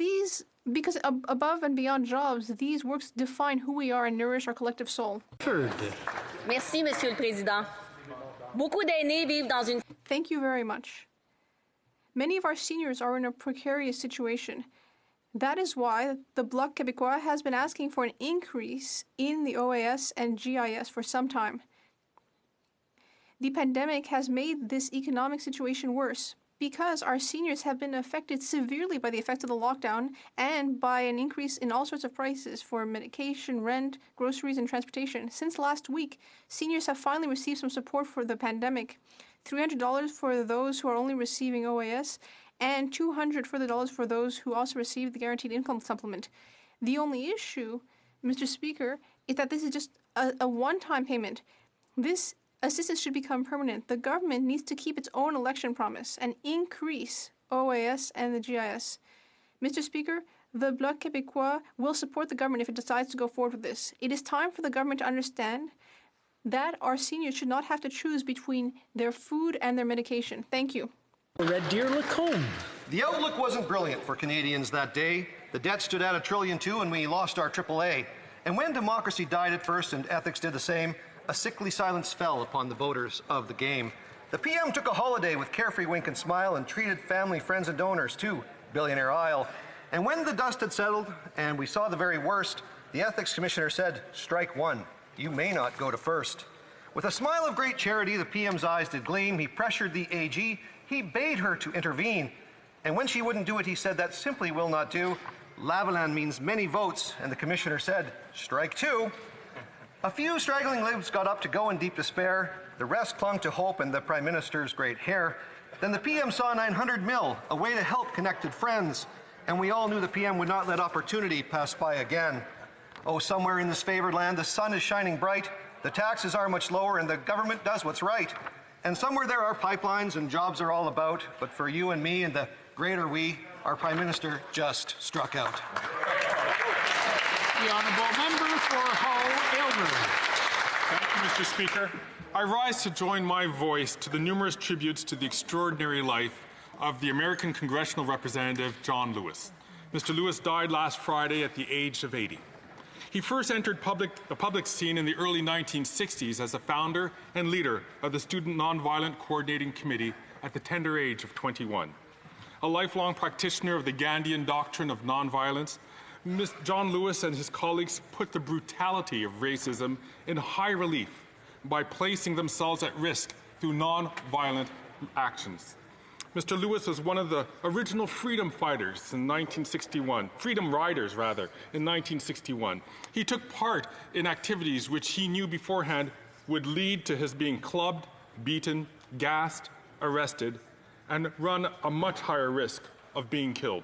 above and beyond jobs, these works define who we are and nourish our collective soul. Merci, Monsieur le Président. Beaucoup d'aînés vivent dans une... Thank you very much. Many of our seniors are in a precarious situation. That is why the Bloc Québécois has been asking for an increase in the OAS and GIS for some time. The pandemic has made this economic situation worse because our seniors have been affected severely by the effects of the lockdown and by an increase in all sorts of prices for medication, rent, groceries, and transportation. Since last week, seniors have finally received some support for the pandemic. $300 for those who are only receiving OAS and $200 for those who also receive the guaranteed income supplement. The only issue, Mr. Speaker, is that this is just a one-time payment. This assistance should become permanent. The government needs to keep its own election promise and increase OAS and the GIS. Mr. Speaker, the Bloc Québécois will support the government if it decides to go forward with this. It is time for the government to understand that our seniors should not have to choose between their food and their medication. Thank you. Red Deer Lacombe. The outlook wasn't brilliant for Canadians that day. The debt stood at $1.2 trillion and we lost our AAA. And when democracy died at first and ethics did the same, a sickly silence fell upon the voters of the game. The PM took a holiday with carefree wink and smile and treated family, friends, and donors to Billionaire Isle. And when the dust had settled and we saw the very worst, the Ethics Commissioner said, "Strike one. You may not go to first." With a smile of great charity, the PM's eyes did gleam. He pressured the AG. He bade her to intervene. And when she wouldn't do it, he said, "That simply will not do. Lavalin means many votes." And the Commissioner said, "Strike two." A few straggling lips got up to go in deep despair. The rest clung to hope and the Prime Minister's great hair. Then the PM saw 900 mil, a way to help connected friends. And we all knew the PM would not let opportunity pass by again. Oh, somewhere in this favored land, the sun is shining bright, the taxes are much lower, and the government does what's right. And somewhere there are pipelines and jobs are all about, but for you and me and the greater we, our Prime Minister just struck out. The Honourable Member for Hull-Aylmer. Thank you, Mr. Speaker. I rise to join my voice to the numerous tributes to the extraordinary life of the American congressional representative John Lewis. Mr. Lewis died last Friday at the age of 80. He first entered the public scene in the early 1960s as a founder and leader of the Student Nonviolent Coordinating Committee at the tender age of 21. A lifelong practitioner of the Gandhian doctrine of nonviolence, John Lewis and his colleagues put the brutality of racism in high relief by placing themselves at risk through nonviolent actions. Mr. Lewis was one of the original freedom fighters in 1961, freedom riders rather, in 1961. He took part in activities which he knew beforehand would lead to his being clubbed, beaten, gassed, arrested, and run a much higher risk of being killed.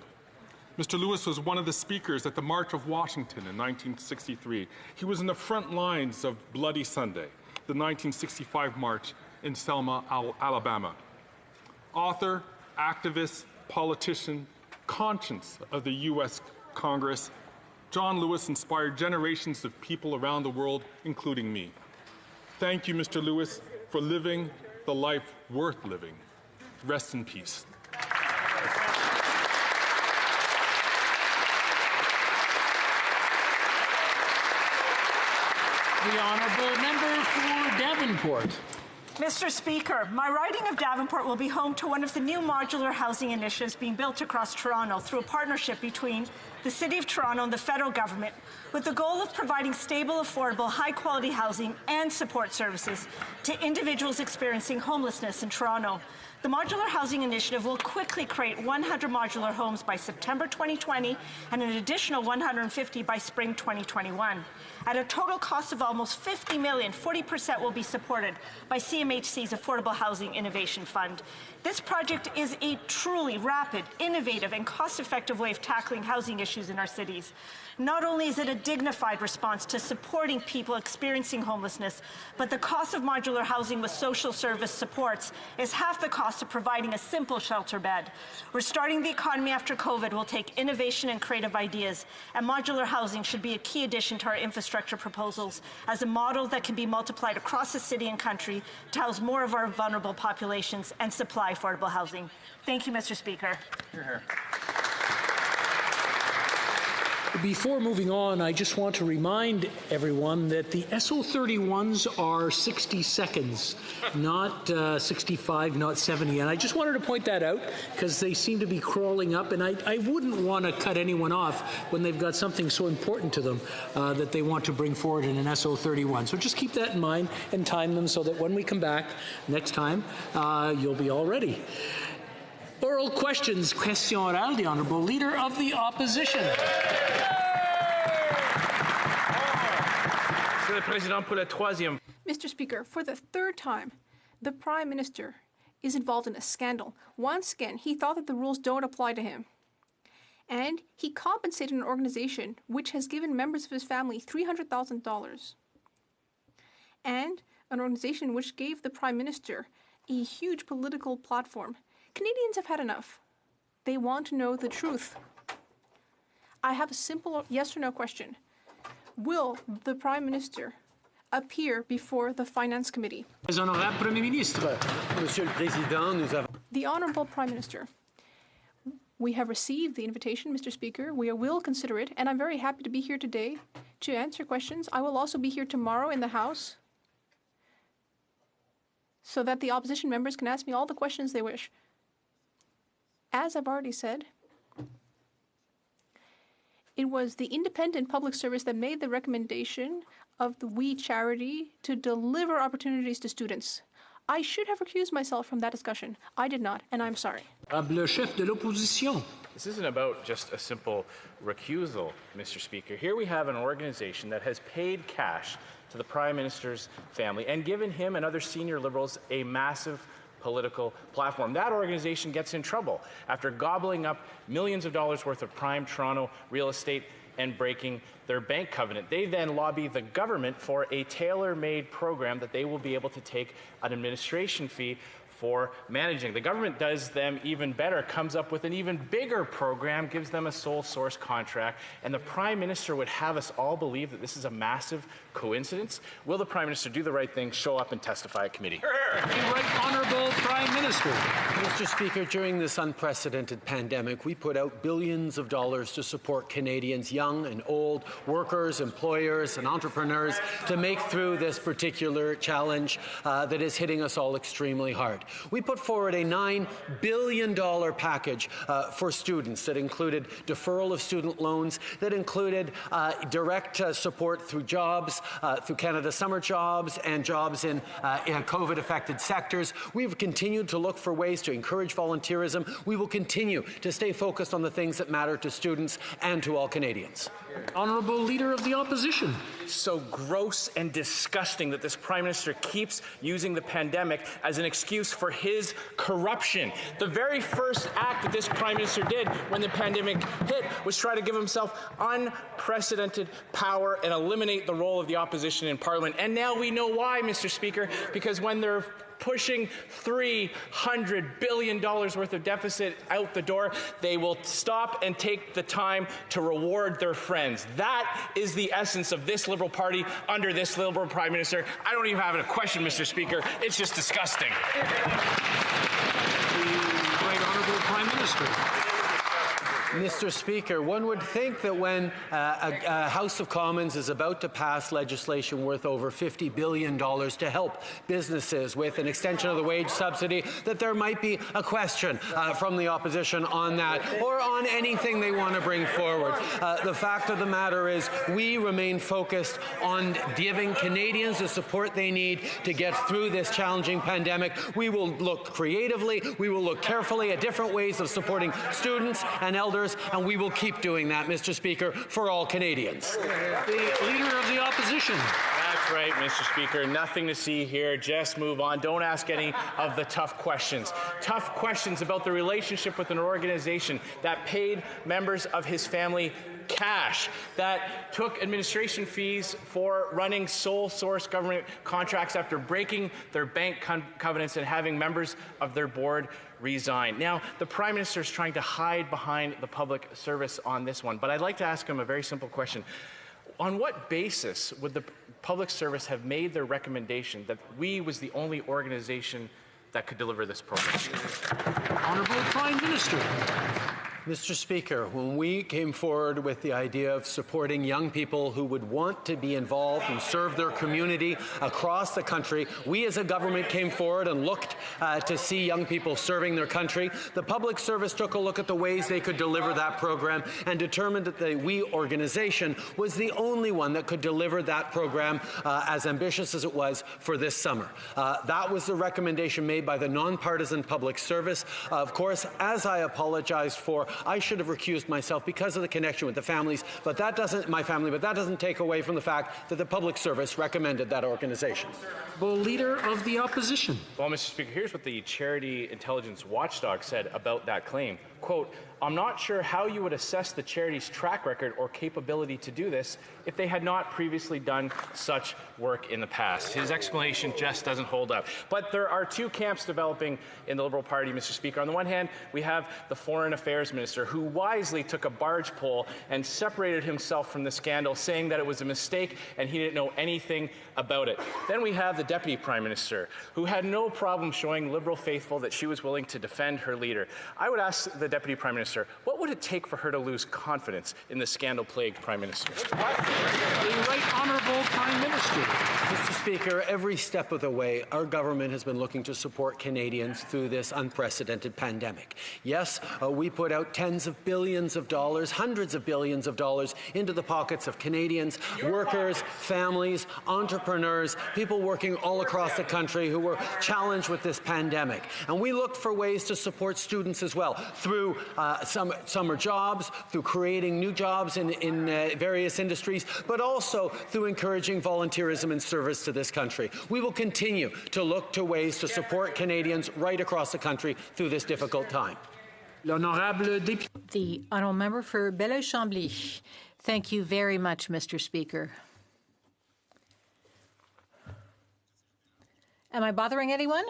Mr. Lewis was one of the speakers at the March of Washington in 1963. He was in the front lines of Bloody Sunday, the 1965 march in Selma, Alabama. Author, activist, politician, conscience of the U.S. Congress, John Lewis inspired generations of people around the world, including me. Thank you, Mr. Lewis, for living the life worth living. Rest in peace. The Honourable Member for Davenport. Mr. Speaker, my riding of Davenport will be home to one of the new modular housing initiatives being built across Toronto through a partnership between the City of Toronto and the federal government, with the goal of providing stable, affordable, high-quality housing and support services to individuals experiencing homelessness in Toronto. The Modular Housing Initiative will quickly create 100 modular homes by September 2020 and an additional 150 by spring 2021. At a total cost of almost $50 million, 40% will be supported by CMHC's Affordable Housing Innovation Fund. This project is a truly rapid, innovative, and cost-effective way of tackling housing issues in our cities. Not only is it a dignified response to supporting people experiencing homelessness, but the cost of modular housing with social service supports is half the cost of providing a simple shelter bed. Restarting the economy after COVID will take innovation and creative ideas, and modular housing should be a key addition to our infrastructure proposals as a model that can be multiplied across the city and country to house more of our vulnerable populations and supply affordable housing. Thank you, Mr. Speaker. Hear, hear. Before moving on, I just want to remind everyone that the SO31s are 60 seconds, not 65, not 70. And I just wanted to point that out because they seem to be crawling up, and I wouldn't want to cut anyone off when they've got something so important to them that they want to bring forward in an SO31. So just keep that in mind and time them so that when we come back next time, you'll be all ready. Oral questions, question orale, the Honourable Leader of the Opposition. Mr. Speaker, for the third time, the Prime Minister is involved in a scandal. Once again, he thought that the rules don't apply to him. And he compensated an organization which has given members of his family $300,000. And an organization which gave the Prime Minister a huge political platform. Canadians have had enough. They want to know the truth. I have a simple yes or no question. Will the Prime Minister appear before the Finance Committee. Honorable Premier Ministre. Monsieur le Président, nous avons... The Honorable Prime Minister, we have received the invitation, Mr. Speaker. We will consider it, and I'm very happy to be here today to answer questions. I will also be here tomorrow in the House so that the opposition members can ask me all the questions they wish. As I've already said, it was the independent public service that made the recommendation of the WE charity to deliver opportunities to students. I should have recused myself from that discussion. I did not, and I'm sorry. Le chef de l'opposition. This isn't about just a simple recusal, Mr. Speaker. Here we have an organization that has paid cash to the Prime Minister's family and given him and other senior Liberals a massive political platform. That organization gets in trouble after gobbling up millions of dollars worth of prime Toronto real estate and breaking their bank covenant. They then lobby the government for a tailor-made program that they will be able to take an administration fee for managing. The government does them even better, comes up with an even bigger program, gives them a sole source contract, and the Prime Minister would have us all believe that this is a massive coincidence. Will the Prime Minister do the right thing, show up and testify at committee? The Right Honourable Prime Minister. Mr. Speaker, during this unprecedented pandemic, we put out billions of dollars to support Canadians, young and old, workers, employers, and entrepreneurs, to make through this particular challenge that is hitting us all extremely hard. We put forward a $9 billion package for students that included deferral of student loans, that included direct support through jobs, through Canada Summer Jobs and jobs in COVID-affected sectors. We've continued to look for ways to encourage volunteerism. We will continue to stay focused on the things that matter to students and to all Canadians. Honourable Leader of the Opposition. So gross and disgusting that this Prime Minister keeps using the pandemic as an excuse for his corruption. The very first act that this Prime Minister did when the pandemic hit was try to give himself unprecedented power and eliminate the role of the opposition in Parliament. And now we know why, Mr. Speaker, because when they're pushing $300 billion worth of deficit out the door, they will stop and take the time to reward their friends. That is the essence of this Liberal Party under this Liberal Prime Minister. I don't even have a question, Mr. Speaker. It's just disgusting. The Right Honourable Prime Minister. Mr. Speaker, one would think that when a House of Commons is about to pass legislation worth over $50 billion to help businesses with an extension of the wage subsidy, that there might be a question from the opposition on that or on anything they want to bring forward. The fact of the matter is we remain focused on giving Canadians the support they need to get through this challenging pandemic. We will look creatively, we will look carefully at different ways of supporting students and elders, and we will keep doing that, Mr. Speaker, for all Canadians. The Leader of the Opposition. That's right, Mr. Speaker. Nothing to see here. Just move on. Don't ask any of the tough questions. Tough questions about the relationship with an organization that paid members of his family cash, that took administration fees for running sole source government contracts after breaking their bank covenants and having members of their board resign. Now, the Prime Minister is trying to hide behind the public service on this one, but I'd like to ask him a very simple question. On what basis would the public service have made their recommendation that WE was the only organization that could deliver this program? Honourable Prime Minister. Mr. Speaker, when we came forward with the idea of supporting young people who would want to be involved and serve their community across the country, we as a government came forward and looked to see young people serving their country. The public service took a look at the ways they could deliver that program and determined that the WE organization was the only one that could deliver that program as ambitious as it was for this summer. That was the recommendation made by the nonpartisan public service. Of course, as I apologized for, I should have recused myself because of the connection with the families, but that doesn't take away from the fact that the public service recommended that organization. The Leader of the Opposition. Well, Mr. Speaker, here's what the Charity Intelligence Watchdog said about that claim. quote, "I'm not sure how you would assess the charity's track record or capability to do this if they had not previously done such work in the past." His explanation just doesn't hold up. But there are two camps developing in the Liberal Party, Mr. Speaker. On the one hand, we have the Foreign Affairs Minister, who wisely took a barge pole and separated himself from the scandal, saying that it was a mistake and he didn't know anything about it. Then we have the Deputy Prime Minister, who had no problem showing Liberal faithful that she was willing to defend her leader. I would ask the Deputy Prime Minister, what would it take for her to lose confidence in the scandal-plagued Prime Minister? The Right Honourable Prime Minister. Mr. Speaker, every step of the way, our government has been looking to support Canadians through this unprecedented pandemic. Yes, we put out tens of billions of dollars, hundreds of billions of dollars into the pockets of Canadians, workers, families, entrepreneurs, people working all across the country who were challenged with this pandemic. And we looked for ways to support students as well, through some summer jobs, through creating new jobs in various industries, but also through encouraging volunteerism and service to this country. We will continue to look to ways to support Canadians right across the country through this difficult time. The honourable member for Belleuil-Chambly. Thank you very much, Mr. Speaker. Am I bothering anyone?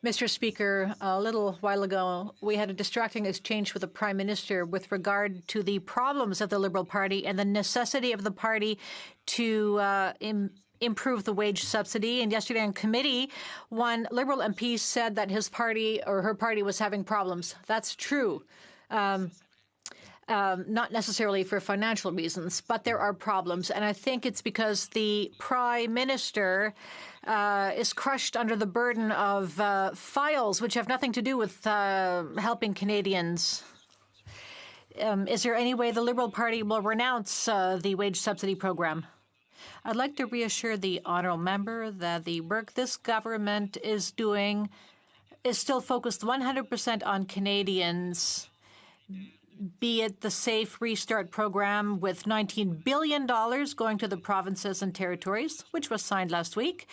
Mr. Speaker, a little while ago, we had a distracting exchange with the Prime Minister with regard to the problems of the Liberal Party and the necessity of the party to improve the wage subsidy. And yesterday in committee, one Liberal MP said that his party or her party was having problems. That's true. Not necessarily for financial reasons, but there are problems. And I think it's because the Prime Minister is crushed under the burden of files which have nothing to do with helping Canadians. Is there any way the Liberal Party will renounce the wage subsidy program? I'd like to reassure the honourable member that the work this government is doing is still focused 100% on Canadians, be it the Safe Restart program with $19 billion going to the provinces and territories, which was signed last week,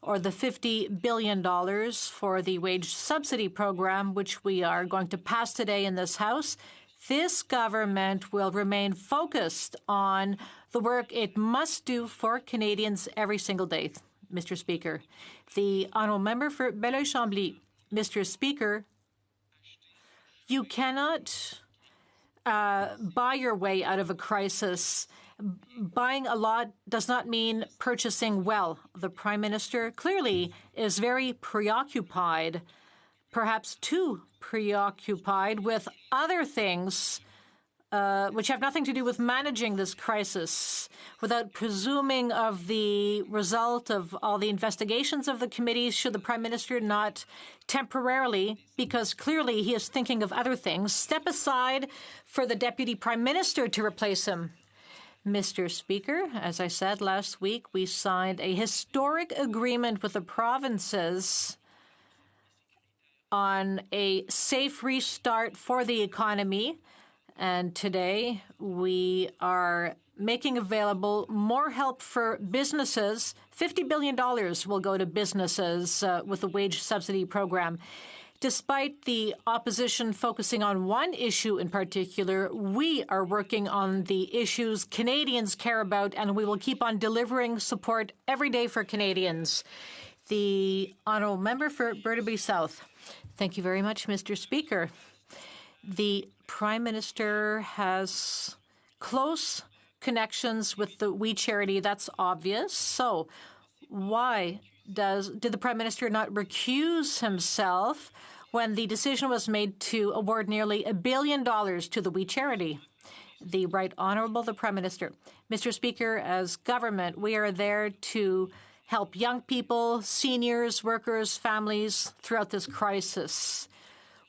or the $50 billion for the wage subsidy program, which we are going to pass today in this House. This government will remain focused on the work it must do for Canadians every single day, Mr. Speaker. The honourable member for Belleuil-Chambly. Mr. Speaker, you cannot buy your way out of a crisis. Buying a lot does not mean purchasing well. The Prime Minister clearly is very preoccupied, perhaps too preoccupied with other things which have nothing to do with managing this crisis, without presuming of the result of all the investigations of the committees. Should the Prime Minister not temporarily, because clearly he is thinking of other things, step aside for the Deputy Prime Minister to replace him? Mr. Speaker, as I said last week, we signed a historic agreement with the provinces on a safe restart for the economy. And today we are making available more help for businesses. $50 billion will go to businesses with the wage subsidy program. Despite the opposition focusing on one issue in particular, we are working on the issues Canadians care about, and we will keep on delivering support every day for Canadians. The honourable member for Burnaby South. Thank you very much, Mr. Speaker. The Prime Minister has close connections with the We Charity. That's obvious. So why did the Prime Minister not recuse himself when the decision was made to award nearly $1 billion to the We Charity? The Right Honourable the Prime Minister. Mr. Speaker, as government, we are there to help young people, seniors, workers, families throughout this crisis.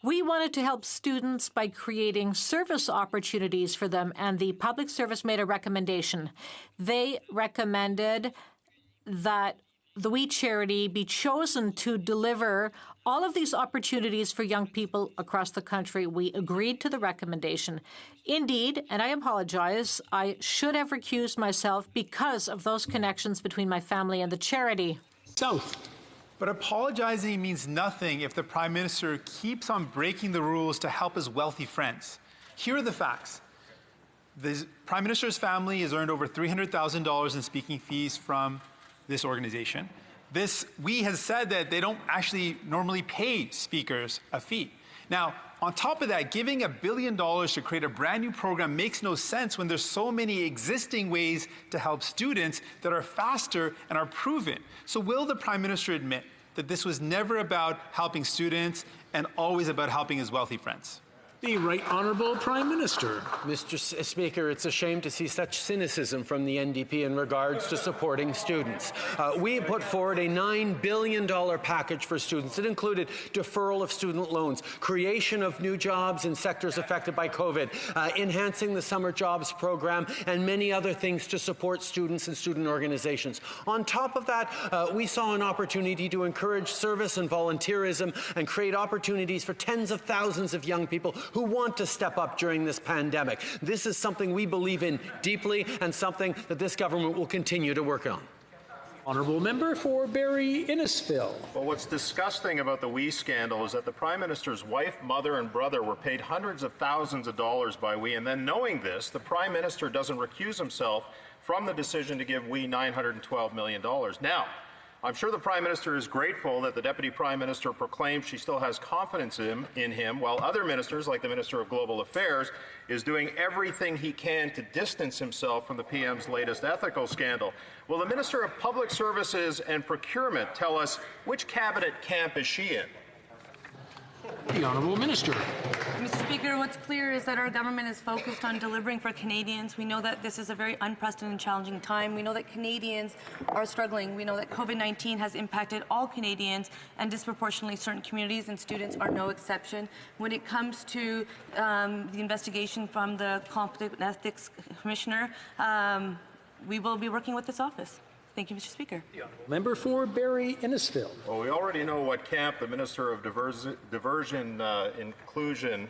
We wanted to help students by creating service opportunities for them, and the Public Service made a recommendation. They recommended that the We Charity be chosen to deliver all of these opportunities for young people across the country. We agreed to the recommendation. Indeed, and I apologize, I should have recused myself because of those connections between my family and the charity. South. But apologizing means nothing if the Prime Minister keeps on breaking the rules to help his wealthy friends. Here are the facts. The Prime Minister's family has earned over $300,000 in speaking fees from this organization. This WE has said that they don't actually normally pay speakers a fee. Now, on top of that, giving $1 billion to create a brand new program makes no sense when there's so many existing ways to help students that are faster and are proven. So will the Prime Minister admit that this was never about helping students and always about helping his wealthy friends? The Right Honourable Prime Minister. Mr. Speaker, it's a shame to see such cynicism from the NDP in regards to supporting students. We put forward a $9 billion package for students. It included deferral of student loans, creation of new jobs in sectors affected by COVID, enhancing the summer jobs program, and many other things to support students and student organizations. On top of that, we saw an opportunity to encourage service and volunteerism and create opportunities for tens of thousands of young people who want to step up during this pandemic. This is something we believe in deeply and something that this government will continue to work on. Honourable Member for Barrie Innisfil. Well, what's disgusting about the WE scandal is that the Prime Minister's wife, mother, and brother were paid hundreds of thousands of dollars by WE, and then knowing this, the Prime Minister doesn't recuse himself from the decision to give WE $912 million. Now, I'm sure the Prime Minister is grateful that the Deputy Prime Minister proclaimed she still has confidence in him, while other ministers, like the Minister of Global Affairs, is doing everything he can to distance himself from the PM's latest ethical scandal. Will the Minister of Public Services and Procurement tell us which cabinet camp is she in? The Honourable Minister. Mr. Speaker, what's clear is that our government is focused on delivering for Canadians. We know that this is a very unprecedented and challenging time. We know that Canadians are struggling. We know that COVID-19 has impacted all Canadians and disproportionately certain communities, and students are no exception. When it comes to the investigation from the Conflict and Ethics Commissioner, we will be working with this office. Thank you, Mr. Speaker. Member for Barrie Innisfil. Well, we already know what camp the Minister of Diversity, Inclusion,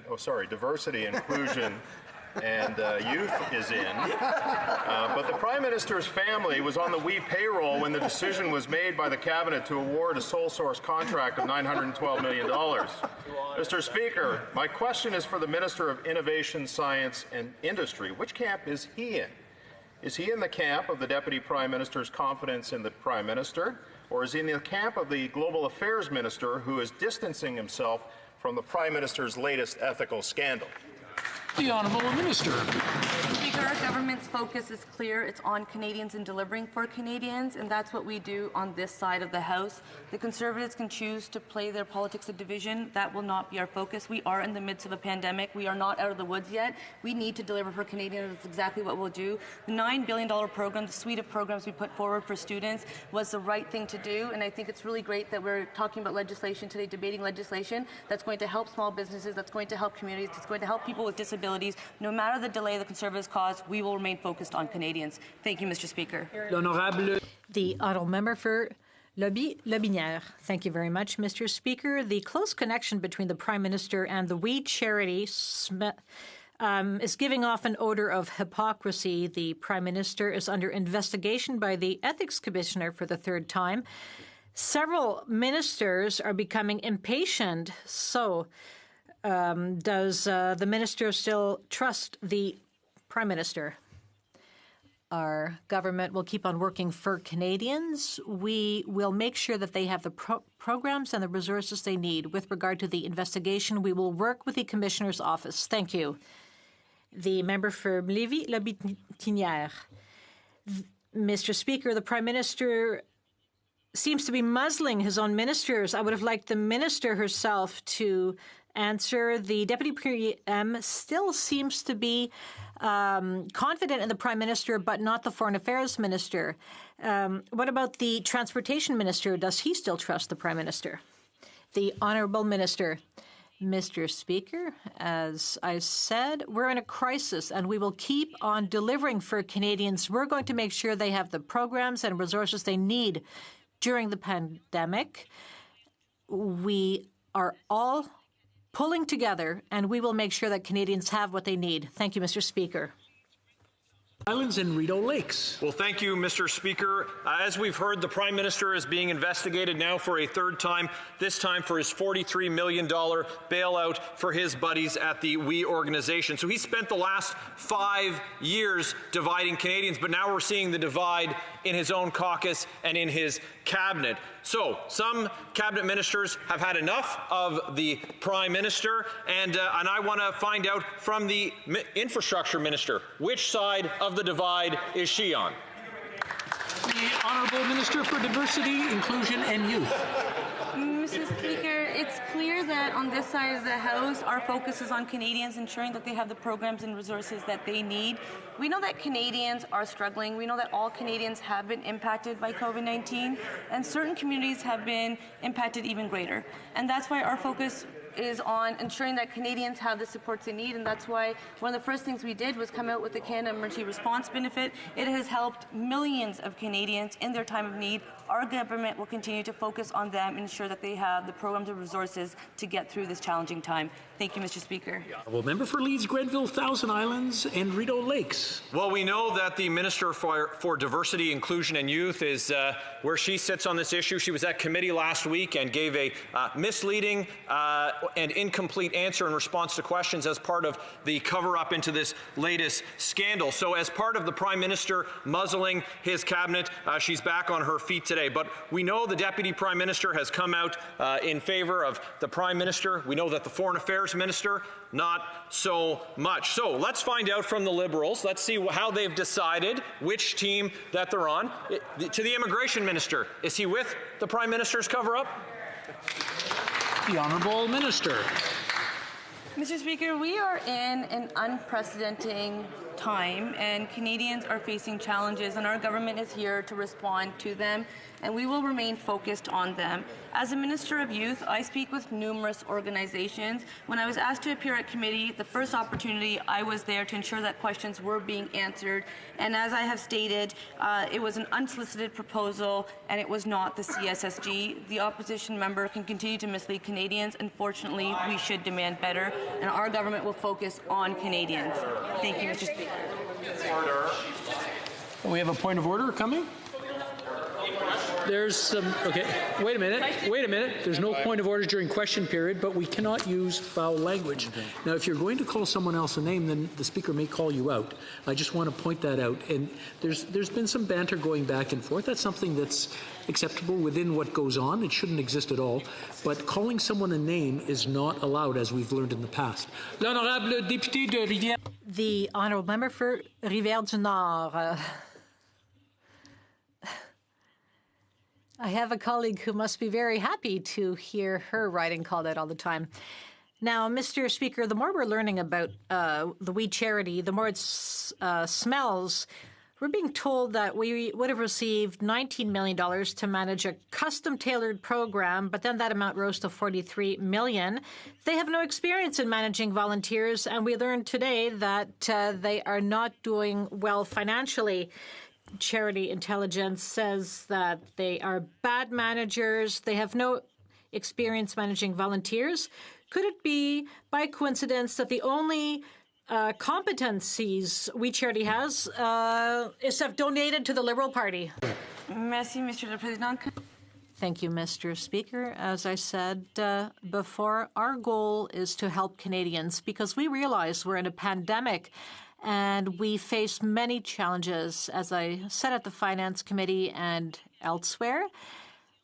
and Youth is in. But the Prime Minister's family was on the WE payroll when the decision was made by the Cabinet to award a sole source contract of $912 million. Mr. Speaker, my question is for the Minister of Innovation, Science and Industry. Which camp is he in? Is he in the camp of the Deputy Prime Minister's confidence in the Prime Minister, or is he in the camp of the Global Affairs Minister who is distancing himself from the Prime Minister's latest ethical scandal? The Honourable Minister. Speaker, our government's focus is clear. It's on Canadians and delivering for Canadians, and that's what we do on this side of the House. The Conservatives can choose to play their politics of division. That will not be our focus. We are in the midst of a pandemic. We are not out of the woods yet. We need to deliver for Canadians. That's exactly what we'll do. The $9 billion program, the suite of programs we put forward for students, was the right thing to do, and I think it's really great that we're talking about legislation today, debating legislation that's going to help small businesses, that's going to help communities, that's going to help people with disabilities. No matter the delay the Conservatives cause, we will remain focused on Canadians. Thank you, Mr. Speaker. The honourable member for Lobinière. Thank you very much, Mr. Speaker. The close connection between the Prime Minister and the WE charity is giving off an odour of hypocrisy. The Prime Minister is under investigation by the Ethics Commissioner for the third time. Several ministers are becoming impatient. So, does the minister still trust the Prime Minister? Our government will keep on working for Canadians. We will make sure that they have the programs and the resources they need. With regard to the investigation, we will work with the Commissioner's office. Thank you. The member for Lévis-Lobinière. Mr. Speaker, the Prime Minister seems to be muzzling his own ministers. I would have liked the minister herself to answer. The Deputy PM still seems to be confident in the Prime Minister, but not the Foreign Affairs Minister. What about the Transportation Minister? Does he still trust the Prime Minister? The Honourable Minister. Mr. Speaker, as I said, we're in a crisis and we will keep on delivering for Canadians. We're going to make sure they have the programs and resources they need during the pandemic. We are all pulling together, and we will make sure that Canadians have what they need. Thank you, Mr. Speaker. Islands and Rideau Lakes. Well, thank you, Mr. Speaker. As we've heard, the Prime Minister is being investigated now for a third time, this time for his $43 million bailout for his buddies at the WE organization. So he spent the last 5 years dividing Canadians, but now we're seeing the divide in his own caucus and in his cabinet. So some cabinet ministers have had enough of the Prime Minister, and I want to find out from the Infrastructure Minister, which side of the divide is she on? The Honourable Minister for Diversity, Inclusion and Youth. Mr. Speaker, it's clear that on this side of the House, our focus is on Canadians ensuring that they have the programs and resources that they need. We know that Canadians are struggling. We know that all Canadians have been impacted by COVID-19, and certain communities have been impacted even greater. And that's why our focus is on ensuring that Canadians have the supports they need, and that's why one of the first things we did was come out with the Canada Emergency Response Benefit. It has helped millions of Canadians in their time of need. Our government will continue to focus on them and ensure that they have the programs and resources to get through this challenging time. Thank you, Mr. Speaker. Well, member for Leeds, Grenville, Thousand Islands and Rideau Lakes. Well, we know that the Minister for Diversity, Inclusion and Youth is where she sits on this issue. She was at committee last week and gave a misleading and incomplete answer in response to questions as part of the cover-up into this latest scandal. So as part of the Prime Minister muzzling his cabinet, she's back on her feet today. But we know the Deputy Prime Minister has come out in favor of the Prime Minister. We know that the Foreign Affairs Minister, not so much. So let's find out from the Liberals. Let's see how they've decided which team that they're on. To the Immigration Minister, is he with the Prime Minister's cover-up? The Honourable Minister. Mr. Speaker, we are in an unprecedented time, and Canadians are facing challenges, and our government is here to respond to them, and we will remain focused on them. As a Minister of Youth, I speak with numerous organizations. When I was asked to appear at committee, the first opportunity, I was there to ensure that questions were being answered, and as I have stated, it was an unsolicited proposal, and it was not the CSSG. The opposition member can continue to mislead Canadians. Unfortunately, we should demand better, and our government will focus on Canadians. Thank you, Mr. Speaker. Order. We have a point of order coming. There's some, okay, wait a minute. There's no point of order during question period, but we cannot use foul language. Now, if you're going to call someone else a name, then the Speaker may call you out. I just want to point that out. And there's been some banter going back and forth. That's something that's acceptable within what goes on. It shouldn't exist at all. But calling someone a name is not allowed, as we've learned in the past. L'honorable député de Rivière. The honourable member for Rivière-du-Nord. I have a colleague who must be very happy to hear her riding called out all the time. Now, Mr. Speaker, the more we're learning about the WE charity, the more it smells. We're being told that we would have received $19 million to manage a custom-tailored program, but then that amount rose to $43 million. They have no experience in managing volunteers, and we learned today that they are not doing well financially. Charity Intelligence says that they are bad managers. They have no experience managing volunteers. Could it be by coincidence that the only competencies WE Charity has is to have donated to the Liberal Party? Merci, Mr. le Président. Thank you, Mr. Speaker. As I said before, our goal is to help Canadians because we realize we're in a pandemic and we face many challenges, as I said at the Finance Committee and elsewhere.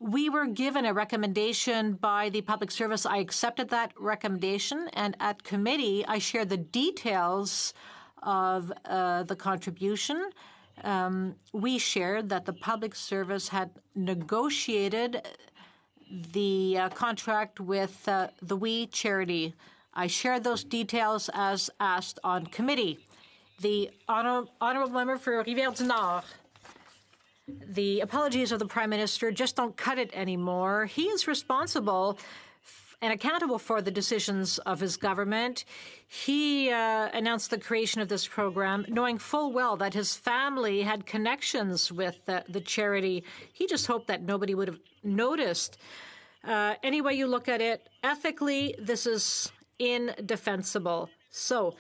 We were given a recommendation by the Public Service. I accepted that recommendation, and at committee, I shared the details of the contribution. We shared that the Public Service had negotiated the contract with the WE Charity. I shared those details as asked on committee. The honourable member for Rivière-du-Nord. The apologies of the Prime Minister just don't cut it anymore. He is responsible and accountable for the decisions of his government. He announced the creation of this program, knowing full well that his family had connections with the charity. He just hoped that nobody would have noticed. Any way you look at it, ethically, this is indefensible. So,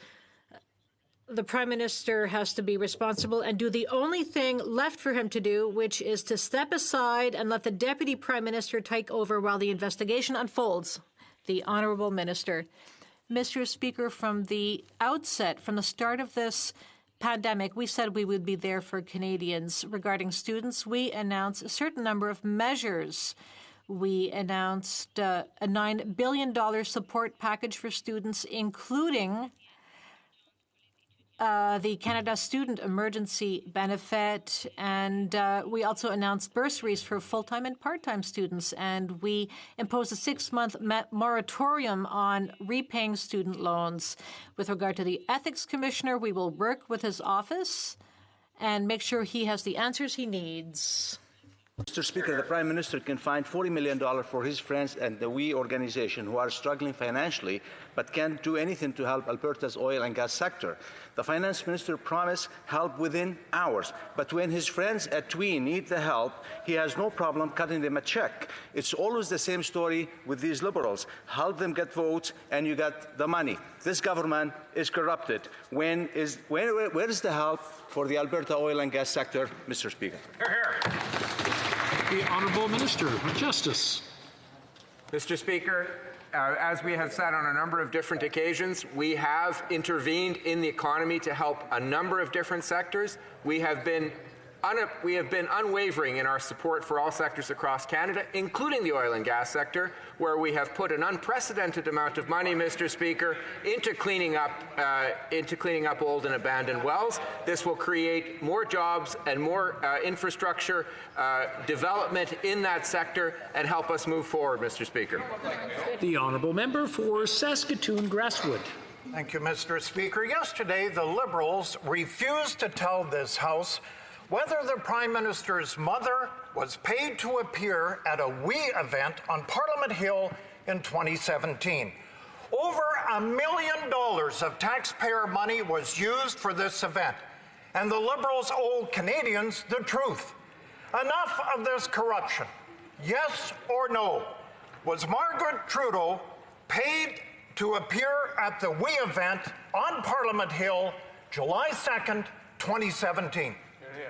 the Prime Minister has to be responsible and do the only thing left for him to do, which is to step aside and let the Deputy Prime Minister take over while the investigation unfolds. The Honourable Minister. Mr. Speaker, from the outset, from the start of this pandemic, we said we would be there for Canadians. Regarding students, we announced a certain number of measures. We announced a $9 billion support package for students, including the Canada Student Emergency Benefit, and we also announced bursaries for full-time and part-time students, and we imposed a 6-month moratorium on repaying student loans. With regard to the Ethics Commissioner, we will work with his office and make sure he has the answers he needs. Mr. Speaker, the Prime Minister can find $40 million for his friends and the WE organization who are struggling financially but can't do anything to help Alberta's oil and gas sector. The Finance Minister promised help within hours, but when his friends at WE need the help, he has no problem cutting them a check. It's always the same story with these Liberals. Help them get votes and you get the money. This government is corrupted. Where is the help for the Alberta oil and gas sector, Mr. Speaker? Hear, hear. The Honourable Minister of Justice. Mr. Speaker, as we have said on a number of different occasions, we have intervened in the economy to help a number of different sectors. We have been unwavering in our support for all sectors across Canada, including the oil and gas sector, where we have put an unprecedented amount of money, Mr. Speaker, into cleaning up old and abandoned wells. This will create more jobs and more infrastructure development in that sector and help us move forward, Mr. Speaker. The Honourable Member for Saskatoon-Grasswood. Thank you, Mr. Speaker. Yesterday, the Liberals refused to tell this House whether the Prime Minister's mother was paid to appear at a WE event on Parliament Hill in 2017. Over $1 million of taxpayer money was used for this event, and the Liberals owe Canadians the truth. Enough of this corruption. Yes or no? Was Margaret Trudeau paid to appear at the WE event on Parliament Hill, July 2nd, 2017?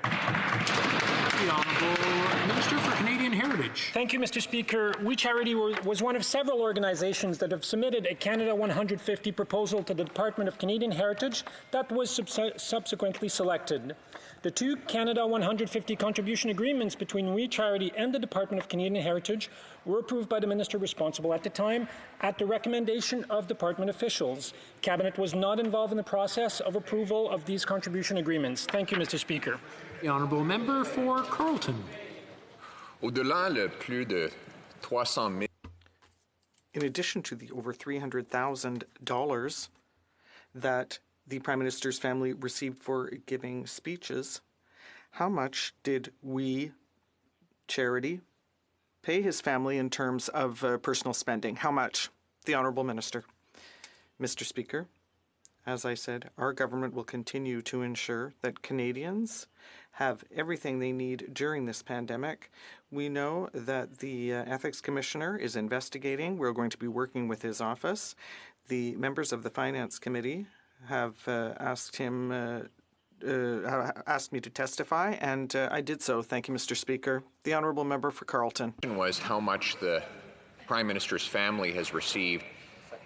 The Honourable Minister for Canadian Heritage. Thank you, Mr. Speaker. We Charity was one of several organizations that have submitted a Canada 150 proposal to the Department of Canadian Heritage that was subsequently selected. The two Canada 150 contribution agreements between We Charity and the Department of Canadian Heritage were approved by the minister responsible at the time at the recommendation of department officials. Cabinet was not involved in the process of approval of these contribution agreements. Thank you, Mr. Speaker. The Honourable Member for Carleton. Au-delà le plus de 300 000. In addition to the over $300,000 that the Prime Minister's family received for giving speeches, how much did We Charity pay his family in terms of personal spending? How much? The Honourable Minister. Mr. Speaker, as I said, our government will continue to ensure that Canadians have everything they need during this pandemic. We know that the Ethics Commissioner is investigating. We're going to be working with his office. The members of the Finance Committee have asked me to testify, and I did so. Thank you, Mr. Speaker. The Honourable Member for Carleton. Was how much the Prime Minister's family has received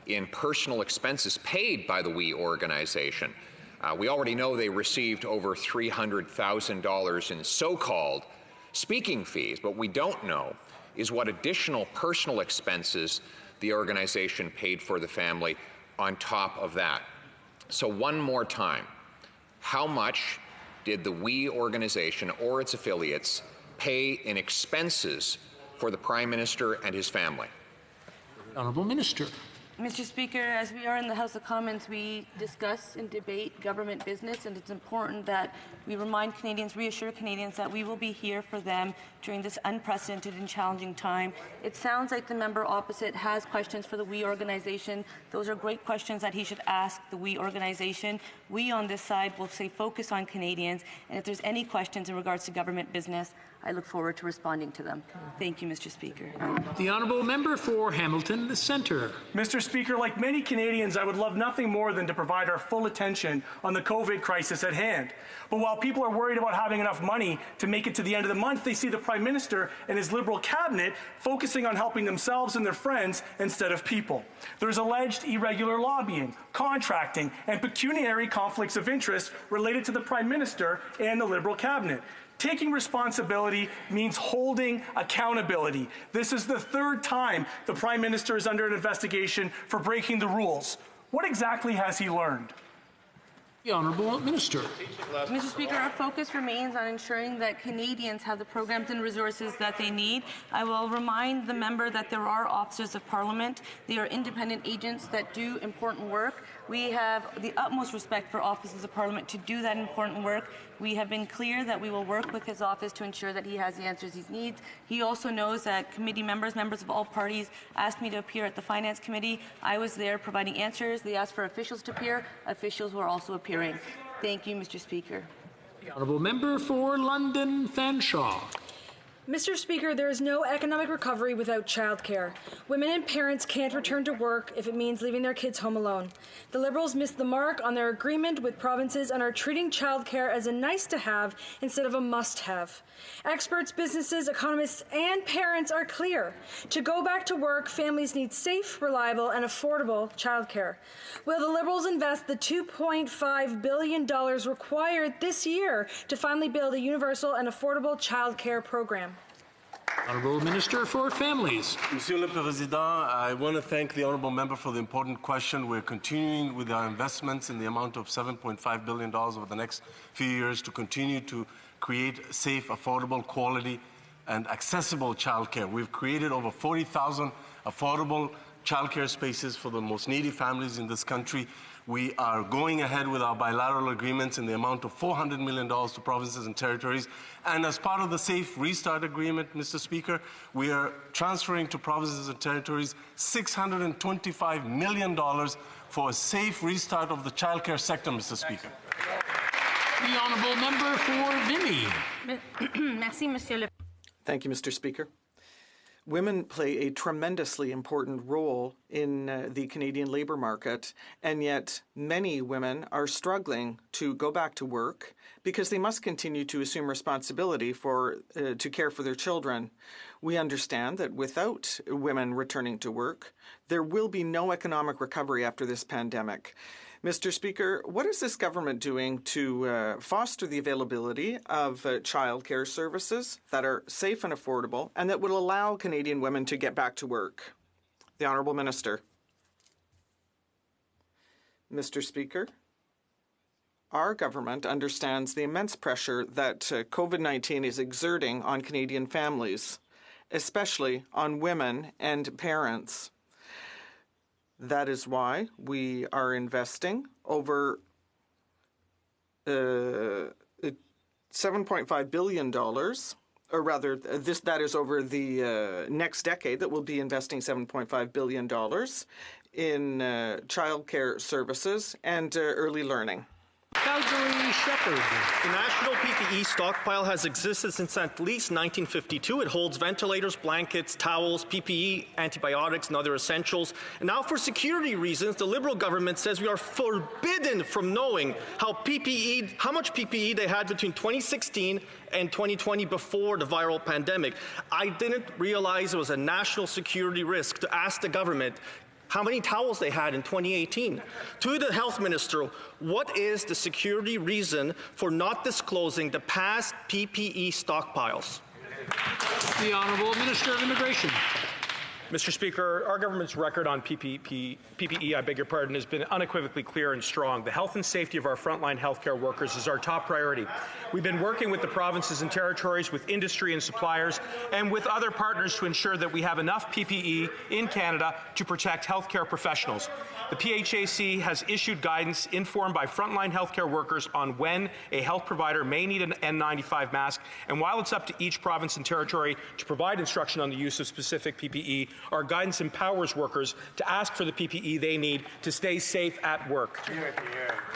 in personal expenses paid by the We organization. We already know they received over $300,000 in so-called speaking fees. What we don't know is what additional personal expenses the organization paid for the family on top of that. So one more time, how much did the We organization or its affiliates pay in expenses for the Prime Minister and his family? Honourable Minister. Mr. Speaker, as we are in the House of Commons, we discuss and debate government business, and it's important that we remind Canadians, reassure Canadians that we will be here for them during this unprecedented and challenging time. It sounds like the member opposite has questions for the We organization. Those are great questions that he should ask the We organization. We on this side will stay focused on Canadians, and if there's any questions in regards to government business, I look forward to responding to them. Thank you, Mr. Speaker. The Honourable Member for Hamilton Centre. Mr. Speaker, like many Canadians, I would love nothing more than to provide our full attention on the COVID crisis at hand. But while people are worried about having enough money to make it to the end of the month, they see the Prime Minister and his Liberal cabinet focusing on helping themselves and their friends instead of people. There's alleged irregular lobbying, contracting, and pecuniary conflicts of interest related to the Prime Minister and the Liberal cabinet. Taking responsibility means holding accountability. This is the third time the Prime Minister is under an investigation for breaking the rules. What exactly has he learned? The Honourable Minister. Mr. Speaker, our focus remains on ensuring that Canadians have the programs and resources that they need. I will remind the member that there are officers of Parliament. They are independent agents that do important work. We have the utmost respect for officers of Parliament to do that important work. We have been clear that we will work with his office to ensure that he has the answers he needs. He also knows that committee members of all parties, asked me to appear at the Finance Committee. I was there providing answers. They asked for officials to appear. Officials were also appearing. Thank you, Mr. Speaker. The Honourable Member for London Fanshawe. Mr. Speaker, there is no economic recovery without childcare. Women and parents can't return to work if it means leaving their kids home alone. The Liberals missed the mark on their agreement with provinces and are treating childcare as a nice-to-have instead of a must-have. Experts, businesses, economists, and parents are clear. To go back to work, families need safe, reliable, and affordable childcare. Will the Liberals invest the $2.5 billion required this year to finally build a universal and affordable childcare program? Honourable Minister for Families. Monsieur le Président, I want to thank the Honourable Member for the important question. We're continuing with our investments in the amount of $7.5 billion over the next few years to continue to create safe, affordable, quality, and accessible childcare. We've created over 40,000 affordable childcare spaces for the most needy families in this country. We are going ahead with our bilateral agreements in the amount of $400 million to provinces and territories. And as part of the Safe Restart Agreement, Mr. Speaker, we are transferring to provinces and territories $625 million for a safe restart of the childcare sector, Mr. Speaker. The Honourable Member for Vimy. Merci, Monsieur le. Thank you, Mr. Speaker. Women play a tremendously important role in the Canadian labour market, and yet many women are struggling to go back to work because they must continue to assume responsibility to care for their children. We understand that without women returning to work, there will be no economic recovery after this pandemic. Mr. Speaker, what is this government doing to foster the availability of childcare services that are safe and affordable and that will allow Canadian women to get back to work? The Honourable Minister. Mr. Speaker, our government understands the immense pressure that COVID-19 is exerting on Canadian families, especially on women and parents. That is why we are investing over $7.5 billion, or rather, that is over the next decade that we'll be investing $7.5 billion in childcare services and early learning. Calgary Shepherd. The national PPE stockpile has existed since at least 1952. It holds ventilators, blankets, towels, PPE, antibiotics, and other essentials. And now, for security reasons, the Liberal government says we are forbidden from knowing how much PPE they had between 2016 and 2020 before the viral pandemic. I didn't realize it was a national security risk to ask the government how many towels they had in 2018. To the Health Minister, what is the security reason for not disclosing the past PPE stockpiles? The Honourable Minister of Immigration. Mr. Speaker, our government's record on PPE, has been unequivocally clear and strong. The health and safety of our frontline healthcare workers is our top priority. We've been working with the provinces and territories, with industry and suppliers, and with other partners to ensure that we have enough PPE in Canada to protect healthcare professionals. The PHAC has issued guidance informed by frontline healthcare workers on when a health provider may need an N95 mask, and while it's up to each province and territory to provide instruction on the use of specific PPE, our guidance empowers workers to ask for the PPE they need to stay safe at work.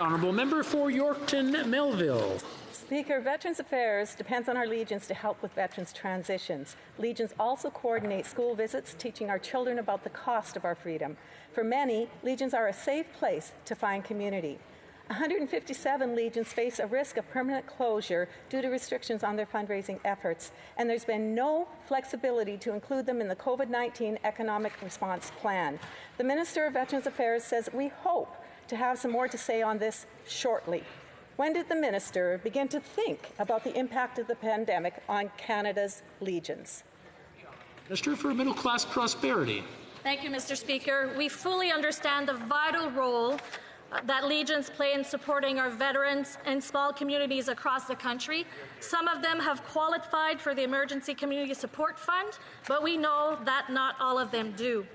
Honourable Member for Yorkton Melville. Speaker, Veterans Affairs depends on our Legions to help with veterans' transitions. Legions also coordinate school visits, teaching our children about the cost of our freedom. For many, Legions are a safe place to find community. 157 Legions face a risk of permanent closure due to restrictions on their fundraising efforts, and there's been no flexibility to include them in the COVID-19 Economic Response Plan. The Minister of Veterans Affairs says we hope to have some more to say on this shortly. When did the Minister begin to think about the impact of the pandemic on Canada's Legions? Minister for Middle Class Prosperity. Thank you, Mr. Speaker. We fully understand the vital role that Legions play in supporting our veterans and small communities across the country. Some of them have qualified for the Emergency Community Support Fund, but we know that not all of them do.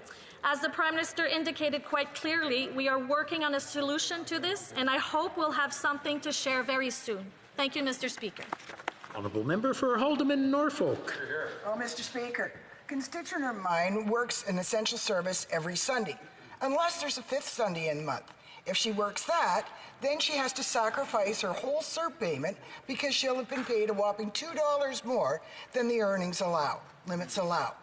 As the Prime Minister indicated quite clearly, we are working on a solution to this, and I hope we'll have something to share very soon. Thank you, Mr. Speaker. Honourable Member for Haldimand, Norfolk. Oh, Mr. Speaker, a constituent of mine works an essential service every Sunday, unless there's a fifth Sunday in the month. If she works that, then she has to sacrifice her whole CERB payment because she'll have been paid a whopping $2 more than the limits allow.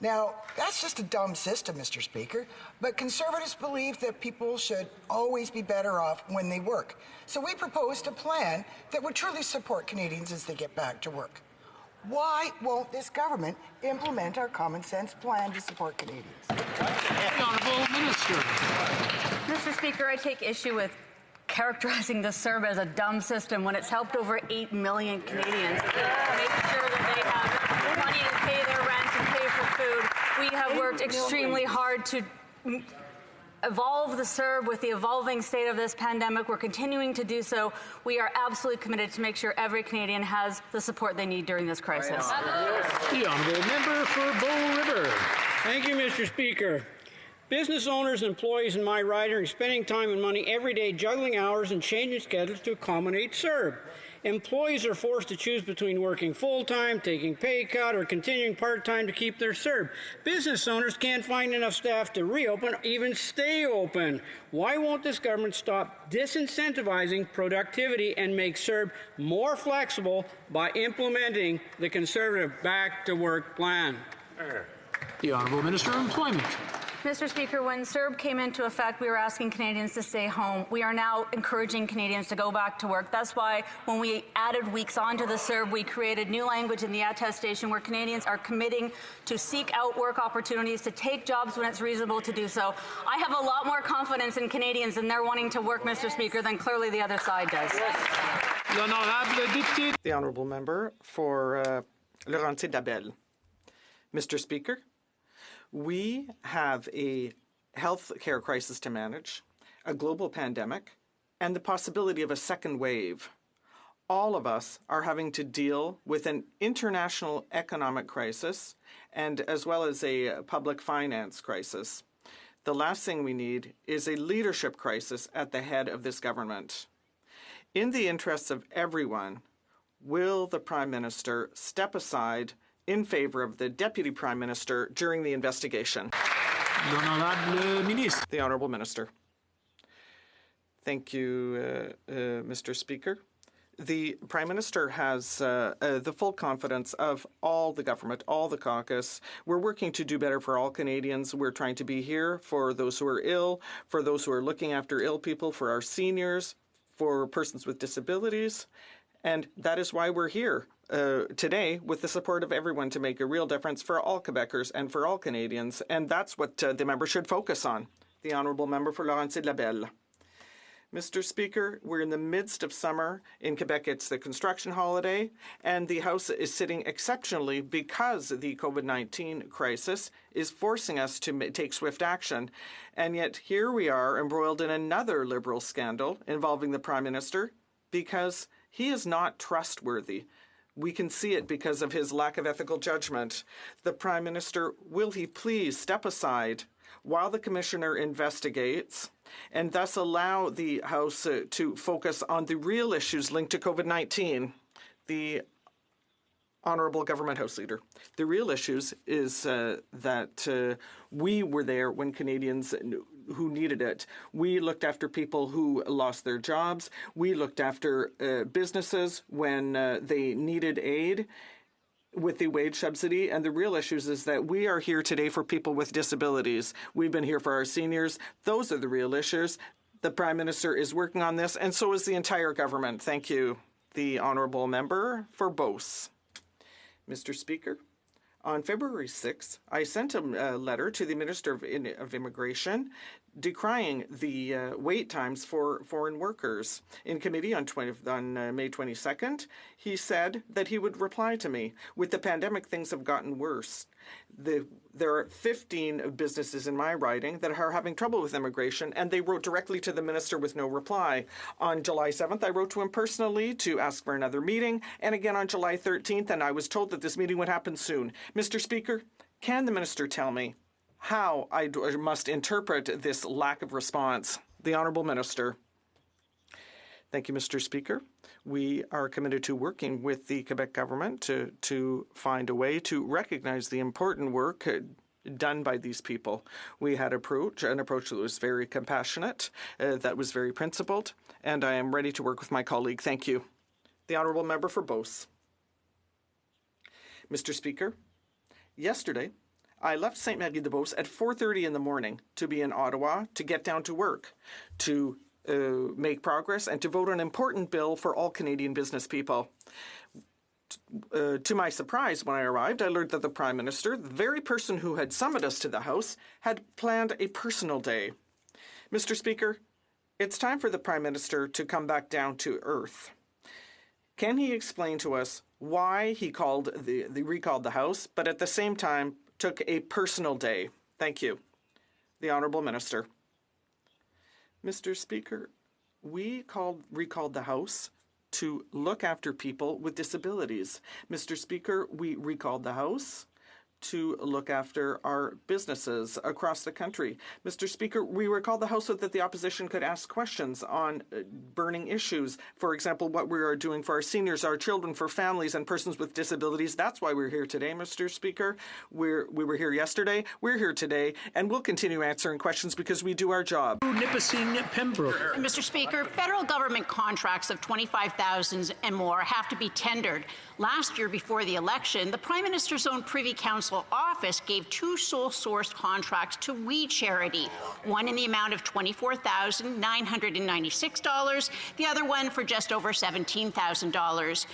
Now, that's just a dumb system, Mr. Speaker, but Conservatives believe that people should always be better off when they work. So we proposed a plan that would truly support Canadians as they get back to work. Why won't this government implement our common sense plan to support Canadians? The Honourable Minister. Mr. Speaker, I take issue with characterizing the CERB as a dumb system when it's helped over 8 million Canadians. Make sure that they have money to pay their rent and pay for food. We have worked extremely hard to evolve the CERB with the evolving state of this pandemic. We're continuing to do so. We are absolutely committed to make sure every Canadian has the support they need during this crisis. The Honourable Member for Bow River. Thank you, Mr. Speaker. Business owners and employees in my riding are spending time and money every day juggling hours and changing schedules to accommodate CERB. Employees are forced to choose between working full-time, taking pay cut, or continuing part-time to keep their CERB. Business owners can't find enough staff to reopen, even stay open. Why won't this government stop disincentivizing productivity and make CERB more flexible by implementing the Conservative Back-to-Work plan? The Honourable Minister of Employment. Mr. Speaker, when CERB came into effect, we were asking Canadians to stay home. We are now encouraging Canadians to go back to work. That's why when we added weeks onto the CERB, we created new language in the attestation where Canadians are committing to seek out work opportunities, to take jobs when it's reasonable to do so. I have a lot more confidence in Canadians and their wanting to work, Mr. Speaker, than clearly the other side does. The Honourable Member for Laurentides-Labelle. Mr. Speaker, we have a health care crisis to manage, a global pandemic, and the possibility of a second wave. All of us are having to deal with an international economic crisis and as well as a public finance crisis. The last thing we need is a leadership crisis at the head of this government. In the interests of everyone, will the Prime Minister step aside in favor of the Deputy Prime Minister during the investigation? The Honourable Minister. Thank you, Mr. Speaker. The Prime Minister has the full confidence of all the government, all the caucus. We're working to do better for all Canadians. We're trying to be here for those who are ill, for those who are looking after ill people, for our seniors, for persons with disabilities. And that is why we're here today with the support of everyone to make a real difference for all Quebecers and for all Canadians. And that's what the member should focus on. The Honourable Member for Laurentides-Labelle. Mr. Speaker, we're in the midst of summer. In Quebec, it's the construction holiday, and the House is sitting exceptionally because the COVID-19 crisis is forcing us to take swift action. And yet here we are embroiled in another Liberal scandal involving the Prime Minister because he is not trustworthy. We can see it because of his lack of ethical judgment. The Prime Minister, will he please step aside while the Commissioner investigates and thus allow the House to focus on the real issues linked to COVID-19? The Honourable Government House Leader. The real issues is that we were there when Canadians needed it. We looked after people who lost their jobs. We looked after businesses when they needed aid with the wage subsidy. And the real issues is that we are here today for people with disabilities. We've been here for our seniors. Those are the real issues. The Prime Minister is working on this, and so is the entire government. Thank you. The Honourable Member for Beauce. Mr. Speaker, on February 6th, I sent a letter to the Minister of Immigration decrying the wait times for foreign workers. In committee on May 22nd, he said that he would reply to me. With the pandemic, things have gotten worse. There are 15 businesses in my riding that are having trouble with immigration, and they wrote directly to the minister with no reply. On July 7th, I wrote to him personally to ask for another meeting, and again on July 13th, and I was told that this meeting would happen soon. Mr. Speaker, can the minister tell me how I must interpret this lack of response? The Honourable Minister. Thank you, Mr. Speaker. We are committed to working with the Quebec government to find a way to recognize the important work done by these people. We had an approach that was very compassionate, that was very principled, and I am ready to work with my colleague. Thank you. The Honourable Member for Beauce. Mr. Speaker, yesterday, I left St. Marie-de-Beauce at 4:30 in the morning to be in Ottawa to get down to work, to make progress, and to vote on an important bill for all Canadian business people. To my surprise, when I arrived, I learned that the Prime Minister, the very person who had summoned us to the House, had planned a personal day. Mr. Speaker, it's time for the Prime Minister to come back down to earth. Can he explain to us why he recalled the House, but at the same time took a personal day? Thank you. The Honourable Minister. Mr. Speaker, we recalled the House to look after people with disabilities. Mr. Speaker, we recalled the House to look after our businesses across the country. Mr. Speaker, we recalled the House so that the opposition could ask questions on burning issues. For example, what we are doing for our seniors, our children, for families and persons with disabilities. That's why we're here today, Mr. Speaker. We were here yesterday, we're here today, and we'll continue answering questions because we do our job. Nipissing, Pembroke. Mr. Speaker, federal government contracts of $25,000 and more have to be tendered. Last year, before the election, the Prime Minister's own Privy Council office gave 2 sole-sourced contracts to We Charity, one in the amount of $24,996, the other one for just over $17,000.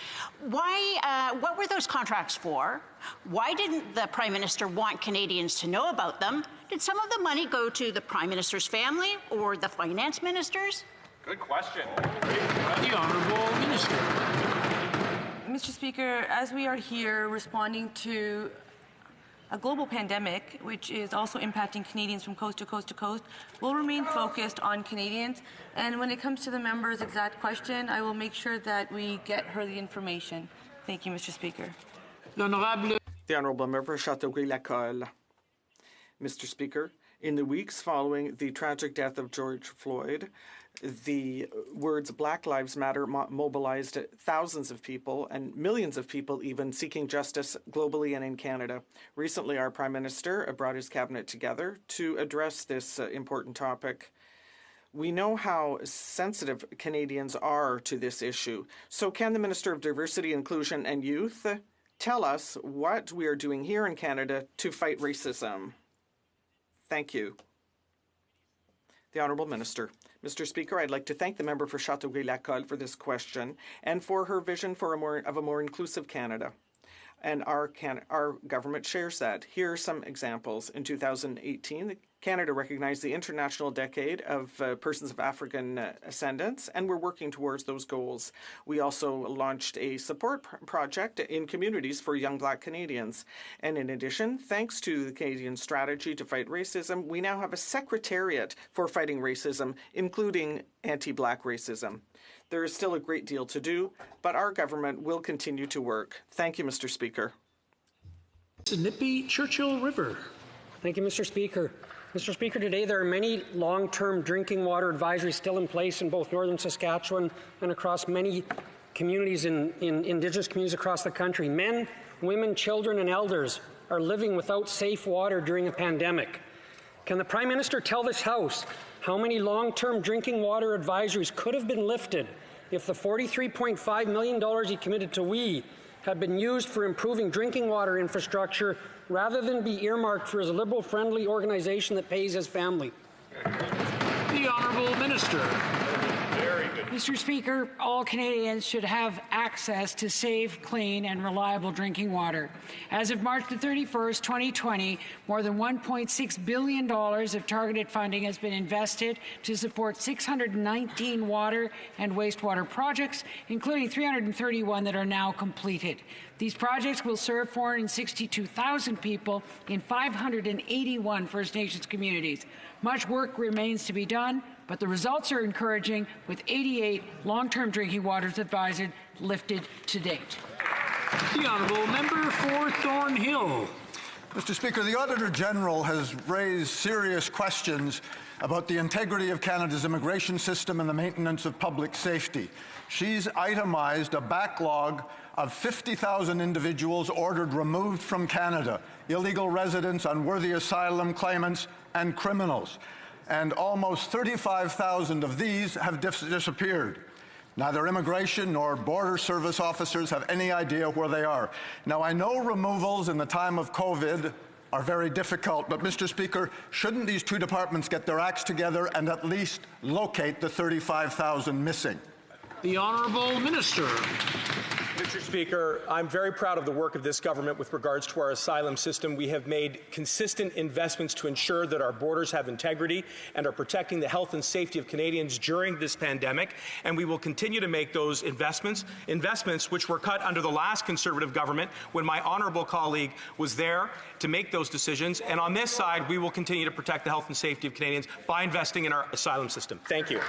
What were those contracts for? Why didn't the Prime Minister want Canadians to know about them? Did some of the money go to the Prime Minister's family or the finance ministers? Good question. The Honourable Minister. Mr. Speaker, as we are here responding to a global pandemic, which is also impacting Canadians from coast to coast to coast, we'll remain focused on Canadians. And when it comes to the member's exact question, I will make sure that we get her the information. Thank you, Mr. Speaker. The Honourable Member Châteauguay-Lacolle. Mr. Speaker, in the weeks following the tragic death of George Floyd, the words Black Lives Matter mobilized thousands of people and millions of people even seeking justice globally and in Canada. Recently, our Prime Minister brought his cabinet together to address this important topic. We know how sensitive Canadians are to this issue. So can the Minister of Diversity, Inclusion and Youth tell us what we are doing here in Canada to fight racism? Thank you. The Honourable Minister. Mr. Speaker, I'd like to thank the member for Châteauguay-Lacolle for this question and for her vision for a more inclusive Canada. And our government shares that. Here are some examples. In 2018, Canada recognized the International Decade of Persons of African Ascendance, and we're working towards those goals. We also launched a support project in communities for young Black Canadians. And in addition, thanks to the Canadian strategy to fight racism, we now have a secretariat for fighting racism, including anti-Black racism. There is still a great deal to do, but our government will continue to work. Thank you, Mr. Speaker. Nippy Churchill River. Thank you, Mr. Speaker. Mr. Speaker, today there are many long-term drinking water advisories still in place in both northern Saskatchewan and across many communities in Indigenous communities across the country. Men, women, children, and elders are living without safe water during a pandemic. Can the Prime Minister tell this House how many long-term drinking water advisories could have been lifted if the $43.5 million he committed to WE had been used for improving drinking water infrastructure rather than be earmarked for his Liberal-friendly organization that pays his family? The Honourable Minister. Mr. Speaker, all Canadians should have access to safe, clean, and reliable drinking water. As of March the 31st, 2020, more than $1.6 billion of targeted funding has been invested to support 619 water and wastewater projects, including 331 that are now completed. These projects will serve 462,000 people in 581 First Nations communities. Much work remains to be done, but the results are encouraging, with 88 long-term drinking waters advisories lifted to date. The Honourable Member for Thornhill. Mr. Speaker, the Auditor General has raised serious questions about the integrity of Canada's immigration system and the maintenance of public safety. She's itemised a backlog of 50,000 individuals ordered removed from Canada, illegal residents, unworthy asylum claimants, and criminals. And almost 35,000 of these have disappeared. Neither immigration nor border service officers have any idea where they are. Now, I know removals in the time of COVID are very difficult, but Mr. Speaker, shouldn't these two departments get their acts together and at least locate the 35,000 missing? The Honourable Minister. Mr. Speaker, I'm very proud of the work of this government with regards to our asylum system. We have made consistent investments to ensure that our borders have integrity and are protecting the health and safety of Canadians during this pandemic, and we will continue to make those investments which were cut under the last Conservative government when my honourable colleague was there to make those decisions. And on this side, we will continue to protect the health and safety of Canadians by investing in our asylum system. Thank you.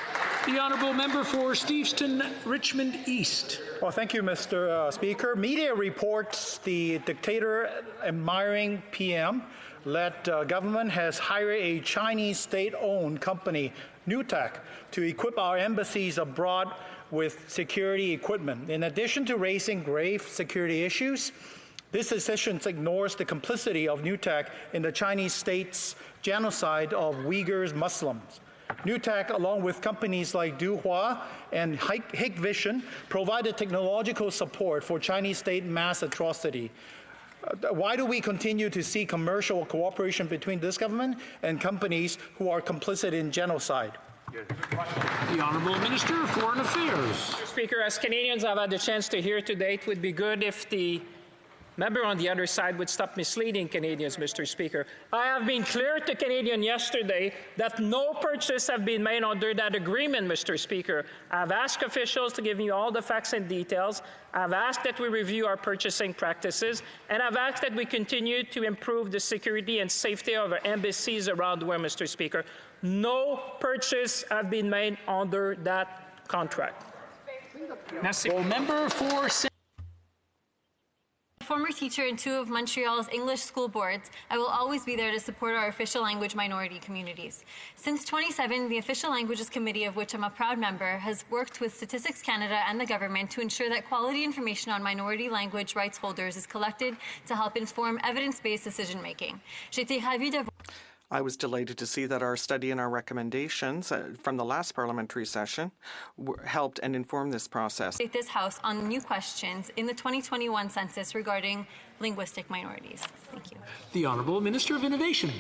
The Honourable Member for Steveston, Richmond East. Well, thank you, Mr. Speaker. Media reports the dictator-admiring PM led government has hired a Chinese state-owned company, NewTek, to equip our embassies abroad with security equipment. In addition to raising grave security issues, this decision ignores the complicity of NewTek in the Chinese state's genocide of Uyghurs Muslims. NewTek, along with companies like Duhua and Hikvision, provided technological support for Chinese state mass atrocity. Why do we continue to see commercial cooperation between this government and companies who are complicit in genocide? The Honourable Minister of Foreign Affairs. Mr. Speaker, as Canadians have had the chance to hear today, it would be good if the member on the other side would stop misleading Canadians, Mr. Speaker. I have been clear to Canadians yesterday that no purchase have been made under that agreement, Mr. Speaker. I've asked officials to give me all the facts and details. I've asked that we review our purchasing practices, and I've asked that we continue to improve the security and safety of our embassies around the world, Mr. Speaker. No purchase have been made under that contract. Merci. Member for former teacher in two of Montreal's English school boards, I will always be there to support our official language minority communities. Since 2007, the Official Languages Committee, of which I'm a proud member, has worked with Statistics Canada and the government to ensure that quality information on minority language rights holders is collected to help inform evidence-based decision-making. I was delighted to see that our study and our recommendations from the last parliamentary session helped and informed this process. This House on new questions in the 2021 census regarding linguistic minorities. Thank you. The Honourable Minister of Innovation.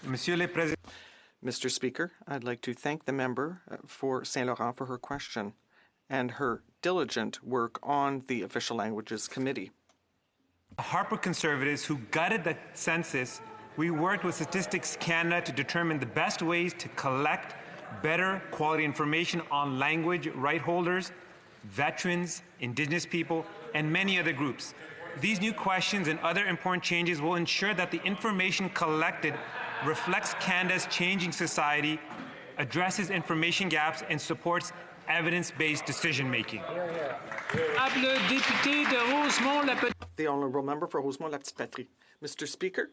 Mr. Speaker, I'd like to thank the member for St. Laurent for her question and her diligent work on the Official Languages Committee. Harper Conservatives who gutted the census, we worked with Statistics Canada to determine the best ways to collect better quality information on language right holders, veterans, Indigenous people, and many other groups. These new questions and other important changes will ensure that the information collected reflects Canada's changing society, addresses information gaps, and supports evidence-based decision-making. The Honourable Member for Rosemont-la-Petite-Patrie. Mr. Speaker,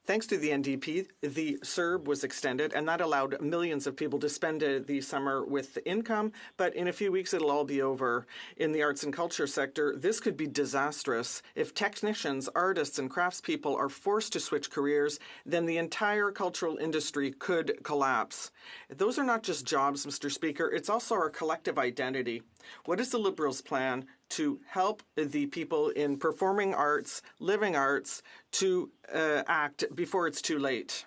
Thanks to the NDP, the CERB was extended, and that allowed millions of people to spend the summer with income. But in a few weeks, it'll all be over. In the arts and culture sector, this could be disastrous. If technicians, artists, and craftspeople are forced to switch careers, then the entire cultural industry could collapse. Those are not just jobs, Mr. Speaker. It's also our collective identity. What is the Liberals' plan to help the people in performing arts, living arts, to act before it's too late?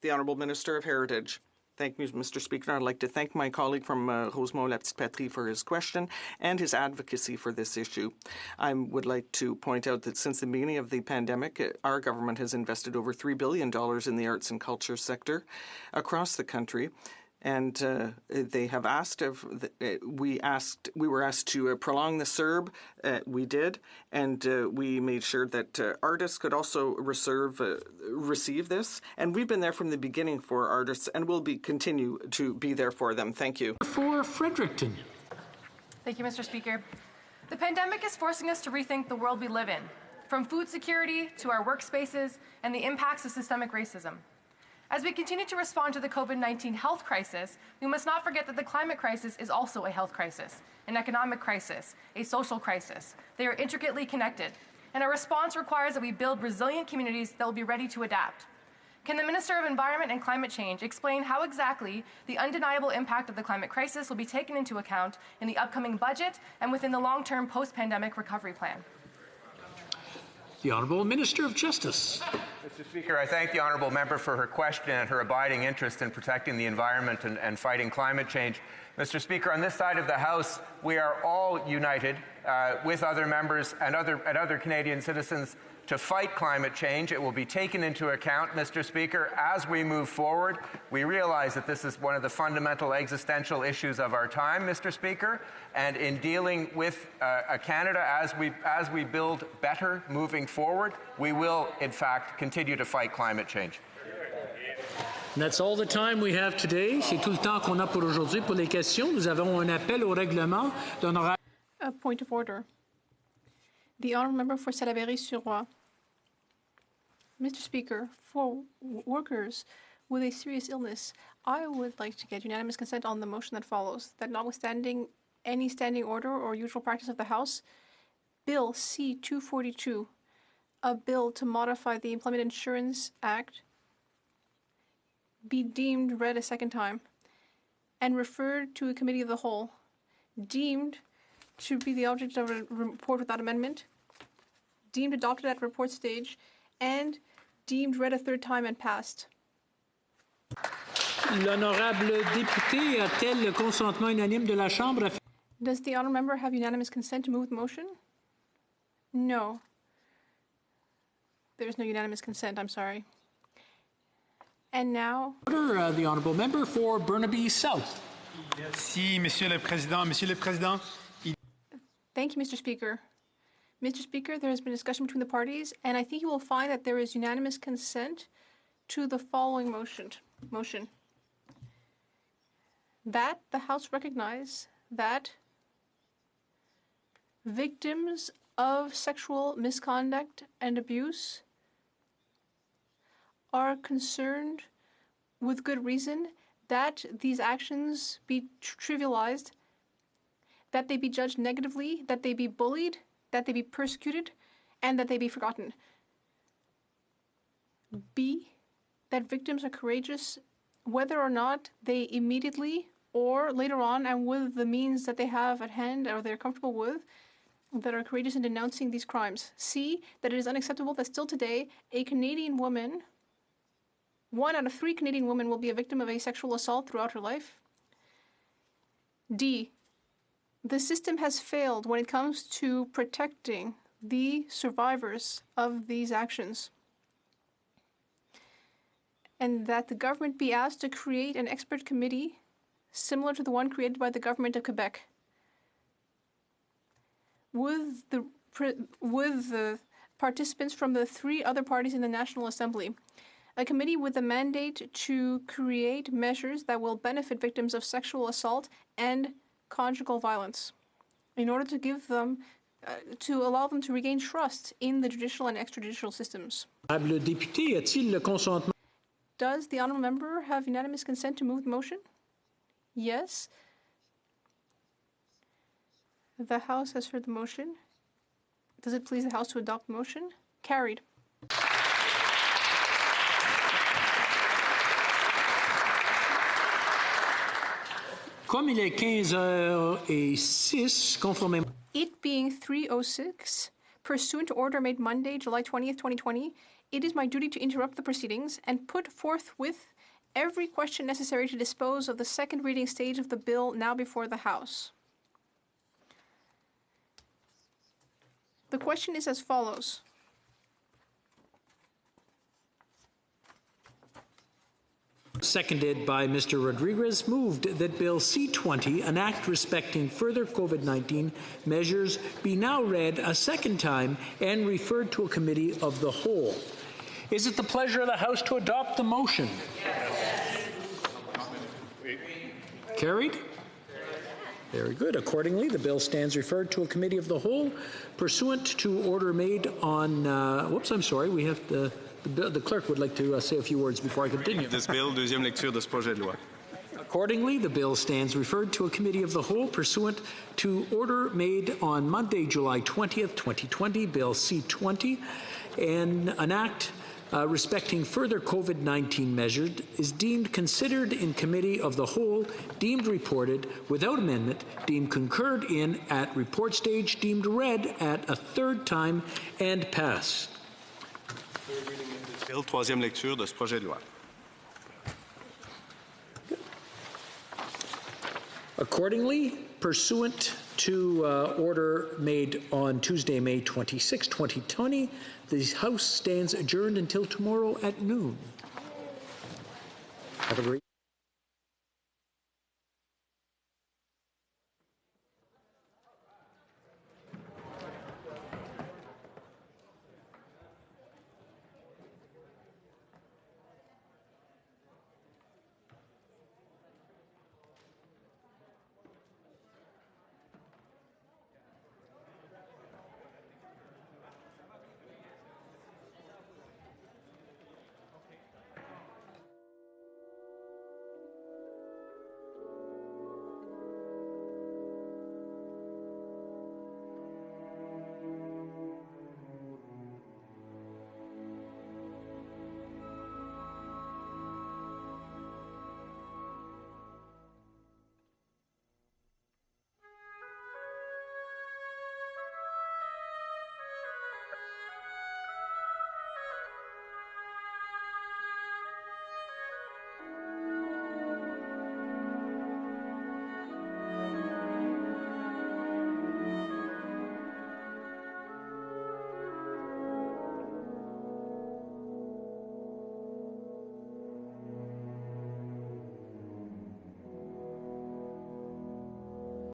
The Honourable Minister of Heritage. Thank you, Mr. Speaker. I'd like to thank my colleague from Rosemont-la-Petite-Patrie for his question and his advocacy for this issue. I would like to point out that since the beginning of the pandemic, our government has invested over $3 billion in the arts and culture sector across the country. And they have asked if we were asked to prolong the CERB. We did, and we made sure that artists could also receive this. And we've been there from the beginning for artists, and will continue to be there for them. Thank you. For Fredericton. Thank you, Mr. Speaker. The pandemic is forcing us to rethink the world we live in, from food security to our workspaces and the impacts of systemic racism. As we continue to respond to the COVID-19 health crisis, we must not forget that the climate crisis is also a health crisis, an economic crisis, a social crisis. They are intricately connected, and our response requires that we build resilient communities that will be ready to adapt. Can the Minister of Environment and Climate Change explain how exactly the undeniable impact of the climate crisis will be taken into account in the upcoming budget and within the long-term post-pandemic recovery plan? The Honourable Minister of Justice. Mr. Speaker, I thank the honourable member for her question and her abiding interest in protecting the environment and fighting climate change. Mr. Speaker, on this side of the House, we are all united with other members and other Canadian citizens to fight climate change. It will be taken into account, Mr. Speaker, as we move forward. We realize that this is one of the fundamental existential issues of our time, Mr. Speaker, and in dealing with Canada as we build better moving forward, we will, in fact, continue to fight climate change. And that's all the time we have today. C'est tout le temps qu'on a pour aujourd'hui pour les questions. Nous avons un appel au règlement d'honorable. A point of order. The honourable member for Salaberry-sur-Roi. Mr. Speaker, for workers with a serious illness, I would like to get unanimous consent on the motion that follows, that notwithstanding any standing order or usual practice of the House, Bill C-242, a bill to modify the Employment Insurance Act, be deemed read a second time and referred to a committee of the whole, deemed to be the object of a report without amendment, deemed adopted at report stage, and deemed read a third time and passed. L'honorable député a-t-elle le consentement unanime de la Chambre? Does the honourable member have unanimous consent to move the motion? No. There's no unanimous consent, I'm sorry. And now... Order, the honourable member for Burnaby South. Merci, Monsieur le Président. Monsieur le Président. Thank you, Mr. Speaker. Mr. Speaker, there has been discussion between the parties, and I think you will find that there is unanimous consent to the following motion. That the House recognize that victims of sexual misconduct and abuse are concerned with good reason that these actions be trivialized, that they be judged negatively, that they be bullied, that they be persecuted, and that they be forgotten. B, that victims are courageous whether or not they immediately or later on and with the means that they have at hand or they're comfortable with, that are courageous in denouncing these crimes. C, that it is unacceptable that still today a Canadian woman, 1 out of 3 Canadian women will be a victim of a sexual assault throughout her life. D, the system has failed when it comes to protecting the survivors of these actions, and that the government be asked to create an expert committee similar to the one created by the government of Quebec, with the participants from the 3 other parties in the National Assembly. A committee with the mandate to create measures that will benefit victims of sexual assault and conjugal violence, in order to give them to allow them to regain trust in the judicial and extrajudicial systems. Le député a-t-il le consentement? Does the honourable member have unanimous consent to move the motion? Yes. The House has heard the motion. Does it please the House to adopt the motion? Carried. Comme il est 15h06, conformément. It being 3:06, pursuant to order made Monday, July 20th, 2020, it is my duty to interrupt the proceedings and put forthwith every question necessary to dispose of the second reading stage of the bill now before the House. The question is as follows. Seconded by Mr. Rodriguez, moved that Bill C-20, an act respecting further COVID-19 measures, be now read a second time and referred to a committee of the whole. Is it the pleasure of the House to adopt the motion? Yes. Carried? Very good. Accordingly, the bill stands referred to a committee of the whole pursuant to order made on, we have the clerk would like to say a few words before I continue. This bill, deuxième lecture de ce projet de loi. Accordingly, the bill stands referred to a committee of the whole pursuant to order made on Monday, July 20th, 2020, Bill C-20, and an act respecting further COVID-19 measures is deemed considered in committee of the whole, deemed reported without amendment, deemed concurred in at report stage, deemed read at a third time, and passed. Bill, troisième lecture de ce projet de loi. Accordingly, pursuant to order made on Tuesday, May 26, 2020, the House stands adjourned until tomorrow at noon. Have a great